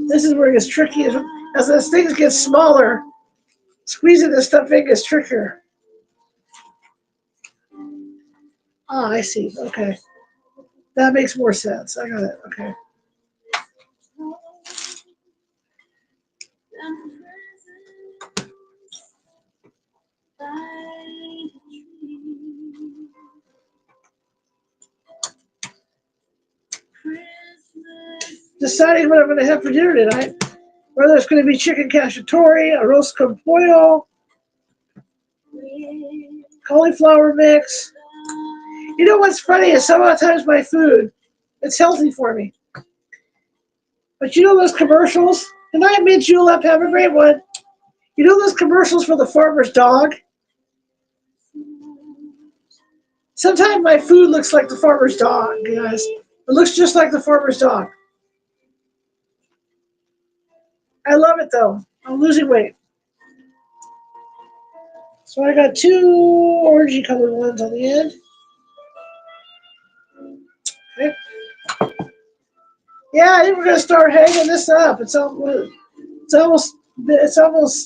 This is where it gets tricky. As those things get smaller, squeezing this stuff in gets trickier. Ah, I see. Okay. That makes more sense. I got it. Okay. Deciding what I'm going to have for dinner tonight. Whether it's going to be chicken cacciatore, a roast con pollo, cauliflower mix. You know what's funny is sometimes my food, it's healthy for me. But you know those commercials? Good night, Mint Julep. Have a great one. You know those commercials for the farmer's dog? Sometimes my food looks like the farmer's dog, guys. It looks just like the farmer's dog. I love it though. I'm losing weight. So I got 2 orangey colored ones on the end. Okay. Yeah, I think we're gonna start hanging this up. It's almost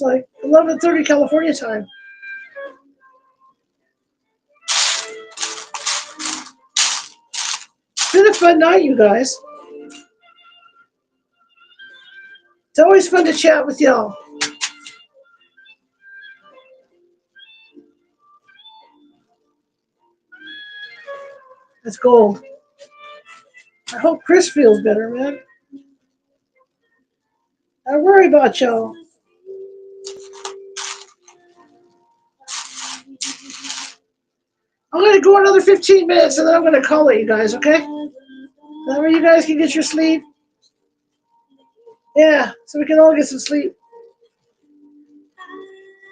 like 11:30 California time. It's been a fun night, you guys. It's always fun to chat with y'all. That's gold. I hope Chris feels better, man. worry about y'all. I'm going to go another 15 minutes and then I'm going to call it, you guys, okay? That way you guys can get your sleep. Yeah, so we can all get some sleep.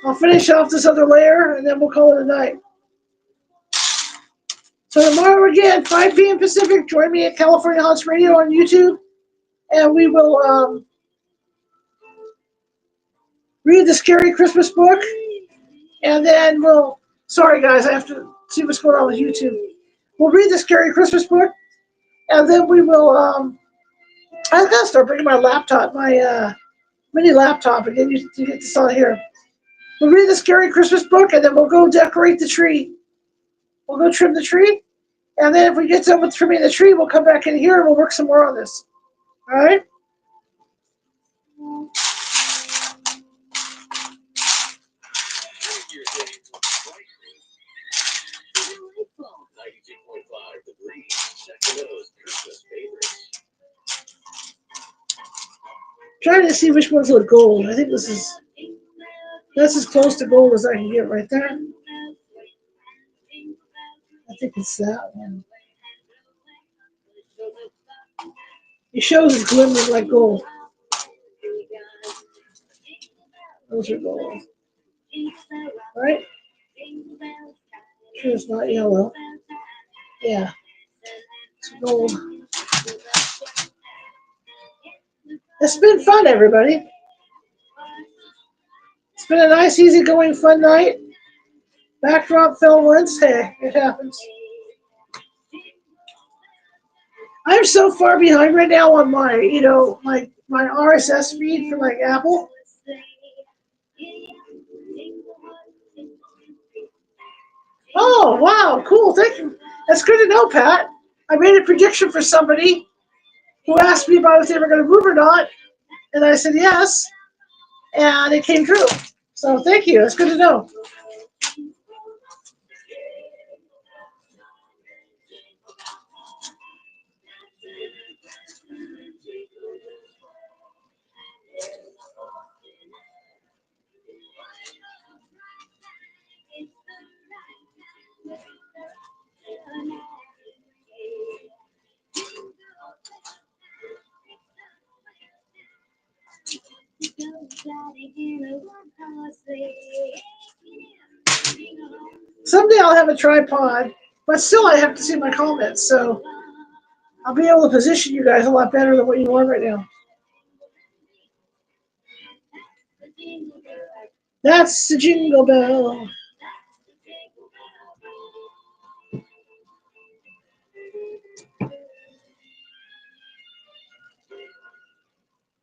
I'll finish off this other layer and then we'll call it a night. So tomorrow again, 5 p.m. Pacific, join me at California Haunts Radio on YouTube. And we will read the Scary Christmas book. And then we'll, sorry guys, I have to see what's going on with YouTube. We'll read the Scary Christmas book. And then we will, I've got to start bringing my laptop, my mini laptop again to get this on here. We'll read the Scary Christmas book and then we'll go decorate the tree. We'll go trim the tree. And then if we get done with trimming the tree, we'll come back in here and we'll work some more on this. All right? Trying to see which ones look gold. I think that's as close to gold as I can get right there. I think it's that one. It shows it's glimmering like gold. Those are gold. Right? Sure it's not yellow. Yeah. It's gold. It's been fun, everybody. It's been a nice, easy-going, fun night. Backdrop fell once. Hey, it happens. I'm so far behind right now on my, my RSS feed for like Apple. Oh, wow, cool. Thank you. That's good to know, Pat. I made a prediction for somebody who asked me about if they were going to move or not, and I said yes, and it came true. So thank you. That's good to know. Someday I'll have a tripod, but still I have to see my comments, so I'll be able to position you guys a lot better than what you are right now. That's the jingle bell.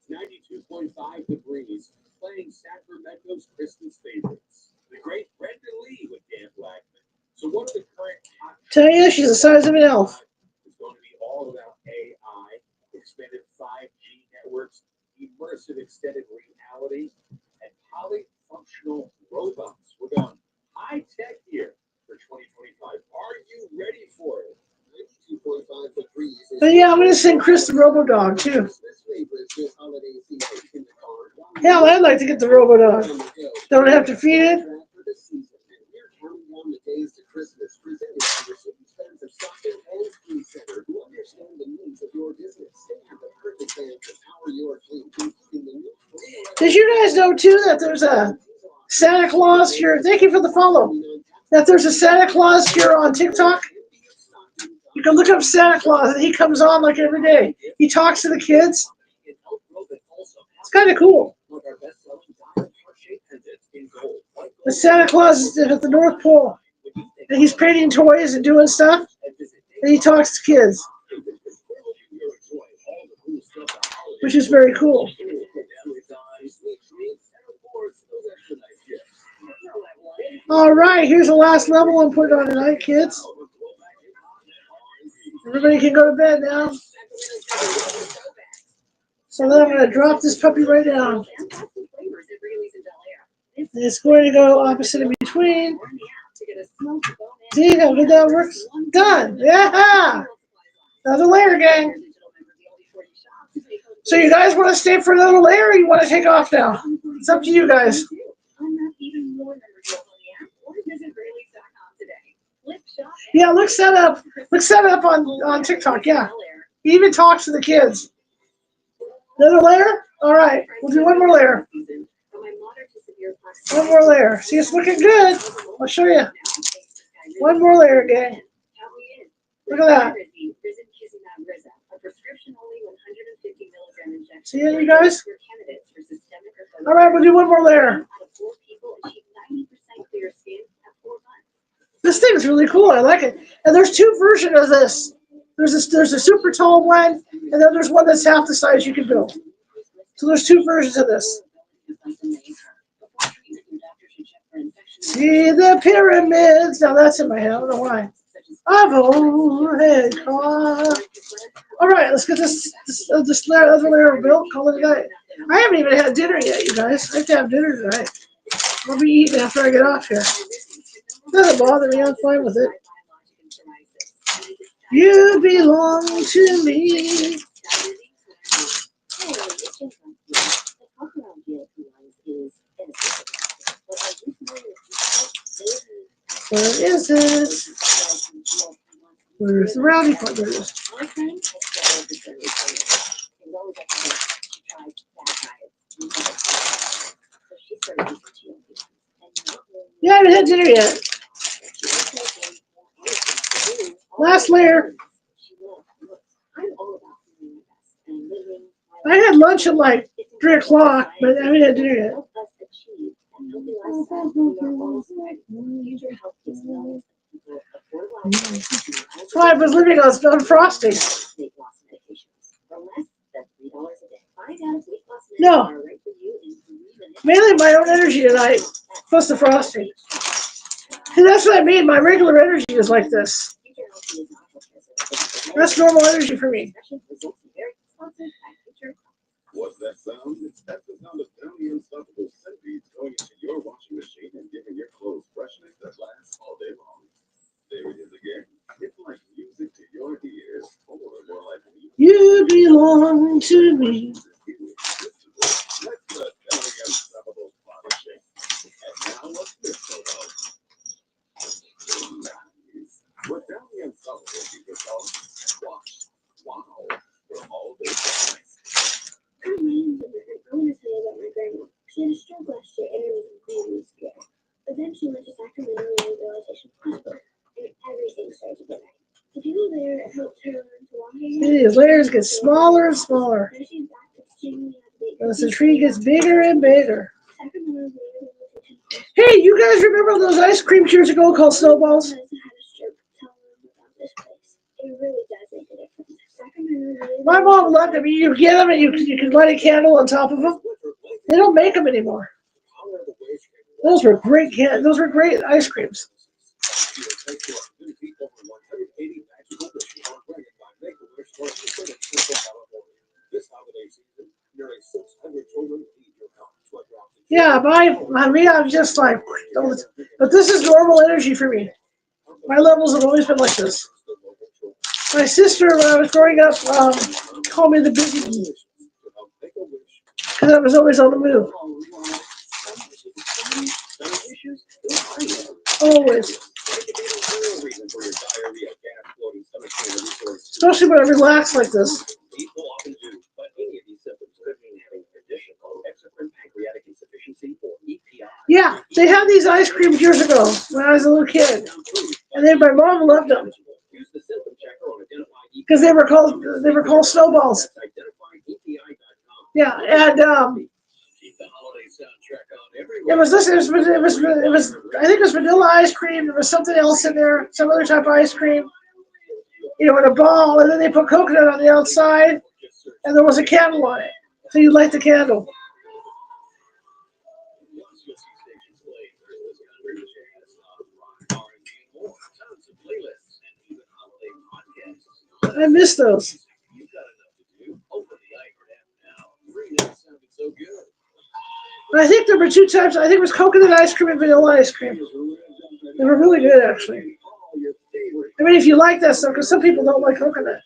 92.5 degrees, playing Sacramento's Christmas favorites. The great Brenda Lee with Dan Blackman. So what are the current hot... Tell you, she's the size of an elf. It's going to be all about AI, expanded 5G networks, immersive extended reality, and polyfunctional robots. We're going high-tech here for 2025. Are you ready for it? 92.5 degrees. But yeah, I'm going to sing Chris the Robo-Dog, too. Hell, I'd like to get the Robo-Dog. Don't have to feed it. Did you guys know, too, that there's a Santa Claus here? Thank you for the follow. That there's a Santa Claus here on TikTok? You can look up Santa Claus, and he comes on like every day. He talks to the kids. It's kind of cool. The Santa Claus is at the North Pole, and he's painting toys and doing stuff, and he talks to kids, which is very cool. All right, here's the last level I'm putting on tonight, kids. Everybody can go to bed now. So then I'm going to drop this puppy right down. And it's going to go opposite in between. See how good that works? Done. Yeah! Another layer, gang. So you guys want to stay for another layer, or you want to take off now? It's up to you guys. Yeah, look set up. Look set up on TikTok. Yeah, he even talks to the kids. Another layer. All right, we'll do one more layer. One more layer. See, it's looking good. I'll show you. One more layer, gang. Look at that. See it, you guys? All right, we'll do one more layer. This thing's really cool. I like it. And there's two versions of this. There's a super tall one, and then there's one that's half the size you can build. So there's two versions of this. See the pyramids. Now that's in my head. I don't know why. I've overhead car. All right, let's get this other layer built. Call it a night. I haven't even had dinner yet, you guys. I have to have dinner tonight. I'll be eating after I get off here. Doesn't bother me. I'm fine with it. You belong to me. Where is it? Where's the rowdy part? There it is. Yeah, I haven't had dinner yet. Last layer. I had lunch at like 3 o'clock, but I haven't had dinner yet. So I was living on frosting. No. Mainly my own energy tonight, plus the frosting. See, that's what I mean. My regular energy is like this. That's normal energy for me. What's that sound? That's the sound of Downy Unstoppable centipedes going into your washing machine and giving your clothes freshness that lasts all day long. There it is again. It's like music to your ears. Or more like you belong to me. Let's let Downy Unstoppable body shake. And now let's this photo. Nice. What Downy Unstoppable people call wash. Wow. For all day nice. I want to tell you about my grandma. She had a stroke last year and it was really scary. But then she went to Sacramento Rehabilitation Hospital and everything started to get right. The people there helped her learn to walk again. These layers get smaller and smaller. Now she's back to extremely happy. As the tree gets bigger and bigger. Sacramento Rehabilitation Hospital. Hey, you guys remember those ice creams years ago called snowballs? Had a stroke. Tell them about this place. It really does make a difference. Sacramento My mom loved them. You get them and you can light a candle on top of them. They don't make them anymore. Those were great those were great ice creams. Yeah, I'm just like, but this is normal energy for me. My levels have always been like this. My sister, when I was growing up, called me the busy bee because I was always on the move. Always. Especially when I relax like this. Yeah, they had these ice creams years ago when I was a little kid, and then my mom loved them because they were called snowballs. Yeah, and it was I think it was vanilla ice cream. There was something else in there, some other type of ice cream, in a ball, and then they put coconut on the outside, and there was a candle on it, so you light the candle. I miss those. I think there were two types. I think it was coconut ice cream and vanilla ice cream. They were really good, actually. I mean, if you like that stuff, because some people don't like coconut.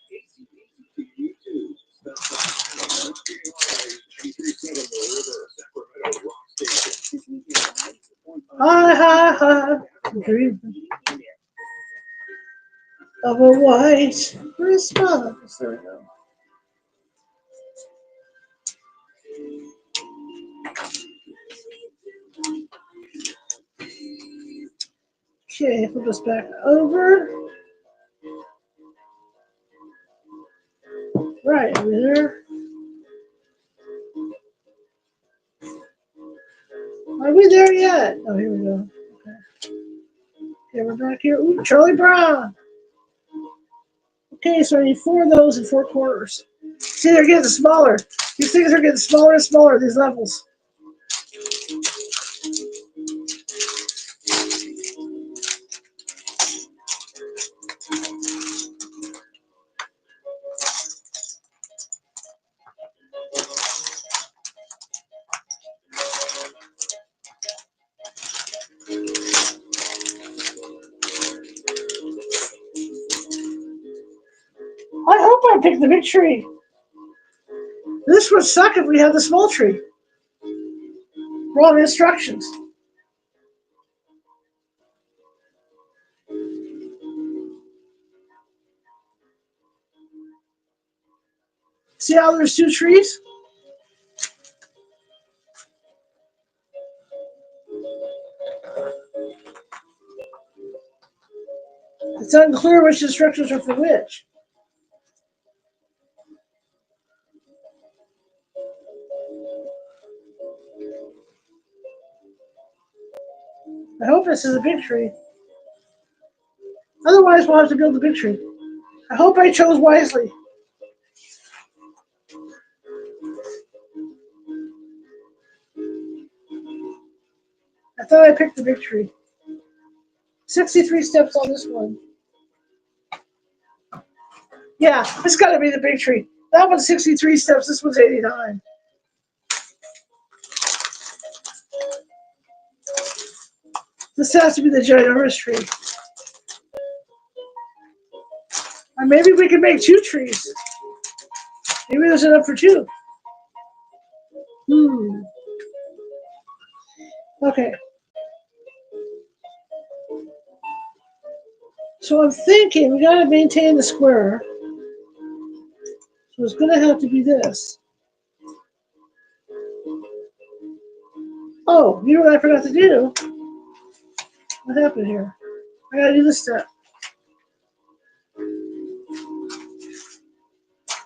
Hi, hi, hi. Dream of a white Christmas. There we go. Okay, flip this back over. Right, over there. Are we there yet? Oh, here we go. Okay, okay, we're back here. Ooh, Charlie Brown. Okay, so I need 4 of those and 4 quarters. See, they're getting smaller. These things are getting smaller and smaller, these levels. I hope I picked the big tree. This would suck if we had the small tree. Wrong instructions. See how there's 2 trees? It's unclear which instructions are for which. I hope this is a big tree. Otherwise, we'll have to build the big tree. I hope I chose wisely. I thought I picked the big tree. 63 steps on this one. Yeah, it's got to be the big tree. That one's 63 steps. This one's 89. This has to be the ginormous tree. Or maybe we can make 2 trees. Maybe there's enough for 2. Okay. So I'm thinking we got to maintain the square. So it's going to have to be this. Oh, you know what I forgot to do? What happened here? I got to do this step.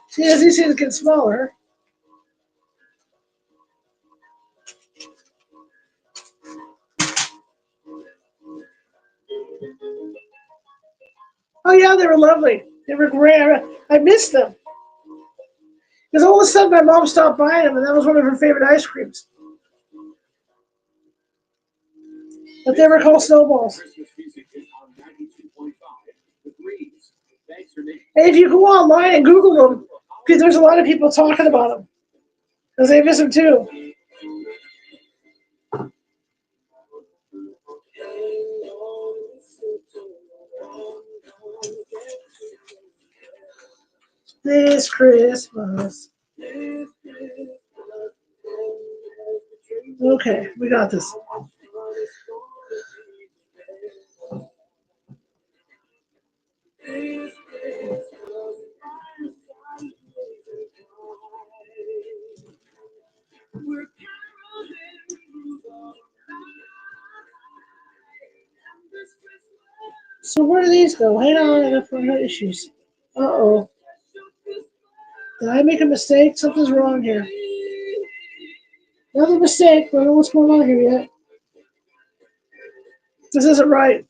See, as these things get smaller. Oh yeah, they were lovely. They were great. I missed them. Because all of a sudden my mom stopped buying them, and that was one of her favorite ice creams. But they were called snowballs. And if you go online and Google them, because there's a lot of people talking about them, because they miss them too. This Christmas. Okay, we got this. So where do these go? Hang on, I got issues. Uh-oh. Did I make a mistake? Something's wrong here. Not a mistake, but I don't know what's going on here yet. This isn't right.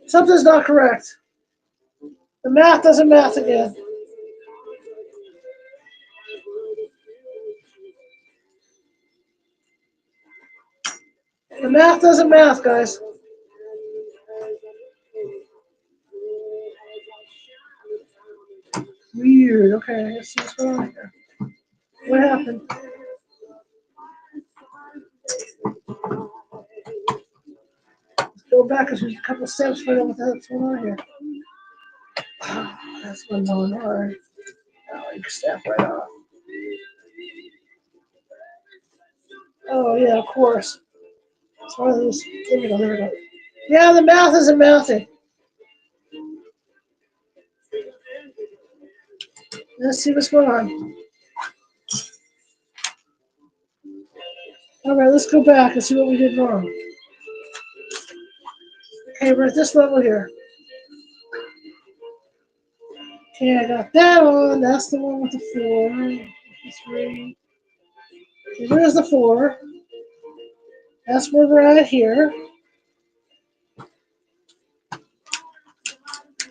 Something's not correct. The math doesn't math again. The math doesn't math, guys. Weird. Okay, let's see what's going on here. What happened? Let's go back a couple steps, find out what's going on here. That's what's going on. Oh, you can step right off. Oh, yeah, of course. It's one of those. There we go, there we go. Yeah, the mouth isn't mouthing. Let's see what's going on. All right, let's go back and see what we did wrong. Okay, we're at this level here. Okay, I got that on. That's the one with the 4. The 3. Okay, there's the 4. That's where we're at here.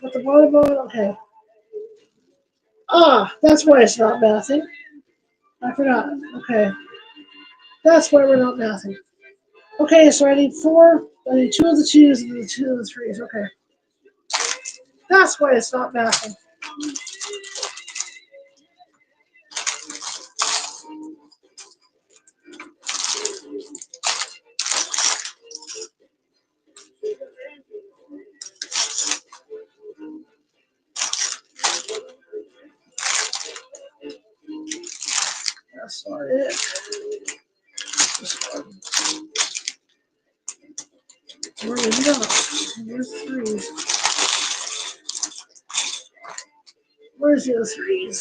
Got the volleyball. Okay. Ah, that's why it's not mathing. I forgot. Okay. That's why we're not mathing. Okay, so I need 4. I need 2 of the 2s and the 2 of the 3s. Okay. That's why it's not mathing. That's not it. This one. Where are we not? Where's the 3s? Where's the other 3s?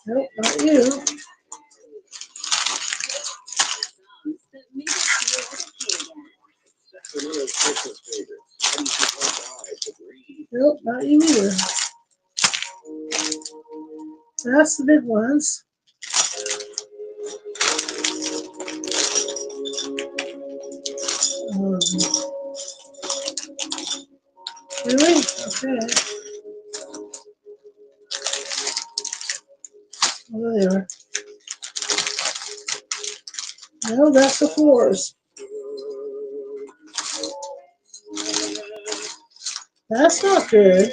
Nope, not you. Another Christmas favorites. How do you keep one eye to breathe? Nope, not you either. That's the big ones. Really? Okay. Oh, there they are. No, that's the 4s. That's not good.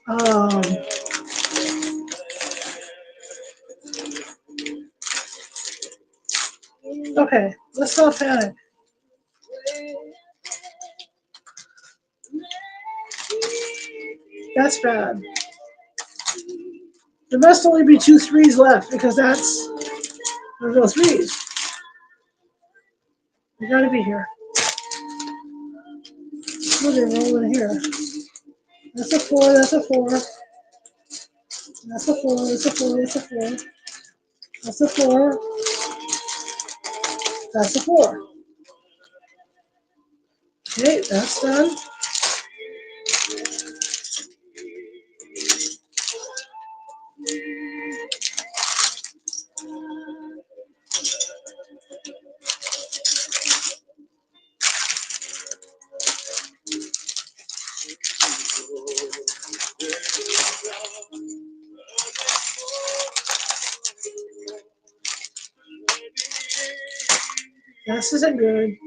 Um, okay, let's not panic. That's bad. There must only be 2 3s left because there's no 3s. You gotta be here. What are they rolling here? That's a 4, that's a 4. That's a 4, that's a 4, that's a 4. That's a 4. That's a 4. Okay, that's done. This isn't good.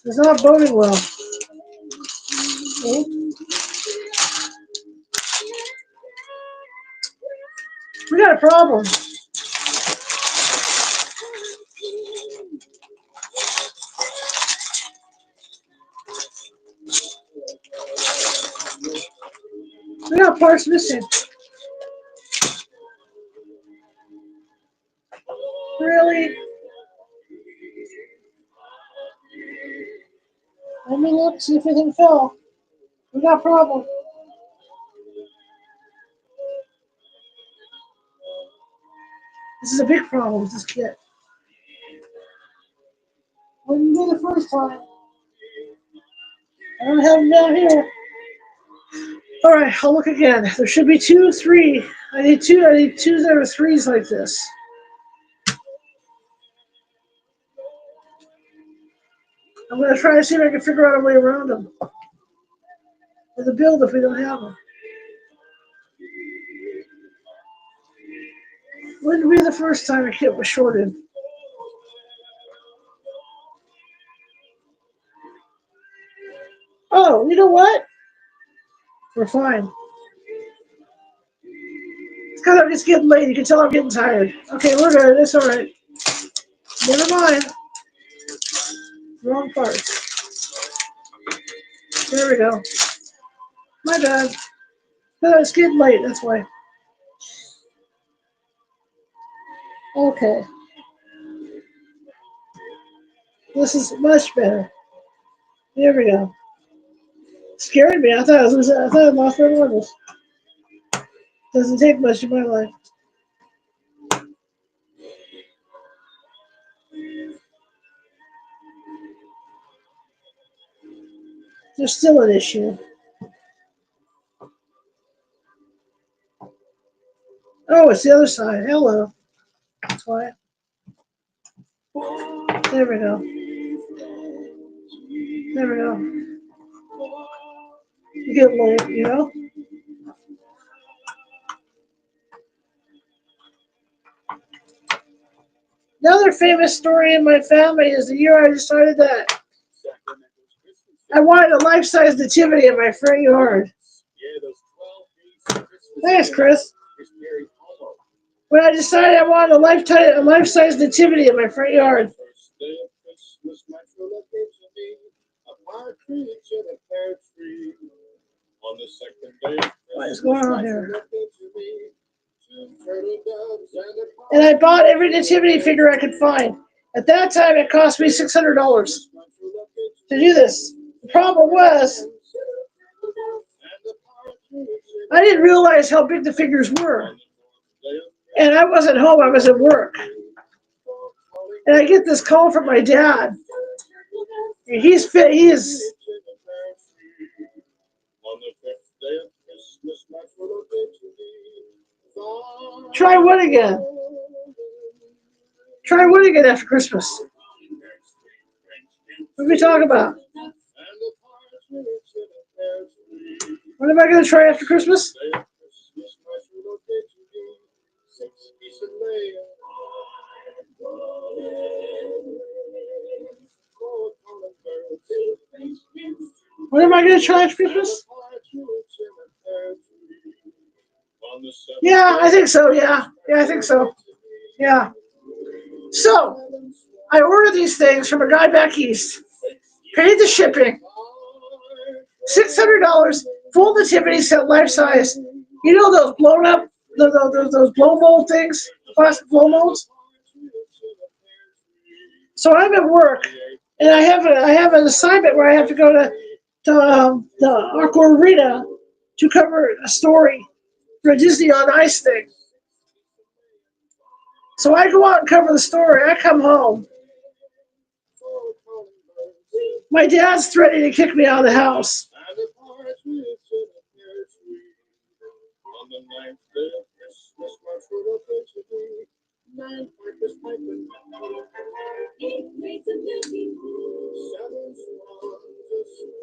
It's not boding well. Okay. We got a problem. We got parts missing. Really? Let me look, see if anything fell. We got a problem. This is a big problem with this kit. Wouldn't be the first time. I don't have them down here. Alright, I'll look again. There should be 2, 3. I need 2 that are 3s like this. I'm going to try to see if I can figure out a way around them. Or the build if we don't have them. Wouldn't be the first time a kit was shorted. Oh, you know what? We're fine. It's because I'm just getting late. You can tell I'm getting tired. Okay, we're good. It's all right. Never mind. Wrong part. There we go. My bad. No, it's getting late. That's why. Okay. This is much better. There we go. Scared me. I thought I lost my marbles. Doesn't take much in my life. There's still an issue. Oh, it's the other side. Hello. That's why. There we go. There we go. You get late, you know? Another famous story in my family is the year I decided that I wanted a life-size nativity in my front yard. Thanks, Chris. When I decided I wanted a life-size nativity in my front yard. What is going on here? And I bought every nativity figure I could find. At that time, it cost me $600 to do this. The problem was, I didn't realize how big the figures were. And I wasn't home, I was at work. And I get this call from my dad. And he's fit, he is. Try what again? Try what again after Christmas? What are we talking about? What am I going to try after Christmas? What am I going to try after Christmas? Yeah, I think so. Yeah, I think so. Yeah. So, I ordered these things from a guy back east. Paid the shipping. $600, full nativity set, life size. You know those blown up, those blow mold things, plastic blow molds. So I'm at work, and I have an assignment where I have to go to the Aqua Arena to cover a story for a Disney on Ice thing. So I go out and cover the story. I come home. My dad's threatening to kick me out of the house.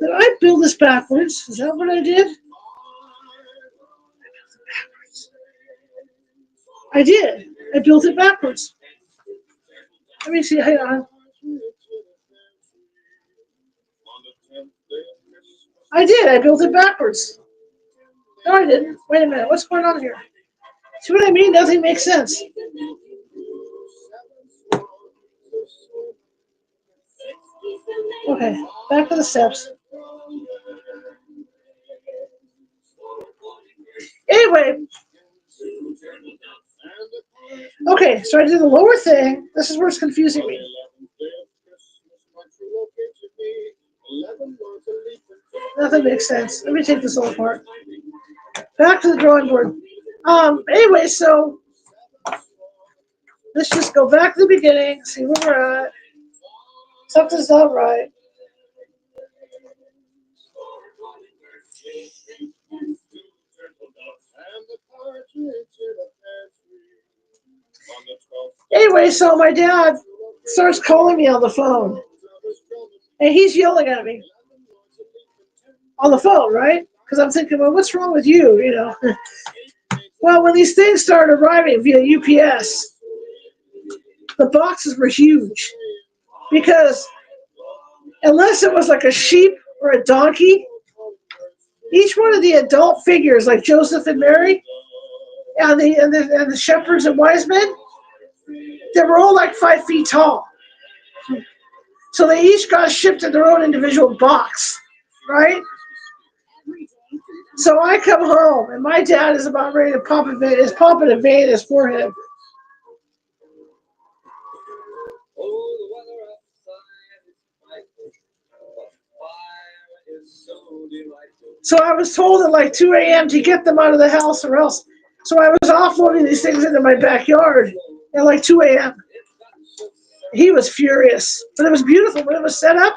Did I build this backwards? Is that what I did? I did. I built it backwards. Let me see. Hang on. I did. I built it backwards. No, I didn't. Wait a minute. What's going on here? See what I mean? Nothing makes sense. Okay. Back to the steps. Anyway. Okay, so I did the lower thing. This is where it's confusing me. Nothing makes sense. Let me take this all apart. Back to the drawing board. Anyway, so let's just go back to the beginning, see where we're at. Something's not right. Anyway, so my dad starts calling me on the phone. And he's yelling at me on the phone, right? Because I'm thinking, well, what's wrong with you, you know? Well, when these things started arriving via UPS, the boxes were huge. Because unless it was like a sheep or a donkey, each one of the adult figures, like Joseph and Mary, and the shepherds and wise men, they were all like 5 feet tall. So they each got shipped in their own individual box, right? So I come home, and my dad is about ready to popping a vein in his forehead. So I was told at like 2 a.m. to get them out of the house or else. So I was offloading these things into my backyard at like 2 a.m. He was furious, but it was beautiful when it was set up.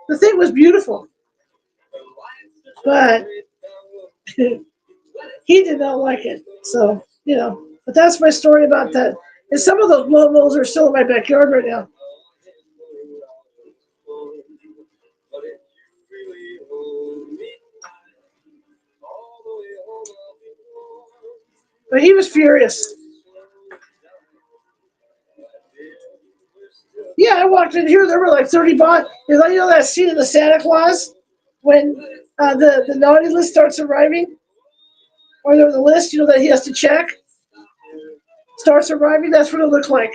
The thing was beautiful, but he did not like it. So, but that's my story about that. And some of those blowballs are still in my backyard right now. But he was furious. Yeah, I walked in here. There were like 30 boxes. You know that scene in the Santa Claus when the naughty list starts arriving, or the list that he has to check starts arriving. That's what it looked like.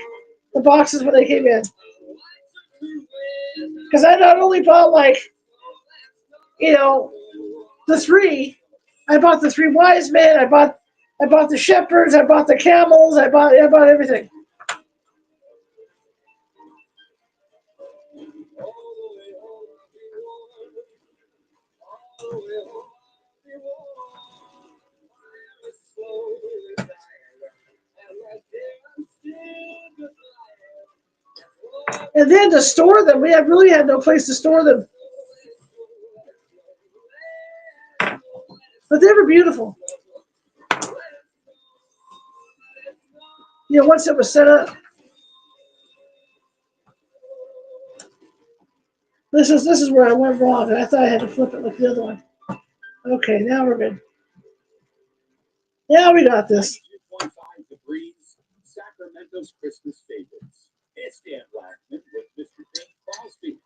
The boxes when they came in. Because I not only bought the 3. I bought the 3 wise men. I bought the shepherds. I bought the camels. I bought everything. And then to store them, we really had no place to store them. But they were beautiful. Once it was set up. This is where I went wrong, and I thought I had to flip it like the other one. Okay, now we're good. Now we got this. 2.5 degrees, Sacramento's Christmas favorites. It's Dan Blackman with Mr. Bing Crosby.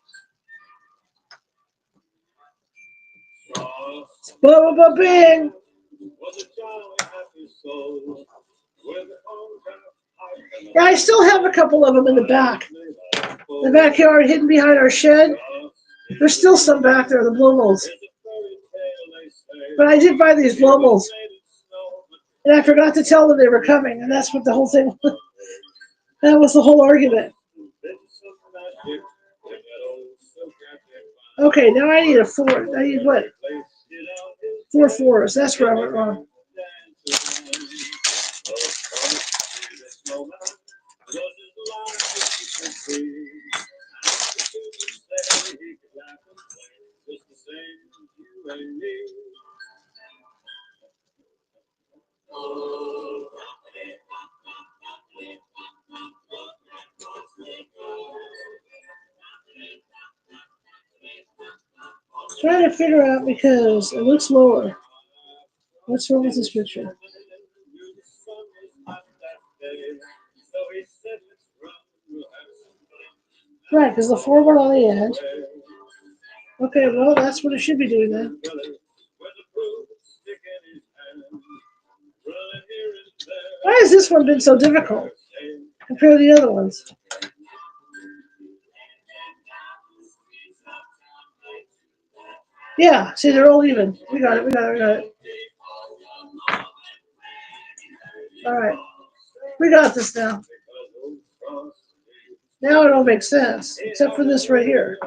Bing. Yeah, I still have a couple of them in the back. The backyard hidden behind our shed. There's still some back there, the blow molds. But I did buy these blow molds. And I forgot to tell them they were coming, and that's what the whole thing was. That was the whole argument. Okay, now I need a 4. I need what? 4 4s. That's where I went wrong. Trying to figure out because it looks lower. What's wrong with this picture? Right, because the 4 went on the end. Okay, well, that's what it should be doing then. Why has this one been so difficult compared to the other ones? Yeah, see, they're all even. We got it. All right. We got this now. Now it all makes sense, except for this right here.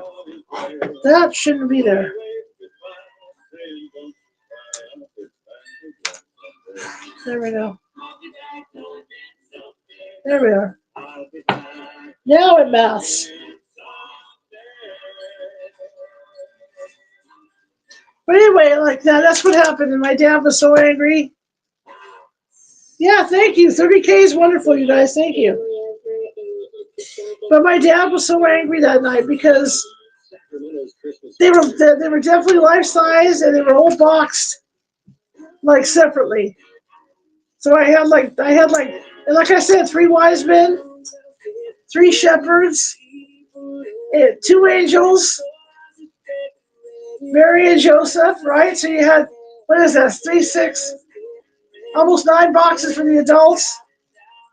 That shouldn't be there. There we go. There we are. Now it maths. But anyway, like that's what happened, and my dad was so angry. Yeah, thank you. 30K is wonderful, you guys. Thank you. But my dad was so angry that night because they were definitely life size and they were all boxed like separately. So I had like I said, 3 wise men, 3 shepherds, 2 angels, Mary and Joseph, right? So you had, what is that, 3, 6, almost 9 boxes for the adults.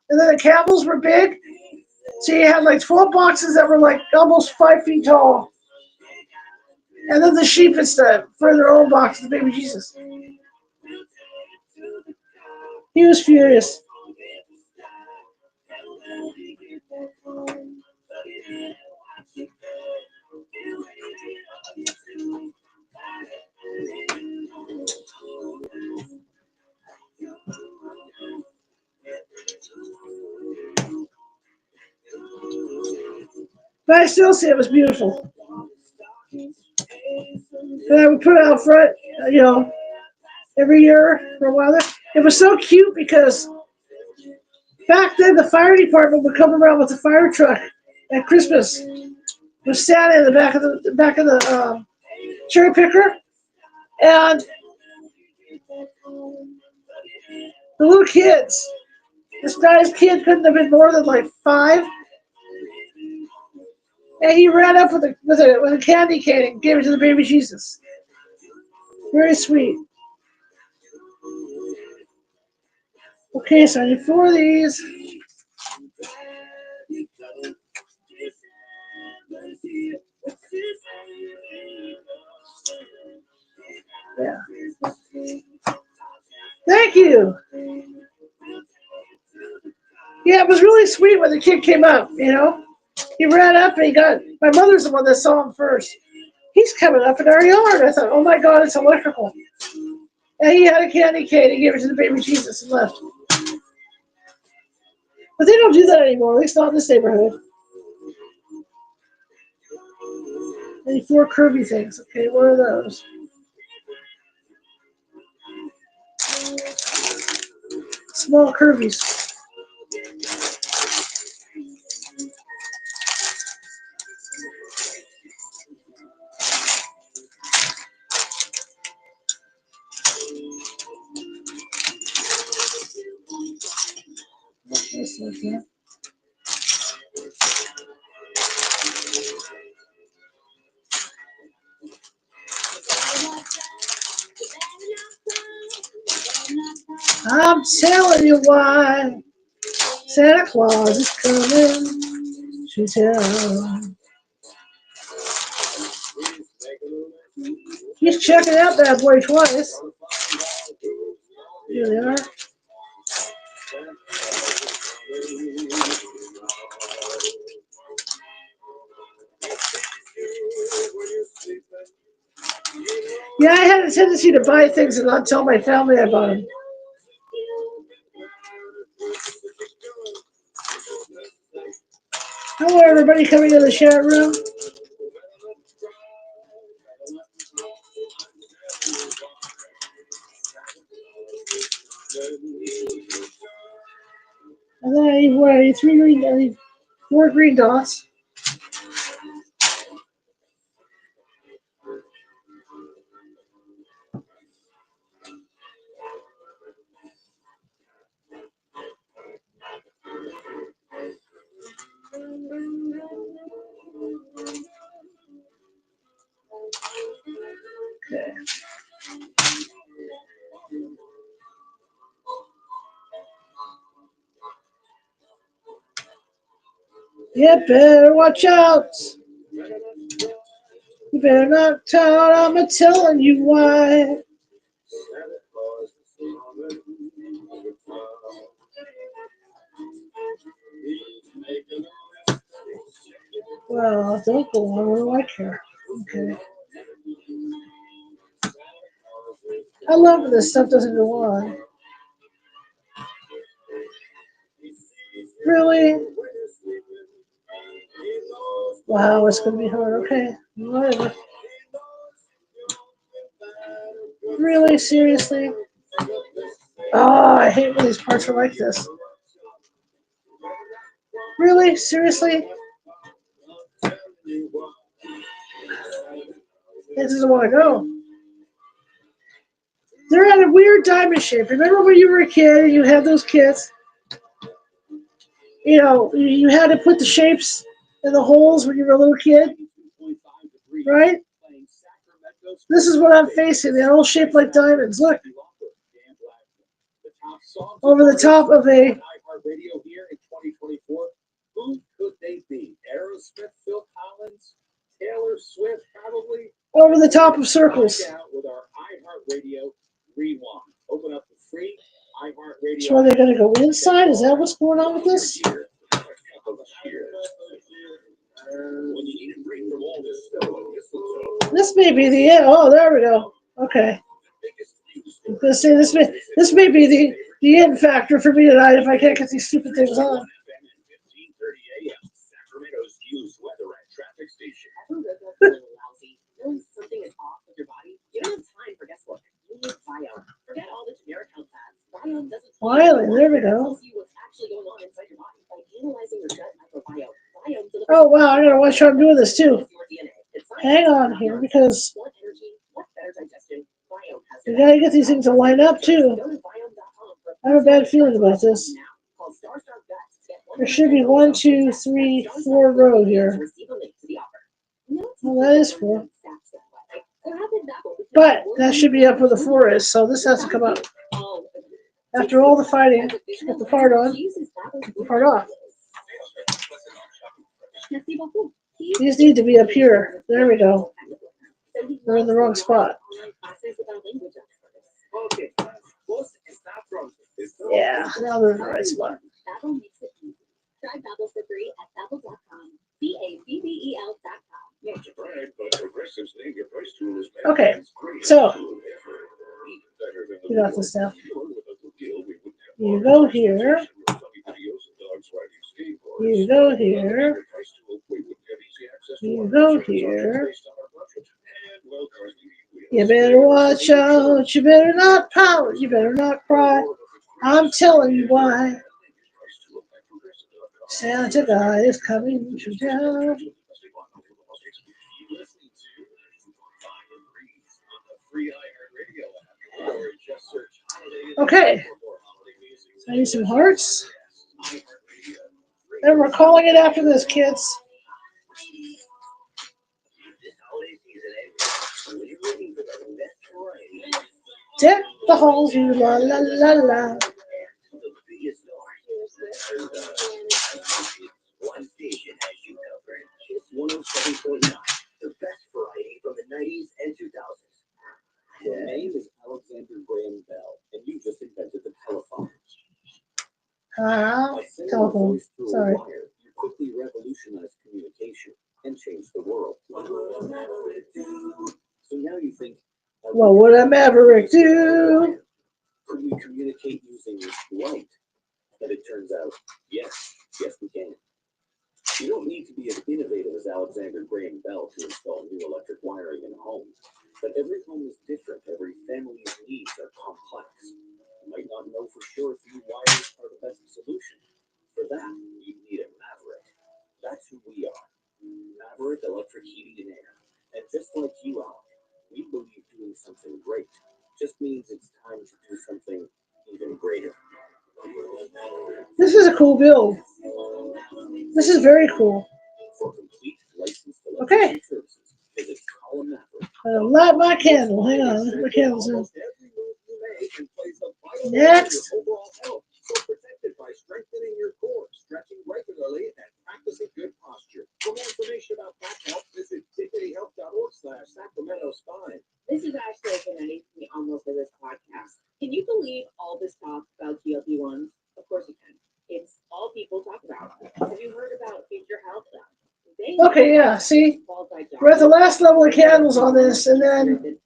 And then the camels were big. So you had like 12 boxes that were like almost 5 feet tall. And then the sheep instead for their own box, the baby Jesus. He was furious. But I still say it was beautiful. And I would put it out front, every year for a while there. It was so cute because back then the fire department would come around with a fire truck at Christmas with Santa in the back of the cherry picker, and the little kids. This guy's kid couldn't have been more than like 5, and he ran up with a candy cane and gave it to the baby Jesus. Very sweet. Okay, so I need 4 of these. Yeah. Thank you. Yeah, it was really sweet when the kid came up, He ran up and my mother's the one that saw him first. He's coming up in our yard. I thought, oh my God, it's electrical. And he had a candy cane and gave it to the baby Jesus and left. But they don't do that anymore, at least not in this neighborhood. I need 4 curvy things. Okay, what are those? Small curvies. This one here. I'm telling you why Santa Claus is coming to town. He's checking out that boy twice. Here they are. Yeah, I had a tendency to buy things and not tell my family I bought them. Hello, everybody coming to the chat room. And then I need 4 green dots. Okay. You better watch out. You better not tell, I'm telling you why. Well, don't go on, what do I care? Okay. I love when this stuff doesn't go on. Really? Wow, it's going to be hard. Okay. Whatever. Really? Seriously? Oh, I hate when these parts are like this. Really? Seriously? This doesn't want to go. They're at a weird diamond shape. Remember when you were a kid and you had those kits? You had to put the shapes in the holes when you were a little kid, right? This is what I'm facing. They're all shaped like diamonds. Look, over the top of a. iHeartRadio here in 2024. Who could they be? Aerosmith, Phil Collins, Taylor Swift, probably. Over the top of circles. Find out with our iHeartRadio Rewind. Open up the free iHeartRadio. So are they going to go inside? Is that what's going on with this? This may be the end. Oh, there we go. Okay. I was going to say this may be the end factor for me tonight if I can't get these stupid things on. Sacramento's used weather and traffic station. Everyone does that feeling lousy. Knowing something is off with your body, you don't have time for guesswork. You need Biome. Forget all the generic health ads. Biome doesn't Finally, there we It go. tells you what's actually going on inside your body by analyzing your gut microbiome. Biome delivers Oh, wow. I got to watch how I'm doing this, too. your DNA. It's science, Hang on not here, art. because Want energy? Want better digestion? Biome has we it. got to get these things to line up, too. Go to biome.com for I have a bad feeling about this. now. Call Star Gut to get There should be 1, 2, 3, 4 row here. receive a link to the offer. No, Well, that is 4. so how did that go? But that should be up where the 4 is, so this has to come up. After all the fighting, let's get the part on, get the part off. These need to be up here. There we go. They're in the wrong spot. Okay. Vos está pronto. Yeah, now they're in the right spot. Babbel makes it easy. Try Babbel for free at babbel.com. BABBEL.com. Not to brag, but Progressive's name your price tool is Okay, so you got this now. You go here. You go here. You go here. You better watch out. You better not pout. You better not cry. I'm telling you why. Santa guy is coming to town. Okay. So I need some hearts. And we're calling it after this, kids. Deck the halls, you la la la la. One station has you covered. It's 107.9, the best variety from the 90s and 2000s. Your name is Alexander Graham Bell, and you just invented the telephone. Telephone. Sorry. You quickly revolutionized communication and changed the world. So now you think, What would a maverick do? could we communicate using light? And it turns out, yes we can. You don't need to be as innovative as Alexander Graham Bell to install new electric wiring in a home. But every home is different. Every family's needs are complex. You might not know for sure if new wires are the best solution. For that, you need a Maverick. That's who we are. Maverick Electric Heating and Air. And just like you, Alec, we believe doing something great just means it's time to do something even greater. This is a cool build. This is very cool. For complete licensed Okay. electricity services, visit Colin Maverick. I'm gonna light my candle. Hang on, let my candles in. Almost every move you make and plays a vital role in Next. your overall health. So protect it by strengthening your core, stretching regularly, and practicing good posture. For more information about back health, visit dignityhealth.org/Sacramento Spine. This is actually the 90th almost of this podcast. Can you believe all this talk about GLP-1s? Of course you can. It's all people talk about. Have you heard about Future Health? Okay, yeah, see? We're at the last level of candles on this, and then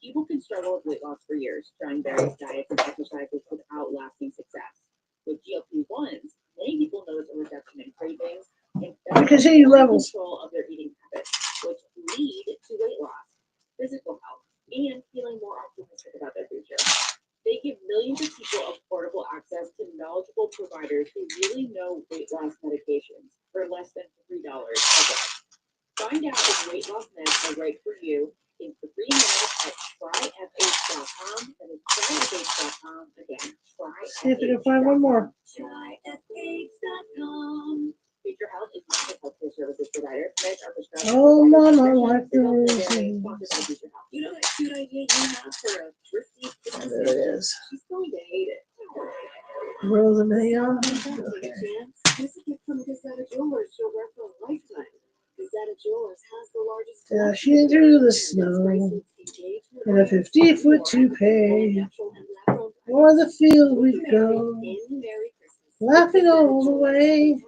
People can struggle with weight loss for years, trying various diets and exercises without lasting success. With GLP-1s, many people notice a reduction in cravings and we continue levels. control of their eating habits, which lead to weight loss, physical health, and feeling more optimistic about their future. They give millions of people affordable access to knowledgeable providers who really know weight loss medications for less than $3 a day. Find out if weight loss meds are right for you in 3 minutes at tryfh.com. That is tryfh.com. Again, see if we can find one more. tryfh.com. Future Health is not a healthcare services provider. Meds are prescribed. Oh, mama, Prescriptions, like the results may vary. roses. Sponsored by Future Health. You good idea you have for a thrifty Christmas There it gift? is. She's going to hate it. Roll the million. Take a Okay. chance. This is a gift from Gazetta Jewelers. She'll wear for a lifetime. Gazetta Jewelers has the largest Dashing through the snow in a 50-foot toupee. O'er the field we go, laughing all the way.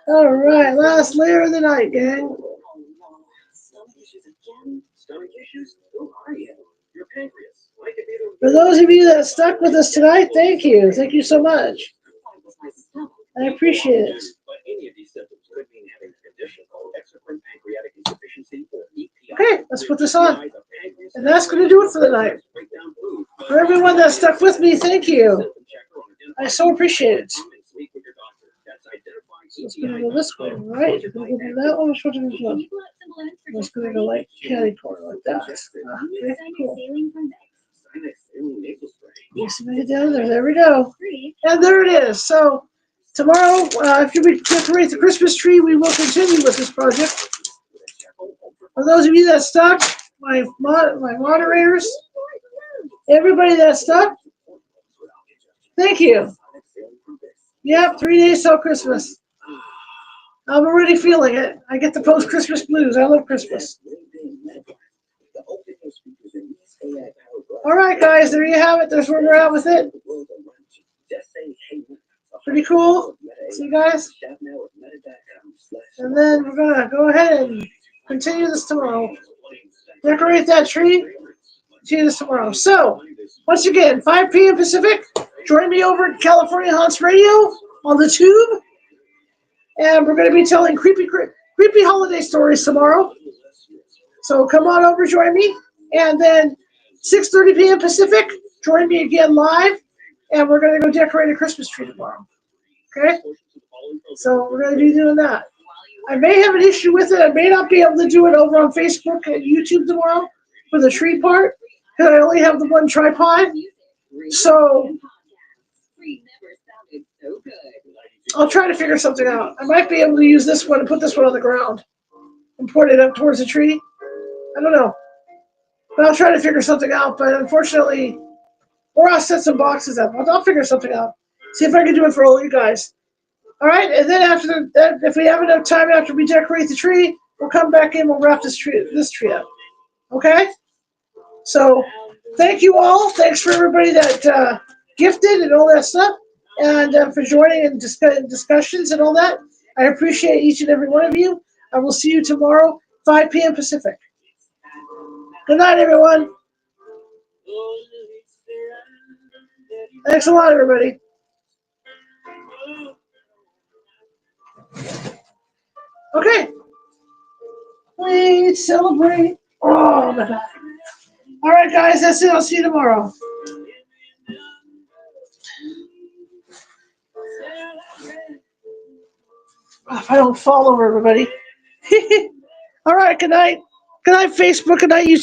All right, last layer of the night, gang. Stomach issues? Who are you? Your pancreas. Like it either For those of you that stuck with us tonight, thank you. Thank you so much. I appreciate it. But any of these symptoms could mean having a condition called exocrine pancreatic insufficiency or EPI. Okay, let's put this on. And that's going to do it for the night. For everyone that stuck with me, thank you. I so appreciate it. So it's going to go this way, right? It's going to go that one. Which one is this one? It's going to go like candy corn like that. Okay, cool. Yes, it down there. There we go. And there it is. So tomorrow, after we decorate the Christmas tree, we will continue with this project. For those of you that stuck, my moderators, everybody that stuck, thank you. Yep, 3 days till Christmas. I'm already feeling it. I get the post-Christmas blues. I love Christmas. All right, guys, there you have it. There's where we're at with it. Pretty cool. See you guys. And then we're going to go ahead and continue this tomorrow. Decorate that tree. Continue this tomorrow. So, once again, 5 p.m. Pacific. Join me over at California Haunts Radio on the tube. And we're going to be telling creepy holiday stories tomorrow. So come on over, join me. And then 6:30 p.m. Pacific, join me again live. And we're going to go decorate a Christmas tree tomorrow. Okay? So we're going to be doing that. I may have an issue with it. I may not be able to do it over on Facebook and YouTube tomorrow for the tree part, because I only have the one tripod. So I'll try to figure something out. I might be able to use this one and put this one on the ground and point it up towards the tree. I don't know. But I'll try to figure something out. But unfortunately, or I'll set some boxes up. I'll figure something out. See if I can do it for all you guys. All right, and then after that, if we have enough time after we decorate the tree, we'll come back in. We'll wrap this tree up. Okay? So thank you all. Thanks for everybody that gifted and all that stuff, and for joining in discussions and all that. I appreciate each and every one of you. I will see you tomorrow, 5 p.m. Pacific. Good night, everyone. Thanks a lot, everybody. Okay. Let's celebrate. Oh, my God. All right, guys, that's it. I'll see you tomorrow. If I don't fall over everybody. All right, good night. Good night, Facebook. Good night, YouTube.